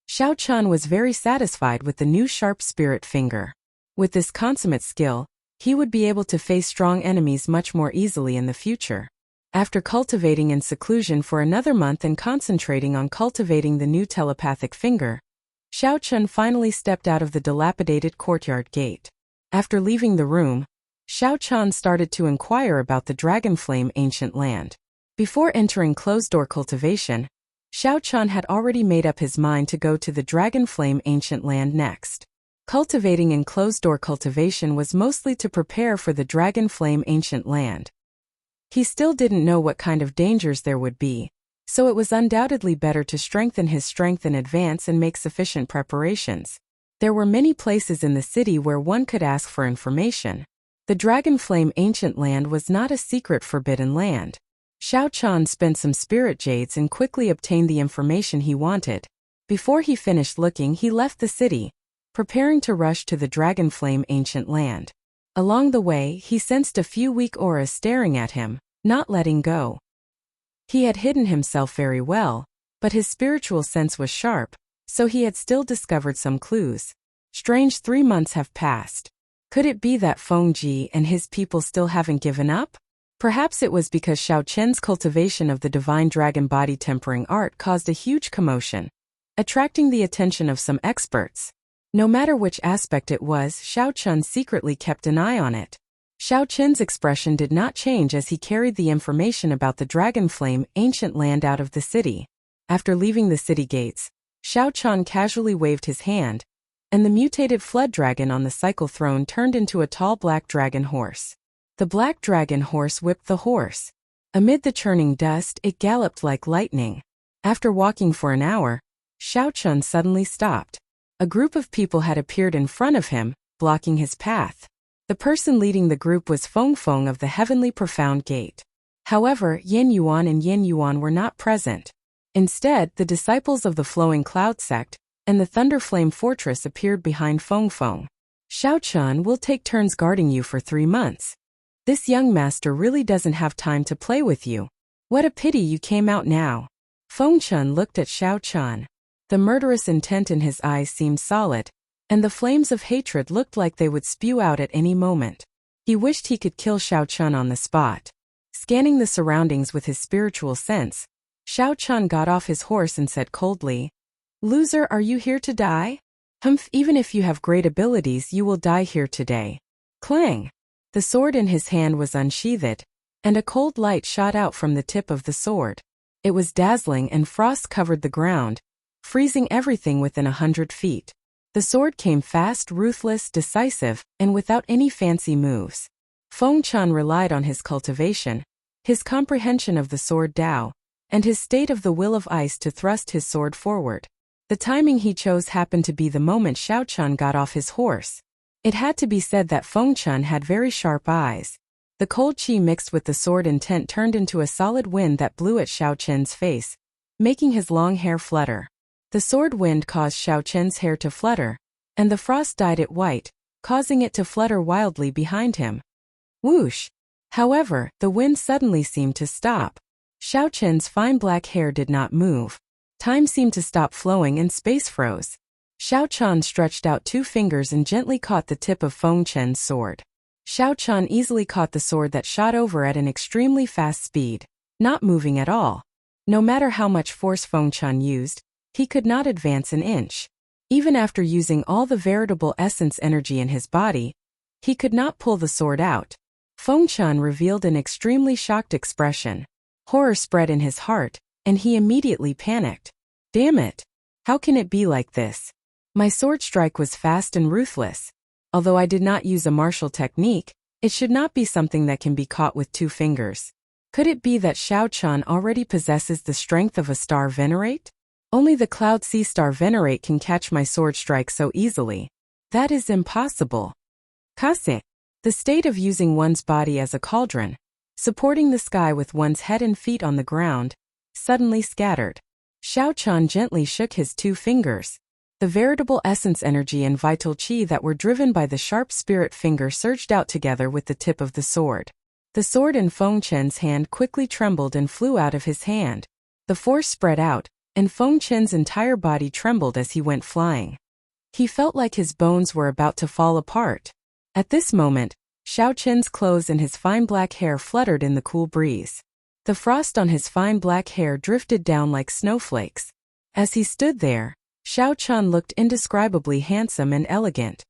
Xiao Chun was very satisfied with the new sharp spirit finger. With this consummate skill, he would be able to face strong enemies much more easily in the future. After cultivating in seclusion for another month and concentrating on cultivating the new telepathic finger, Xiao Chun finally stepped out of the dilapidated courtyard gate. After leaving the room, Xiao Chun started to inquire about the Dragonflame ancient land. Before entering closed-door cultivation, Xiao Chun had already made up his mind to go to the Dragonflame ancient land next. Cultivating in closed-door cultivation was mostly to prepare for the Dragonflame ancient land. He still didn't know what kind of dangers there would be, so it was undoubtedly better to strengthen his strength in advance and make sufficient preparations. There were many places in the city where one could ask for information. The Dragonflame ancient land was not a secret forbidden land. Xiao Chun spent some spirit jades and quickly obtained the information he wanted. Before he finished looking, he left the city, preparing to rush to the Dragonflame ancient land. Along the way, he sensed a few weak auras staring at him, not letting go. He had hidden himself very well, but his spiritual sense was sharp, so he had still discovered some clues. Strange 3 months have passed. Could it be that Feng Ji and his people still haven't given up? Perhaps it was because Xiao Chen's cultivation of the divine dragon body tempering art caused a huge commotion, attracting the attention of some experts. No matter which aspect it was, Xiao Chun secretly kept an eye on it. Xiao Chen's expression did not change as he carried the information about the Dragonflame ancient land out of the city. After leaving the city gates, Xiao Chun casually waved his hand, and the mutated flood dragon on the cycle throne turned into a tall black dragon horse. The black dragon horse whipped the horse. Amid the churning dust, it galloped like lightning. After walking for an hour, Xiao Chun suddenly stopped. A group of people had appeared in front of him, blocking his path. The person leading the group was Feng Feng of the Heavenly Profound Gate. However, Yin Yuan and Yin Yuan were not present. Instead, the disciples of the Flowing Cloud sect and the Thunderflame Fortress appeared behind Feng Feng. Xiao Chun will take turns guarding you for 3 months. This young master really doesn't have time to play with you. What a pity you came out now. Feng Chun looked at Xiao Chun. The murderous intent in his eyes seemed solid, and the flames of hatred looked like they would spew out at any moment. He wished he could kill Xiao Chun on the spot. Scanning the surroundings with his spiritual sense, Xiao Chun got off his horse and said coldly, "Loser, are you here to die? Humph, even if you have great abilities, you will die here today." Clang! The sword in his hand was unsheathed, and a cold light shot out from the tip of the sword. It was dazzling and frost covered the ground, freezing everything within 100 feet. The sword came fast, ruthless, decisive, and without any fancy moves. Feng Chun relied on his cultivation, his comprehension of the sword Dao, and his state of the will of ice to thrust his sword forward. The timing he chose happened to be the moment Xiao Chun got off his horse. It had to be said that Feng Chun had very sharp eyes. The cold qi mixed with the sword intent turned into a solid wind that blew at Xiao Chen's face, making his long hair flutter. The sword wind caused Xiao Chen's hair to flutter, and the frost dyed it white, causing it to flutter wildly behind him. Whoosh! However, the wind suddenly seemed to stop. Xiao Chen's fine black hair did not move. Time seemed to stop flowing and space froze. Xiao Chun stretched out 2 fingers and gently caught the tip of Feng Chen's sword. Xiao Chun easily caught the sword that shot over at an extremely fast speed, not moving at all. No matter how much force Feng Chun used, he could not advance an inch. Even after using all the veritable essence energy in his body, he could not pull the sword out. Feng Chun revealed an extremely shocked expression. Horror spread in his heart, and he immediately panicked. Damn it! How can it be like this? My sword strike was fast and ruthless. Although I did not use a martial technique, it should not be something that can be caught with 2 fingers. Could it be that Xiao Chan already possesses the strength of a star venerate? Only the Cloud Sea Star Venerate can catch my sword strike so easily. That is impossible. Kase, the state of using one's body as a cauldron, supporting the sky with one's head and feet on the ground, suddenly scattered. Xiao Chan gently shook his 2 fingers. The veritable essence energy and vital qi that were driven by the sharp spirit finger surged out together with the tip of the sword. The sword in Feng Chen's hand quickly trembled and flew out of his hand. The force spread out, and Feng Chen's entire body trembled as he went flying. He felt like his bones were about to fall apart. At this moment, Xiao Chen's clothes and his fine black hair fluttered in the cool breeze. The frost on his fine black hair drifted down like snowflakes. As he stood there, Xiao Chan looked indescribably handsome and elegant.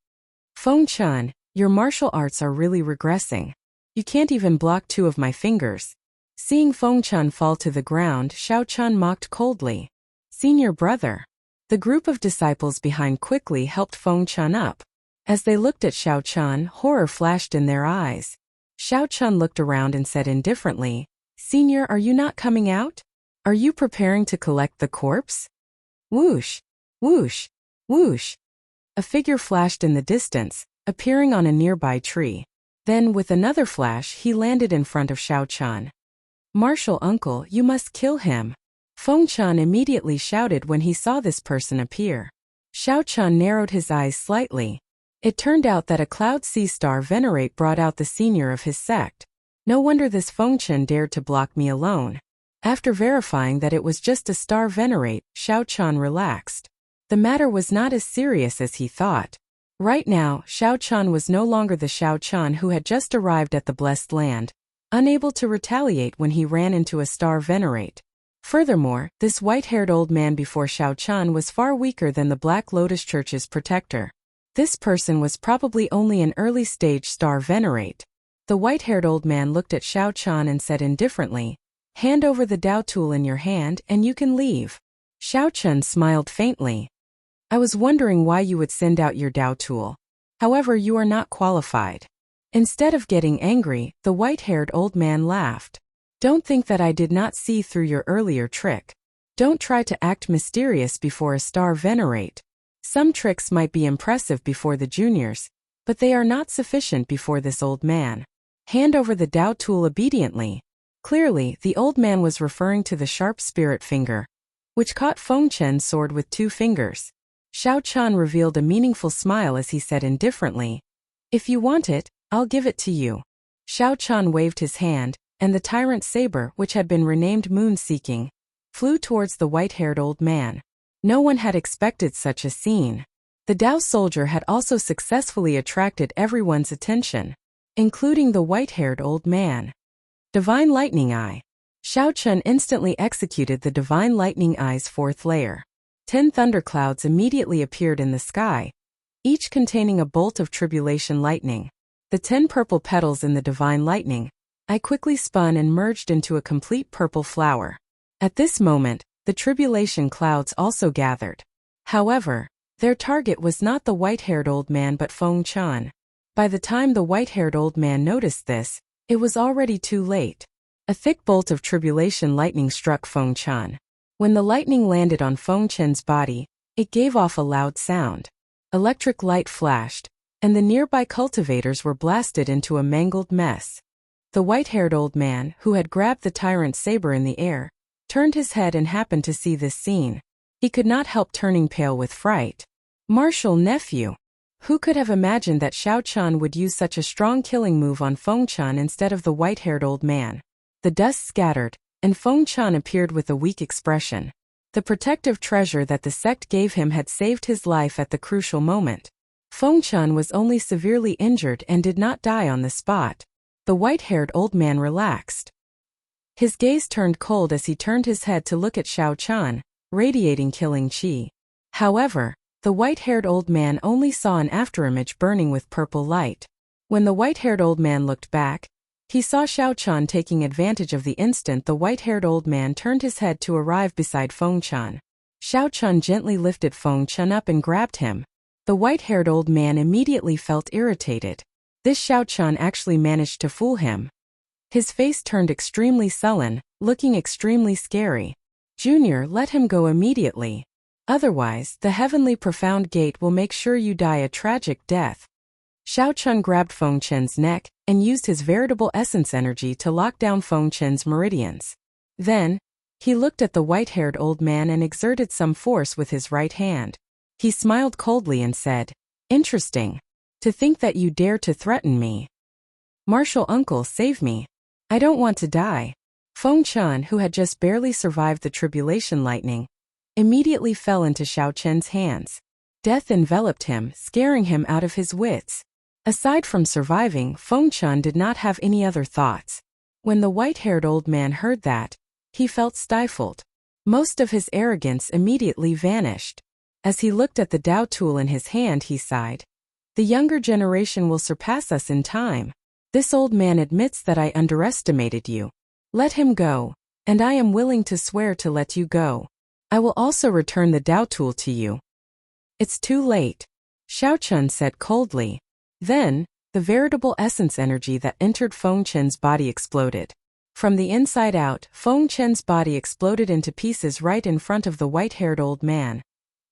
Feng Chan, your martial arts are really regressing. You can't even block 2 of my fingers. Seeing Feng Chan fall to the ground, Xiao Chan mocked coldly. Senior brother. The group of disciples behind quickly helped Feng Chan up. As they looked at Xiao Chan, horror flashed in their eyes. Xiao Chan looked around and said indifferently, Senior, are you not coming out? Are you preparing to collect the corpse? Whoosh, whoosh, whoosh. A figure flashed in the distance, appearing on a nearby tree. Then, with another flash, he landed in front of Xiao Chan. Martial uncle, you must kill him. Feng Chan immediately shouted when he saw this person appear. Xiao Chan narrowed his eyes slightly. It turned out that a Cloud Sea Star Venerate brought out the senior of his sect. No wonder this Feng Chan dared to block me alone. After verifying that it was just a Star Venerate, Xiao Chan relaxed. The matter was not as serious as he thought. Right now, Xiao Chan was no longer the Xiao Chan who had just arrived at the Blessed Land, unable to retaliate when he ran into a Star Venerate. Furthermore, this white-haired old man before Xiao Chan was far weaker than the Black Lotus Church's protector. This person was probably only an early-stage Star Venerate. The white-haired old man looked at Xiao Chan and said indifferently, Hand over the Dao tool in your hand and you can leave. Xiao Chan smiled faintly. I was wondering why you would send out your Dao tool. However, you are not qualified. Instead of getting angry, the white-haired old man laughed. Don't think that I did not see through your earlier trick. Don't try to act mysterious before a Star Venerate. Some tricks might be impressive before the juniors, but they are not sufficient before this old man. Hand over the Dao tool obediently. Clearly, the old man was referring to the sharp spirit finger, which caught Feng Chen's sword with 2 fingers. Xiao Chan revealed a meaningful smile as he said indifferently, If you want it, I'll give it to you. Xiao Chan waved his hand, and the tyrant saber, which had been renamed Moon-Seeking, flew towards the white-haired old man. No one had expected such a scene. The Dao soldier had also successfully attracted everyone's attention, including the white-haired old man. Divine Lightning Eye. Xiao Chan instantly executed the Divine Lightning Eye's 4th layer. 10 thunderclouds immediately appeared in the sky, each containing a bolt of tribulation lightning. The 10 purple petals in the Divine Lightning Eye quickly spun and merged into a complete purple flower. At this moment, the tribulation clouds also gathered. However, their target was not the white-haired old man but Feng Chan. By the time the white-haired old man noticed this, it was already too late. A thick bolt of tribulation lightning struck Feng Chan. When the lightning landed on Feng Chen's body, it gave off a loud sound. Electric light flashed, and the nearby cultivators were blasted into a mangled mess. The white-haired old man, who had grabbed the tyrant saber in the air, turned his head and happened to see this scene. He could not help turning pale with fright. Martial nephew! Who could have imagined that Xiao Chan would use such a strong killing move on Feng Chan instead of the white-haired old man? The dust scattered, and Feng Chan appeared with a weak expression. The protective treasure that the sect gave him had saved his life at the crucial moment. Feng Chan was only severely injured and did not die on the spot. The white-haired old man relaxed. His gaze turned cold as he turned his head to look at Xiao Chan, radiating killing qi. However, the white-haired old man only saw an afterimage burning with purple light. When the white-haired old man looked back, he saw Xiao Chan taking advantage of the instant the white-haired old man turned his head to arrive beside Feng Chan. Xiao Chan gently lifted Feng Chan up and grabbed him. The white-haired old man immediately felt irritated. This Xiao Chun actually managed to fool him. His face turned extremely sullen, looking extremely scary. Junior, let him go immediately. Otherwise, the heavenly profound gate will make sure you die a tragic death. Xiao Chun grabbed Feng Chen's neck and used his veritable essence energy to lock down Feng Chen's meridians. Then, he looked at the white-haired old man and exerted some force with his right hand. He smiled coldly and said, "Interesting. To think that you dare to threaten me. Martial uncle, save me. I don't want to die." Feng Chen, who had just barely survived the tribulation lightning, immediately fell into Xiao Chen's hands. Death enveloped him, scaring him out of his wits. Aside from surviving, Feng Chen did not have any other thoughts. When the white-haired old man heard that, he felt stifled. Most of his arrogance immediately vanished. As he looked at the Dao tool in his hand, he sighed. The younger generation will surpass us in time. This old man admits that I underestimated you. Let him go, and I am willing to swear to let you go. I will also return the Dao tool to you. It's too late, Xiao Chun said coldly. Then, the veritable essence energy that entered Feng Chen's body exploded. From the inside out, Feng Chen's body exploded into pieces right in front of the white-haired old man.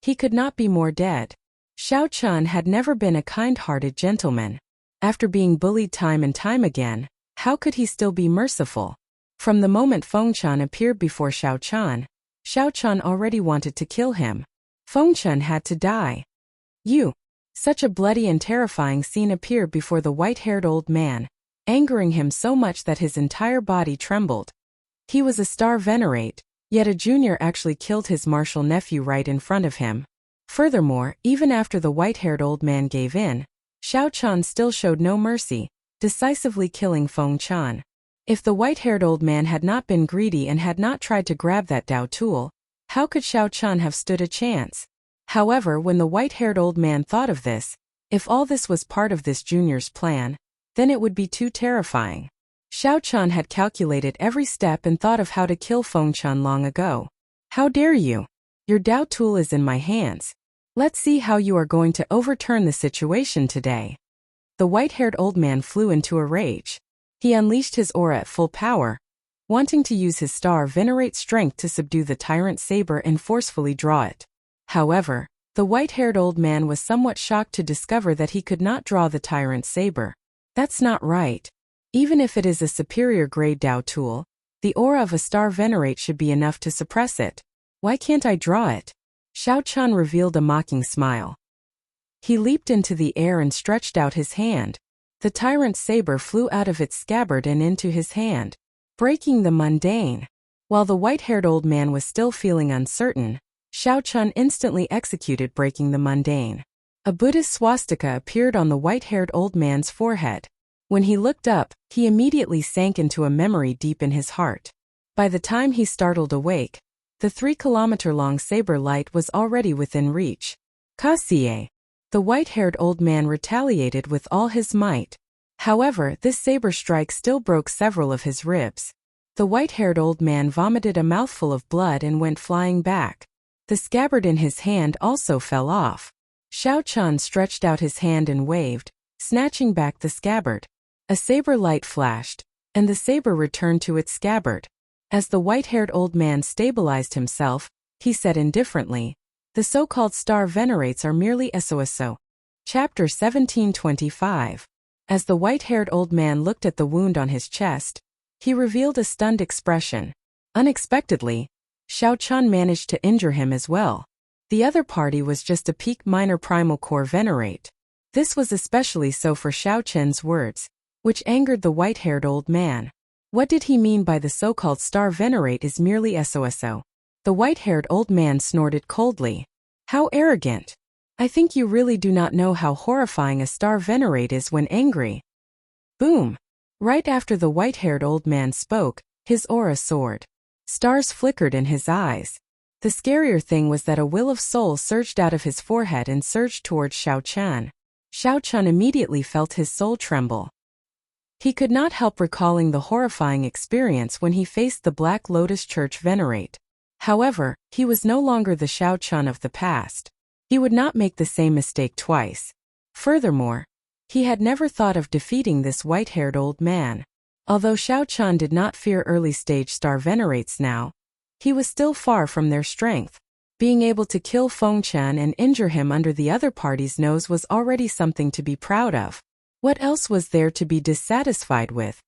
He could not be more dead. Xiao Chun had never been a kind-hearted gentleman. After being bullied time and time again, how could he still be merciful? From the moment Feng Chen appeared before Xiao Chun already wanted to kill him. Feng Chen had to die. Such a bloody and terrifying scene appeared before the white-haired old man, angering him so much that his entire body trembled. He was a star venerate, yet a junior actually killed his martial nephew right in front of him. Furthermore, even after the white-haired old man gave in, Xiao Chun still showed no mercy, decisively killing Feng Chen. If the white-haired old man had not been greedy and had not tried to grab that Dao tool, how could Xiao Chun have stood a chance? However, when the white-haired old man thought of this, if all this was part of this junior's plan, then it would be too terrifying. Xiao Chun had calculated every step and thought of how to kill Feng Chen long ago. How dare you? Your Dao tool is in my hands. Let's see how you are going to overturn the situation today. The white-haired old man flew into a rage. He unleashed his aura at full power, wanting to use his star venerate strength to subdue the tyrant saber and forcefully draw it. However, the white-haired old man was somewhat shocked to discover that he could not draw the tyrant saber. That's not right. Even if it is a superior grade Dao tool, the aura of a star venerate should be enough to suppress it. Why can't I draw it? Xiao Chun revealed a mocking smile. He leaped into the air and stretched out his hand. The tyrant's saber flew out of its scabbard and into his hand, breaking the mundane. While the white-haired old man was still feeling uncertain, Xiao Chun instantly executed breaking the mundane. A Buddhist swastika appeared on the white-haired old man's forehead. When he looked up, he immediately sank into a memory deep in his heart. By the time he startled awake, the 3-kilometer-long saber light was already within reach. Kasie! The white-haired old man retaliated with all his might. However, this saber strike still broke several of his ribs. The white-haired old man vomited a mouthful of blood and went flying back. The scabbard in his hand also fell off. Xiao Chun stretched out his hand and waved, snatching back the scabbard. A saber light flashed, and the saber returned to its scabbard. As the white-haired old man stabilized himself, he said indifferently, "The so-called star venerates are merely SOSO." Chapter 1725. As the white-haired old man looked at the wound on his chest, he revealed a stunned expression. Unexpectedly, Xiao Chun managed to injure him as well. The other party was just a peak minor primal core venerate. This was especially so for Xiao Chen's words, which angered the white-haired old man. What did he mean by the so-called star venerate is merely SOSO? The white-haired old man snorted coldly. How arrogant! I think you really do not know how horrifying a star venerate is when angry. Boom! Right after the white-haired old man spoke, his aura soared. Stars flickered in his eyes. The scarier thing was that a will of soul surged out of his forehead and surged towards Xiao Chun. Xiao Chun immediately felt his soul tremble. He could not help recalling the horrifying experience when he faced the Black Lotus Church venerate. However, he was no longer the Xiao Chun of the past. He would not make the same mistake twice. Furthermore, he had never thought of defeating this white-haired old man. Although Xiao Chan did not fear early-stage star venerates now, he was still far from their strength. Being able to kill Feng Chen and injure him under the other party's nose was already something to be proud of. What else was there to be dissatisfied with?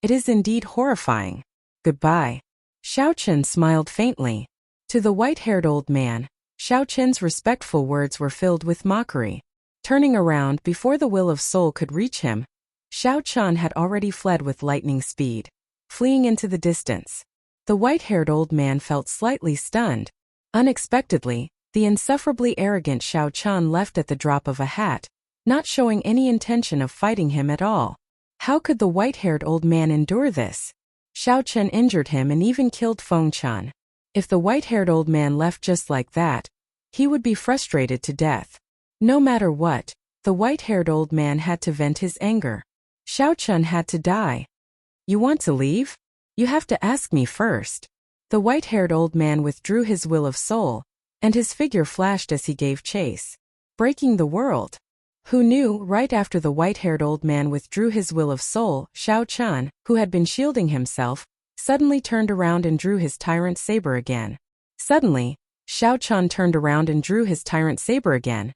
It is indeed horrifying. Goodbye. Xiao Chen smiled faintly. To the white-haired old man, Xiao Chen's respectful words were filled with mockery. Turning around before the will of soul could reach him, Xiao Chen had already fled with lightning speed, fleeing into the distance. The white-haired old man felt slightly stunned. Unexpectedly, the insufferably arrogant Xiao Chen left at the drop of a hat, not showing any intention of fighting him at all. How could the white-haired old man endure this? Xiao Chen injured him and even killed Feng Chen. If the white-haired old man left just like that, he would be frustrated to death. No matter what, the white-haired old man had to vent his anger. Xiao Chen had to die. You want to leave? You have to ask me first. The white-haired old man withdrew his will of soul, and his figure flashed as he gave chase. Breaking the world. Who knew? Right after the white-haired old man withdrew his will of soul, Xiao Chen, who had been shielding himself, suddenly turned around and drew his tyrant saber again. Suddenly, Xiao Chen turned around and drew his tyrant saber again,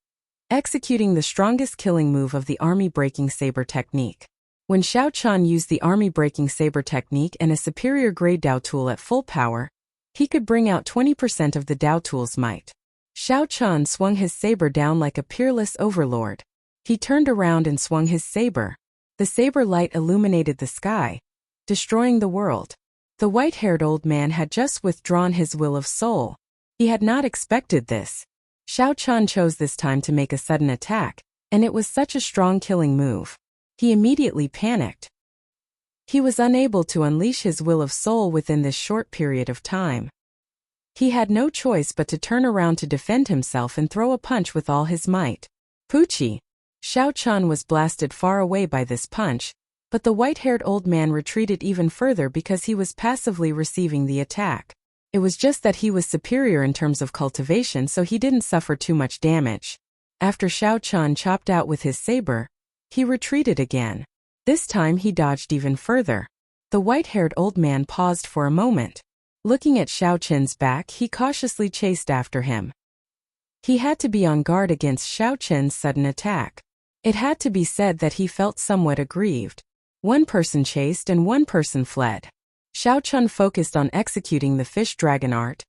executing the strongest killing move of the army breaking saber technique. When Xiao Chen used the army breaking saber technique and a superior grade Dao tool at full power, he could bring out 20% of the Dao tool's might. Xiao Chen swung his saber down like a peerless overlord. He turned around and swung his saber. The saber light illuminated the sky, destroying the world. The white-haired old man had just withdrawn his will of soul. He had not expected this. Xiao Chen chose this time to make a sudden attack, and it was such a strong killing move. He immediately panicked. He was unable to unleash his will of soul within this short period of time. He had no choice but to turn around to defend himself and throw a punch with all his might. Poochie! Xiao Chen was blasted far away by this punch, but the white-haired old man retreated even further because he was passively receiving the attack. It was just that he was superior in terms of cultivation, so he didn't suffer too much damage. After Xiao Chen chopped out with his saber, he retreated again. This time he dodged even further. The white-haired old man paused for a moment. Looking at Xiao Chen's back, he cautiously chased after him. He had to be on guard against Xiao Chen's sudden attack. It had to be said that he felt somewhat aggrieved. One person chased and one person fled. Xiao Chen focused on executing the fish dragon art,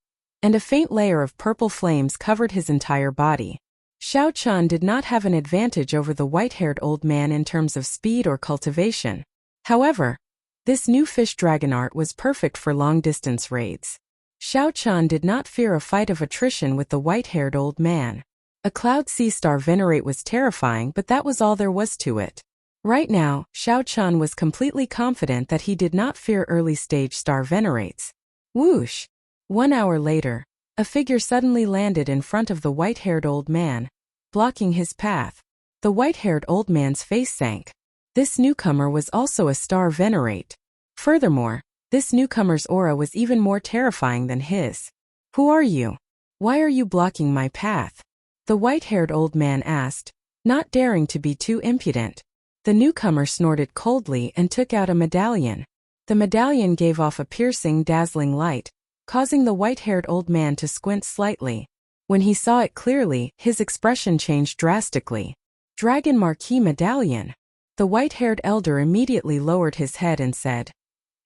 and a faint layer of purple flames covered his entire body. Xiao Chen did not have an advantage over the white-haired old man in terms of speed or cultivation. However, this new fish dragon art was perfect for long-distance raids. Xiao Chen did not fear a fight of attrition with the white-haired old man. A Cloud Sea Star Venerate was terrifying, but that was all there was to it. Right now, Xiao Chen was completely confident that he did not fear early-stage Star Venerates. Whoosh! 1 hour later, a figure suddenly landed in front of the white-haired old man, blocking his path. The white-haired old man's face sank. This newcomer was also a Star Venerate. Furthermore, this newcomer's aura was even more terrifying than his. Who are you? Why are you blocking my path? The white-haired old man asked, not daring to be too impudent. The newcomer snorted coldly and took out a medallion. The medallion gave off a piercing, dazzling light, causing the white-haired old man to squint slightly. When he saw it clearly, his expression changed drastically. Dragon Marquis Medallion. The white-haired elder immediately lowered his head and said,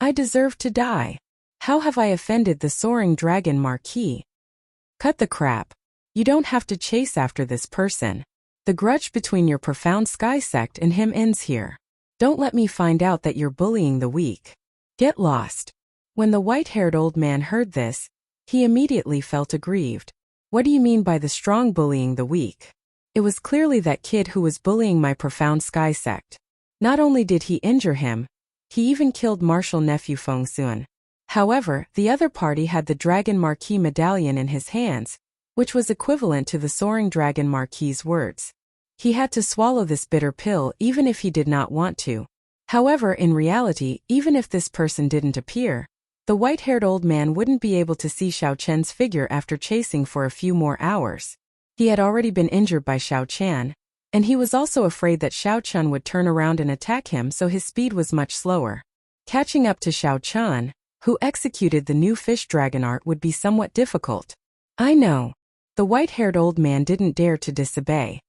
I deserve to die. How have I offended the soaring Dragon Marquis? Cut the crap. You don't have to chase after this person. The grudge between your profound sky sect and him ends here. Don't let me find out that you're bullying the weak. Get lost. When the white-haired old man heard this, he immediately felt aggrieved. What do you mean by the strong bullying the weak? It was clearly that kid who was bullying my profound sky sect. Not only did he injure him, he even killed Martial Nephew Feng Sun. However, the other party had the Dragon Marquis medallion in his hands, which was equivalent to the soaring Dragon Marquis's words. He had to swallow this bitter pill even if he did not want to. However, in reality, even if this person didn't appear, the white-haired old man wouldn't be able to see Xiao Chen's figure after chasing for a few more hours. He had already been injured by Xiao Chan, and he was also afraid that Xiao Chun would turn around and attack him, so his speed was much slower. Catching up to Xiao Chun, who executed the new fish dragon art, would be somewhat difficult. I know. The white-haired old man didn't dare to disobey.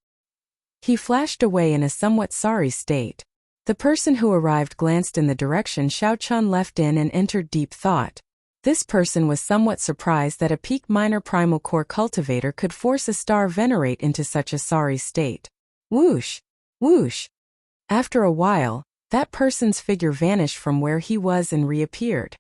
He flashed away in a somewhat sorry state. The person who arrived glanced in the direction Xiao Chun left in and entered deep thought. This person was somewhat surprised that a peak minor primal core cultivator could force a star venerate into such a sorry state. Whoosh! Whoosh! After a while, that person's figure vanished from where he was and reappeared.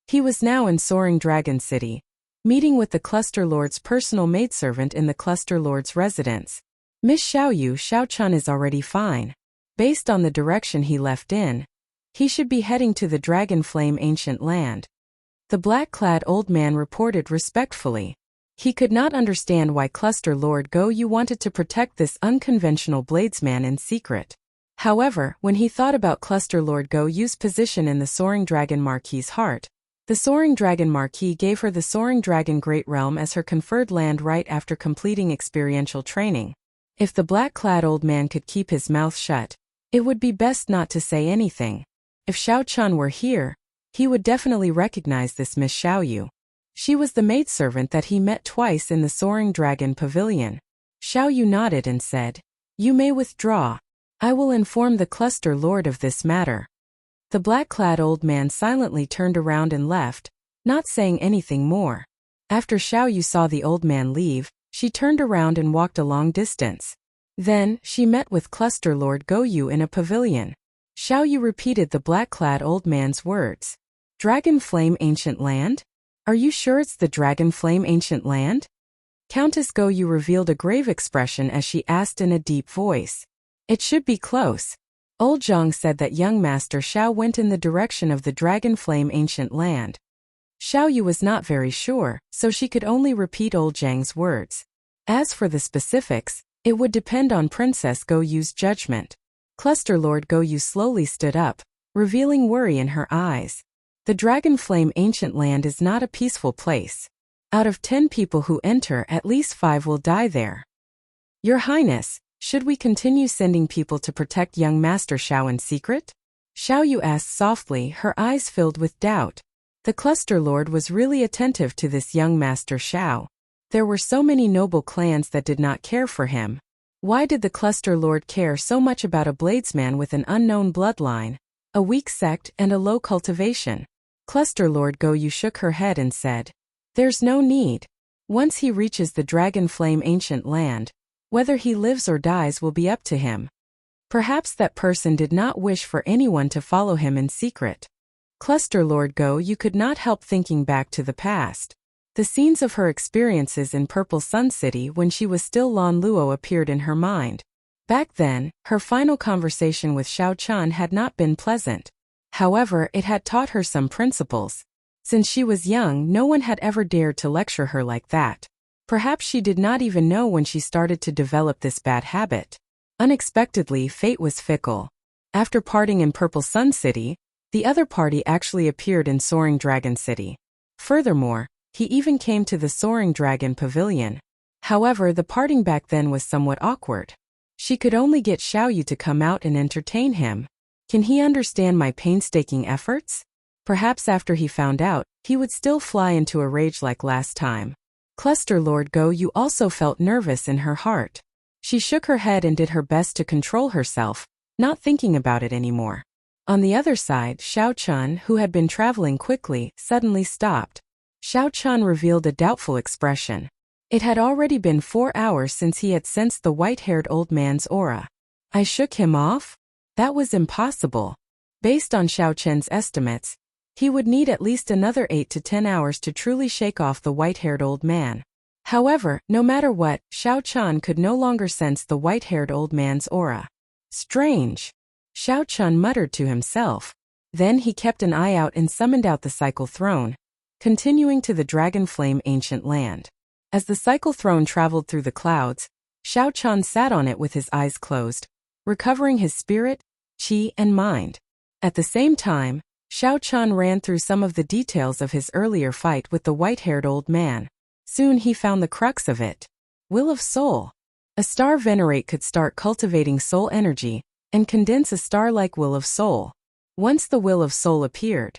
He was now in Soaring Dragon City, meeting with the Cluster Lord's personal maidservant in the Cluster Lord's residence. Miss Xiaoyu, Xiao Chun is already fine. Based on the direction he left in, he should be heading to the Dragon Flame Ancient Land. The black-clad old man reported respectfully. He could not understand why Cluster Lord Go Yu wanted to protect this unconventional bladesman in secret. However, when he thought about Cluster Lord Go Yu's position in the Soaring Dragon Marquis's heart, the Soaring Dragon Marquis gave her the Soaring Dragon Great Realm as her conferred land right after completing experiential training. If the black-clad old man could keep his mouth shut, it would be best not to say anything. If Xiao Chun were here, he would definitely recognize this Miss Xiaoyu. She was the maidservant that he met twice in the Soaring Dragon Pavilion. Xiaoyu nodded and said, "You may withdraw. I will inform the Cluster Lord of this matter." The black-clad old man silently turned around and left, not saying anything more. After Xiaoyu saw the old man leave, she turned around and walked a long distance. Then, she met with Cluster Lord Go Yu in a pavilion. Xiaoyu repeated the black-clad old man's words. "Dragon Flame Ancient Land? Are you sure it's the Dragon Flame Ancient Land?" Countess Go Yu revealed a grave expression as she asked in a deep voice. "It should be close." Old Zhang said that young Master Xiao went in the direction of the Dragon Flame Ancient Land. Xiaoyu was not very sure, so she could only repeat old Zhang's words. As for the specifics, it would depend on Princess Go Yu's judgment. Cluster Lord Go Yu slowly stood up, revealing worry in her eyes. The Dragon Flame Ancient Land is not a peaceful place. Out of 10 people who enter, at least 5 will die there. Your Highness, should we continue sending people to protect young Master Xiao in secret? Xiaoyu asked softly, her eyes filled with doubt. The Cluster Lord was really attentive to this young Master Xiao. There were so many noble clans that did not care for him. Why did the Cluster Lord care so much about a bladesman with an unknown bloodline, a weak sect and a low cultivation? Cluster Lord Go Yu shook her head and said, "There's no need. Once he reaches the Dragon Flame Ancient Land, whether he lives or dies will be up to him." Perhaps that person did not wish for anyone to follow him in secret. Cluster Lord Go Yu could not help thinking back to the past. The scenes of her experiences in Purple Sun City when she was still Lan Luo appeared in her mind. Back then, her final conversation with Xiao Chun had not been pleasant. However, it had taught her some principles. Since she was young, no one had ever dared to lecture her like that. Perhaps she did not even know when she started to develop this bad habit. Unexpectedly, fate was fickle. After parting in Purple Sun City, the other party actually appeared in Soaring Dragon City. Furthermore, he even came to the Soaring Dragon Pavilion. However, the parting back then was somewhat awkward. She could only get Xiaoyu to come out and entertain him. Can he understand my painstaking efforts? Perhaps after he found out, he would still fly into a rage like last time. Cluster Lord Go Yu also felt nervous in her heart. She shook her head and did her best to control herself, not thinking about it anymore. On the other side, Xiao Chun, who had been traveling quickly, suddenly stopped. Xiao Chun revealed a doubtful expression. It had already been 4 hours since he had sensed the white-haired old man's aura. I shook him off? That was impossible. Based on Xiao Chen's estimates, he would need at least another 8 to 10 hours to truly shake off the white-haired old man. However, no matter what, Xiao Chun could no longer sense the white-haired old man's aura. Strange. Xiao Chun muttered to himself. Then he kept an eye out and summoned out the Cycle Throne, continuing to the Dragon Flame Ancient Land. As the Cycle Throne traveled through the clouds, Xiao Chun sat on it with his eyes closed, recovering his spirit, qi, and mind. At the same time, Xiao Chun ran through some of the details of his earlier fight with the white-haired old man. Soon he found the crux of it. Will of Soul. A star venerate could start cultivating soul energy and condense a star-like will of soul. Once the will of soul appeared,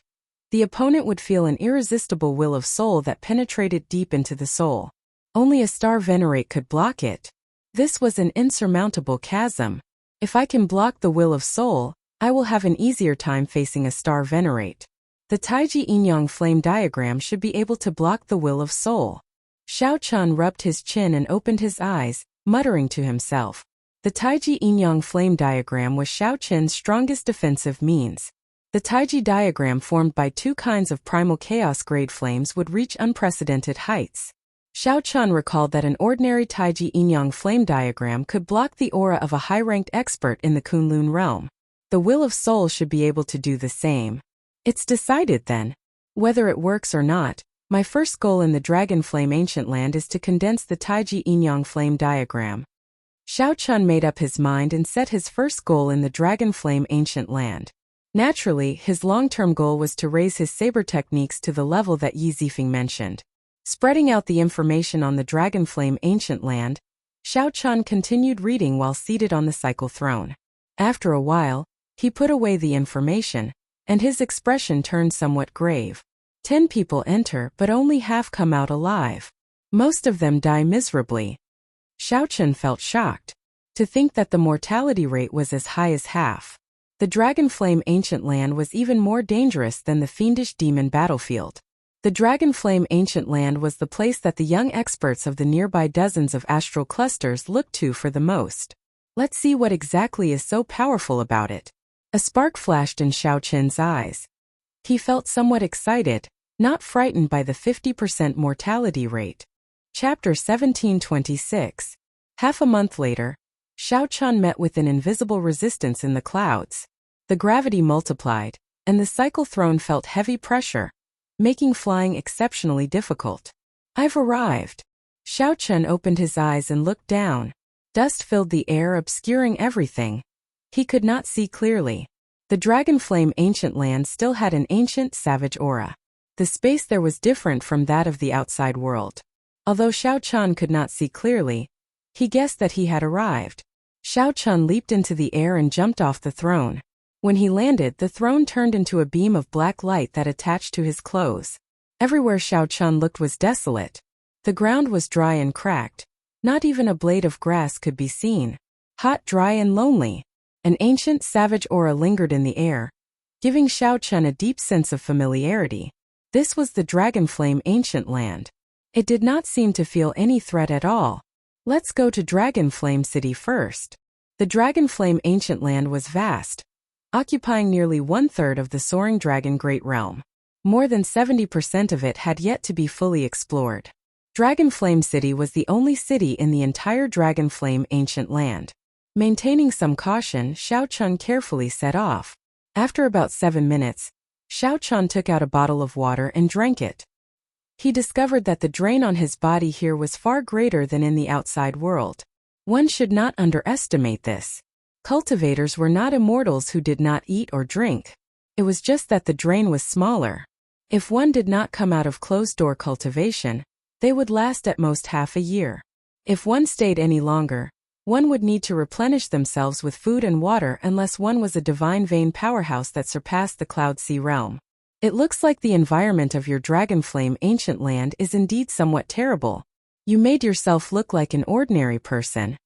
the opponent would feel an irresistible will of soul that penetrated deep into the soul. Only a star venerate could block it. This was an insurmountable chasm. If I can block the will of soul, I will have an easier time facing a star venerate. The Taiji yin-yang flame diagram should be able to block the will of soul. Xiao Chun rubbed his chin and opened his eyes, muttering to himself. The Taiji yin-yang flame diagram was Xiao Chun's strongest defensive means. The Taiji diagram formed by two kinds of primal chaos grade flames would reach unprecedented heights. Xiao Chun recalled that an ordinary Taiji yin-yang flame diagram could block the aura of a high-ranked expert in the Kunlun realm. The will of soul should be able to do the same. It's decided then. Whether it works or not, my first goal in the Dragon Flame Ancient Land is to condense the Taiji yin-yang flame diagram. Xiao Chun made up his mind and set his first goal in the Dragon Flame Ancient Land. Naturally, his long-term goal was to raise his saber techniques to the level that Yi Zifeng mentioned. Spreading out the information on the Dragon Flame Ancient Land, Xiao Chun continued reading while seated on the cycle throne. After a while, he put away the information, and his expression turned somewhat grave. 10 people enter, but only half come out alive. Most of them die miserably. Xiao Chun felt shocked to think that the mortality rate was as high as half. The Dragon Flame Ancient Land was even more dangerous than the fiendish demon battlefield. The Dragon Flame Ancient Land was the place that the young experts of the nearby dozens of astral clusters looked to for the most. Let's see what exactly is so powerful about it. A spark flashed in Xiao Chun's eyes. He felt somewhat excited, not frightened by the 50% mortality rate. Chapter 1726. Half a month later, Xiao Chun met with an invisible resistance in the clouds. The gravity multiplied, and the cycle throne felt heavy pressure, making flying exceptionally difficult. I've arrived. Xiao Chun opened his eyes and looked down. Dust filled the air, obscuring everything. He could not see clearly. The Dragon Flame Ancient Land still had an ancient, savage aura. The space there was different from that of the outside world. Although Xiao Chun could not see clearly, he guessed that he had arrived. Xiao Chun leaped into the air and jumped off the throne. When he landed, the throne turned into a beam of black light that attached to his clothes. Everywhere Xiao Chun looked was desolate. The ground was dry and cracked. Not even a blade of grass could be seen. Hot, dry, and lonely. An ancient, savage aura lingered in the air, giving Xiao Chun a deep sense of familiarity. This was the Dragon Flame Ancient Land. It did not seem to feel any threat at all. Let's go to Dragon Flame City first. The Dragon Flame Ancient Land was vast, occupying nearly 1/3 of the soaring dragon Great Realm. More than 70% of it had yet to be fully explored. Dragon Flame City was the only city in the entire Dragon Flame Ancient Land. Maintaining some caution, Xiao Chun carefully set off. After about 7 minutes, Xiao Chun took out a bottle of water and drank it. He discovered that the drain on his body here was far greater than in the outside world. One should not underestimate this. Cultivators were not immortals who did not eat or drink. It was just that the drain was smaller. If one did not come out of closed-door cultivation, they would last at most half a year. If one stayed any longer, one would need to replenish themselves with food and water unless one was a divine vein powerhouse that surpassed the Cloud Sea realm. It looks like the environment of your Dragon Flame Ancient Land is indeed somewhat terrible. You made yourself look like an ordinary person.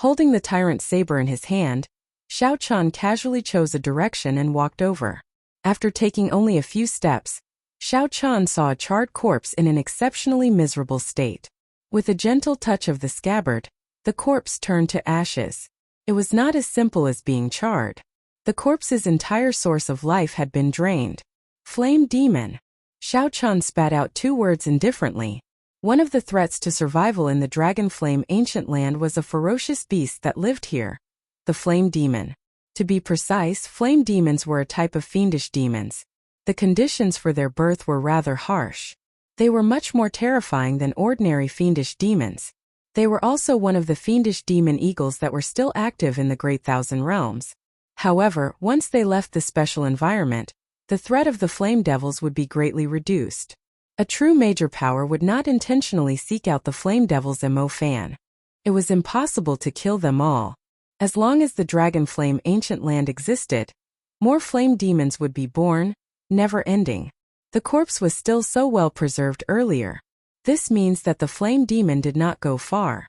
Holding the tyrant saber in his hand, Xiao Chun casually chose a direction and walked over. After taking only a few steps, Xiao Chun saw a charred corpse in an exceptionally miserable state. With a gentle touch of the scabbard, the corpse turned to ashes. It was not as simple as being charred. The corpse's entire source of life had been drained. Flame demon. Xiao Chun spat out 2 words indifferently. One of the threats to survival in the Dragon Flame Ancient Land was a ferocious beast that lived here. The flame demon. To be precise, flame demons were a type of fiendish demons. The conditions for their birth were rather harsh. They were much more terrifying than ordinary fiendish demons. They were also one of the fiendish demon eagles that were still active in the Great Thousand Realms. However, once they left the special environment, the threat of the flame devils would be greatly reduced. A true major power would not intentionally seek out the flame devils and Mo-Fan. It was impossible to kill them all. As long as the Dragon Flame ancient land existed, more flame demons would be born, never ending. The corpse was still so well preserved earlier. This means that the flame demon did not go far.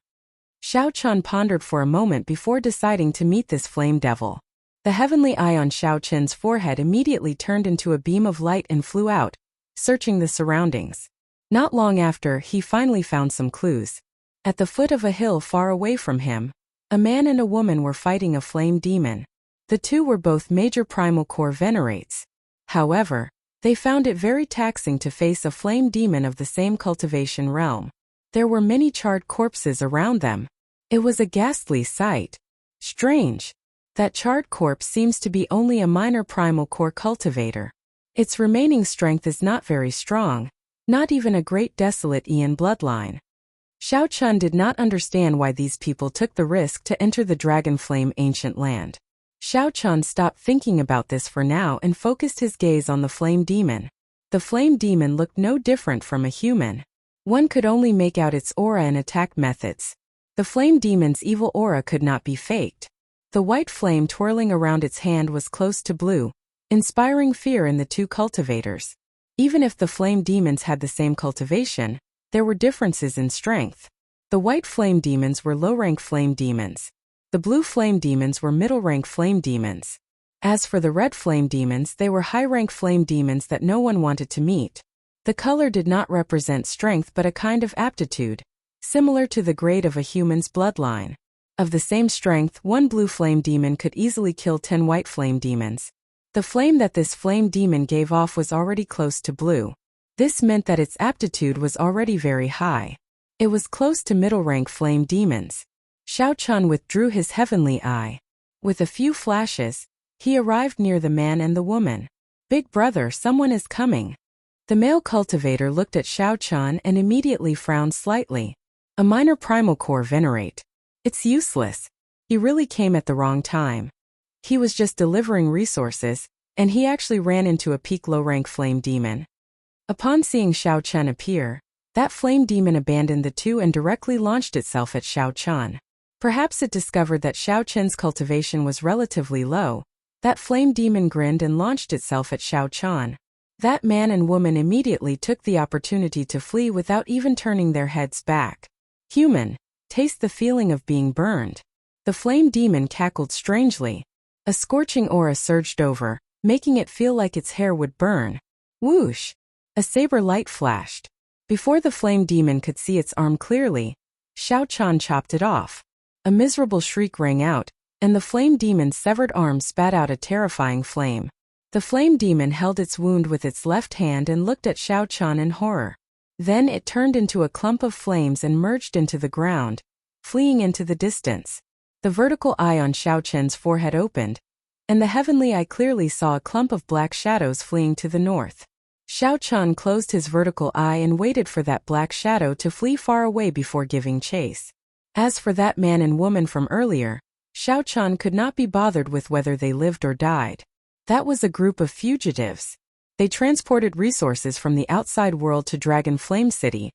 Xiao Chun pondered for a moment before deciding to meet this flame devil. The heavenly eye on Xiao Chun's forehead immediately turned into a beam of light and flew out, searching the surroundings. Not long after, he finally found some clues. At the foot of a hill far away from him, a man and a woman were fighting a flame demon. The two were both major primal core venerates. However, they found it very taxing to face a flame demon of the same cultivation realm. There were many charred corpses around them. It was a ghastly sight. Strange. That charred corpse seems to be only a minor primal core cultivator. Its remaining strength is not very strong, not even a great desolate Aeon bloodline. Xiao Chun did not understand why these people took the risk to enter the Dragon Flame ancient land. Xiao Chun stopped thinking about this for now and focused his gaze on the flame demon. The flame demon looked no different from a human. One could only make out its aura and attack methods. The flame demon's evil aura could not be faked. The white flame twirling around its hand was close to blue, inspiring fear in the two cultivators. Even if the flame demons had the same cultivation, there were differences in strength. The white flame demons were low-rank flame demons. The blue flame demons were middle-rank flame demons. As for the red flame demons, they were high-rank flame demons that no one wanted to meet. The color did not represent strength but a kind of aptitude, similar to the grade of a human's bloodline. Of the same strength, one blue flame demon could easily kill 10 white flame demons. The flame that this flame demon gave off was already close to blue. This meant that its aptitude was already very high. It was close to middle-rank flame demons. Xiao Chun withdrew his heavenly eye. With a few flashes, he arrived near the man and the woman. "Big brother, someone is coming." The male cultivator looked at Xiao Chun and immediately frowned slightly. A minor primal core venerate. It's useless. He really came at the wrong time. He was just delivering resources, and he actually ran into a peak low-rank flame demon. Upon seeing Xiao Chun appear, that flame demon abandoned the two and directly launched itself at Xiao Chun. Perhaps it discovered that Xiao Chun's cultivation was relatively low. That flame demon grinned and launched itself at Xiao Chun. That man and woman immediately took the opportunity to flee without even turning their heads back. "Human, taste the feeling of being burned." The flame demon cackled strangely. A scorching aura surged over, making it feel like its hair would burn. Whoosh! A saber light flashed. Before the flame demon could see its arm clearly, Xiao Chun chopped it off. A miserable shriek rang out, and the flame demon's severed arm spat out a terrifying flame. The flame demon held its wound with its left hand and looked at Xiao Chun in horror. Then it turned into a clump of flames and merged into the ground, fleeing into the distance. The vertical eye on Xiao Chun's forehead opened, and the heavenly eye clearly saw a clump of black shadows fleeing to the north. Xiao Chun closed his vertical eye and waited for that black shadow to flee far away before giving chase. As for that man and woman from earlier, Xiao Chun could not be bothered with whether they lived or died. That was a group of fugitives. They transported resources from the outside world to Dragon Flame City,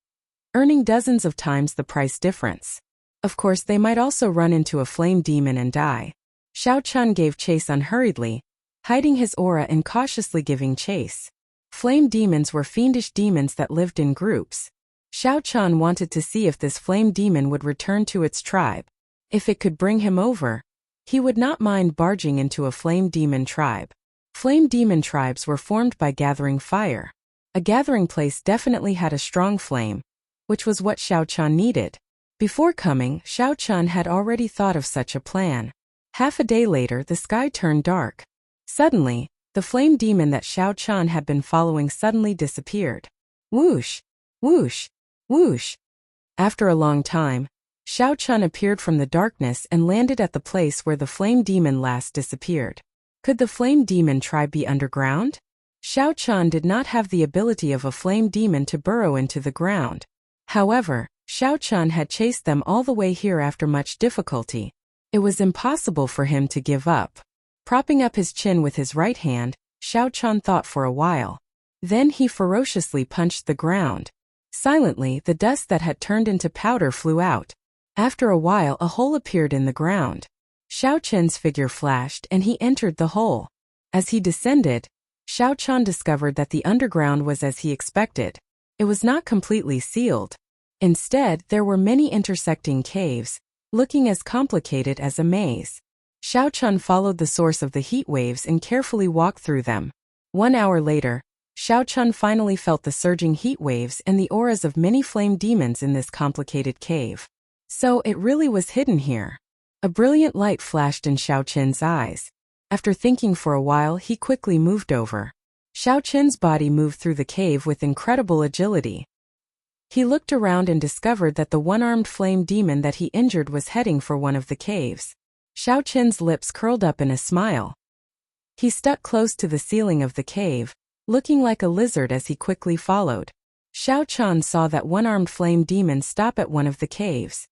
earning dozens of times the price difference. Of course, they might also run into a flame demon and die. Xiao Chun gave chase unhurriedly, hiding his aura and cautiously giving chase. Flame demons were fiendish demons that lived in groups. Xiao Chun wanted to see if this flame demon would return to its tribe. If it could bring him over, he would not mind barging into a flame demon tribe. Flame demon tribes were formed by gathering fire. A gathering place definitely had a strong flame, which was what Xiao Chun needed. Before coming, Xiao Chun had already thought of such a plan. Half a day later, the sky turned dark. Suddenly, the flame demon that Xiao Chun had been following suddenly disappeared. Whoosh! Whoosh! Whoosh! After a long time, Xiao Chun appeared from the darkness and landed at the place where the flame demon last disappeared. Could the flame demon tribe be underground? Xiao Chun did not have the ability of a flame demon to burrow into the ground. However, Xiao Chun had chased them all the way here after much difficulty. It was impossible for him to give up. Propping up his chin with his right hand, Xiao Chun thought for a while. Then he ferociously punched the ground. Silently, the dust that had turned into powder flew out. After a while, a hole appeared in the ground. Xiao Chen's figure flashed and he entered the hole. As he descended, Xiao Chen discovered that the underground was as he expected. It was not completely sealed. Instead, there were many intersecting caves, looking as complicated as a maze. Xiao Chen followed the source of the heat waves and carefully walked through them. 1 hour later, Xiao Chen finally felt the surging heat waves and the auras of many flame demons in this complicated cave. So it really was hidden here. A brilliant light flashed in Xiao Chen's eyes. After thinking for a while, he quickly moved over. Xiao Chen's body moved through the cave with incredible agility. He looked around and discovered that the one-armed flame demon that he injured was heading for one of the caves. Xiao Chen's lips curled up in a smile. He stuck close to the ceiling of the cave, looking like a lizard as he quickly followed. Xiao Chen saw that one-armed flame demon stop at one of the caves.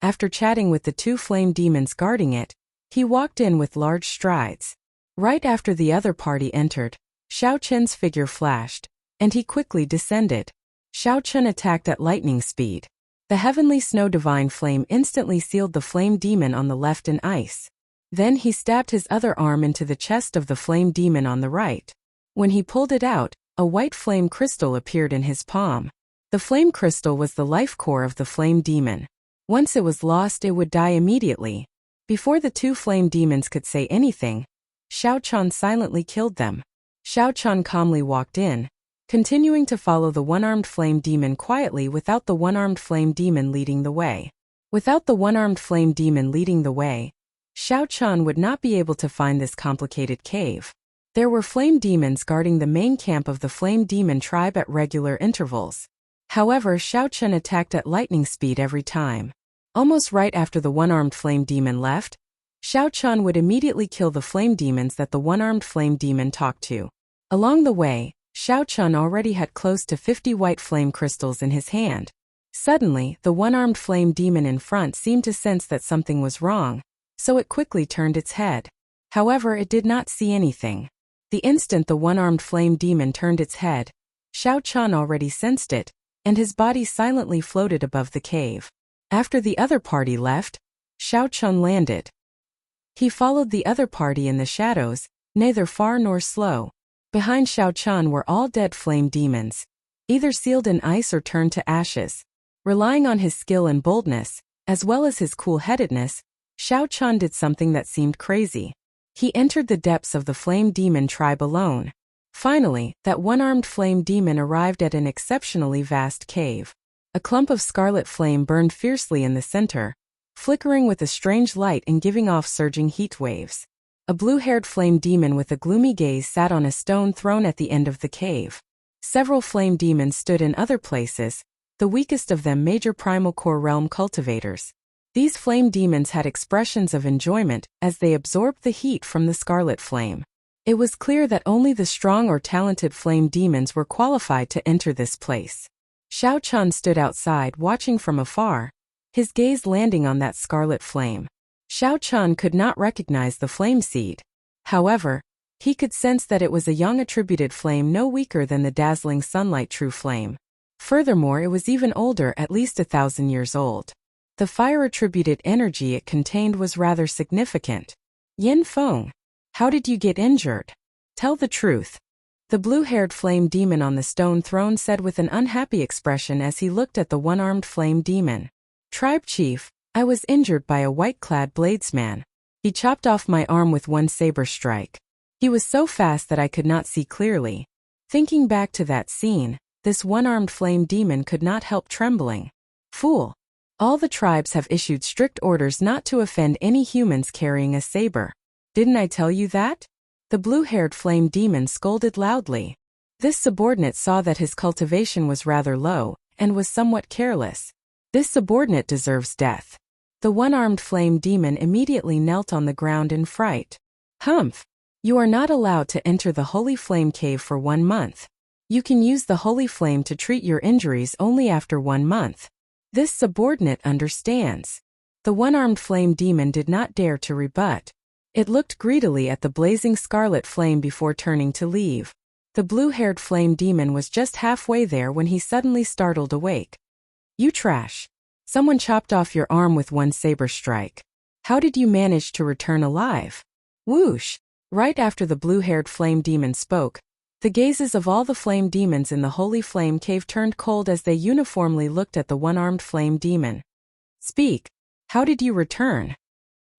After chatting with the 2 flame demons guarding it, he walked in with large strides. Right after the other party entered, Xiao Chen's figure flashed, and he quickly descended. Xiao Chen attacked at lightning speed. The heavenly snow divine flame instantly sealed the flame demon on the left in ice. Then he stabbed his other arm into the chest of the flame demon on the right. When he pulled it out, a white flame crystal appeared in his palm. The flame crystal was the life core of the flame demon. Once it was lost, it would die immediately. Before the 2 flame demons could say anything, Xiao Chen silently killed them. Xiao Chen calmly walked in, continuing to follow the one-armed flame demon quietly without the one-armed flame demon leading the way. Without the one-armed flame demon leading the way, Xiao Chen would not be able to find this complicated cave. There were flame demons guarding the main camp of the flame demon tribe at regular intervals. However, Xiao Chen attacked at lightning speed every time. Almost right after the one-armed flame demon left, Xiao Chen would immediately kill the flame demons that the one-armed flame demon talked to. Along the way, Xiao Chen already had close to 50 white flame crystals in his hand. Suddenly, the one-armed flame demon in front seemed to sense that something was wrong, so it quickly turned its head. However, it did not see anything. The instant the one-armed flame demon turned its head, Xiao Chen already sensed it, and his body silently floated above the cave. After the other party left, Xiao Chen landed. He followed the other party in the shadows, neither far nor slow. Behind Xiao Chen were all dead flame demons, either sealed in ice or turned to ashes. Relying on his skill and boldness, as well as his cool-headedness, Xiao Chen did something that seemed crazy. He entered the depths of the flame demon tribe alone. Finally, that one-armed flame demon arrived at an exceptionally vast cave. A clump of scarlet flame burned fiercely in the center, flickering with a strange light and giving off surging heat waves. A blue-haired flame demon with a gloomy gaze sat on a stone throne at the end of the cave. Several flame demons stood in other places, the weakest of them major primal core realm cultivators. These flame demons had expressions of enjoyment as they absorbed the heat from the scarlet flame. It was clear that only the strong or talented flame demons were qualified to enter this place. Xiao Chen stood outside watching from afar, his gaze landing on that scarlet flame. Xiao Chen could not recognize the flame seed. However, he could sense that it was a young attributed flame no weaker than the dazzling sunlight true flame. Furthermore, it was even older, at least 1,000 years old. The fire attributed energy it contained was rather significant. Yin Feng, how did you get injured? Tell the truth. The blue-haired flame demon on the stone throne said with an unhappy expression as he looked at the one-armed flame demon. Tribe chief, I was injured by a white-clad bladesman. He chopped off my arm with one saber strike. He was so fast that I could not see clearly. Thinking back to that scene, this one-armed flame demon could not help trembling. Fool! All the tribes have issued strict orders not to offend any humans carrying a saber. Didn't I tell you that? The blue-haired flame demon scolded loudly. This subordinate saw that his cultivation was rather low, and was somewhat careless. This subordinate deserves death. The one-armed flame demon immediately knelt on the ground in fright. Humph! You are not allowed to enter the Holy Flame Cave for 1 month. You can use the Holy Flame to treat your injuries only after 1 month. This subordinate understands. The one-armed flame demon did not dare to rebut. It looked greedily at the blazing scarlet flame before turning to leave. The blue-haired flame demon was just halfway there when he suddenly startled awake. You trash. Someone chopped off your arm with one saber strike. How did you manage to return alive? Whoosh! Right after the blue-haired flame demon spoke, the gazes of all the flame demons in the holy flame cave turned cold as they uniformly looked at the one-armed flame demon. Speak. How did you return?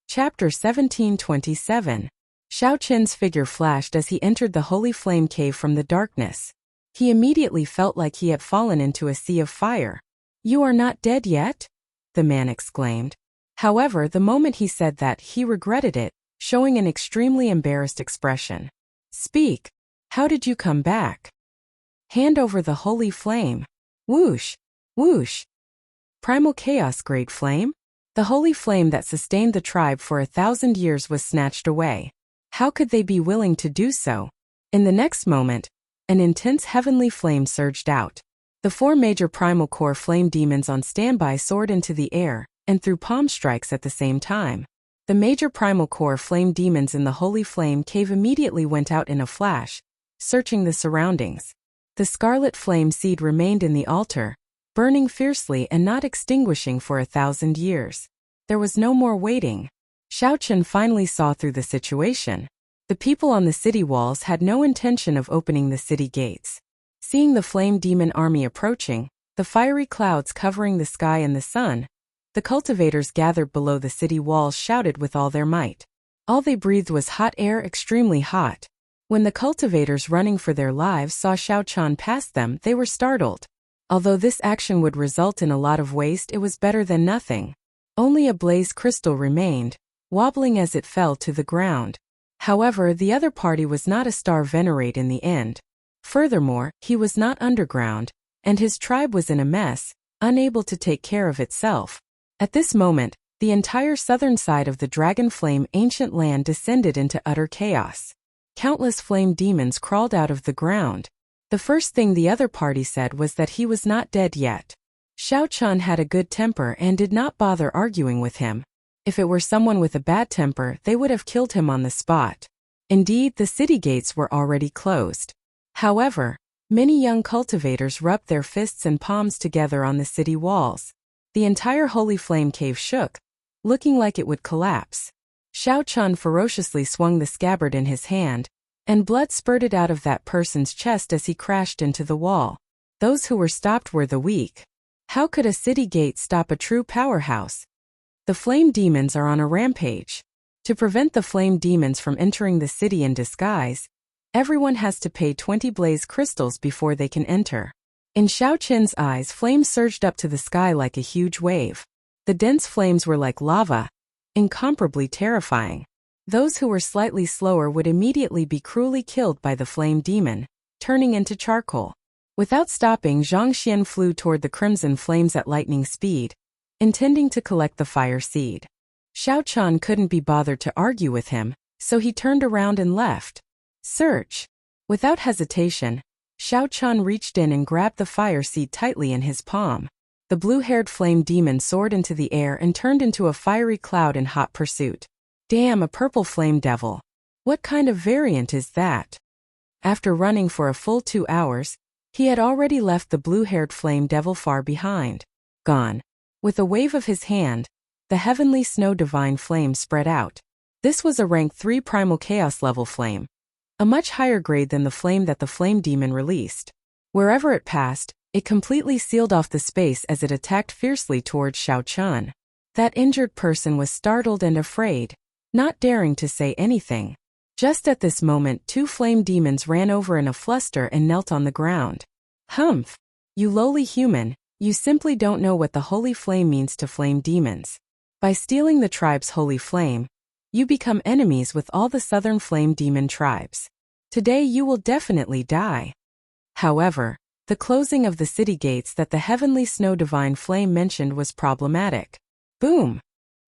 Chapter 1727. Shao Qin's figure flashed as he entered the holy flame cave from the darkness. He immediately felt like he had fallen into a sea of fire. You are not dead yet? The man exclaimed. However, the moment he said that, he regretted it, showing an extremely embarrassed expression. Speak. How did you come back? Hand over the holy flame. Whoosh! Whoosh! Primal chaos, great flame? The holy flame that sustained the tribe for 1,000 years was snatched away. How could they be willing to do so? In the next moment, an intense heavenly flame surged out. The 4 major primal core flame demons on standby soared into the air and threw palm strikes at the same time. The major primal core flame demons in the holy flame cave immediately went out in a flash, searching the surroundings. The scarlet flame seed remained in the altar, burning fiercely and not extinguishing for 1,000 years. There was no more waiting. Shao Qin finally saw through the situation. The people on the city walls had no intention of opening the city gates. Seeing the flame demon army approaching, the fiery clouds covering the sky and the sun, the cultivators gathered below the city walls shouted with all their might. All they breathed was hot air, extremely hot. When the cultivators running for their lives saw Shao Qin pass them, they were startled. Although this action would result in a lot of waste, it was better than nothing. Only a blaze crystal remained, wobbling as it fell to the ground. However, the other party was not a star venerate in the end. Furthermore, he was not underground, and his tribe was in a mess, unable to take care of itself. At this moment, the entire southern side of the Dragon Flame ancient land descended into utter chaos. Countless flame demons crawled out of the ground. The first thing the other party said was that he was not dead yet. Shao Qin had a good temper and did not bother arguing with him. If it were someone with a bad temper, they would have killed him on the spot. Indeed, the city gates were already closed. However, many young cultivators rubbed their fists and palms together on the city walls. The entire holy flame cave shook, looking like it would collapse. Shao Qin ferociously swung the scabbard in his hand, and blood spurted out of that person's chest as he crashed into the wall. Those who were stopped were the weak. How could a city gate stop a true powerhouse? The flame demons are on a rampage. To prevent the flame demons from entering the city in disguise, everyone has to pay 20 blaze crystals before they can enter. In Shao Qin's eyes, flames surged up to the sky like a huge wave. The dense flames were like lava, incomparably terrifying. Those who were slightly slower would immediately be cruelly killed by the flame demon, turning into charcoal. Without stopping, Zhang Xian flew toward the crimson flames at lightning speed, intending to collect the fire seed. Shao Qin couldn't be bothered to argue with him, so he turned around and left. Search. Without hesitation, Shao Qin reached in and grabbed the fire seed tightly in his palm. The blue-haired flame demon soared into the air and turned into a fiery cloud in hot pursuit. Damn, a purple flame devil. What kind of variant is that? After running for a full 2 hours, he had already left the blue-haired flame devil far behind. Gone. With a wave of his hand, the heavenly snow divine flame spread out. This was a rank 3 primal chaos level flame, a much higher grade than the flame that the flame demon released. Wherever it passed, it completely sealed off the space as it attacked fiercely towards Shao Qin. That injured person was startled and afraid, not daring to say anything. Just at this moment, 2 flame demons ran over in a fluster and knelt on the ground. Humph! You lowly human, you simply don't know what the holy flame means to flame demons. By stealing the tribe's holy flame, you become enemies with all the southern flame demon tribes. Today you will definitely die. However, the closing of the city gates that the heavenly snow divine flame mentioned was problematic. Boom!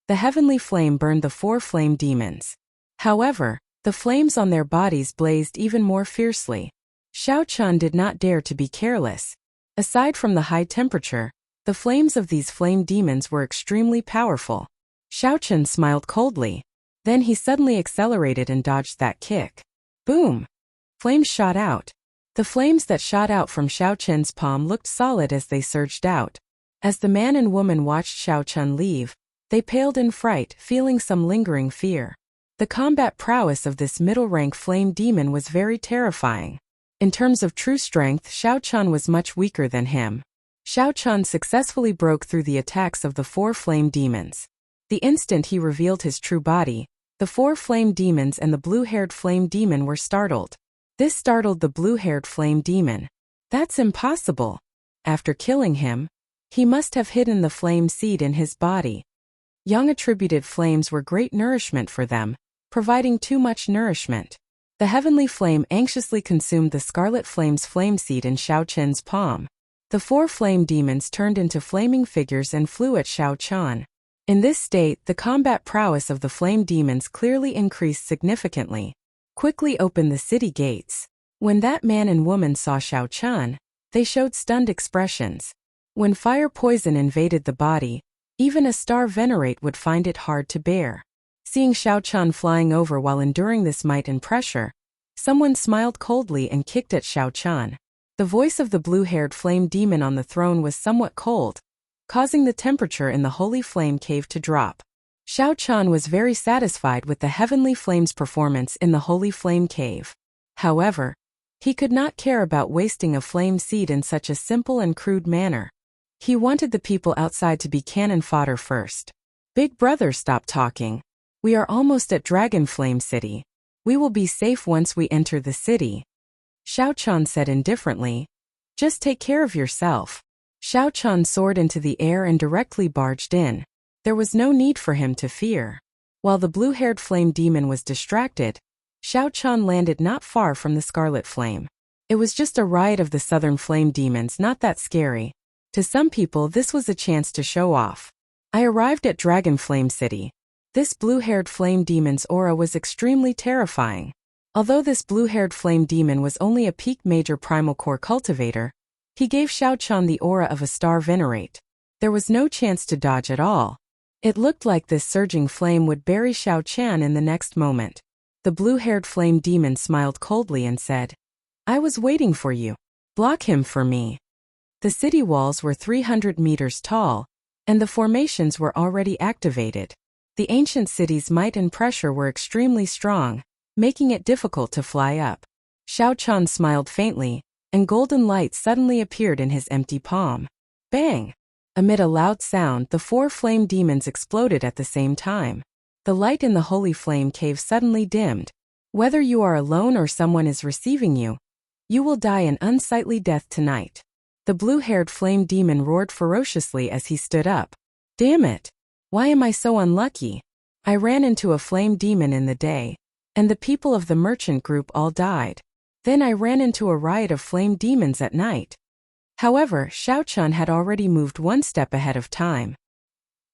The heavenly flame burned the 4 flame demons. However, the flames on their bodies blazed even more fiercely. Shao Qin did not dare to be careless. Aside from the high temperature, the flames of these flame demons were extremely powerful. Shao Qin smiled coldly. Then he suddenly accelerated and dodged that kick. Boom! Flames shot out. The flames that shot out from Xiao Chen's palm looked solid as they surged out. As the man and woman watched Xiao Chen leave, they paled in fright, feeling some lingering fear. The combat prowess of this middle-rank flame demon was very terrifying. In terms of true strength, Xiao Chen was much weaker than him. Xiao Chen successfully broke through the attacks of the 4 flame demons. The instant he revealed his true body, the 4 flame demons and the blue-haired flame demon were startled. This startled the blue-haired flame demon. That's impossible. After killing him, he must have hidden the flame seed in his body. Young attributed flames were great nourishment for them, providing too much nourishment. The heavenly flame anxiously consumed the scarlet flame's flame seed in Xiao Chen's palm. The 4 flame demons turned into flaming figures and flew at Xiao Chen. In this state, the combat prowess of the flame demons clearly increased significantly. Quickly open the city gates. When that man and woman saw Xiao Chen, they showed stunned expressions. When fire poison invaded the body, even a star venerate would find it hard to bear. Seeing Xiao Chen flying over while enduring this might and pressure, someone smiled coldly and kicked at Xiao Chen. The voice of the blue-haired flame demon on the throne was somewhat cold, causing the temperature in the holy flame cave to drop. Xiao Chen was very satisfied with the heavenly flame's performance in the holy flame cave. However, he could not care about wasting a flame seed in such a simple and crude manner. He wanted the people outside to be cannon fodder first. Big brother, stop talking. We are almost at Dragon Flame City. We will be safe once we enter the city. Xiao Chen said indifferently. Just take care of yourself. Xiao Chen soared into the air and directly barged in. There was no need for him to fear. While the blue-haired flame demon was distracted, Xiao Chen landed not far from the scarlet flame. It was just a riot of the southern flame demons, not that scary. To some people this was a chance to show off. I arrived at Dragon Flame City. This blue-haired flame demon's aura was extremely terrifying. Although this blue-haired flame demon was only a peak major primal core cultivator, he gave Xiao Chen the aura of a star venerate. There was no chance to dodge at all. It looked like this surging flame would bury Xiao Chen in the next moment. The blue-haired flame demon smiled coldly and said, I was waiting for you. Block him for me. The city walls were 300 meters tall, and the formations were already activated. The ancient city's might and pressure were extremely strong, making it difficult to fly up. Xiao Chen smiled faintly, and golden light suddenly appeared in his empty palm. Bang! Amid a loud sound, the 4 flame demons exploded at the same time. The light in the holy flame cave suddenly dimmed. Whether you are alone or someone is receiving you, you will die an unsightly death tonight. The blue-haired flame demon roared ferociously as he stood up. Damn it! Why am I so unlucky? I ran into a flame demon in the day, and the people of the merchant group all died. Then I ran into a riot of flame demons at night. However, Xiao Chen had already moved one step ahead of time.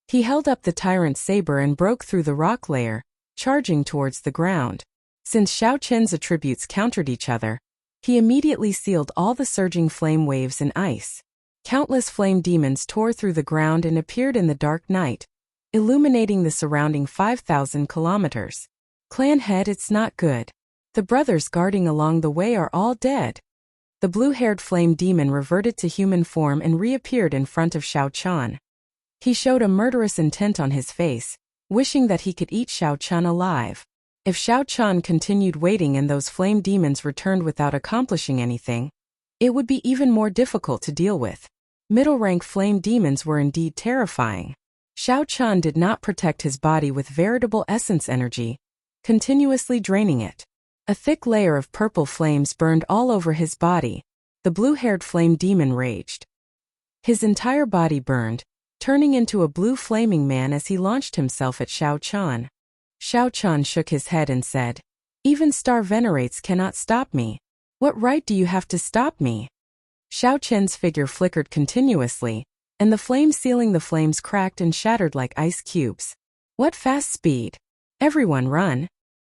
He held up the tyrant's saber and broke through the rock layer, charging towards the ground. Since Xiao Chen's attributes countered each other, he immediately sealed all the surging flame waves in ice. Countless flame demons tore through the ground and appeared in the dark night, illuminating the surrounding 5,000 kilometers. Clan head, it's not good. The brothers guarding along the way are all dead. The blue-haired flame demon reverted to human form and reappeared in front of Xiao Chen. He showed a murderous intent on his face, wishing that he could eat Xiao Chen alive. If Xiao Chen continued waiting and those flame demons returned without accomplishing anything, it would be even more difficult to deal with. Middle-rank flame demons were indeed terrifying. Xiao Chen did not protect his body with veritable essence energy, continuously draining it. A thick layer of purple flames burned all over his body. The blue-haired flame demon raged. His entire body burned, turning into a blue flaming man as he launched himself at Xiao Chen. Xiao Chen shook his head and said, Even star venerates cannot stop me. What right do you have to stop me? Xiao Chen's figure flickered continuously, and the flame sealing the flames cracked and shattered like ice cubes. What fast speed! Everyone run!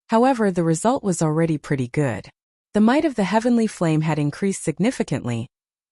However, the result was already pretty good. The might of the heavenly flame had increased significantly,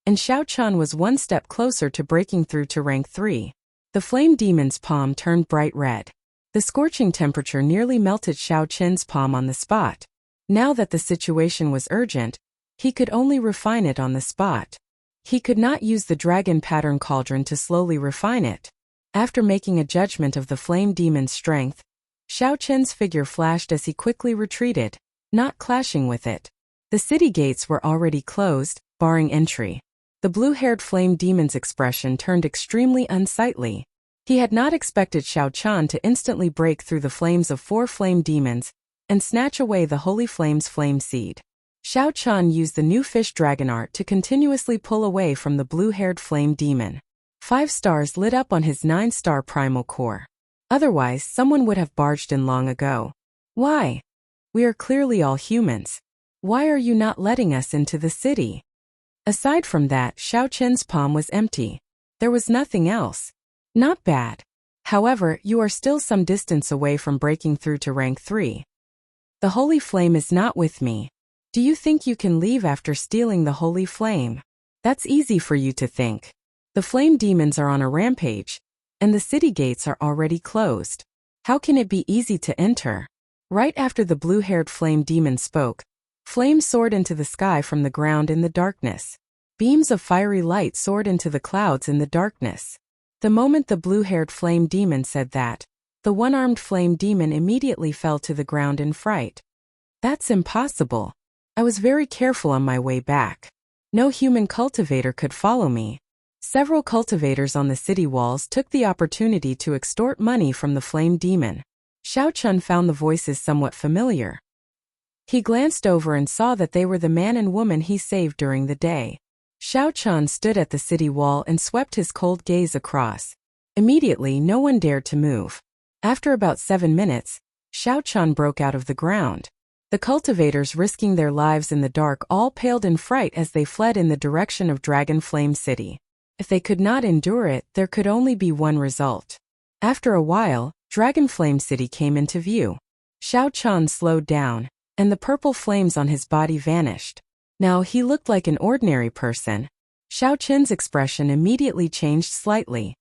and Xiao Chen was one step closer to breaking through to rank 3. The flame demon's palm turned bright red. The scorching temperature nearly melted Xiao Chen's palm on the spot. Now that the situation was urgent, He could only refine it on the spot. He could not use the dragon pattern cauldron to slowly refine it. After making a judgment of the flame demon's strength, Xiao Chen's figure flashed as he quickly retreated, not clashing with it. The city gates were already closed, barring entry. The blue-haired flame demon's expression turned extremely unsightly. He had not expected Xiao Chen to instantly break through the flames of 4 flame demons and snatch away the holy flame's flame seed. Xiao Chen used the new fish dragon art to continuously pull away from the blue-haired flame demon. 5 stars lit up on his 9-star primal core. Otherwise, someone would have barged in long ago. Why? We are clearly all humans. Why are you not letting us into the city? Aside from that, Xiao Chen's palm was empty. There was nothing else. Not bad. However, you are still some distance away from breaking through to rank 3. The holy flame is not with me. Do you think you can leave after stealing the holy flame? That's easy for you to think. The flame demons are on a rampage, and the city gates are already closed. How can it be easy to enter? Right after the blue-haired flame demon spoke, flames soared into the sky from the ground in the darkness. Beams of fiery light soared into the clouds in the darkness. The moment the blue-haired flame demon said that, the one-armed flame demon immediately fell to the ground in fright. That's impossible. I was very careful on my way back. No human cultivator could follow me. Several cultivators on the city walls took the opportunity to extort money from the flame demon. Xiao Chen found the voices somewhat familiar. He glanced over and saw that they were the man and woman he saved during the day. Xiao Chen stood at the city wall and swept his cold gaze across. Immediately, no one dared to move. After about 7 minutes, Xiao Chen broke out of the ground. The cultivators risking their lives in the dark all paled in fright as they fled in the direction of Dragon Flame City. If they could not endure it, there could only be one result. After a while, Dragon Flame City came into view. Xiao Chen slowed down, and the purple flames on his body vanished. Now he looked like an ordinary person. Xiao Chen's expression immediately changed slightly.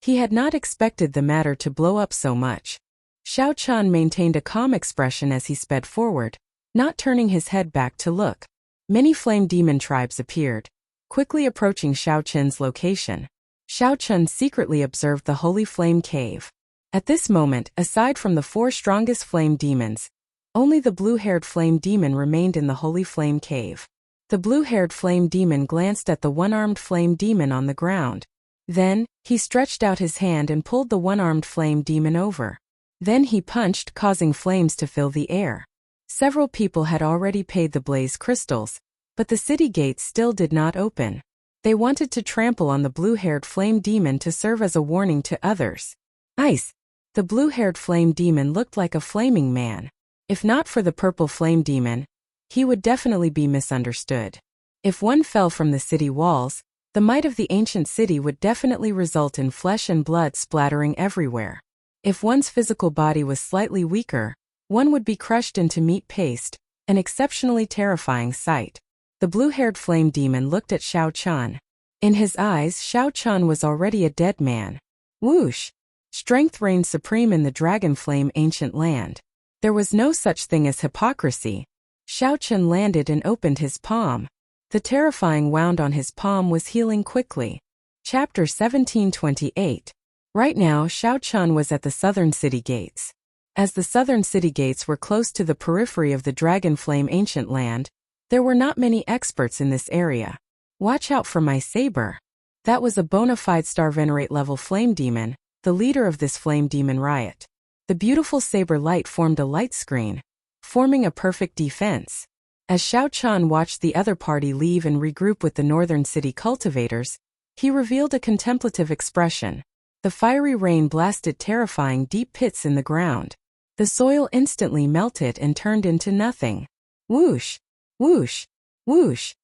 He had not expected the matter to blow up so much. Xiao Chen maintained a calm expression as he sped forward, not turning his head back to look. Many flame demon tribes appeared, quickly approaching Xiao Chen's location. Xiao Chen secretly observed the Holy Flame Cave. At this moment, aside from the 4 strongest flame demons, only the blue-haired flame demon remained in the Holy Flame Cave. The blue-haired flame demon glanced at the one-armed flame demon on the ground. Then, he stretched out his hand and pulled the one-armed flame demon over. Then he punched, causing flames to fill the air. Several people had already paid the blaze crystals, but the city gates still did not open. They wanted to trample on the blue-haired flame demon to serve as a warning to others. Ice! The blue-haired flame demon looked like a flaming man. If not for the purple flame demon, he would definitely be misunderstood. If one fell from the city walls, the might of the ancient city would definitely result in flesh and blood splattering everywhere. If one's physical body was slightly weaker, one would be crushed into meat paste, an exceptionally terrifying sight. The blue-haired flame demon looked at Xiao Chen. In his eyes, Xiao Chen was already a dead man. Whoosh! Strength reigned supreme in the dragon flame ancient land. There was no such thing as hypocrisy. Xiao Chen landed and opened his palm. The terrifying wound on his palm was healing quickly. Chapter 1728. Right now, Xiao Chen was at the southern city gates. As the southern city gates were close to the periphery of the Dragon Flame ancient land, there were not many experts in this area. Watch out for my saber. That was a bona fide star venerate level flame demon, the leader of this flame demon riot. The beautiful saber light formed a light screen, forming a perfect defense. As Xiao Chen watched the other party leave and regroup with the northern city cultivators, he revealed a contemplative expression. The fiery rain blasted terrifying deep pits in the ground. The soil instantly melted and turned into nothing. Whoosh! Whoosh! Whoosh!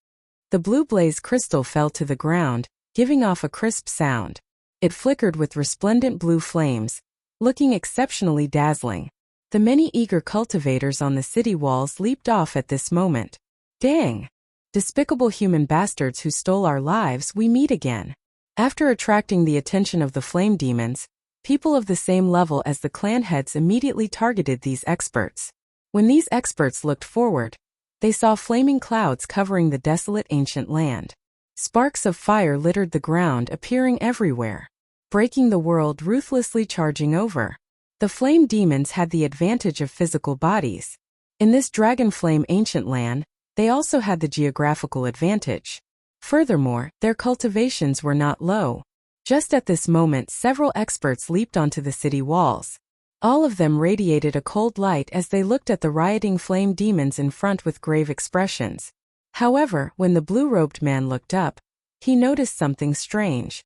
The blue blaze crystal fell to the ground, giving off a crisp sound. It flickered with resplendent blue flames, looking exceptionally dazzling. The many eager cultivators on the city walls leaped off at this moment. Dang! Despicable human bastards who stole our lives, we meet again. After attracting the attention of the flame demons, people of the same level as the clan heads immediately targeted these experts. When these experts looked forward, they saw flaming clouds covering the desolate ancient land. Sparks of fire littered the ground, appearing everywhere, breaking the world, ruthlessly charging over. The flame demons had the advantage of physical bodies. In this dragon flame ancient land, they also had the geographical advantage. Furthermore, their cultivations were not low. Just at this moment, several experts leaped onto the city walls. All of them radiated a cold light as they looked at the rioting flame demons in front with grave expressions. However, when the blue-robed man looked up, he noticed something strange.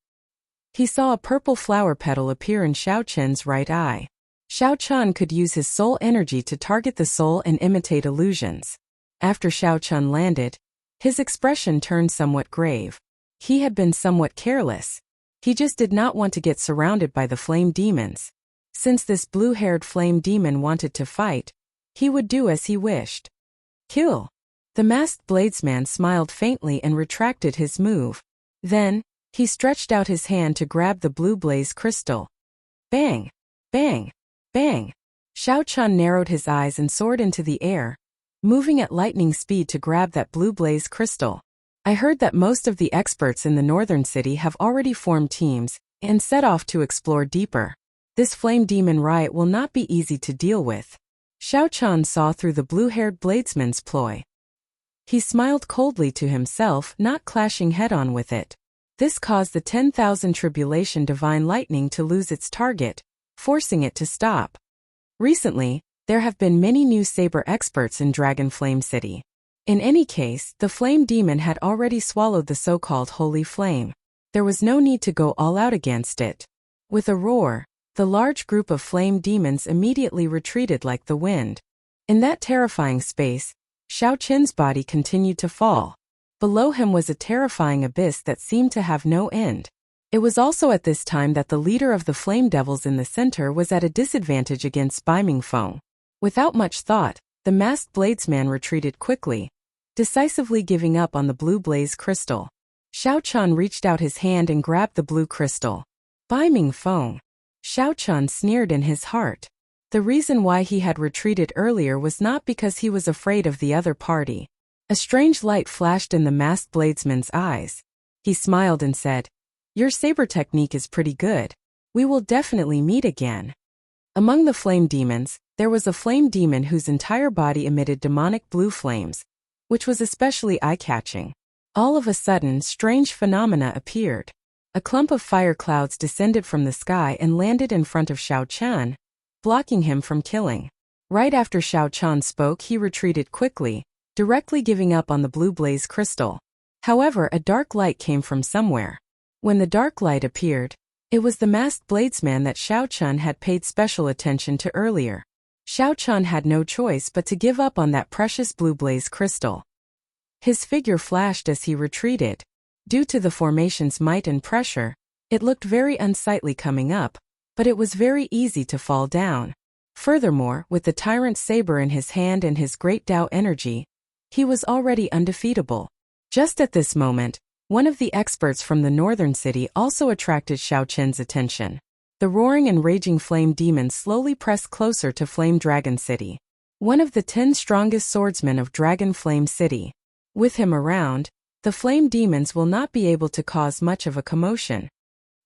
He saw a purple flower petal appear in Xiao Chen's right eye. Xiao Chen could use his soul energy to target the soul and imitate illusions. After Xiao Chen landed, his expression turned somewhat grave. He had been somewhat careless. He just did not want to get surrounded by the flame demons. Since this blue-haired flame demon wanted to fight, he would do as he wished. Kill. The masked bladesman smiled faintly and retracted his move. Then, he stretched out his hand to grab the blue blaze crystal. Bang! Bang! Bang! Xiao Chen narrowed his eyes and soared into the air, moving at lightning speed to grab that blue blaze crystal. I heard that most of the experts in the northern city have already formed teams and set off to explore deeper. This flame demon riot will not be easy to deal with. Xiao Chen saw through the blue-haired bladesman's ploy. He smiled coldly to himself, not clashing head-on with it. This caused the 10,000 tribulation divine lightning to lose its target, forcing it to stop. Recently, there have been many new saber experts in Dragon Flame City. In any case, the flame demon had already swallowed the so-called holy flame. There was no need to go all out against it. With a roar, the large group of flame demons immediately retreated like the wind. In that terrifying space, Xiao Chen's body continued to fall. Below him was a terrifying abyss that seemed to have no end. It was also at this time that the leader of the flame devils in the center was at a disadvantage against Bai Mingfeng. Without much thought, the masked bladesman retreated quickly, decisively giving up on the blue blaze crystal. Xiao Chen reached out his hand and grabbed the blue crystal. Bai Mingfeng. Xiao Chen sneered in his heart. The reason why he had retreated earlier was not because he was afraid of the other party. A strange light flashed in the masked bladesman's eyes. He smiled and said, "Your saber technique is pretty good. We will definitely meet again." Among the flame demons, there was a flame demon whose entire body emitted demonic blue flames, which was especially eye-catching. All of a sudden, strange phenomena appeared. A clump of fire clouds descended from the sky and landed in front of Xiao Chen, blocking him from killing. Right after Xiao Chen spoke, he retreated quickly, directly giving up on the blue blaze crystal. However, a dark light came from somewhere. When the dark light appeared, it was the masked bladesman that Xiao Chen had paid special attention to earlier. Xiao Chen had no choice but to give up on that precious blue blaze crystal. His figure flashed as he retreated. Due to the formation's might and pressure, it looked very unsightly coming up, but it was very easy to fall down. Furthermore, with the tyrant saber in his hand and his great Tao energy, he was already undefeatable. Just at this moment, one of the experts from the northern city also attracted Xiao Chen's attention. The roaring and raging flame demon slowly pressed closer to Flame Dragon City. One of the 10 strongest swordsmen of Dragon Flame City. With him around, the flame demons will not be able to cause much of a commotion.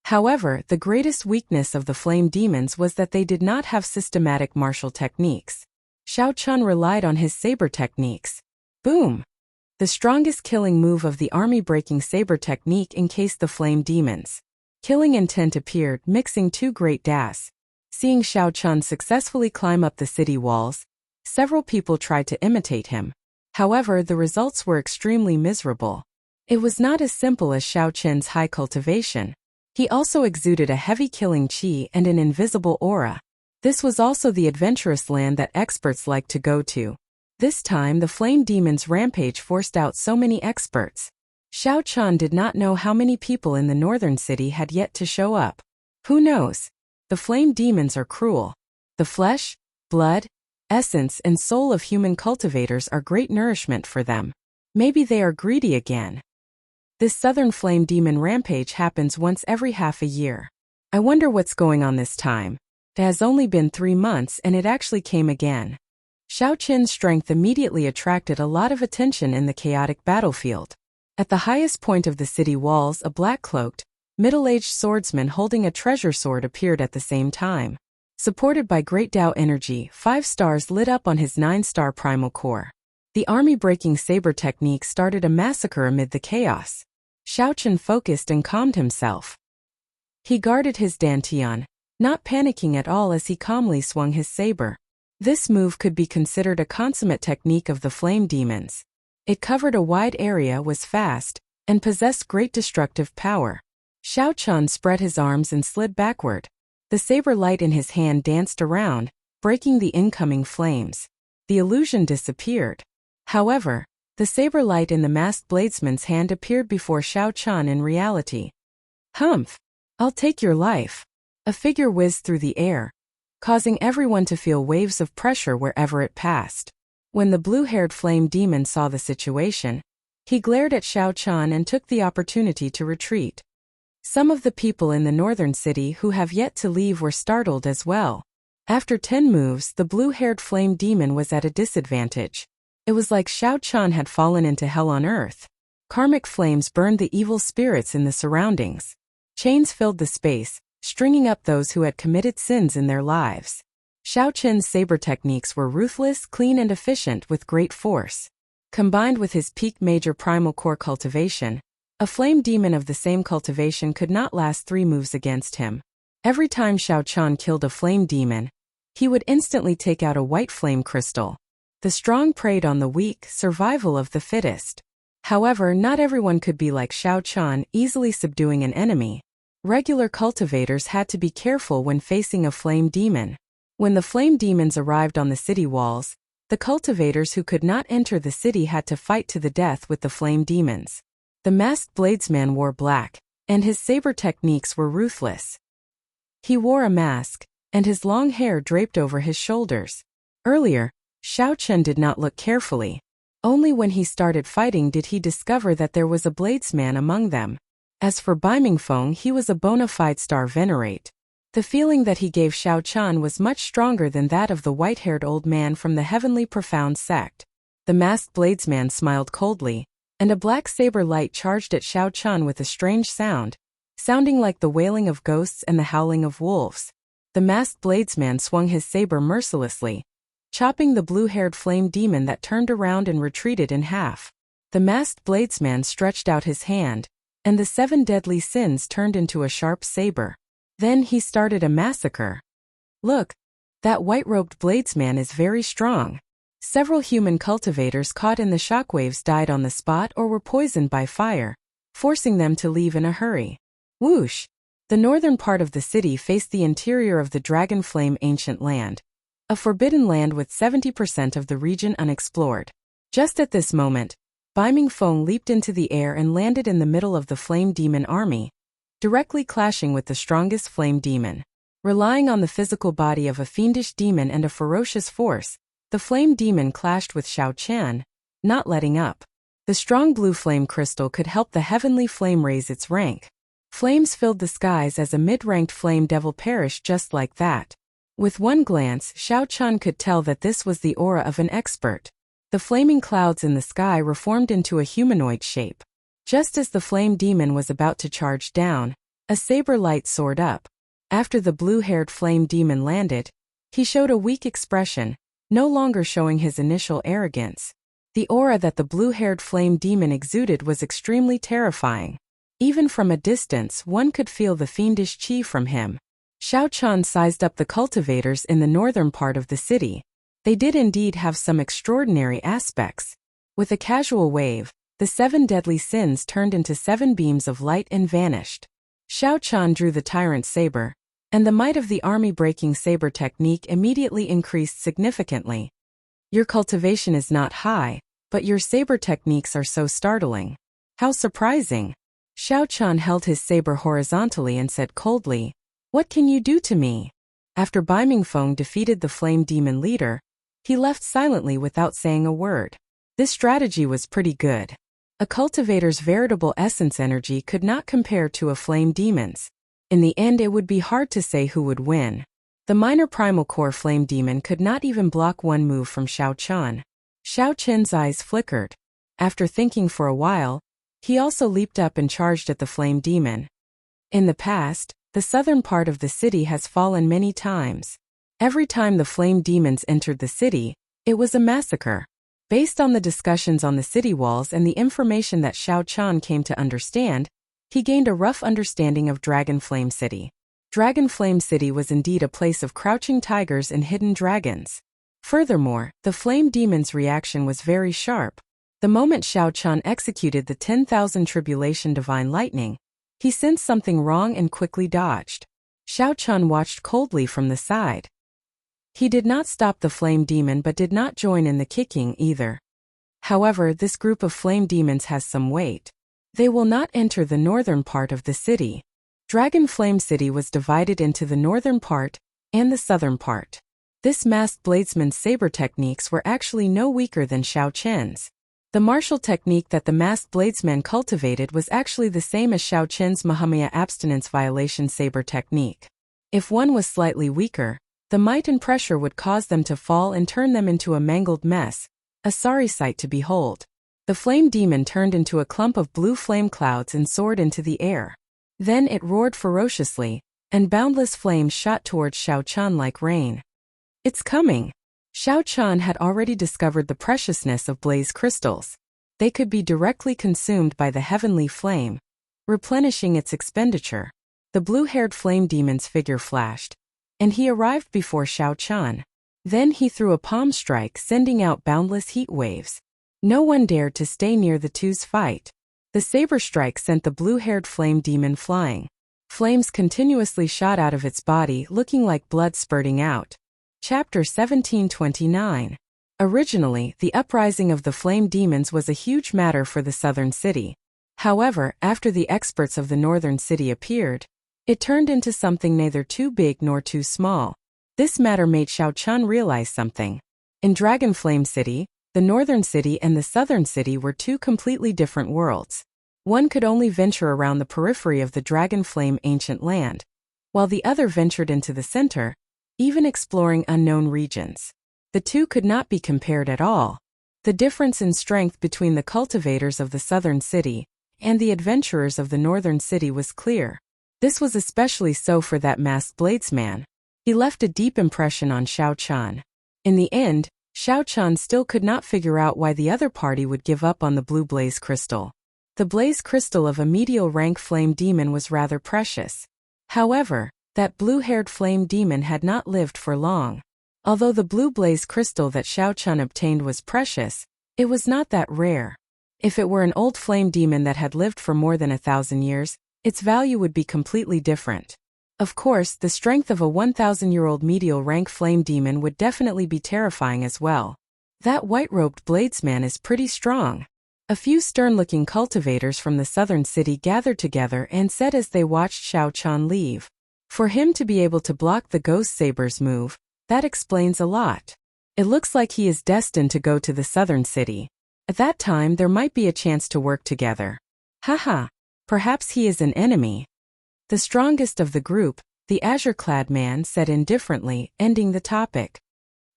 However, the greatest weakness of the flame demons was that they did not have systematic martial techniques. Xiao Chen relied on his saber techniques. Boom! The strongest killing move of the army-breaking saber technique encased the flame demons. Killing intent appeared, mixing two great das. Seeing Xiao Chen successfully climb up the city walls, several people tried to imitate him. However, the results were extremely miserable. It was not as simple as Xiao Chen's high cultivation. He also exuded a heavy killing qi and an invisible aura. This was also the adventurous land that experts like to go to. This time the flame demon's rampage forced out so many experts. Xiao Chen did not know how many people in the northern city had yet to show up. Who knows? The flame demons are cruel. The flesh, blood, essence and soul of human cultivators are great nourishment for them. Maybe they are greedy again. This southern flame demon rampage happens once every half a year. I wonder what's going on this time. It has only been 3 months and it actually came again. Xiao Qin's strength immediately attracted a lot of attention in the chaotic battlefield. At the highest point of the city walls, a black-cloaked, middle-aged swordsman holding a treasure sword appeared at the same time. Supported by great Tao energy, 5 stars lit up on his 9-star primal core. The army-breaking saber technique started a massacre amid the chaos. Xiao Qin focused and calmed himself. He guarded his dantian, not panicking at all as he calmly swung his saber. This move could be considered a consummate technique of the flame demons. It covered a wide area, was fast, and possessed great destructive power. Xiao Qin spread his arms and slid backward. The saber light in his hand danced around, breaking the incoming flames. The illusion disappeared. However, the saber light in the masked bladesman's hand appeared before Xiao Qin in reality. "Humph! I'll take your life." A figure whizzed through the air, causing everyone to feel waves of pressure wherever it passed. When the blue-haired flame demon saw the situation, he glared at Xiao Qin and took the opportunity to retreat. Some of the people in the northern city who have yet to leave were startled as well. After 10 moves, the blue-haired flame demon was at a disadvantage. It was like Xiao Qin had fallen into hell on earth. Karmic flames burned the evil spirits in the surroundings. Chains filled the space, stringing up those who had committed sins in their lives. Xiao Qin's saber techniques were ruthless, clean and efficient with great force. Combined with his peak major primal core cultivation, a flame demon of the same cultivation could not last 3 moves against him. Every time Xiao Qin killed a flame demon, he would instantly take out a white flame crystal. The strong preyed on the weak, survival of the fittest. However, not everyone could be like Xiao Qin, easily subduing an enemy. Regular cultivators had to be careful when facing a flame demon. When the flame demons arrived on the city walls, the cultivators who could not enter the city had to fight to the death with the flame demons. The masked bladesman wore black, and his saber techniques were ruthless. He wore a mask, and his long hair draped over his shoulders. Earlier, Xiao Qin did not look carefully. Only when he started fighting did he discover that there was a bladesman among them. As for Bimingfeng, he was a bona fide star venerate. The feeling that he gave Xiao Qin was much stronger than that of the white-haired old man from the heavenly profound sect. The masked bladesman smiled coldly, and a black saber light charged at Xiao Qin with a strange sound, sounding like the wailing of ghosts and the howling of wolves. The masked bladesman swung his saber mercilessly, chopping the blue-haired flame demon that turned around and retreated in half. The masked bladesman stretched out his hand, and the 7 deadly sins turned into a sharp saber. Then he started a massacre. "Look, that white-robed bladesman is very strong." Several human cultivators caught in the shockwaves died on the spot or were poisoned by fire, forcing them to leave in a hurry. Whoosh! The northern part of the city faced the interior of the Dragon Flame Ancient Land, a forbidden land with 70% of the region unexplored. Just at this moment, Bimingfeng leaped into the air and landed in the middle of the flame demon army, directly clashing with the strongest flame demon. Relying on the physical body of a fiendish demon and a ferocious force, the flame demon clashed with Xiao Qin, not letting up. The strong blue flame crystal could help the heavenly flame raise its rank. Flames filled the skies as a mid-ranked flame devil perished just like that. With one glance, Xiao Qin could tell that this was the aura of an expert. The flaming clouds in the sky reformed into a humanoid shape. Just as the flame demon was about to charge down, a saber light soared up. After the blue-haired flame demon landed, he showed a weak expression, no longer showing his initial arrogance. The aura that the blue-haired flame demon exuded was extremely terrifying. Even from a distance, one could feel the fiendish qi from him. Xiao Qin sized up the cultivators in the northern part of the city. They did indeed have some extraordinary aspects. With a casual wave, the 7 deadly sins turned into 7 beams of light and vanished. Xiao Qin drew the tyrant saber, and the might of the army-breaking saber technique immediately increased significantly. Your cultivation is not high, but your saber techniques are so startling. How surprising! Xiao Qin held his saber horizontally and said coldly, "What can you do to me?" After Bimingfeng defeated the flame demon leader, he left silently without saying a word. This strategy was pretty good. A cultivator's veritable essence energy could not compare to a flame demon's. In the end, it would be hard to say who would win. The minor primal core flame demon could not even block one move from Xiao Chan. Xiao Chen's eyes flickered. After thinking for a while, he also leaped up and charged at the flame demon. In the past, the southern part of the city has fallen many times. Every time the flame demons entered the city, it was a massacre. Based on the discussions on the city walls and the information that Xiao Chan came to understand, he gained a rough understanding of Dragon Flame City. Dragon Flame City was indeed a place of crouching tigers and hidden dragons. Furthermore, the flame demon's reaction was very sharp. The moment Xiao Chan executed the 10,000 Tribulation Divine Lightning, he sensed something wrong and quickly dodged. Xiao Chan watched coldly from the side. He did not stop the flame demon but did not join in the kicking either. However, this group of flame demons has some weight. They will not enter the northern part of the city. Dragon Flame City was divided into the northern part and the southern part. This masked bladesman's saber techniques were actually no weaker than Xiao Chen's. The martial technique that the masked bladesman cultivated was actually the same as Xiao Chen's Mahamaya abstinence violation saber technique. If one was slightly weaker, the might and pressure would cause them to fall and turn them into a mangled mess, a sorry sight to behold. The flame demon turned into a clump of blue flame clouds and soared into the air. Then it roared ferociously, and boundless flames shot towards Xiao Chan like rain. It's coming! Xiao Chan had already discovered the preciousness of blaze crystals. They could be directly consumed by the heavenly flame, replenishing its expenditure. The blue-haired flame demon's figure flashed, and he arrived before Xiao Chan. Then he threw a palm strike, sending out boundless heat waves. No one dared to stay near the two's fight. The saber strike sent the blue-haired flame demon flying. Flames continuously shot out of its body, looking like blood spurting out. Chapter 1729. Originally, the uprising of the flame demons was a huge matter for the southern city. However, after the experts of the northern city appeared, it turned into something neither too big nor too small. This matter made Xiao Chan realize something. In Dragon Flame City, the northern city and the southern city were two completely different worlds. One could only venture around the periphery of the Dragon Flame ancient land, while the other ventured into the center, even exploring unknown regions. The two could not be compared at all. The difference in strength between the cultivators of the southern city and the adventurers of the northern city was clear. This was especially so for that masked bladesman. He left a deep impression on Xiao Chan. In the end, Xiao Chan still could not figure out why the other party would give up on the blue blaze crystal. The blaze crystal of a medial rank flame demon was rather precious. However, that blue-haired flame demon had not lived for long. Although the blue blaze crystal that Xiao Chan obtained was precious, it was not that rare. If it were an old flame demon that had lived for more than 1,000 years, its value would be completely different. Of course, the strength of a 1,000-year-old medial rank flame demon would definitely be terrifying as well. That white-robed bladesman is pretty strong. A few stern-looking cultivators from the southern city gathered together and said as they watched Xiao Chan leave. For him to be able to block the ghost saber's move, that explains a lot. It looks like he is destined to go to the southern city. At that time there might be a chance to work together. Haha, perhaps he is an enemy. The strongest of the group, the azure-clad man, said indifferently, ending the topic.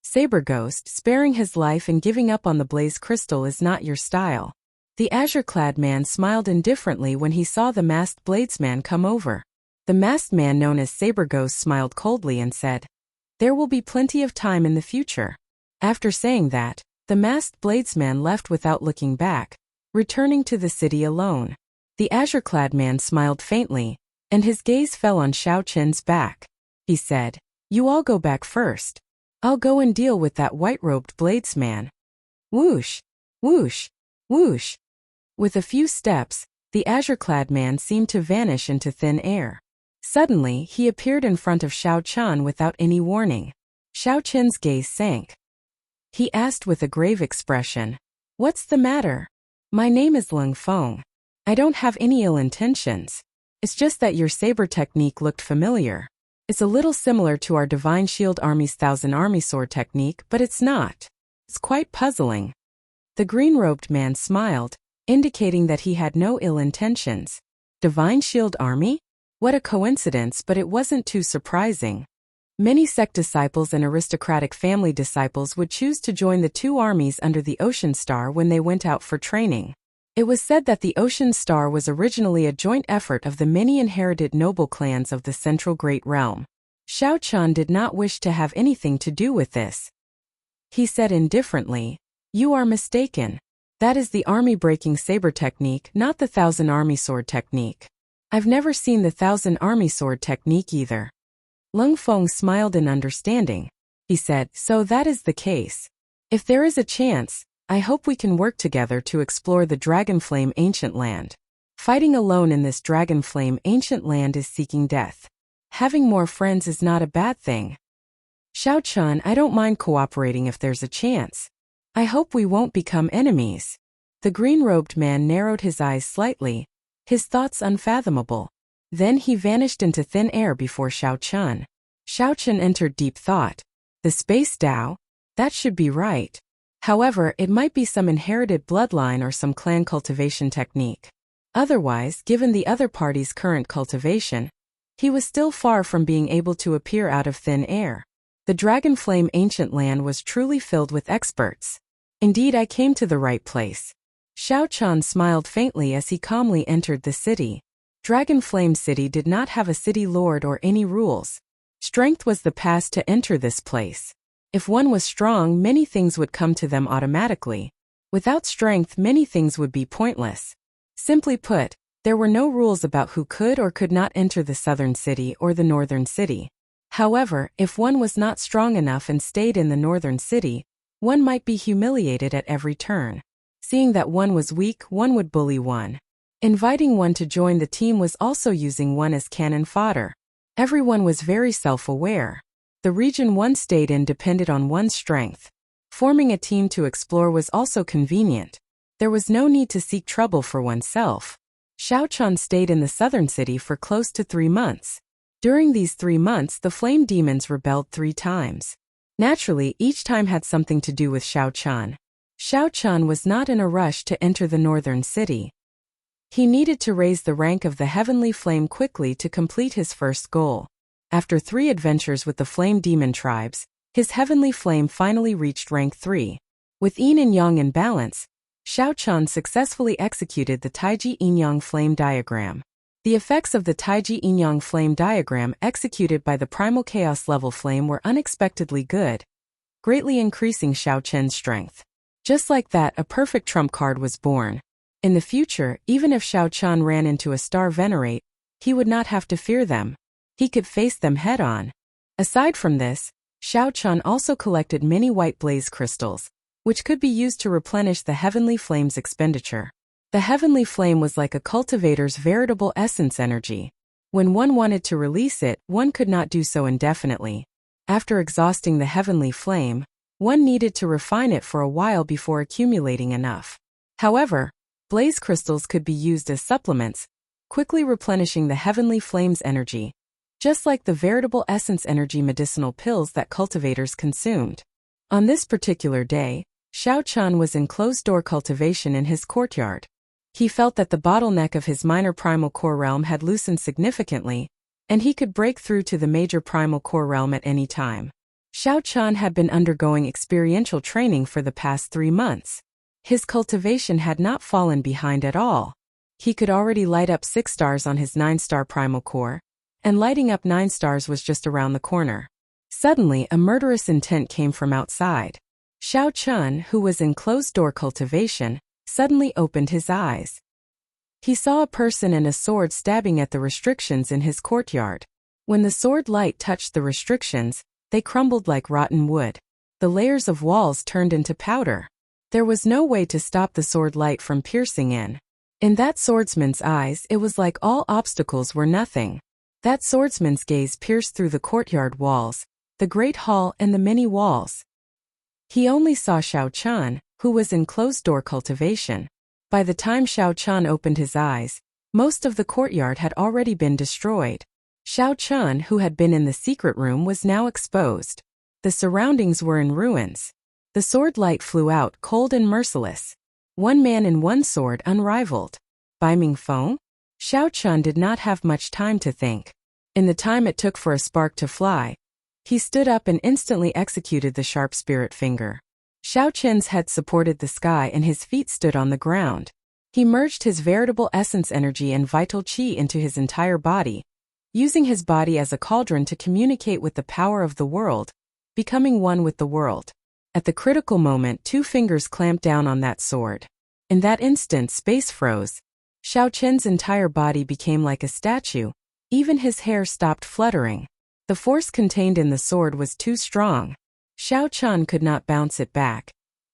Saber Ghost, sparing his life and giving up on the blaze crystal is not your style. The azure-clad man smiled indifferently when he saw the masked bladesman come over. The masked man known as Saber Ghost smiled coldly and said, "There will be plenty of time in the future." After saying that, the masked bladesman left without looking back, returning to the city alone. The azure-clad man smiled faintly, and his gaze fell on Xiao Chen's back. He said, "You all go back first. I'll go and deal with that white-robed bladesman." Whoosh! Whoosh! Whoosh! With a few steps, the azure-clad man seemed to vanish into thin air. Suddenly, he appeared in front of Xiao Chan without any warning. Xiao Chen's gaze sank. He asked with a grave expression, "What's the matter?" "My name is Lung Feng. I don't have any ill intentions. It's just that your saber technique looked familiar. It's a little similar to our Divine Shield Army's Thousand Army Sword technique, but it's not. It's quite puzzling." The green-robed man smiled, indicating that he had no ill intentions. Divine Shield Army? What a coincidence, but it wasn't too surprising. Many sect disciples and aristocratic family disciples would choose to join the two armies under the Ocean Star when they went out for training. It was said that the Ocean Star was originally a joint effort of the many inherited noble clans of the Central Great Realm. Xiao Chun did not wish to have anything to do with this. He said indifferently, "You are mistaken. That is the army-breaking saber technique, not the Thousand Army Sword technique. I've never seen the Thousand Army Sword technique either." Lung Feng smiled in understanding. He said, "So that is the case. If there is a chance, I hope we can work together to explore the Dragonflame Ancient Land. Fighting alone in this Dragonflame Ancient Land is seeking death. Having more friends is not a bad thing. Xiao Chun, I don't mind cooperating if there's a chance. I hope we won't become enemies." The green-robed man narrowed his eyes slightly, his thoughts unfathomable. Then he vanished into thin air before Xiao Chun. Xiao Chun entered deep thought. The space Tao? That should be right. However, it might be some inherited bloodline or some clan cultivation technique. Otherwise, given the other party's current cultivation, he was still far from being able to appear out of thin air. The Dragonflame Ancient Land was truly filled with experts. Indeed, I came to the right place. Xiao Chun smiled faintly as he calmly entered the city. Dragonflame City did not have a city lord or any rules. Strength was the pass to enter this place. If one was strong, many things would come to them automatically. Without strength, many things would be pointless. Simply put, there were no rules about who could or could not enter the southern city or the northern city. However, if one was not strong enough and stayed in the northern city, one might be humiliated at every turn. Seeing that one was weak, one would bully one. Inviting one to join the team was also using one as cannon fodder. Everyone was very self-aware. The region one stayed in depended on one's strength. Forming a team to explore was also convenient. There was no need to seek trouble for oneself. Xiao Chun stayed in the southern city for close to 3 months. During these 3 months, the flame demons rebelled 3 times. Naturally, each time had something to do with Xiao Chun. Xiao Chun was not in a rush to enter the northern city. He needed to raise the rank of the heavenly flame quickly to complete his first goal. After 3 adventures with the flame demon tribes, his heavenly flame finally reached rank 3. With yin and yang in balance, Xiao Chun successfully executed the Taiji yin-yang flame diagram. The effects of the Taiji yin-yang flame diagram executed by the primal chaos level flame were unexpectedly good, greatly increasing Xiao Chun's strength. Just like that, a perfect trump card was born. In the future, even if Xiao Chun ran into a star venerate, he would not have to fear them. He could face them head-on. Aside from this, Xiao Chun also collected many white blaze crystals, which could be used to replenish the heavenly flame's expenditure. The heavenly flame was like a cultivator's veritable essence energy. When one wanted to release it, one could not do so indefinitely. After exhausting the heavenly flame, one needed to refine it for a while before accumulating enough. However, blaze crystals could be used as supplements, quickly replenishing the heavenly flame's energy, just like the veritable essence energy medicinal pills that cultivators consumed. On this particular day, Xiao Chun was in closed-door cultivation in his courtyard. He felt that the bottleneck of his minor primal core realm had loosened significantly, and he could break through to the major primal core realm at any time. Xiao Chun had been undergoing experiential training for the past 3 months. His cultivation had not fallen behind at all. He could already light up 6 stars on his 9-star primal core, and lighting up 9 stars was just around the corner. Suddenly, a murderous intent came from outside. Xiao Chun, who was in closed-door cultivation, suddenly opened his eyes. He saw a person and a sword stabbing at the restrictions in his courtyard. When the sword light touched the restrictions, they crumbled like rotten wood. The layers of walls turned into powder. There was no way to stop the sword light from piercing in. In that swordsman's eyes, it was like all obstacles were nothing. That swordsman's gaze pierced through the courtyard walls, the great hall and the many walls. He only saw Xiao Chun, who was in closed-door cultivation. By the time Xiao Chun opened his eyes, most of the courtyard had already been destroyed. Xiao Chun, who had been in the secret room, was now exposed. The surroundings were in ruins. The sword light flew out, cold and merciless. One man and one sword, unrivaled. Bai Ming Feng? Xiao Chun did not have much time to think. In the time it took for a spark to fly, He stood up and instantly executed the sharp spirit finger. Xiao Qin's head supported the sky and his feet stood on the ground. He merged his veritable essence energy and vital qi into his entire body, using his body as a cauldron to communicate with the power of the world, becoming one with the world. At the critical moment, 2 fingers clamped down on that sword. In that instant, space froze. Xiao Qin's entire body became like a statue. Even his hair stopped fluttering. The force contained in the sword was too strong. Xiao Qian could not bounce it back.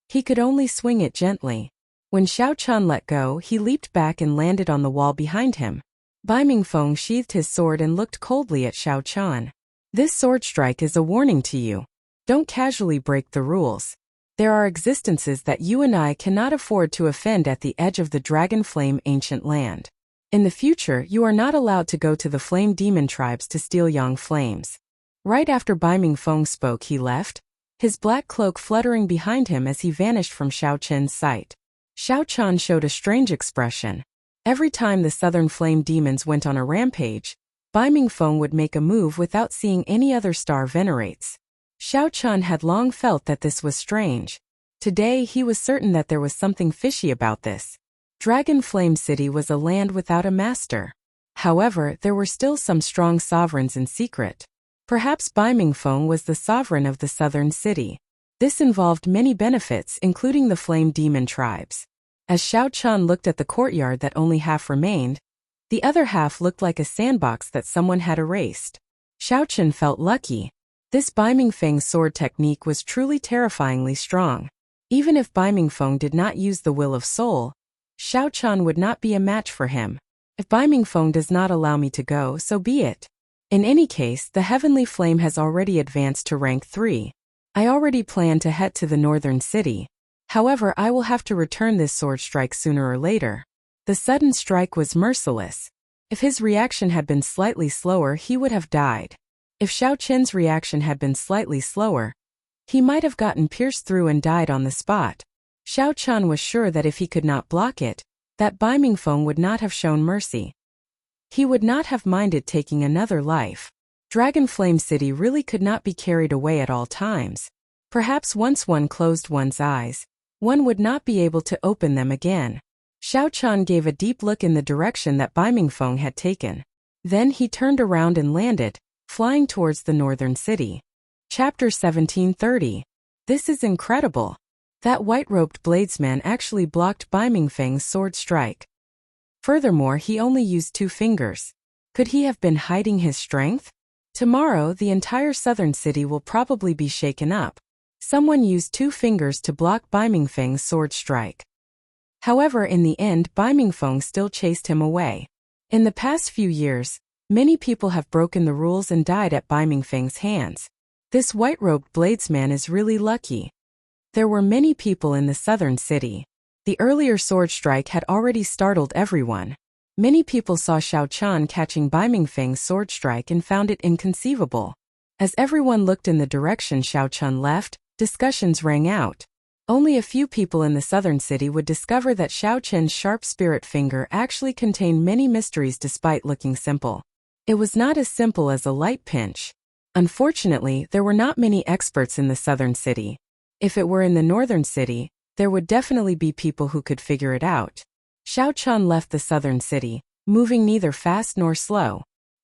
He could only swing it gently. When Xiao Qian let go, he leaped back and landed on the wall behind him. Bai Mingfeng sheathed his sword and looked coldly at Xiao Qian. This sword strike is a warning to you. Don't casually break the rules. There are existences that you and I cannot afford to offend at the edge of the Dragon Flame ancient land. In the future, you are not allowed to go to the Flame Demon tribes to steal young flames. Right after Bai Mingfeng spoke, he left, his black cloak fluttering behind him as he vanished from Xiao Qin's sight. Xiao Qian showed a strange expression. Every time the Southern Flame Demons went on a rampage, Bai Mingfeng would make a move without seeing any other star venerates. Xiao Qian had long felt that this was strange. Today he was certain that there was something fishy about this. Dragon Flame City was a land without a master. However, there were still some strong sovereigns in secret. Perhaps Bai Mingfeng was the sovereign of the southern city. This involved many benefits, including the Flame Demon tribes. As Xiao Qian looked at the courtyard that only half remained, the other half looked like a sandbox that someone had erased. Xiao Qian felt lucky. This Bai Mingfeng's sword technique was truly terrifyingly strong. Even if Bai Mingfeng did not use the Will of Soul, Xiao Qian would not be a match for him. If Bai Mingfeng does not allow me to go, so be it. In any case, the Heavenly Flame has already advanced to rank 3. I already plan to head to the northern city. However, I will have to return this sword strike sooner or later. The sudden strike was merciless. If his reaction had been slightly slower, he would have died. If Xiao Qin's reaction had been slightly slower, he might have gotten pierced through and died on the spot. Xiao Qian was sure that if he could not block it, that Bai Mingfeng would not have shown mercy. He would not have minded taking another life. Dragon Flame City really could not be carried away at all times. Perhaps once one closed one's eyes, one would not be able to open them again. Xiao Qian gave a deep look in the direction that Bai Mingfeng had taken. Then he turned around and landed, flying towards the northern city. Chapter 1730. This is incredible. That white-robed bladesman actually blocked Bai Mingfeng's sword strike. Furthermore, he only used 2 fingers. Could he have been hiding his strength? Tomorrow, the entire southern city will probably be shaken up. Someone used 2 fingers to block Bai Mingfeng's sword strike. However, in the end, Bai Mingfeng still chased him away. In the past few years, many people have broken the rules and died at Bai Mingfeng's hands. This white-robed bladesman is really lucky. There were many people in the southern city. The earlier sword strike had already startled everyone. Many people saw Xiao Qian catching Bai Mingfeng's sword strike and found it inconceivable. As everyone looked in the direction Xiao Qian left, discussions rang out. Only a few people in the southern city would discover that Xiao Qian's sharp spirit finger actually contained many mysteries despite looking simple. It was not as simple as a light pinch. Unfortunately, there were not many experts in the southern city. If it were in the northern city, there would definitely be people who could figure it out. Xiao Qian left the southern city, moving neither fast nor slow.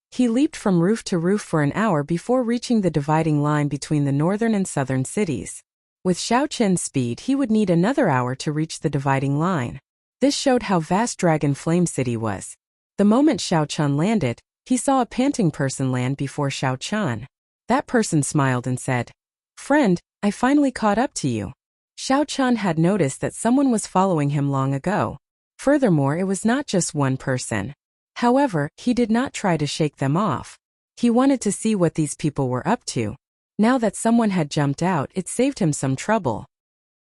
He leaped from roof to roof for an hour before reaching the dividing line between the northern and southern cities. With Xiao Qian's speed, he would need another hour to reach the dividing line. This showed how vast Dragon Flame City was. The moment Xiao Qian landed, he saw a panting person land before Xiao Qian. That person smiled and said, "Friend, I finally caught up to you." Xiao Qian had noticed that someone was following him long ago. Furthermore, it was not just one person. However, he did not try to shake them off. He wanted to see what these people were up to. Now that someone had jumped out, it saved him some trouble.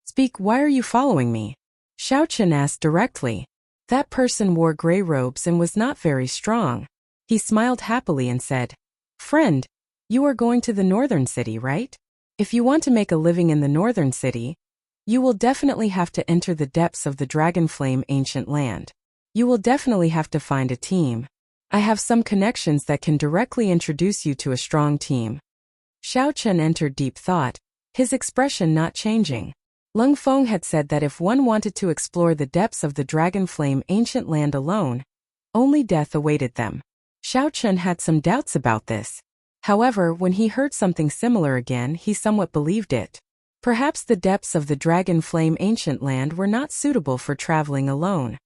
"Speak, why are you following me?" Xiao Qian asked directly. That person wore gray robes and was not very strong. He smiled happily and said, "Friend, you are going to the northern city, right? If you want to make a living in the northern city, you will definitely have to enter the depths of the Dragon Flame ancient land. You will definitely have to find a team. I have some connections that can directly introduce you to a strong team." Xiao Chun entered deep thought, his expression not changing. Lung Feng had said that if one wanted to explore the depths of the Dragon Flame ancient land alone, only death awaited them. Xiao Chun had some doubts about this. However, when he heard something similar again, he somewhat believed it. Perhaps the depths of the Dragon Flame ancient land were not suitable for traveling alone.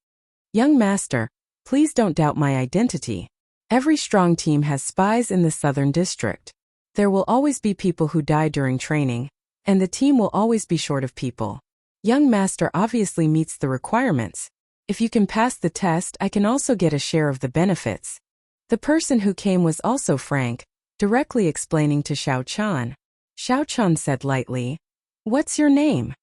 Young master, please don't doubt my identity. Every strong team has spies in the southern district. There will always be people who die during training, and the team will always be short of people. Young master obviously meets the requirements. If you can pass the test, I can also get a share of the benefits. The person who came was also frank, directly explaining to Xiao Chun. Xiao Chun said lightly, "What's your name?"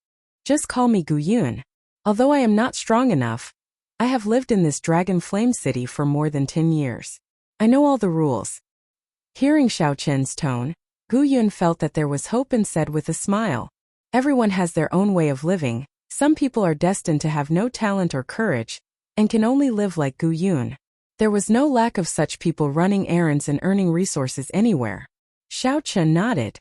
"Just call me Gu Yun. Although I am not strong enough, I have lived in this Dragon Flame city for more than 10 years. I know all the rules." Hearing Xiao Chun's tone, Gu Yun felt that there was hope and said with a smile, "Everyone has their own way of living. Some people are destined to have no talent or courage, and can only live like Gu Yun." There was no lack of such people running errands and earning resources anywhere. Xiao Chun nodded.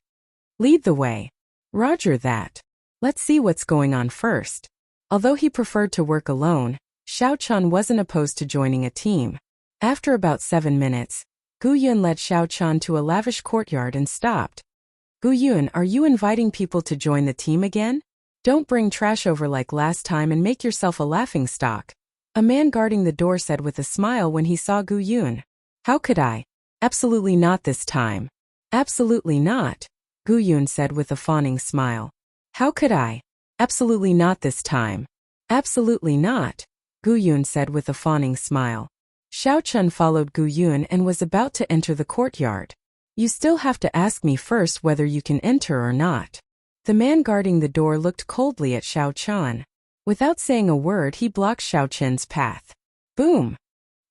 "Lead the way." "Roger that. Let's see what's going on first." Although he preferred to work alone, Xiao Chun wasn't opposed to joining a team. After about 7 minutes, Gu Yun led Xiao Chun to a lavish courtyard and stopped. "Gu Yun, are you inviting people to join the team again? Don't bring trash over like last time and make yourself a laughingstock." A man guarding the door said with a smile when he saw Gu Yun. "How could I? Absolutely not this time." "Absolutely not," Gu Yun said with a fawning smile. "How could I? Absolutely not this time." "Absolutely not," Gu Yun said with a fawning smile. Xiao Chun followed Gu Yun and was about to enter the courtyard. "You still have to ask me first whether you can enter or not." The man guarding the door looked coldly at Xiao Chun. Without saying a word, he blocked Xiao Chun's path. Boom!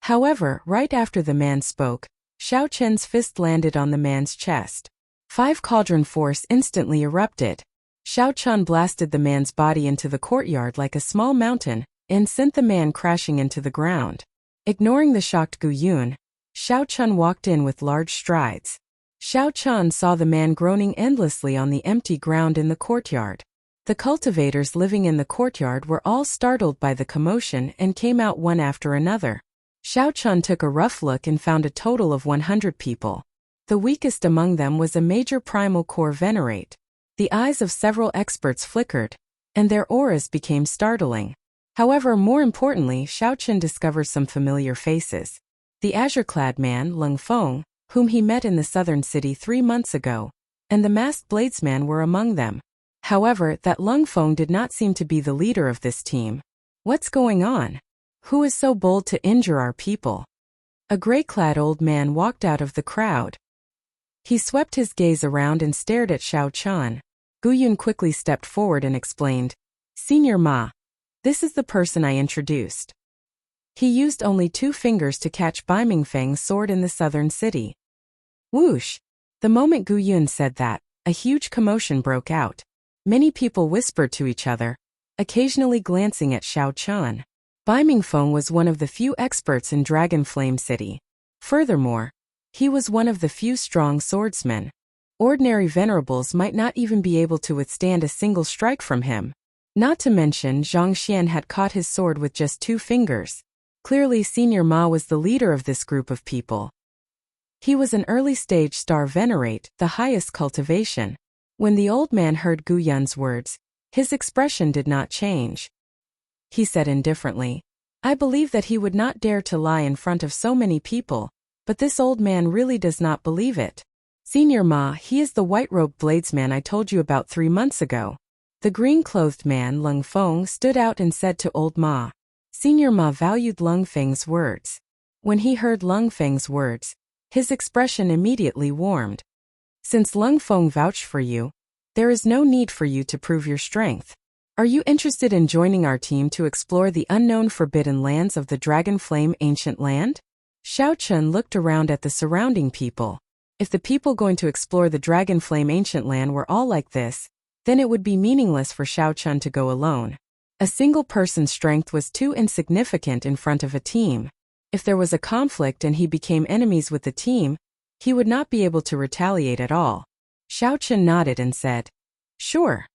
However, right after the man spoke, Xiao Chun's fist landed on the man's chest. 5 cauldron force instantly erupted. Xiao Chun blasted the man's body into the courtyard like a small mountain and sent the man crashing into the ground. Ignoring the shocked Gu Yun, Xiao Chun walked in with large strides. Xiao Chun saw the man groaning endlessly on the empty ground in the courtyard. The cultivators living in the courtyard were all startled by the commotion and came out one after another. Xiao Chun took a rough look and found a total of 100 people. The weakest among them was a major primal core venerate. The eyes of several experts flickered, and their auras became startling. However, more importantly, Xiao Chun discovered some familiar faces. The azure-clad man, Lung Feng, whom he met in the southern city 3 months ago, and the masked bladesman were among them. However, that Lung Feng did not seem to be the leader of this team. What's going on? Who is so bold to injure our people? A gray-clad old man walked out of the crowd. He swept his gaze around and stared at Xiao Chun. Gu Yun quickly stepped forward and explained, "Senior Ma, this is the person I introduced." He used only 2 fingers to catch Bai Mingfeng's sword in the southern city. Whoosh! The moment Gu Yun said that, a huge commotion broke out. Many people whispered to each other, occasionally glancing at Xiao Chun. Bai Mingfeng was one of the few experts in Dragon Flame City. Furthermore, he was one of the few strong swordsmen. Ordinary venerables might not even be able to withstand a single strike from him. Not to mention Zhang Xian had caught his sword with just 2 fingers. Clearly Senior Ma was the leader of this group of people. He was an early-stage star venerate, the highest cultivation. When the old man heard Gu Yun's words, his expression did not change. He said indifferently, "I believe that he would not dare to lie in front of so many people, but this old man really does not believe it. Senior Ma, he is the white-robed bladesman I told you about 3 months ago." The green-clothed man, Lung Feng, stood out and said to old Ma. Senior Ma valued Lung Feng's words. When he heard Lung Feng's words, his expression immediately warmed. "Since Lung Feng vouched for you, there is no need for you to prove your strength. Are you interested in joining our team to explore the unknown forbidden lands of the Dragon Flame ancient land?" Xiao Chun looked around at the surrounding people. If the people going to explore the Dragon Flame ancient land were all like this, then it would be meaningless for Xiao Chun to go alone. A single person's strength was too insignificant in front of a team. If there was a conflict and he became enemies with the team, he would not be able to retaliate at all. Xiao Chen nodded and said, "Sure.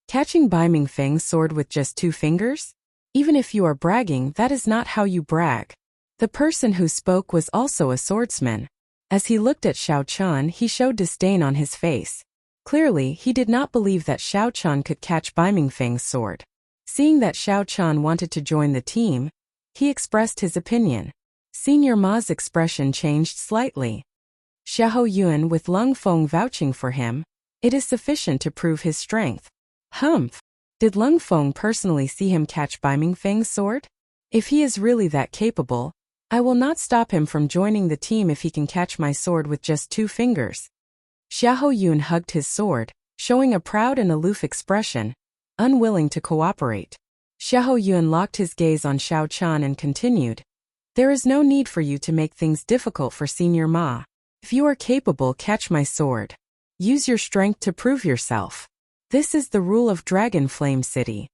Catching Bai Mingfeng's sword with just 2 fingers? Even if you are bragging, that is not how you brag." The person who spoke was also a swordsman. As he looked at Xiao Chen, he showed disdain on his face. Clearly, he did not believe that Xiao Chen could catch Bai Mingfeng's sword. Seeing that Xiao Chen wanted to join the team, he expressed his opinion. Senior Ma's expression changed slightly. Xiahou Yuan with Lung Feng vouching for him, it is sufficient to prove his strength. Humph! Did Lung Feng personally see him catch Bai Mingfeng's sword? If he is really that capable, I will not stop him from joining the team if he can catch my sword with just 2 fingers. Xiahou Yuan hugged his sword, showing a proud and aloof expression, unwilling to cooperate. Xiahou Yuan locked his gaze on Xiao Chen and continued, "There is no need for you to make things difficult for Senior Ma. If you are capable, catch my sword. Use your strength to prove yourself. This is the rule of Dragon Flame City.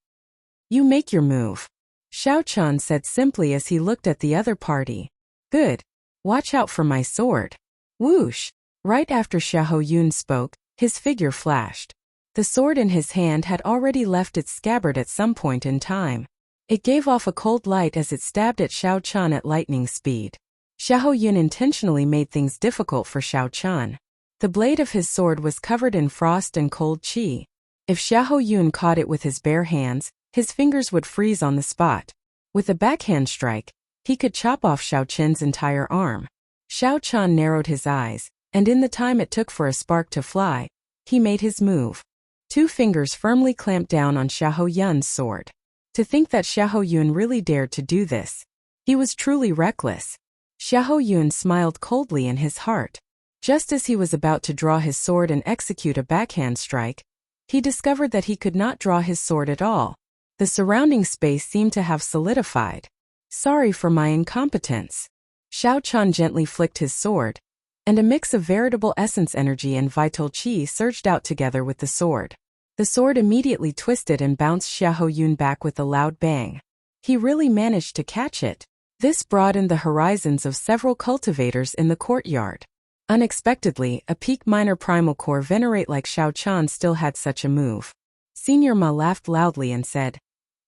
You make your move." Xiao Chen said simply as he looked at the other party. "Good. Watch out for my sword." Whoosh! Right after Xiahou Yuan spoke, his figure flashed. The sword in his hand had already left its scabbard at some point in time. It gave off a cold light as it stabbed at Xiao Chen at lightning speed. Xiahou Yuan intentionally made things difficult for Xiao Chen. The blade of his sword was covered in frost and cold qi. If Xiahou Yuan caught it with his bare hands, his fingers would freeze on the spot. With a backhand strike, he could chop off Xiao Chen's entire arm. Xiao Chen narrowed his eyes, and in the time it took for a spark to fly, he made his move. 2 fingers firmly clamped down on Xiahou Yuan's sword. To think that Xiahou Yuan really dared to do this. He was truly reckless. Xiahou Yuan smiled coldly in his heart. Just as he was about to draw his sword and execute a backhand strike, he discovered that he could not draw his sword at all. The surrounding space seemed to have solidified. "Sorry for my incompetence." Xiao Chen gently flicked his sword, and a mix of veritable essence energy and vital qi surged out together with the sword. The sword immediately twisted and bounced Xiahou Yuan back with a loud bang. He really managed to catch it. This broadened the horizons of several cultivators in the courtyard. Unexpectedly, a peak minor primal core venerate like Xiao Chen still had such a move. Senior Ma laughed loudly and said,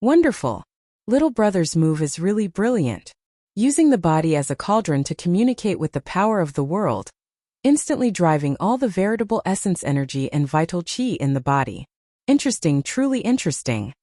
"Wonderful. Little brother's move is really brilliant. Using the body as a cauldron to communicate with the power of the world, instantly driving all the veritable essence energy and vital qi in the body. Interesting, truly interesting."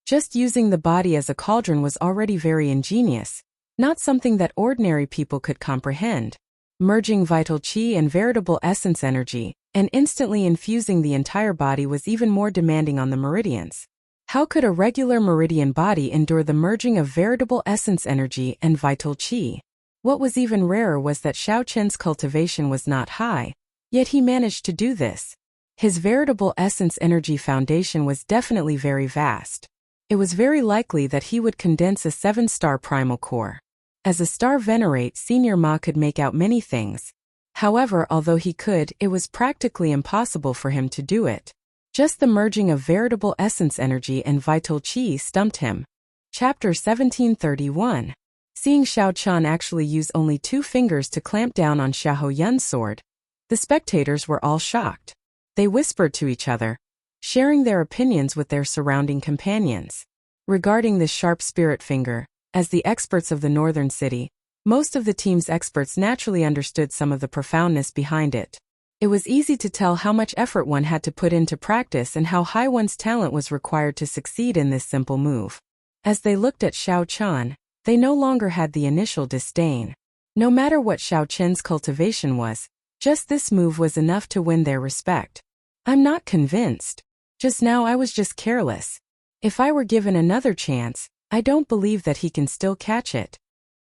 Just using the body as a cauldron was already very ingenious, not something that ordinary people could comprehend. Merging vital qi and veritable essence energy, and instantly infusing the entire body was even more demanding on the meridians. How could a regular meridian body endure the merging of veritable essence energy and vital qi? What was even rarer was that Xiao Chen's cultivation was not high, yet he managed to do this. His veritable essence energy foundation was definitely very vast. It was very likely that he would condense a 7-star primal core. As a star venerate, Senior Ma could make out many things. However, although he could, it was practically impossible for him to do it. Just the merging of veritable essence energy and vital qi stumped him. Chapter 1731. Seeing Xiao Chen actually use only 2 fingers to clamp down on Xiahou Yuan's sword, the spectators were all shocked. They whispered to each other, sharing their opinions with their surrounding companions. Regarding this sharp spirit finger, as the experts of the northern city, most of the team's experts naturally understood some of the profoundness behind it. It was easy to tell how much effort one had to put into practice and how high one's talent was required to succeed in this simple move. As they looked at Xiao Chen, they no longer had the initial disdain. No matter what Xiao Chen's cultivation was, just this move was enough to win their respect. "I'm not convinced. Just now I was just careless. If I were given another chance, I don't believe that he can still catch it."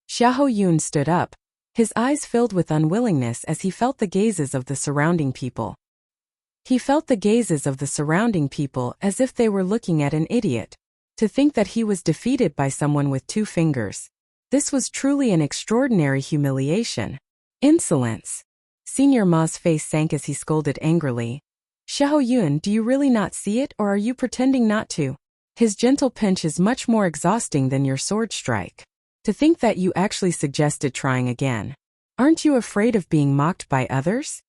Xiahou Yuan stood up, his eyes filled with unwillingness as he felt the gazes of the surrounding people. He felt the gazes of the surrounding people as if they were looking at an idiot. To think that he was defeated by someone with 2 fingers. This was truly an extraordinary humiliation. Insolence. Senior Ma's face sank as he scolded angrily. "Xiahou Yuan, do you really not see it, or are you pretending not to? His gentle pinch is much more exhausting than your sword strike. To think that you actually suggested trying again. Aren't you afraid of being mocked by others?"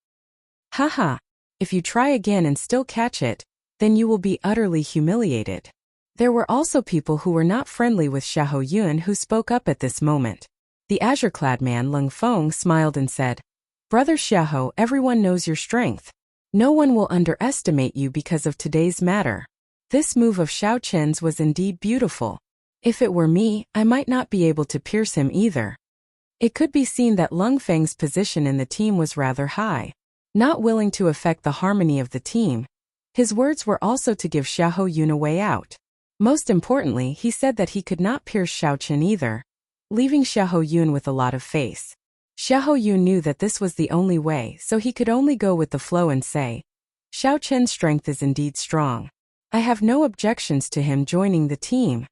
"Haha. If you try again and still catch it, then you will be utterly humiliated. There were also people who were not friendly with Xiahou Yun who spoke up at this moment. The azure-clad man Lung Feng smiled and said, "Brother Xiahou, everyone knows your strength. No one will underestimate you because of today's matter." This move of Xiao Chen's was indeed beautiful. If it were me, I might not be able to pierce him either. It could be seen that Lung Feng's position in the team was rather high. Not willing to affect the harmony of the team, his words were also to give Xiahou Yun a way out. Most importantly, he said that he could not pierce Xiao Chen either, leaving Xiahou Yun with a lot of face. Xiahou Yun knew that this was the only way, so he could only go with the flow and say, "Xiao Chen's strength is indeed strong. I have no objections to him joining the team."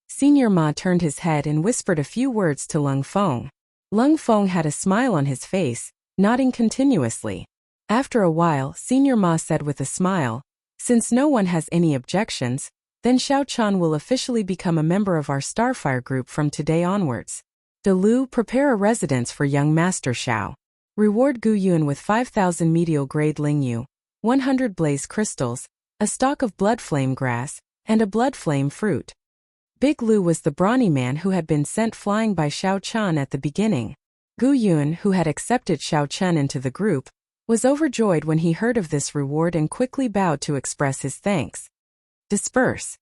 Senior Ma turned his head and whispered a few words to Lung Feng. Lung Feng had a smile on his face, nodding continuously. After a while, Senior Ma said with a smile, "Since no one has any objections, then Xiao Chan will officially become a member of our Starfire group from today onwards. De Lu, prepare a residence for young Master Xiao. Reward Gu Yun with 5,000 medial-grade Lingyu, 100 blaze crystals, a stalk of blood flame grass, and a blood flame fruit." Big Lu was the brawny man who had been sent flying by Xiao Chan at the beginning. Gu Yun, who had accepted Xiao Chen into the group, was overjoyed when he heard of this reward and quickly bowed to express his thanks. "Disperse."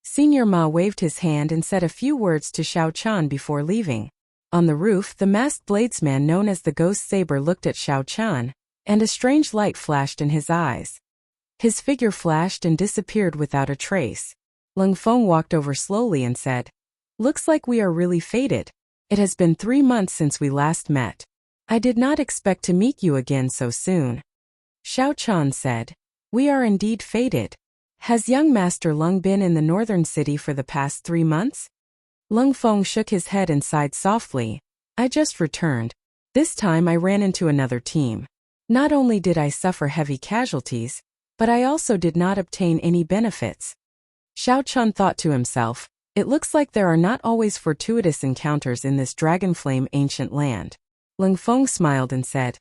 Senior Ma waved his hand and said a few words to Xiao Chan before leaving. On the roof, the masked bladesman known as the Ghost Saber looked at Xiao Chan, and a strange light flashed in his eyes. His figure flashed and disappeared without a trace. Lung Feng walked over slowly and said, "Looks like we are really fated. It has been 3 months since we last met. I did not expect to meet you again so soon." Xiao Chan said, "We are indeed fated. Has young Master Lung been in the northern city for the past 3 months?" Lung Feng shook his head and sighed softly. "I just returned. This time I ran into another team. Not only did I suffer heavy casualties, but I also did not obtain any benefits." Xiao Chan thought to himself, "It looks like there are not always fortuitous encounters in this Dragonflame ancient land." Lung Feng smiled and said,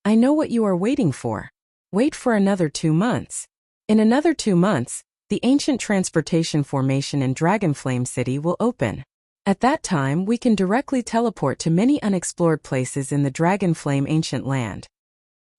"I know what you are waiting for. Wait for another 2 months. In another 2 months, the ancient transportation formation in Dragonflame City will open. At that time, we can directly teleport to many unexplored places in the Dragonflame ancient land."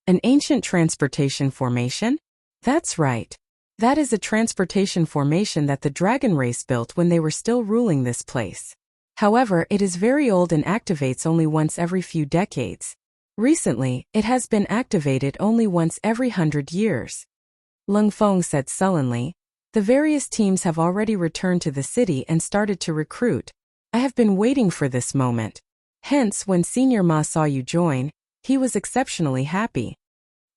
An ancient transportation formation? That's right. That is a transportation formation that the dragon race built when they were still ruling this place. However, it is very old and activates only once every few decades. Recently, it has been activated only once every 100 years. Lung Feng said sullenly, "The various teams have already returned to the city and started to recruit. I have been waiting for this moment. Hence, when Senior Ma saw you join, he was exceptionally happy."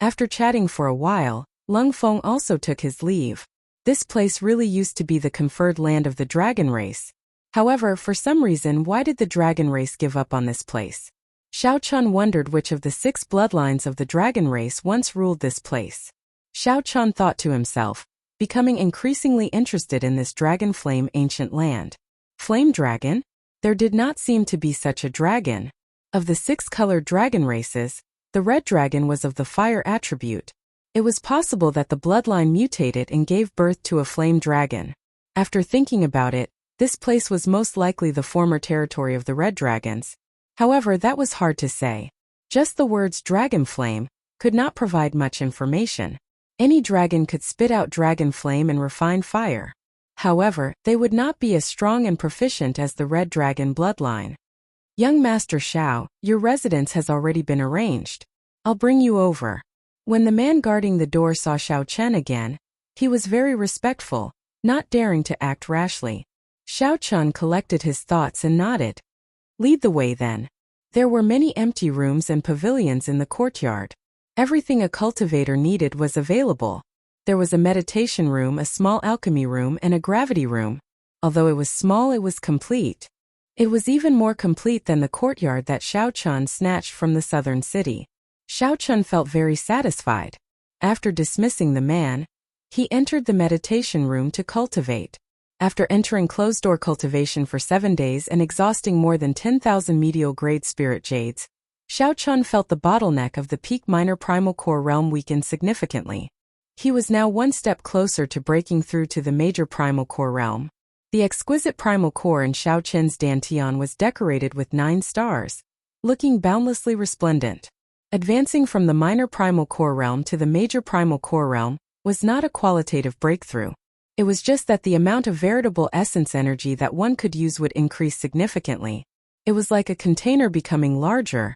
After chatting for a while, Lung Feng also took his leave. This place really used to be the conferred land of the dragon race. However, for some reason, why did the dragon race give up on this place? Xiao Chan wondered which of the 6 bloodlines of the dragon race once ruled this place. Xiao Chan thought to himself, becoming increasingly interested in this dragon flame ancient land. Flame dragon? There did not seem to be such a dragon. Of the 6 colored dragon races, the red dragon was of the fire attribute. It was possible that the bloodline mutated and gave birth to a flame dragon. After thinking about it, this place was most likely the former territory of the red dragons. However, that was hard to say. Just the words dragon flame could not provide much information. Any dragon could spit out dragon flame and refine fire. However, they would not be as strong and proficient as the red dragon bloodline. "Young Master Xiao, your residence has already been arranged. I'll bring you over." When the man guarding the door saw Xiao Chen again, he was very respectful, not daring to act rashly. Xiao Chen collected his thoughts and nodded. "Lead the way then." There were many empty rooms and pavilions in the courtyard. Everything a cultivator needed was available. There was a meditation room, a small alchemy room, and a gravity room. Although it was small, it was complete. It was even more complete than the courtyard that Xiao Chen snatched from the southern city. Xiao Chen felt very satisfied. After dismissing the man, he entered the meditation room to cultivate. After entering closed-door cultivation for 7 days and exhausting more than 10,000 medial-grade spirit jades, Xiao Chun felt the bottleneck of the peak minor primal core realm weaken significantly. He was now one step closer to breaking through to the major primal core realm. The exquisite primal core in Xiao Chun's dantian was decorated with 9 stars, looking boundlessly resplendent. Advancing from the minor primal core realm to the major primal core realm was not a qualitative breakthrough. It was just that the amount of veritable essence energy that one could use would increase significantly. It was like a container becoming larger,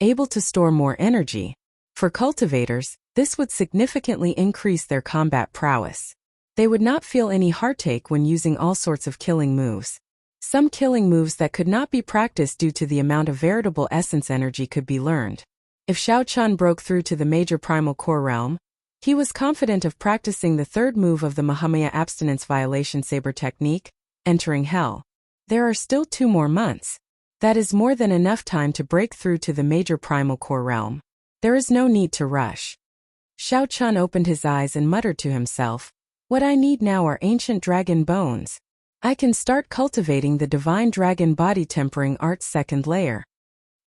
able to store more energy. For cultivators, this would significantly increase their combat prowess. They would not feel any heartache when using all sorts of killing moves. Some killing moves that could not be practiced due to the amount of veritable essence energy could be learned. If Xiao Chun broke through to the major primal core realm, he was confident of practicing the third move of the Mahamaya abstinence violation saber technique, entering hell. There are still 2 more months. That is more than enough time to break through to the major primal core realm. There is no need to rush. Xiao Chun opened his eyes and muttered to himself, "What I need now are ancient dragon bones. I can start cultivating the divine dragon body tempering art's second layer."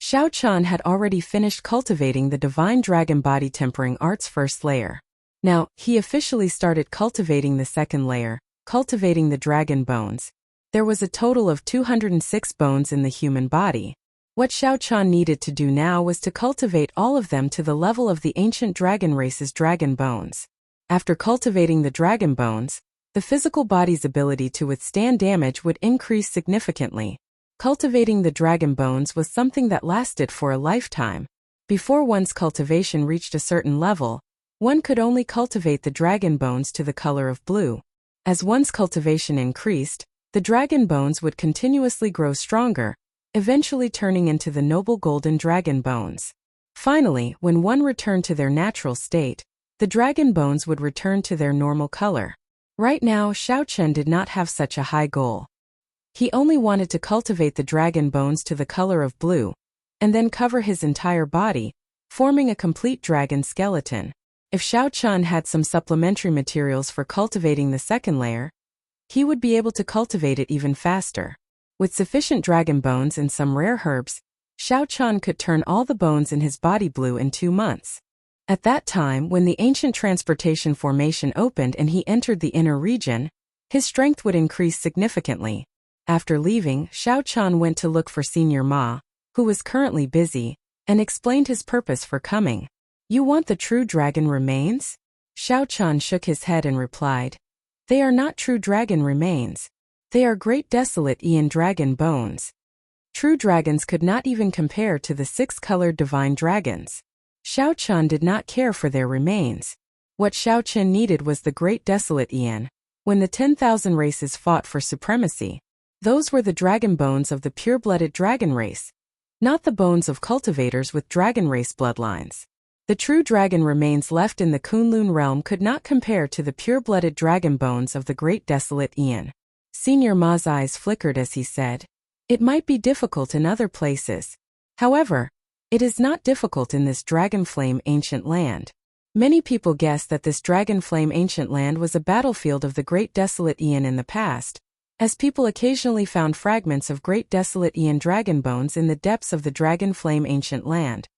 Xiao Chun had already finished cultivating the divine dragon body tempering art's first layer. Now, he officially started cultivating the second layer, cultivating the dragon bones. There was a total of 206 bones in the human body. What Xiao Chun needed to do now was to cultivate all of them to the level of the ancient dragon race's dragon bones. After cultivating the dragon bones, the physical body's ability to withstand damage would increase significantly. Cultivating the dragon bones was something that lasted for a lifetime. Before one's cultivation reached a certain level, one could only cultivate the dragon bones to the color of blue. As one's cultivation increased, the dragon bones would continuously grow stronger, eventually turning into the noble golden dragon bones. Finally, when one returned to their natural state, the dragon bones would return to their normal color. Right now, Xiao Chun did not have such a high goal. He only wanted to cultivate the dragon bones to the color of blue, and then cover his entire body, forming a complete dragon skeleton. If Xiao Chun had some supplementary materials for cultivating the second layer, he would be able to cultivate it even faster. With sufficient dragon bones and some rare herbs, Xiao Chun could turn all the bones in his body blue in 2 months. At that time, when the ancient transportation formation opened and he entered the inner region, his strength would increase significantly. After leaving, Xiao Chun went to look for Senior Ma, who was currently busy, and explained his purpose for coming. "You want the true dragon remains?" Xiao Chun shook his head and replied, "They are not true dragon remains. They are great desolate Aeon dragon bones. True dragons could not even compare to the 6-colored divine dragons." Xiao Chun did not care for their remains. What Xiao Chun needed was the great desolate Aeon. When the 10,000 races fought for supremacy, those were the dragon bones of the pure-blooded dragon race, not the bones of cultivators with dragon race bloodlines. The true dragon remains left in the Kunlun realm could not compare to the pure-blooded dragon bones of the great desolate Aeon. Senior Ma's eyes flickered as he said, "It might be difficult in other places. However, it is not difficult in this dragon flame ancient land." Many people guessed that this dragon flame ancient land was a battlefield of the great desolate Aeon in the past, as people occasionally found fragments of great desolate Aeon dragon bones in the depths of the dragon flame ancient land.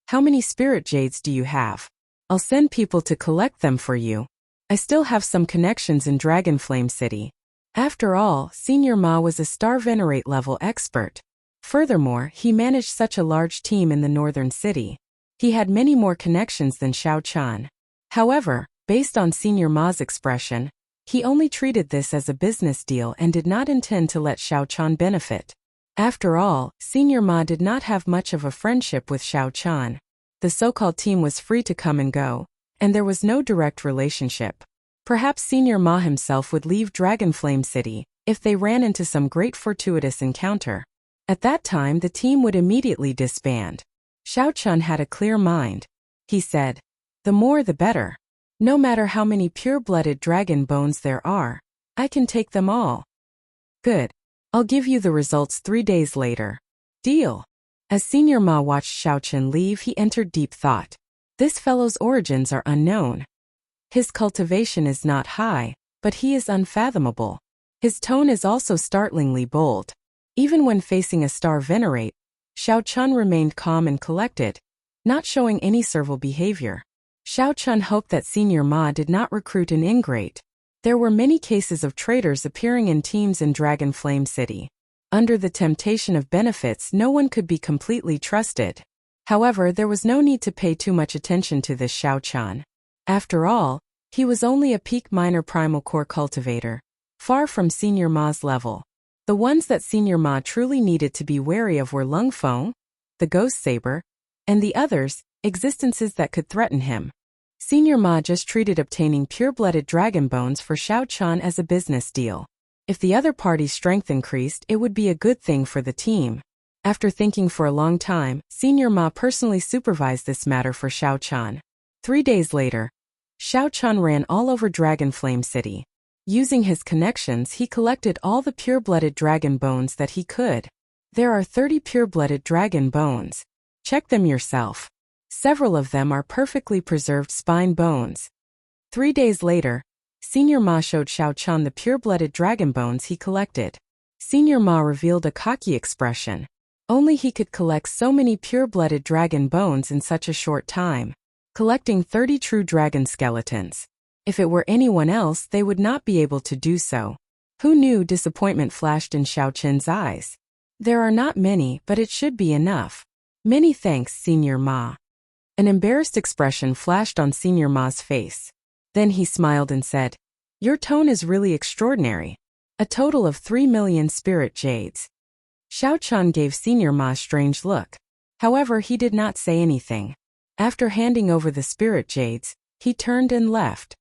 "How many spirit jades do you have? I'll send people to collect them for you. I still have some connections in Dragon Flame City." After all, Senior Ma was a star venerate level expert. Furthermore, he managed such a large team in the northern city. He had many more connections than Xiao Chun. However, based on Senior Ma's expression, he only treated this as a business deal and did not intend to let Xiao Chun benefit. After all, Senior Ma did not have much of a friendship with Xiao Chun. The so-called team was free to come and go, and there was no direct relationship. Perhaps Senior Ma himself would leave Dragonflame City if they ran into some great fortuitous encounter. At that time, the team would immediately disband. Xiao Chun had a clear mind. He said, "The more the better. No matter how many pure-blooded dragon bones there are, I can take them all." "Good. I'll give you the results 3 days later." "Deal." As Senior Ma watched Xiao Chun leave, he entered deep thought. This fellow's origins are unknown. His cultivation is not high, but he is unfathomable. His tone is also startlingly bold. Even when facing a star venerate, Xiao Chun remained calm and collected, not showing any servile behavior. Xiao Chun hoped that Senior Ma did not recruit an ingrate. There were many cases of traitors appearing in teams in Dragon Flame City. Under the temptation of benefits, no one could be completely trusted. However, there was no need to pay too much attention to this Xiao Chun. After all, he was only a peak minor primal core cultivator, far from Senior Ma's level. The ones that Senior Ma truly needed to be wary of were Lung Feng, the Ghost Saber, and the others, existences that could threaten him. Senior Ma just treated obtaining pure-blooded dragon bones for Xiao Chun as a business deal. If the other party's strength increased, it would be a good thing for the team. After thinking for a long time, Senior Ma personally supervised this matter for Xiao Chun. 3 days later, Xiao Chun ran all over Dragon Flame City. Using his connections, he collected all the pure-blooded dragon bones that he could. There are 30 pure-blooded dragon bones. Check them yourself. Several of them are perfectly preserved spine bones. 3 days later, Senior Ma showed Xiao Chun the pure-blooded dragon bones he collected. Senior Ma revealed a cocky expression. Only he could collect so many pure-blooded dragon bones in such a short time, collecting 30 true dragon skeletons. If it were anyone else, they would not be able to do so. Who knew? Disappointment flashed in Xiao Chun's eyes. There are not many, but it should be enough. Many thanks, Senior Ma. An embarrassed expression flashed on Senior Ma's face. Then he smiled and said, "Your tone is really extraordinary. A total of 3 million spirit jades." Xiao Chun gave Senior Ma a strange look. However, he did not say anything. After handing over the spirit jades, he turned and left.